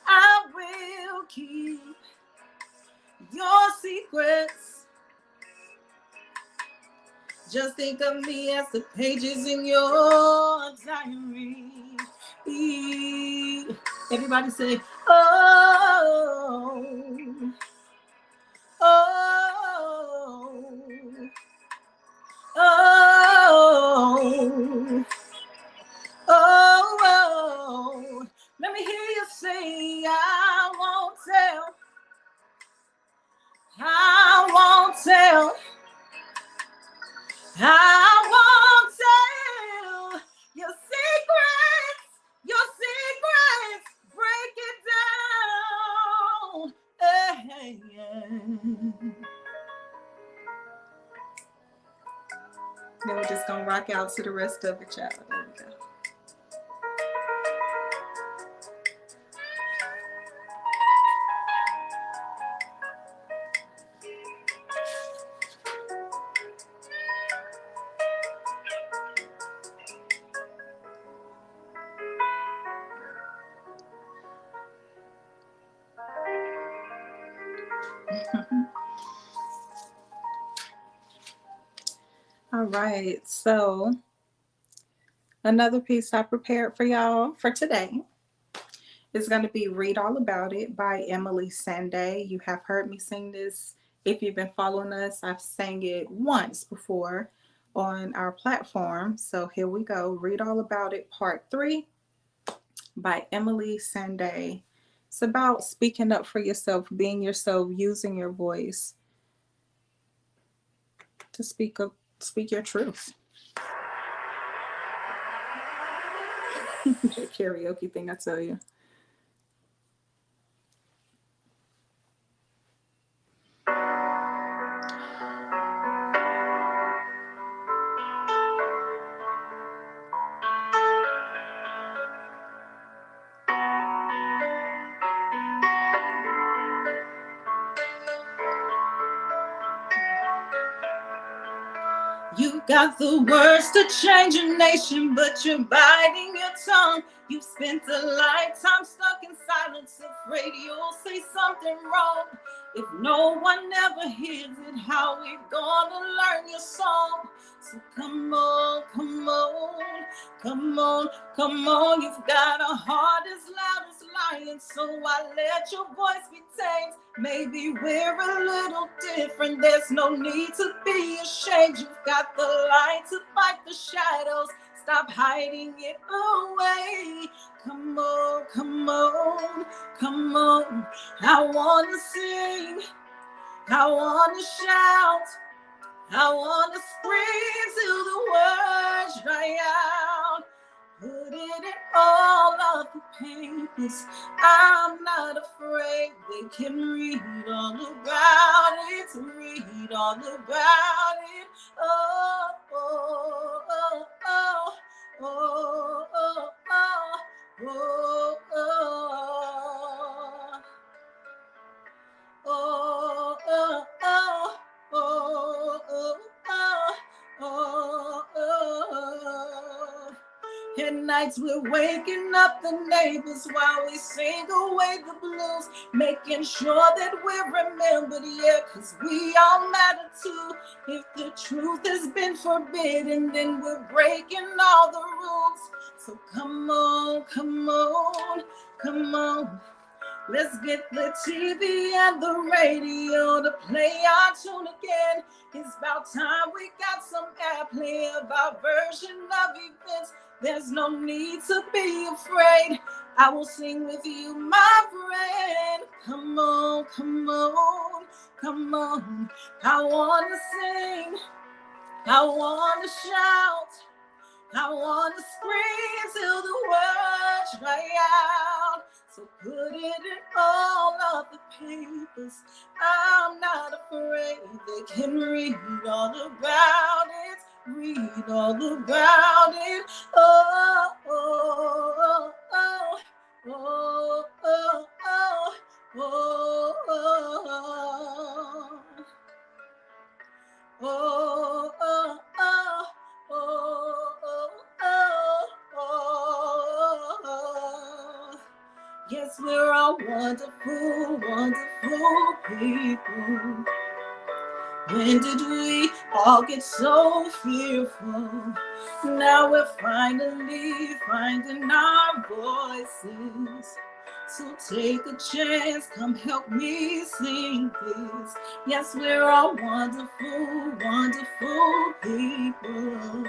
I will keep your secrets. Just think of me as the pages in your diary. Everybody say, oh, oh, oh, oh. Let me hear you say, I won't tell. I won't tell. I won't tell your secrets, break it down. Then we're just gonna rock out to the rest of it, y'all. There we go. All right, so another piece I prepared for y'all for today is going to be Read All About It by Emily Sandé. You have heard me sing this. If you've been following us, I've sang it once before on our platform. So here we go. Read All About It, Part 3 by Emily Sandé. It's about speaking up for yourself, being yourself, using your voice to speak your truth. The karaoke thing, I tell you. You got the words to change a nation, but you're biting your tongue. You've spent a lifetime stuck in silence, afraid you'll say something wrong. If no one ever hears it, how we gonna learn your song? So come on, come on, come on, come on. You've got a heart as loud as lion, so I let your voice be tamed. Maybe we're a little different, there's no need to be ashamed. You've got the light to fight the shadows, stop hiding it away. Come on, come on, come on. I wanna sing, I wanna shout, I wanna scream till the words dry out. Put it in all of the papers, I'm not afraid. They can read all about it, read all about it. Oh, oh, At nights we're waking up the neighbors while we sing away the blues, making sure that we're remembered, yeah, cause we all matter too. If the truth has been forbidden, then we're breaking all the rules. So come on, come on, come on. Let's get the TV and the radio to play our tune again. It's about time we got some airplay of our version of events. There's no need to be afraid. I will sing with you, my friend. Come on, come on, come on. I wanna sing, I wanna shout, I wanna scream till the words dry out. So put it in all of the papers. I'm not afraid. They can read all about it. Read all about it. Oh, oh, oh, oh, oh, oh, oh, oh, oh, oh, oh, oh. Yes, we're all wonderful, wonderful people. When did we all get so fearful? Now we're finally finding our voices. So take a chance, come help me sing this. Yes, we're all wonderful, wonderful people.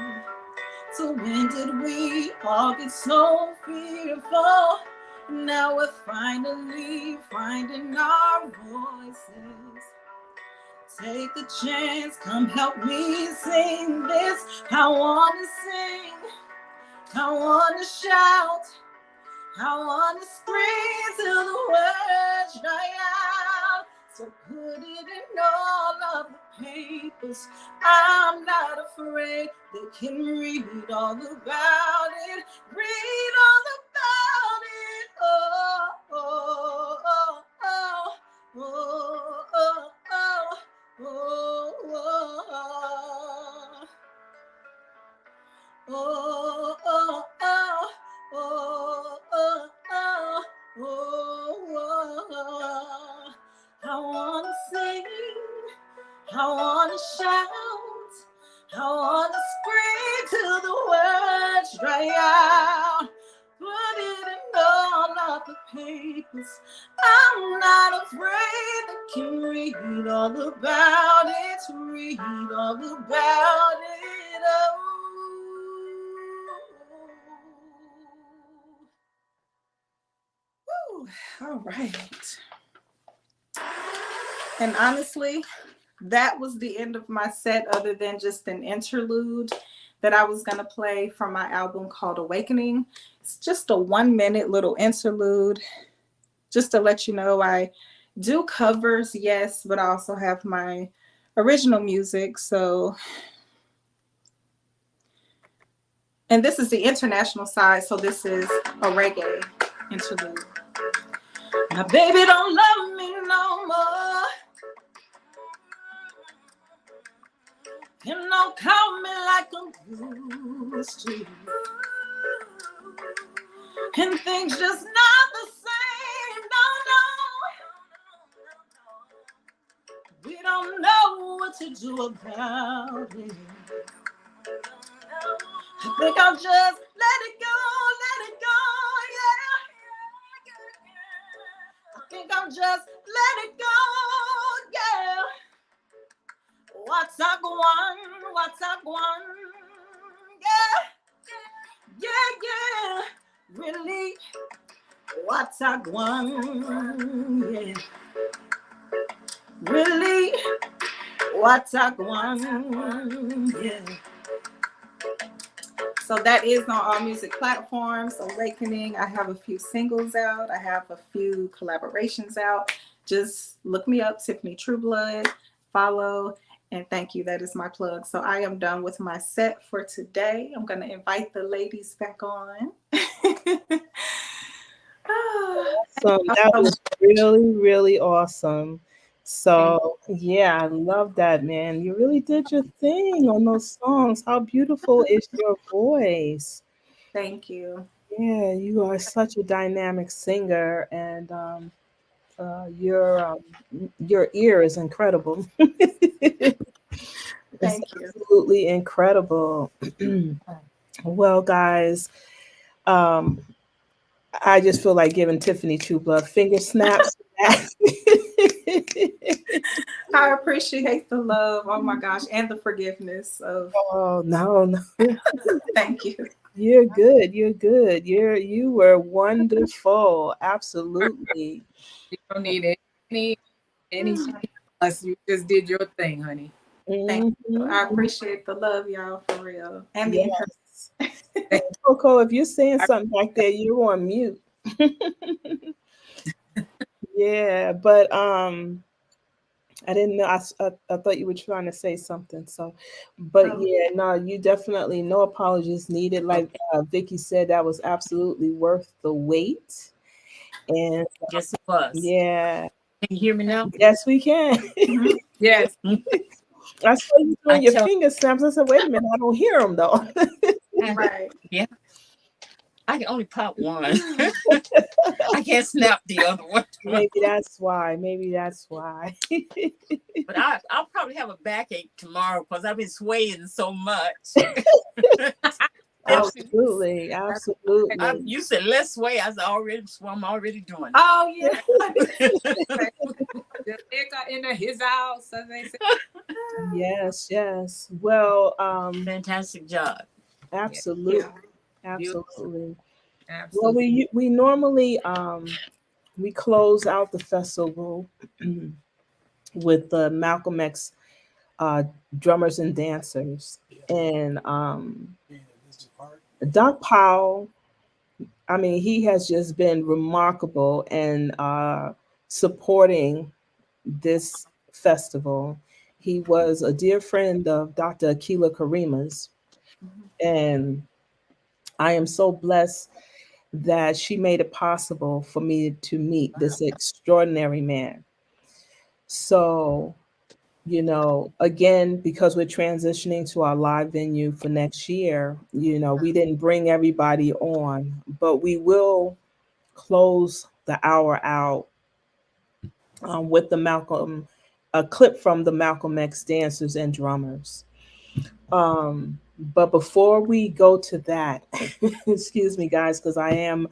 So when did we all get so fearful? Now we're finally finding our voices. Take a chance, come help me sing this. I wanna sing, I wanna shout, I wanna scream till the words dry out. So put it in all of the papers. I'm not afraid. They can read all about it. Read all about it. Oh, oh, oh, oh, oh, oh, oh, oh, oh, oh, oh, oh. I wanna sing, I wanna shout, I wanna scream till the words dry out. Put it in all of the papers. I'm not afraid. They can read all about it. Read all about it. Oh. Woo. All right. And honestly, that was the end of my set, other than just an interlude that I was going to play from my album called Awakening. It's just a 1-minute little interlude, just to let you know I do covers, yes, but I also have my original music. So, and this is the international side, so this is a reggae interlude. My baby don't love me no more. You don't call me like I used to. And things just not the same, no, no. We don't know what to do about it. I think I'll just let it go, yeah. I think I'll just let it go, yeah. What's up, one? What's up, one? Yeah, yeah, yeah. Really? What's up, one? Yeah. Really? What's up, one? Yeah. So that is on all music platforms. Awakening. I have a few singles out. I have a few collaborations out. Just look me up, Tiffany Trueblood. Follow. And thank you. That is my plug. So I am done with my set for today. I'm going to invite the ladies back on. So that was really, really awesome. So yeah, I love that, man. You really did your thing on those songs. How beautiful is your voice? Thank you. Yeah, you are such a dynamic singer, and your ear is incredible. It's Thank you. absolutely incredible. Well, guys, um, I just feel like giving Tiffany True Blood finger snaps. I appreciate the love. Oh my gosh. And the forgiveness of Oh no, no, thank you. you're good. You're good. You were wonderful. Absolutely. You don't need any us. You just did your thing, honey. Thank you. I Mhm. appreciate the love, y'all, for real. And the Yes. Coco, if you're saying something like that, you're on mute. Yeah, but I didn't know. I thought you were trying to say something. So, but Oh, yeah, no, you definitely no apologies needed. Like Vicky said, that was absolutely worth the wait. And Yes, it was. yeah, Can you hear me now? yes, we can. Yes. I saw you I doing your tell finger snaps. I said, wait a minute, I don't hear them though. right. yeah, I can only pop one. I can't snap the other one. Maybe that's why. Maybe that's why. But I'll probably have a backache tomorrow because I've been swaying so much. Absolutely, absolutely. You said let's sway. I said already, so I'm already doing Oh yeah. it. The leg got into his house, as they say. Yes, yes. Well, Fantastic job. absolutely, Yeah. absolutely. Well, Absolutely. we normally we close out the festival with the Malcolm X uh, drummers and dancers, and Doc Powell. I mean, he has just been remarkable and supporting this festival. He was a dear friend of Dr. Akila Karima's, and I am so blessed that she made it possible for me to meet this extraordinary man. So, again, because we're transitioning to our live venue for next year, we didn't bring everybody on, but we will close the hour out with a clip from the Malcolm X dancers and drummers. But before we go to that, excuse me, guys, because I am,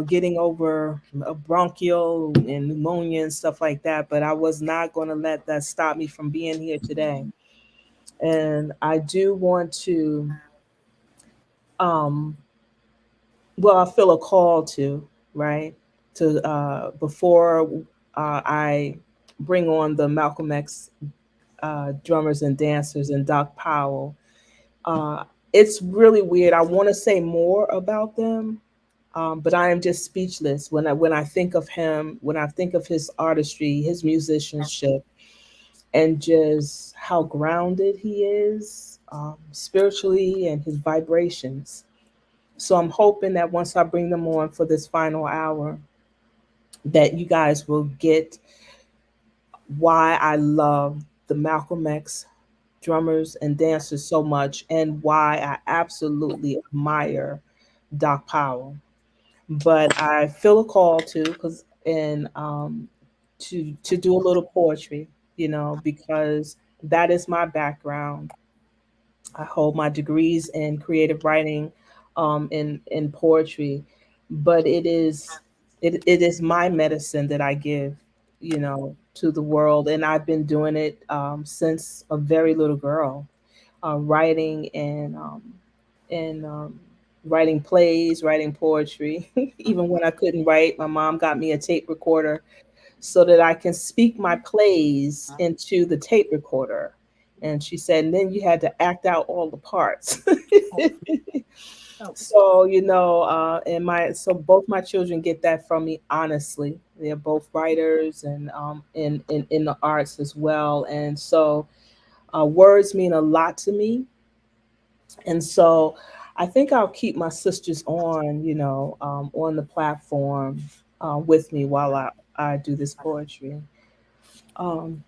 getting over a bronchial and pneumonia and stuff like that. But I was not going to let that stop me from being here today. And I do want to, um, well, I feel a call to, right, to before I bring on the Malcolm X drummers and dancers and Doc Powell. It's really weird. I want to say more about them, but I am just speechless when I think of him, when I think of his artistry, his musicianship, and just how grounded he is spiritually and his vibrations. So I'm hoping that once I bring them on for this final hour, that you guys will get why I love the Malcolm X drummers and dancers so much and why I absolutely admire Doc Powell. But I feel a call to because and to do a little poetry, because that is my background. I hold my degrees in creative writing, in poetry, but it is my medicine that I give, to the world, and I've been doing it since a very little girl, writing and writing plays, writing poetry. Even when I couldn't write, my mom got me a tape recorder so that I can speak my plays into the tape recorder. And she said, and then you had to act out all the parts. So, so both my children get that from me, honestly. They're both writers and in the arts as well. And so Words mean a lot to me. And so I think I'll keep my sisters on, on the platform with me while I do this poetry. Um,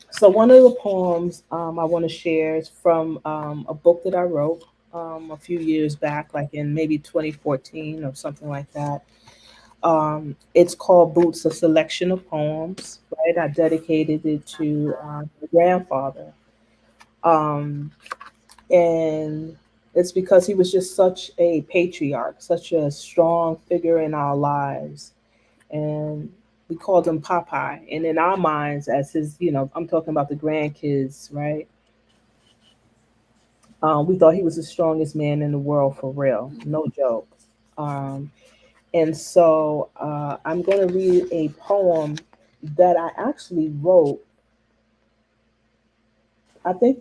so one of the poems I want to share is from a book that I wrote a few years back, like in maybe 2014 or something like that. It's called Boots, a selection of poems, right? I dedicated it to my grandfather. Um, and it's because he was just such a patriarch, such a strong figure in our lives. And we called him Popeye. And in our minds, as his, I'm talking about the grandkids, right? We thought he was the strongest man in the world for real, no joke. Um, and so I'm going to read a poem that I actually wrote. I think,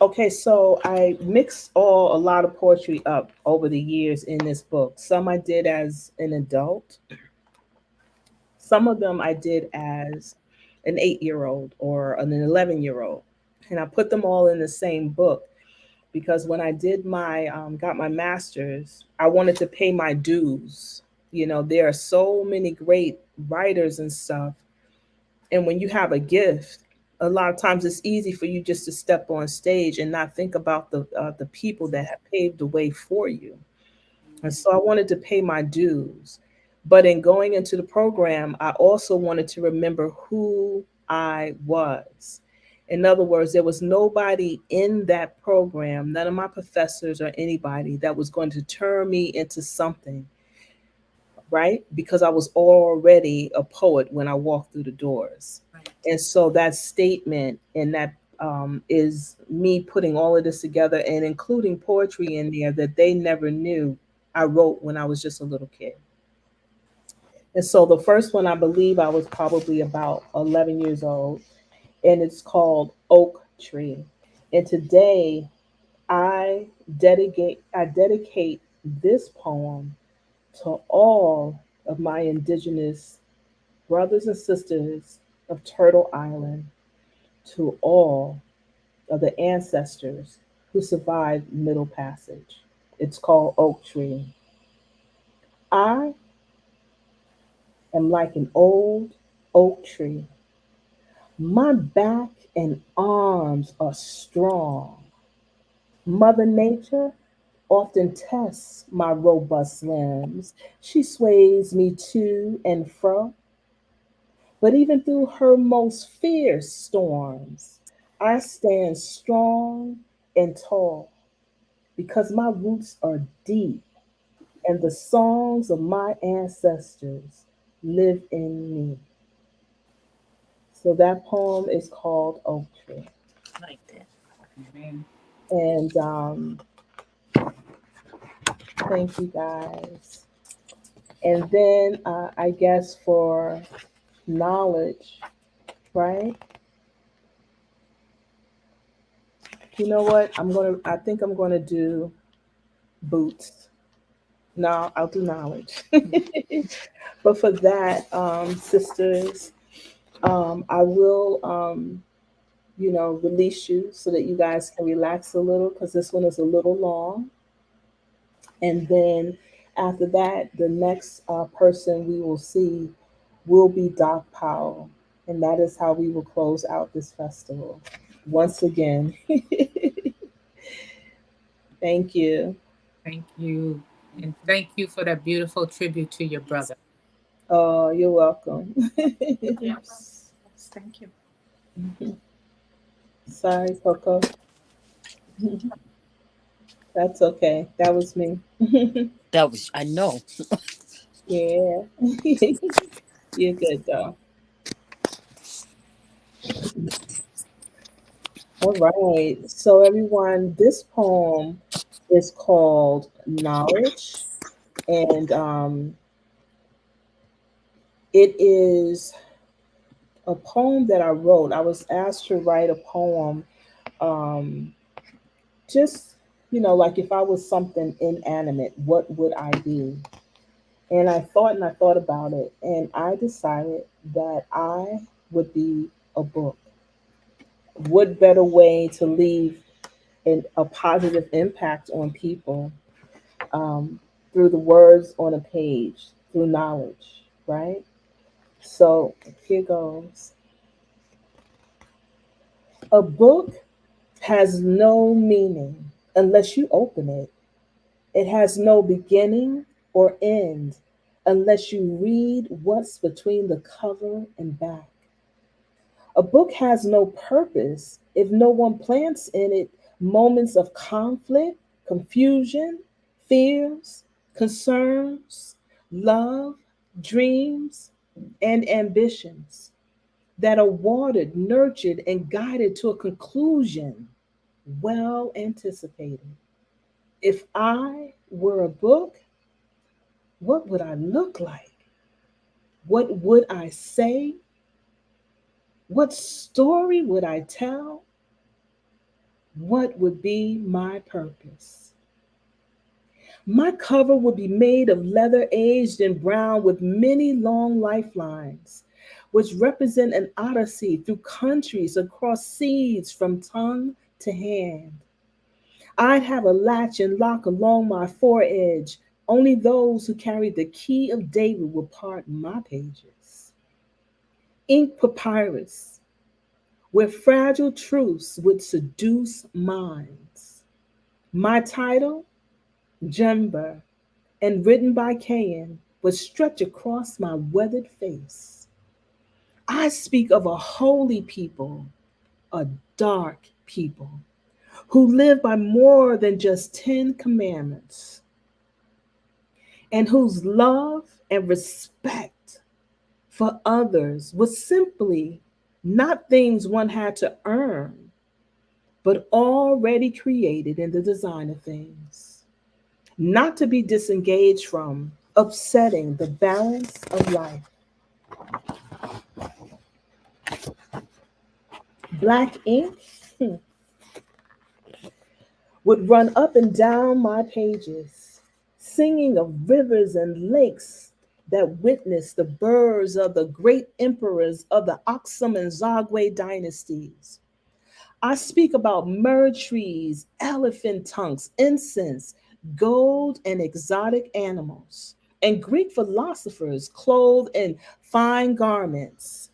okay, so I mixed a lot of poetry up over the years in this book. Some I did as an adult, some of them I did as an 8-year-old or an 11-year-old. And I put them all in the same book because when I did got my master's, I wanted to pay my dues. There are so many great writers and stuff. And when you have a gift, a lot of times it's easy for you just to step on stage and not think about the people that have paved the way for you. And so I wanted to pay my dues. But in going into the program, I also wanted to remember who I was. In other words, there was nobody in that program, none of my professors or anybody that was going to turn me into something, right? Because I was already a poet when I walked through the doors. Right. And so that statement and that is me putting all of this together and including poetry in there that they never knew I wrote when I was just a little kid. And so the first one, I believe I was probably about 11 years old, and it's called Oak Tree. And today I dedicate this poem to all of my indigenous brothers and sisters of Turtle Island, to all of the ancestors who survived Middle Passage. It's called Oak Tree. I am like an old oak tree. My back and arms are strong. Mother Nature often tests my robust limbs. She sways me to and fro. But even through her most fierce storms, I stand strong and tall because my roots are deep and the songs of my ancestors live in me. So that poem is called Oak Tree. I like that. Amen. And thank you guys. And then I guess for knowledge, right? You know what? I think I'm gonna do boots. No, I'll do knowledge. But for that, sisters, I will, release you so that you guys can relax a little because this one is a little long. And then after that, the next person we will see will be Doc Powell. And that is how we will close out this festival. Once again, thank you. Thank you. And thank you for that beautiful tribute to your brother. Oh, you're welcome. Yes. Thank you. Sorry, Coco. That's okay. That was me. That was, I know. Yeah. You're good though. All right. So everyone, this poem is called Knowledge. And it is a poem that I wrote. I was asked to write a poem, um, just, like if I was something inanimate, what would I be? And I thought about it, and I decided that I would be a book. What better way to leave a positive impact on people through the words on a page, through knowledge, right? So here goes. A book has no meaning unless you open it. It has no beginning or end unless you read what's between the cover and back. A book has no purpose if no one plants in it moments of conflict, confusion, fears, concerns, love, dreams, and ambitions that are watered, nurtured, and guided to a conclusion well anticipated. If I were a book, what would I look like? What would I say? What story would I tell? What would be my purpose? My cover would be made of leather aged in brown with many long lifelines, which represent an odyssey through countries across seas from tongue to hand. I'd have a latch and lock along my foredge. Only those who carried the key of David would part my pages. Ink papyrus, where fragile truths would seduce minds. My title, Jember, and written by Cain, would stretch across my weathered face. I speak of a holy people, a dark people, who live by more than just 10 commandments, and whose love and respect for others was simply not things one had to earn, but already created in the design of things, not to be disengaged from, upsetting the balance of life. Black ink would run up and down my pages, singing of rivers and lakes that witnessed the births of the great emperors of the Aksum and Zagwe dynasties. I speak about myrrh trees, elephant tongues, incense, gold, and exotic animals, and Greek philosophers clothed in fine garments,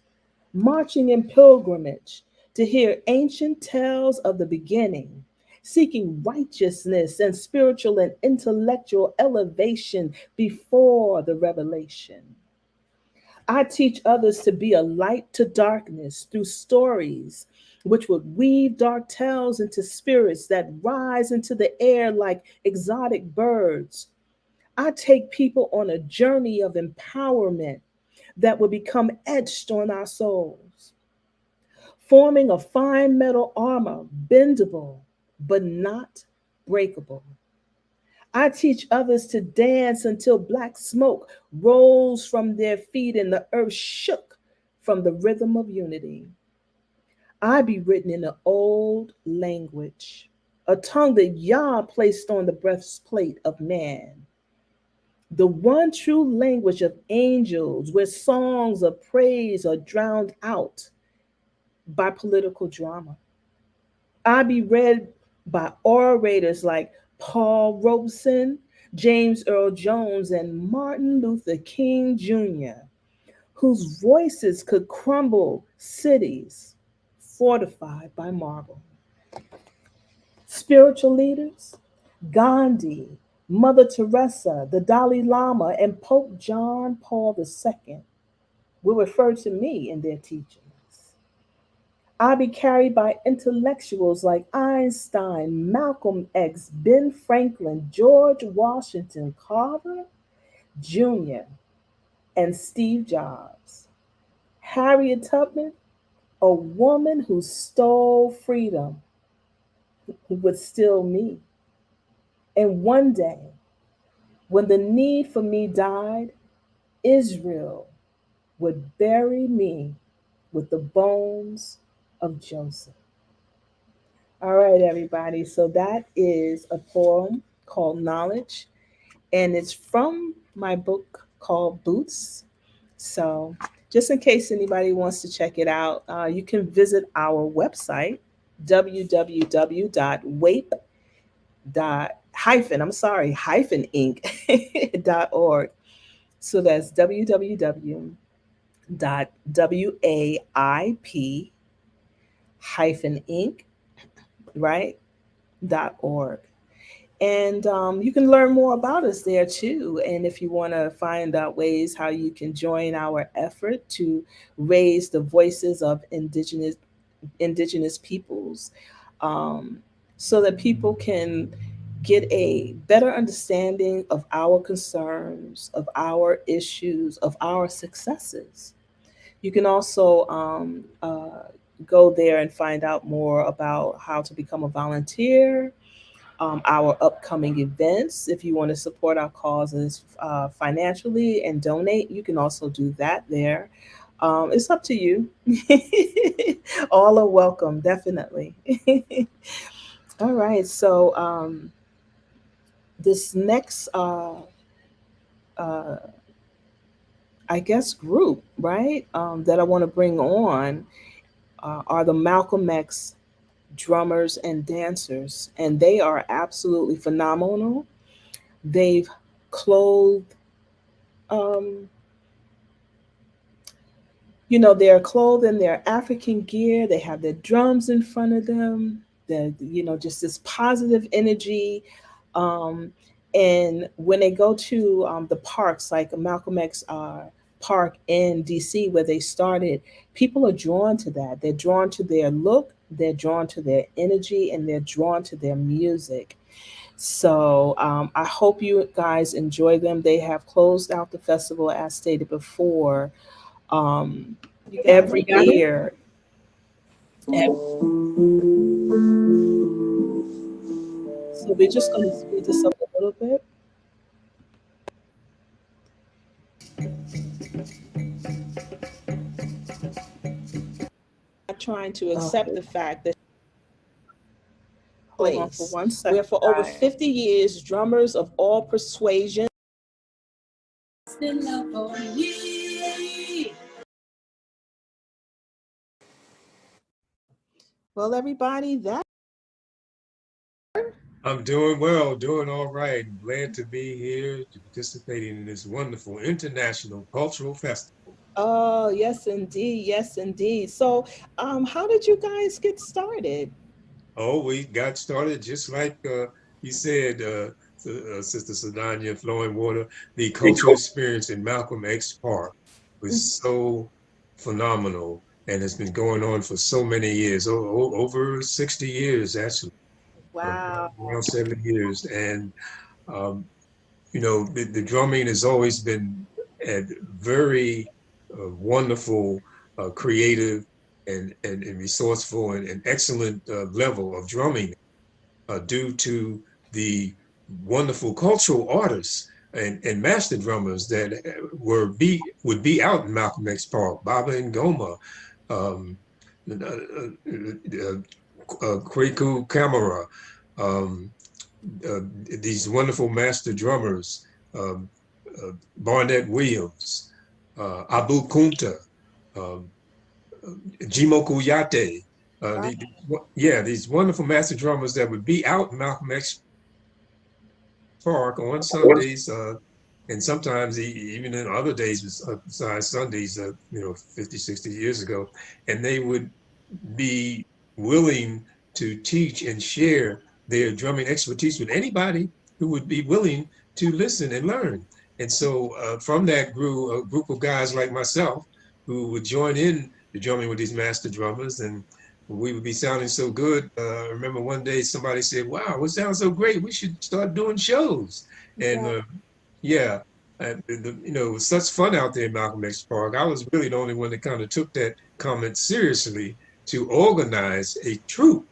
marching in pilgrimage to hear ancient tales of the beginning, seeking righteousness and spiritual and intellectual elevation before the revelation. I teach others to be a light to darkness through stories which would weave dark tales into spirits that rise into the air like exotic birds. I take people on a journey of empowerment that will become etched on our souls, forming a fine metal armor, bendable but not breakable. I teach others to dance until black smoke rose from their feet and the earth shook from the rhythm of unity. I be written in an old language, a tongue that Yah placed on the breastplate of man, the one true language of angels, where songs of praise are drowned out by political drama. I be read by orators like Paul Robeson, James Earl Jones, and Martin Luther King Jr., whose voices could crumble cities fortified by marble. Spiritual leaders, Gandhi, Mother Teresa, the Dalai Lama, and Pope John Paul II will refer to me in their teachings. I'll be carried by intellectuals like Einstein, Malcolm X, Ben Franklin, George Washington Carver Jr., and Steve Jobs. Harriet Tubman, a woman who stole freedom, who would steal me. And one day, when the need for me died, Israel would bury me with the bones of Joseph. All right, everybody. So that is a poem called Knowledge, and it's from my book called Boots. So just in case anybody wants to check it out, you can visit our website, www.wape hyphen inc.org. So that's www.waip inc, right, .org. And you can learn more about us there too. And if you want to find out ways how you can join our effort to raise the voices of indigenous peoples, so that people can get a better understanding of our concerns, of our issues, of our successes. You can also go there and find out more about how to become a volunteer, our upcoming events. If you want to support our causes financially and donate, you can also do that there. It's up to you. All are welcome, definitely. All right, so this next, I guess, group, right, that I want to bring on are the Malcolm X drummers and dancers, and they are absolutely phenomenal. They've clothed, um, they're clothed in their African gear. They have their drums in front of them. Just this positive energy. And when they go to the parks, like Malcolm X Park in DC, where they started, people are drawn to that. They're drawn to their look, they're drawn to their energy, and they're drawn to their music. So I hope you guys enjoy them. They have closed out the festival, as stated before, every year. So we're just going to speed this up a little bit. Trying to accept the fact that hold on for 1 second. Where for over 50 years, drummers of all persuasions. Well, everybody, that I'm doing well, doing all right. Glad to be here participating in this wonderful international cultural festival. Oh, yes, indeed. Yes, indeed. So, how did you guys get started? Oh, we got started just like you said, Sister Sadania Flowing Water. The cultural experience in Malcolm X Park was so phenomenal and has been going on for so many years, over 60 years, actually. Wow. Around 70 years. And, the drumming has always been at very wonderful, creative, and resourceful and excellent level of drumming due to the wonderful cultural artists and master drummers that would be out in Malcolm X Park, Baba Ngoma, Kwaku Kamara, these wonderful master drummers, Barnett Williams, Abu Kunta, Jimoku Yate, these wonderful master drummers that would be out in Malcolm X Park on Sundays, and sometimes even in other days besides Sundays, 50, 60 years ago, and they would be willing to teach and share their drumming expertise with anybody who would be willing to listen and learn. And so from that grew a group of guys like myself who would join in the drumming with these master drummers, and we would be sounding so good. I remember one day somebody said, "Wow, we sound so great. We should start doing shows." And it was such fun out there in Malcolm X Park. I was really the only one that kind of took that comment seriously to organize a troupe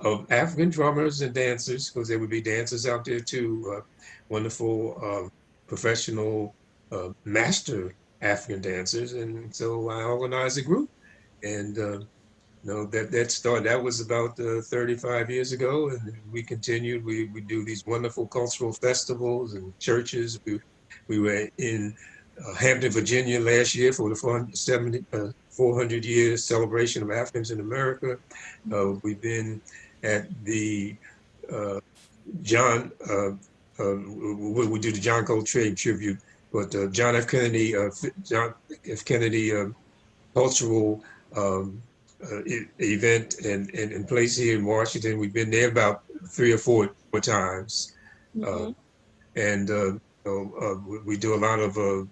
of African drummers and dancers, because there would be dancers out there too, wonderful professional master African dancers. And so I organized a group, and that started. That was about 35 years ago, and we continued. We do these wonderful cultural festivals and churches. We were in Hampton, Virginia last year for the 400 year celebration of Africans in America. We've been at the John, we do the John Coltrane tribute, but John F. Kennedy, cultural event and place here in Washington. We've been there about 3 or 4 times. And we do a lot of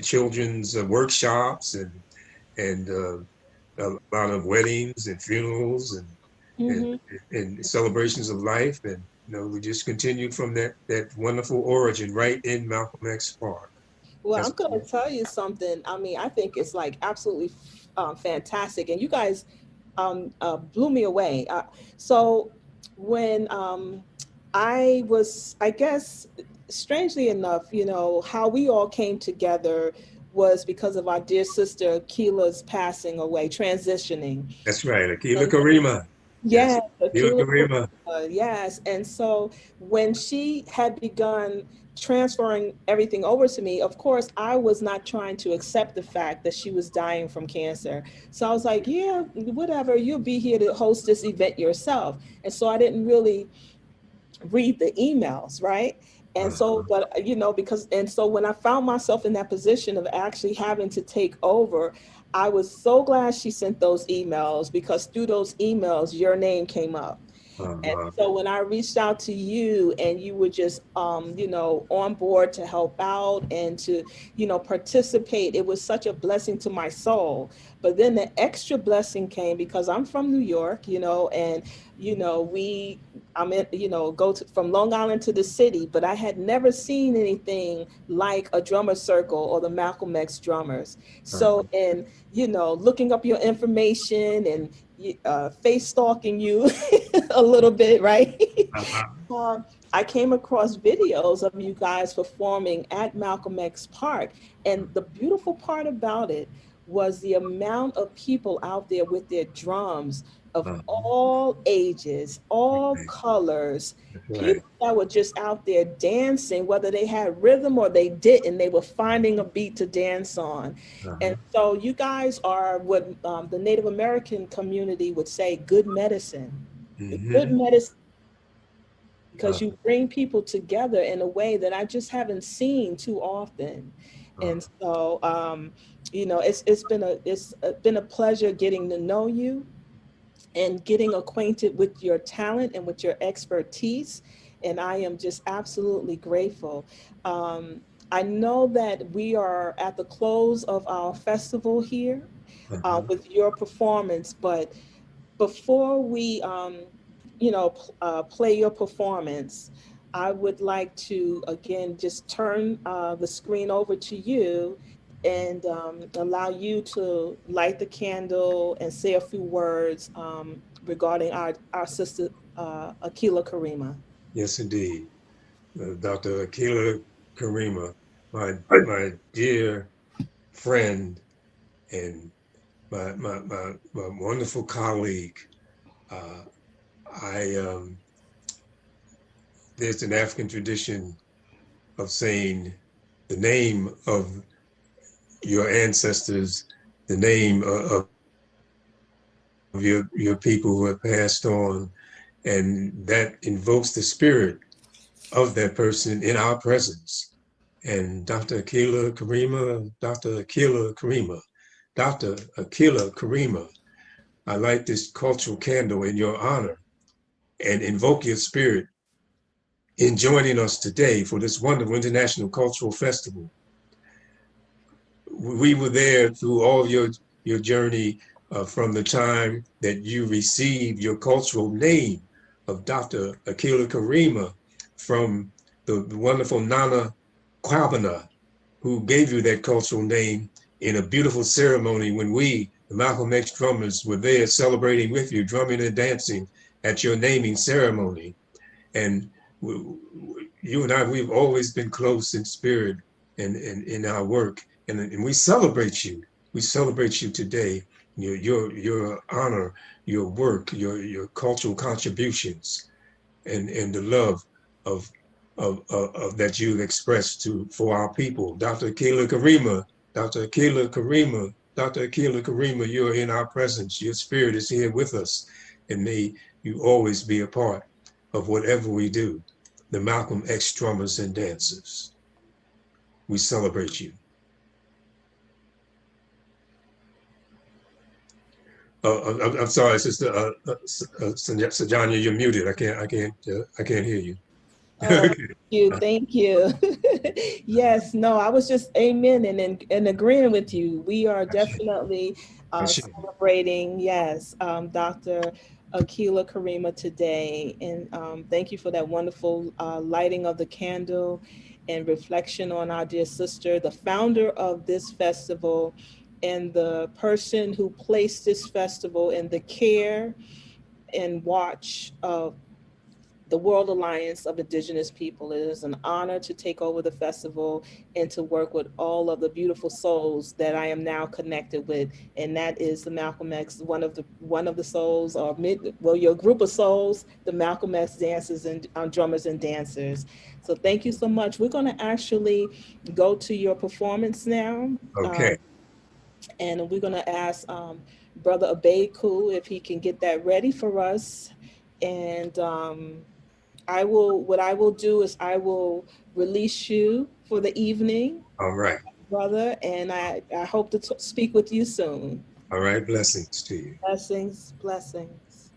children's workshops and a lot of weddings and funerals and celebrations of life. And we just continued from that wonderful origin right in Malcolm X Park. Well, I'm going to tell you something. I mean, I think it's like absolutely fantastic. And you guys blew me away. So when I was, I guess, strangely enough, how we all came together was because of our dear sister Akila's passing away, transitioning. That's right, Akila Karima. Yes, Akila Karima. Yes, and so when she had begun transferring everything over to me, of course, I was not trying to accept the fact that she was dying from cancer. So I was like, yeah, whatever, you'll be here to host this event yourself. And so I didn't really read the emails, right? And so, but so when I found myself in that position of actually having to take over, I was so glad she sent those emails, because through those emails, your name came up. And so when I reached out to you and you were just, on board to help out and to, participate, it was such a blessing to my soul. But then the extra blessing came because I'm from New York, and, go from Long Island to the city, but I had never seen anything like a drummer circle or the Malcolm X drummers. So, and, looking up your information and face stalking you a little bit, right? I came across videos of you guys performing at Malcolm X Park. And the beautiful part about it was the amount of people out there with their drums of all ages, all colors, people that were just out there dancing, whether they had rhythm or they didn't, they were finding a beat to dance on. And so you guys are what the Native American community would say, good medicine. Good medicine, because you bring people together in a way that I just haven't seen too often. And so, it's been a pleasure getting to know you and getting acquainted with your talent and with your expertise. And I am just absolutely grateful. I know that we are at the close of our festival here with your performance, but before we, play your performance, I would like to, again, just turn the screen over to you and allow you to light the candle and say a few words regarding our sister, Akila Karima. Yes, indeed. Dr. Akila Karima, my dear friend and my wonderful colleague. There's an African tradition of saying the name of your ancestors, the name of your people who have passed on, and that invokes the spirit of that person in our presence. And Dr. Akila Karima, I light this cultural candle in your honor and invoke your spirit in joining us today for this wonderful International Cultural Festival. We were there through all your journey from the time that you received your cultural name of Dr. Akila Karima from the wonderful Nana Kwabena, who gave you that cultural name in a beautiful ceremony when we, the Malcolm X drummers, were there celebrating with you, drumming and dancing at your naming ceremony. And you and I, we've always been close in spirit and in our work. And we celebrate you. We celebrate you today, your honor, your work, your cultural contributions, and the love of that you've expressed for our people. Dr. Akila Karima, Dr. Akila Karima, Dr. Akila Karima, you are in our presence. Your spirit is here with us, and may you always be a part of whatever we do. The Malcolm X drummers and dancers. We celebrate you. I'm sorry, Sister Sajanya, you're muted. I can't hear you. Oh, thank you. Yes, no, I was just amen and in agreeing with you. We are definitely celebrating, yes, Dr. Akila Karima today. And thank you for that wonderful lighting of the candle and reflection on our dear sister, the founder of this festival, and the person who placed this festival in the care and watch of the World Alliance of Indigenous People. It is an honor to take over the festival and to work with all of the beautiful souls that I am now connected with, and that is the Malcolm X, one of the souls, or your group of souls, the Malcolm X dancers and drummers and dancers. So thank you so much. We're going to actually go to your performance now. Okay. And we're going to ask Brother Abeku if he can get that ready for us. And what I will do is I will release you for the evening. All right. Brother, and I hope to speak with you soon. All right, blessings to you. Blessings, blessings.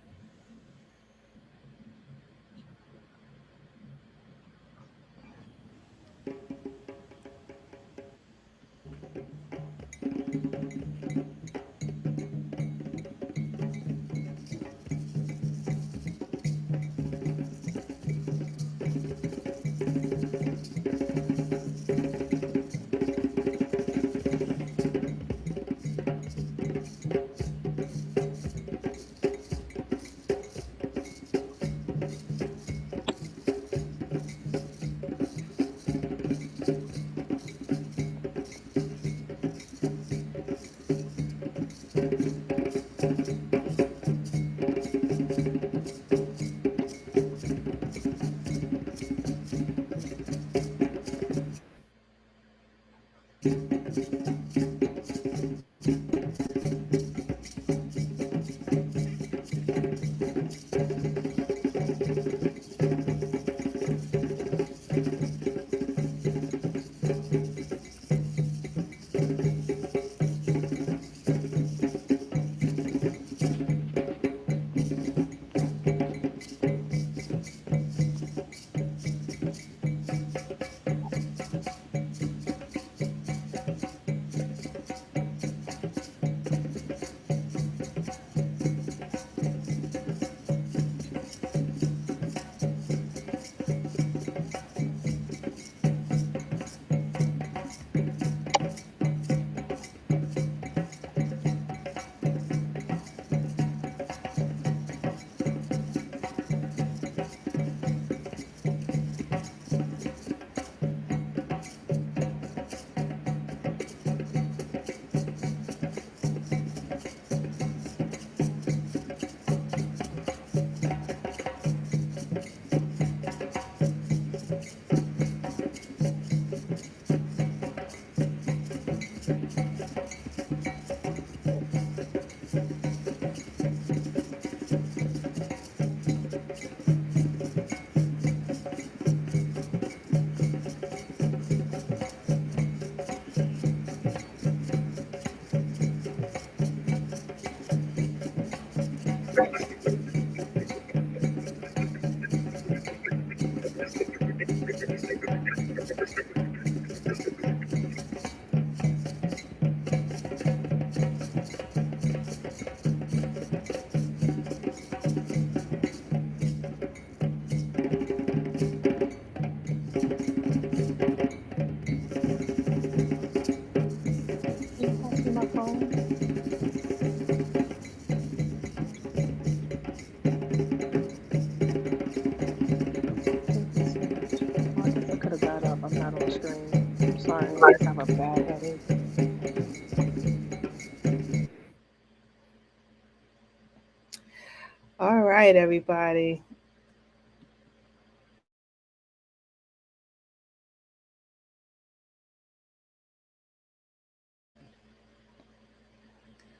All right, everybody.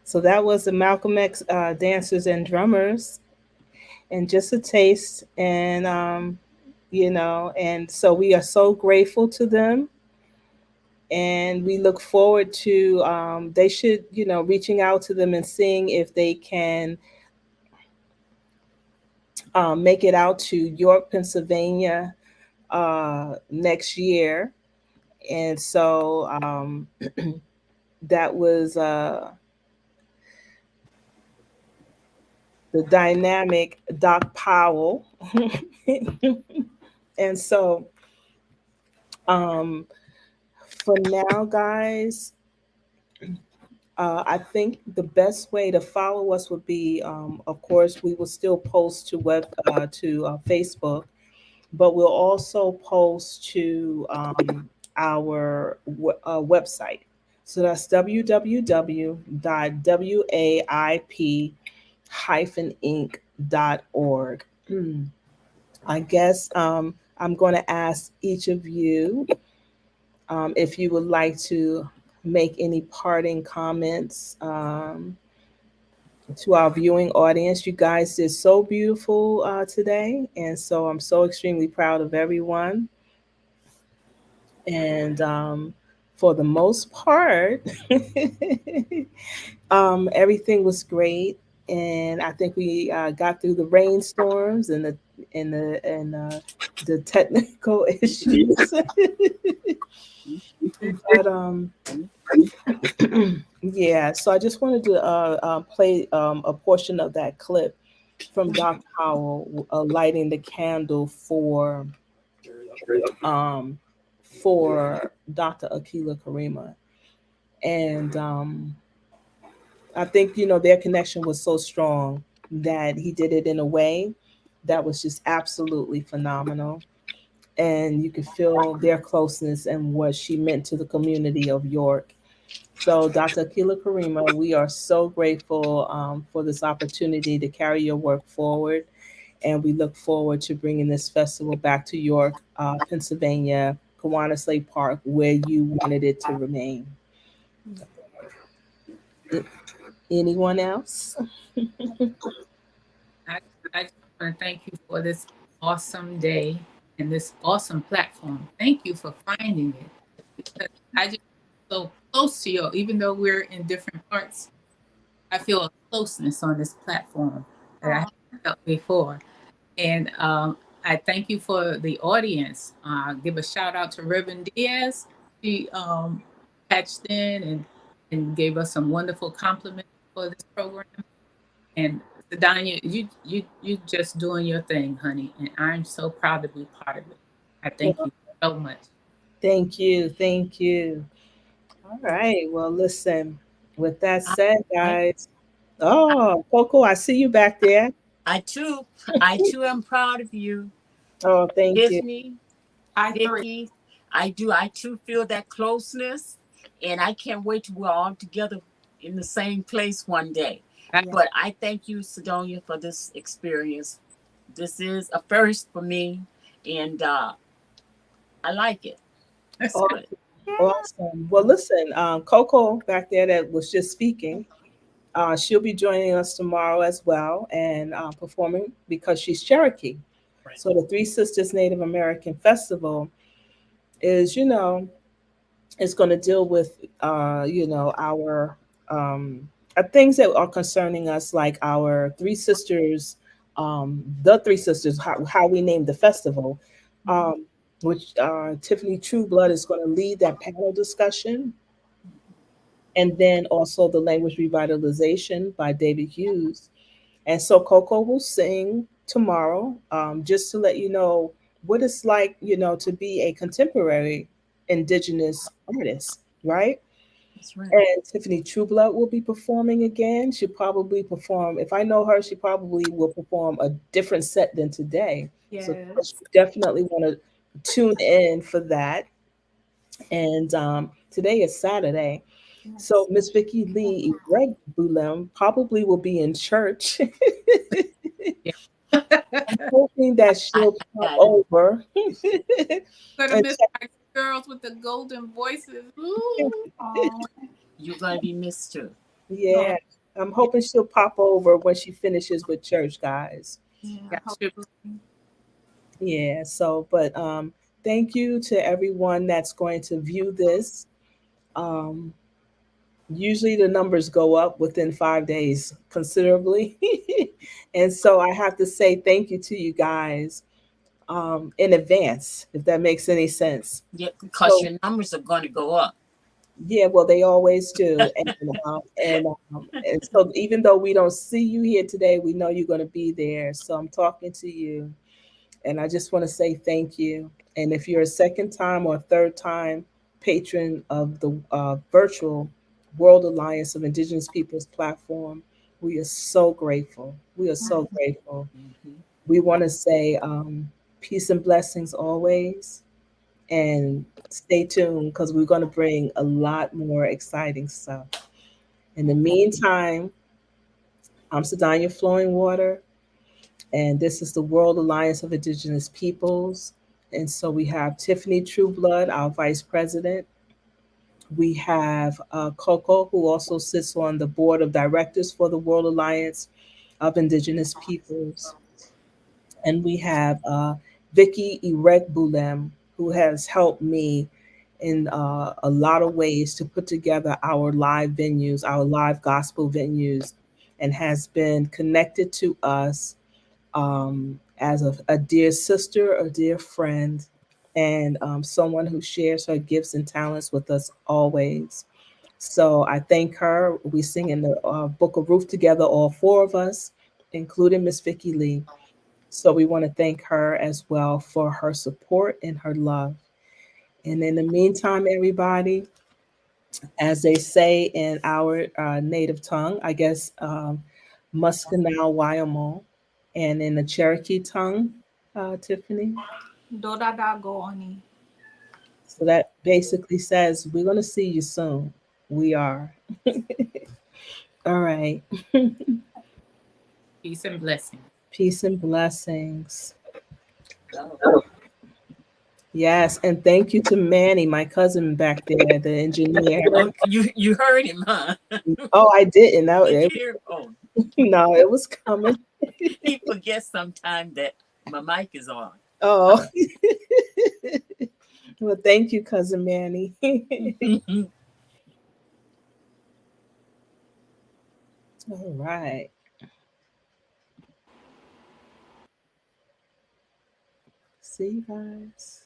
So that was the Malcolm X Dancers and Drummers, and just a taste. And and so we are so grateful to them, and we look forward to they should reaching out to them and seeing if they can make it out to York, Pennsylvania next year. And so that was the dynamic Doc Powell. And so for now, guys, I think the best way to follow us would be, of course, we will still post to Facebook, but we'll also post to our website. So that's www.waip-inc.org. I guess I'm going to ask each of you if you would like to make any parting comments to our viewing audience. You guys did so beautiful today, and so I'm so extremely proud of everyone. And for the most part, everything was great, and I think we got through the rainstorms and the technical issues. But yeah, so I just wanted to play a portion of that clip from Dr. Howell lighting the candle for Dr. Akila Karima. And I think, their connection was so strong that he did it in a way that was just absolutely phenomenal. And you could feel their closeness and what she meant to the community of York. So, Dr. Akila Karima, we are so grateful for this opportunity to carry your work forward. And we look forward to bringing this festival back to York, Pennsylvania, Kiwanis Lake Park, where you wanted it to remain. Anyone else? I just want to thank you for this awesome day and this awesome platform. Thank you for finding it, because I just feel so close to you. Even though we're in different parts, I feel a closeness on this platform that I haven't felt before. And I thank you for the audience. Give a shout out to Reverend Diaz. She patched in and gave us some wonderful compliments for this program. And Sedania, you just doing your thing, honey, and I'm so proud to be part of it. I thank you so much. Thank you. Thank you. All right. Well, listen, with that said, guys. Oh, Coco, I see you back there. I too am proud of you. Oh, thank you. Tiffany, Vicky, I too feel that closeness, and I can't wait till we're all together in the same place one day. But I thank you, Sidonia, for this experience. This is a first for me, and I like it. That's good. Awesome. Well, listen, Coco back there that was just speaking, she'll be joining us tomorrow as well and performing because she's Cherokee. Right. So the Three Sisters Native American Festival is, it's going to deal with, our things that are concerning us, like our Three Sisters, the Three Sisters, how we named the festival, which Tiffany Trueblood is going to lead that panel discussion. And then also the language revitalization by David Hughes. And so Coco will sing tomorrow, just to let you know what it's like, to be a contemporary Indigenous artist, right? That's right. And Tiffany Trueblood will be performing again. She'll probably perform, if I know her, she probably will perform a different set than today. Yes. So you definitely want to tune in for that. And today is Saturday. So Miss Vicky Lee Greg Bulem probably will be in church. I'm hoping that she'll come over. Gonna miss my girls with the golden voices. Ooh. You're gonna be missed too. Yeah. I'm hoping she'll pop over when she finishes with church, guys. Yeah, Got you. hopefully. Yeah, so but thank you to everyone that's going to view this. Um Usually the numbers go up within 5 days considerably. And so I have to say thank you to you guys in advance, if that makes any sense. Yeah, because So your numbers are going to go up. yeah, well, they always do. And so even though we don't see you here today, we know you're going to be there. So I'm talking to you. And I just want to say thank you. And if you're a second time or third time patron of the virtual World Alliance of Indigenous Peoples platform, we are so grateful. We are so grateful. Mhm. We want to say peace and blessings always. And stay tuned because we're going to bring a lot more exciting stuff. In the meantime, I'm Sedania Flowing Water, and this is the World Alliance of Indigenous Peoples. And so we have Tiffany Trueblood, our vice president. We have Coco, who also sits on the board of directors for the World Alliance of Indigenous Peoples. And we have Vicky Iregbulem, who has helped me in a lot of ways to put together our live venues, our live gospel venues, and has been connected to us as a dear sister, a dear friend, and someone who shares her gifts and talents with us always. So I thank her. We sing in the Book of Ruth together, all four of us, including Miss Vicky Lee. So we want to thank her as well for her support and her love. And in the meantime, everybody, as they say in our native tongue, I guess Muskanau Wyoming, and in the Cherokee tongue, Tiffany. Dodada go oni. So that basically says, we're going to see you soon. We are. All right. Peace and blessings. Peace and blessings. So, Yes. And thank you to Manny, my cousin back there, the engineer. oh, you heard him, huh? Oh, I didn't. No, Did you hear? Oh, no, it was coming. he forgets sometimes that my mic is on. Oh, well, thank you, cousin Manny. All right. See you guys.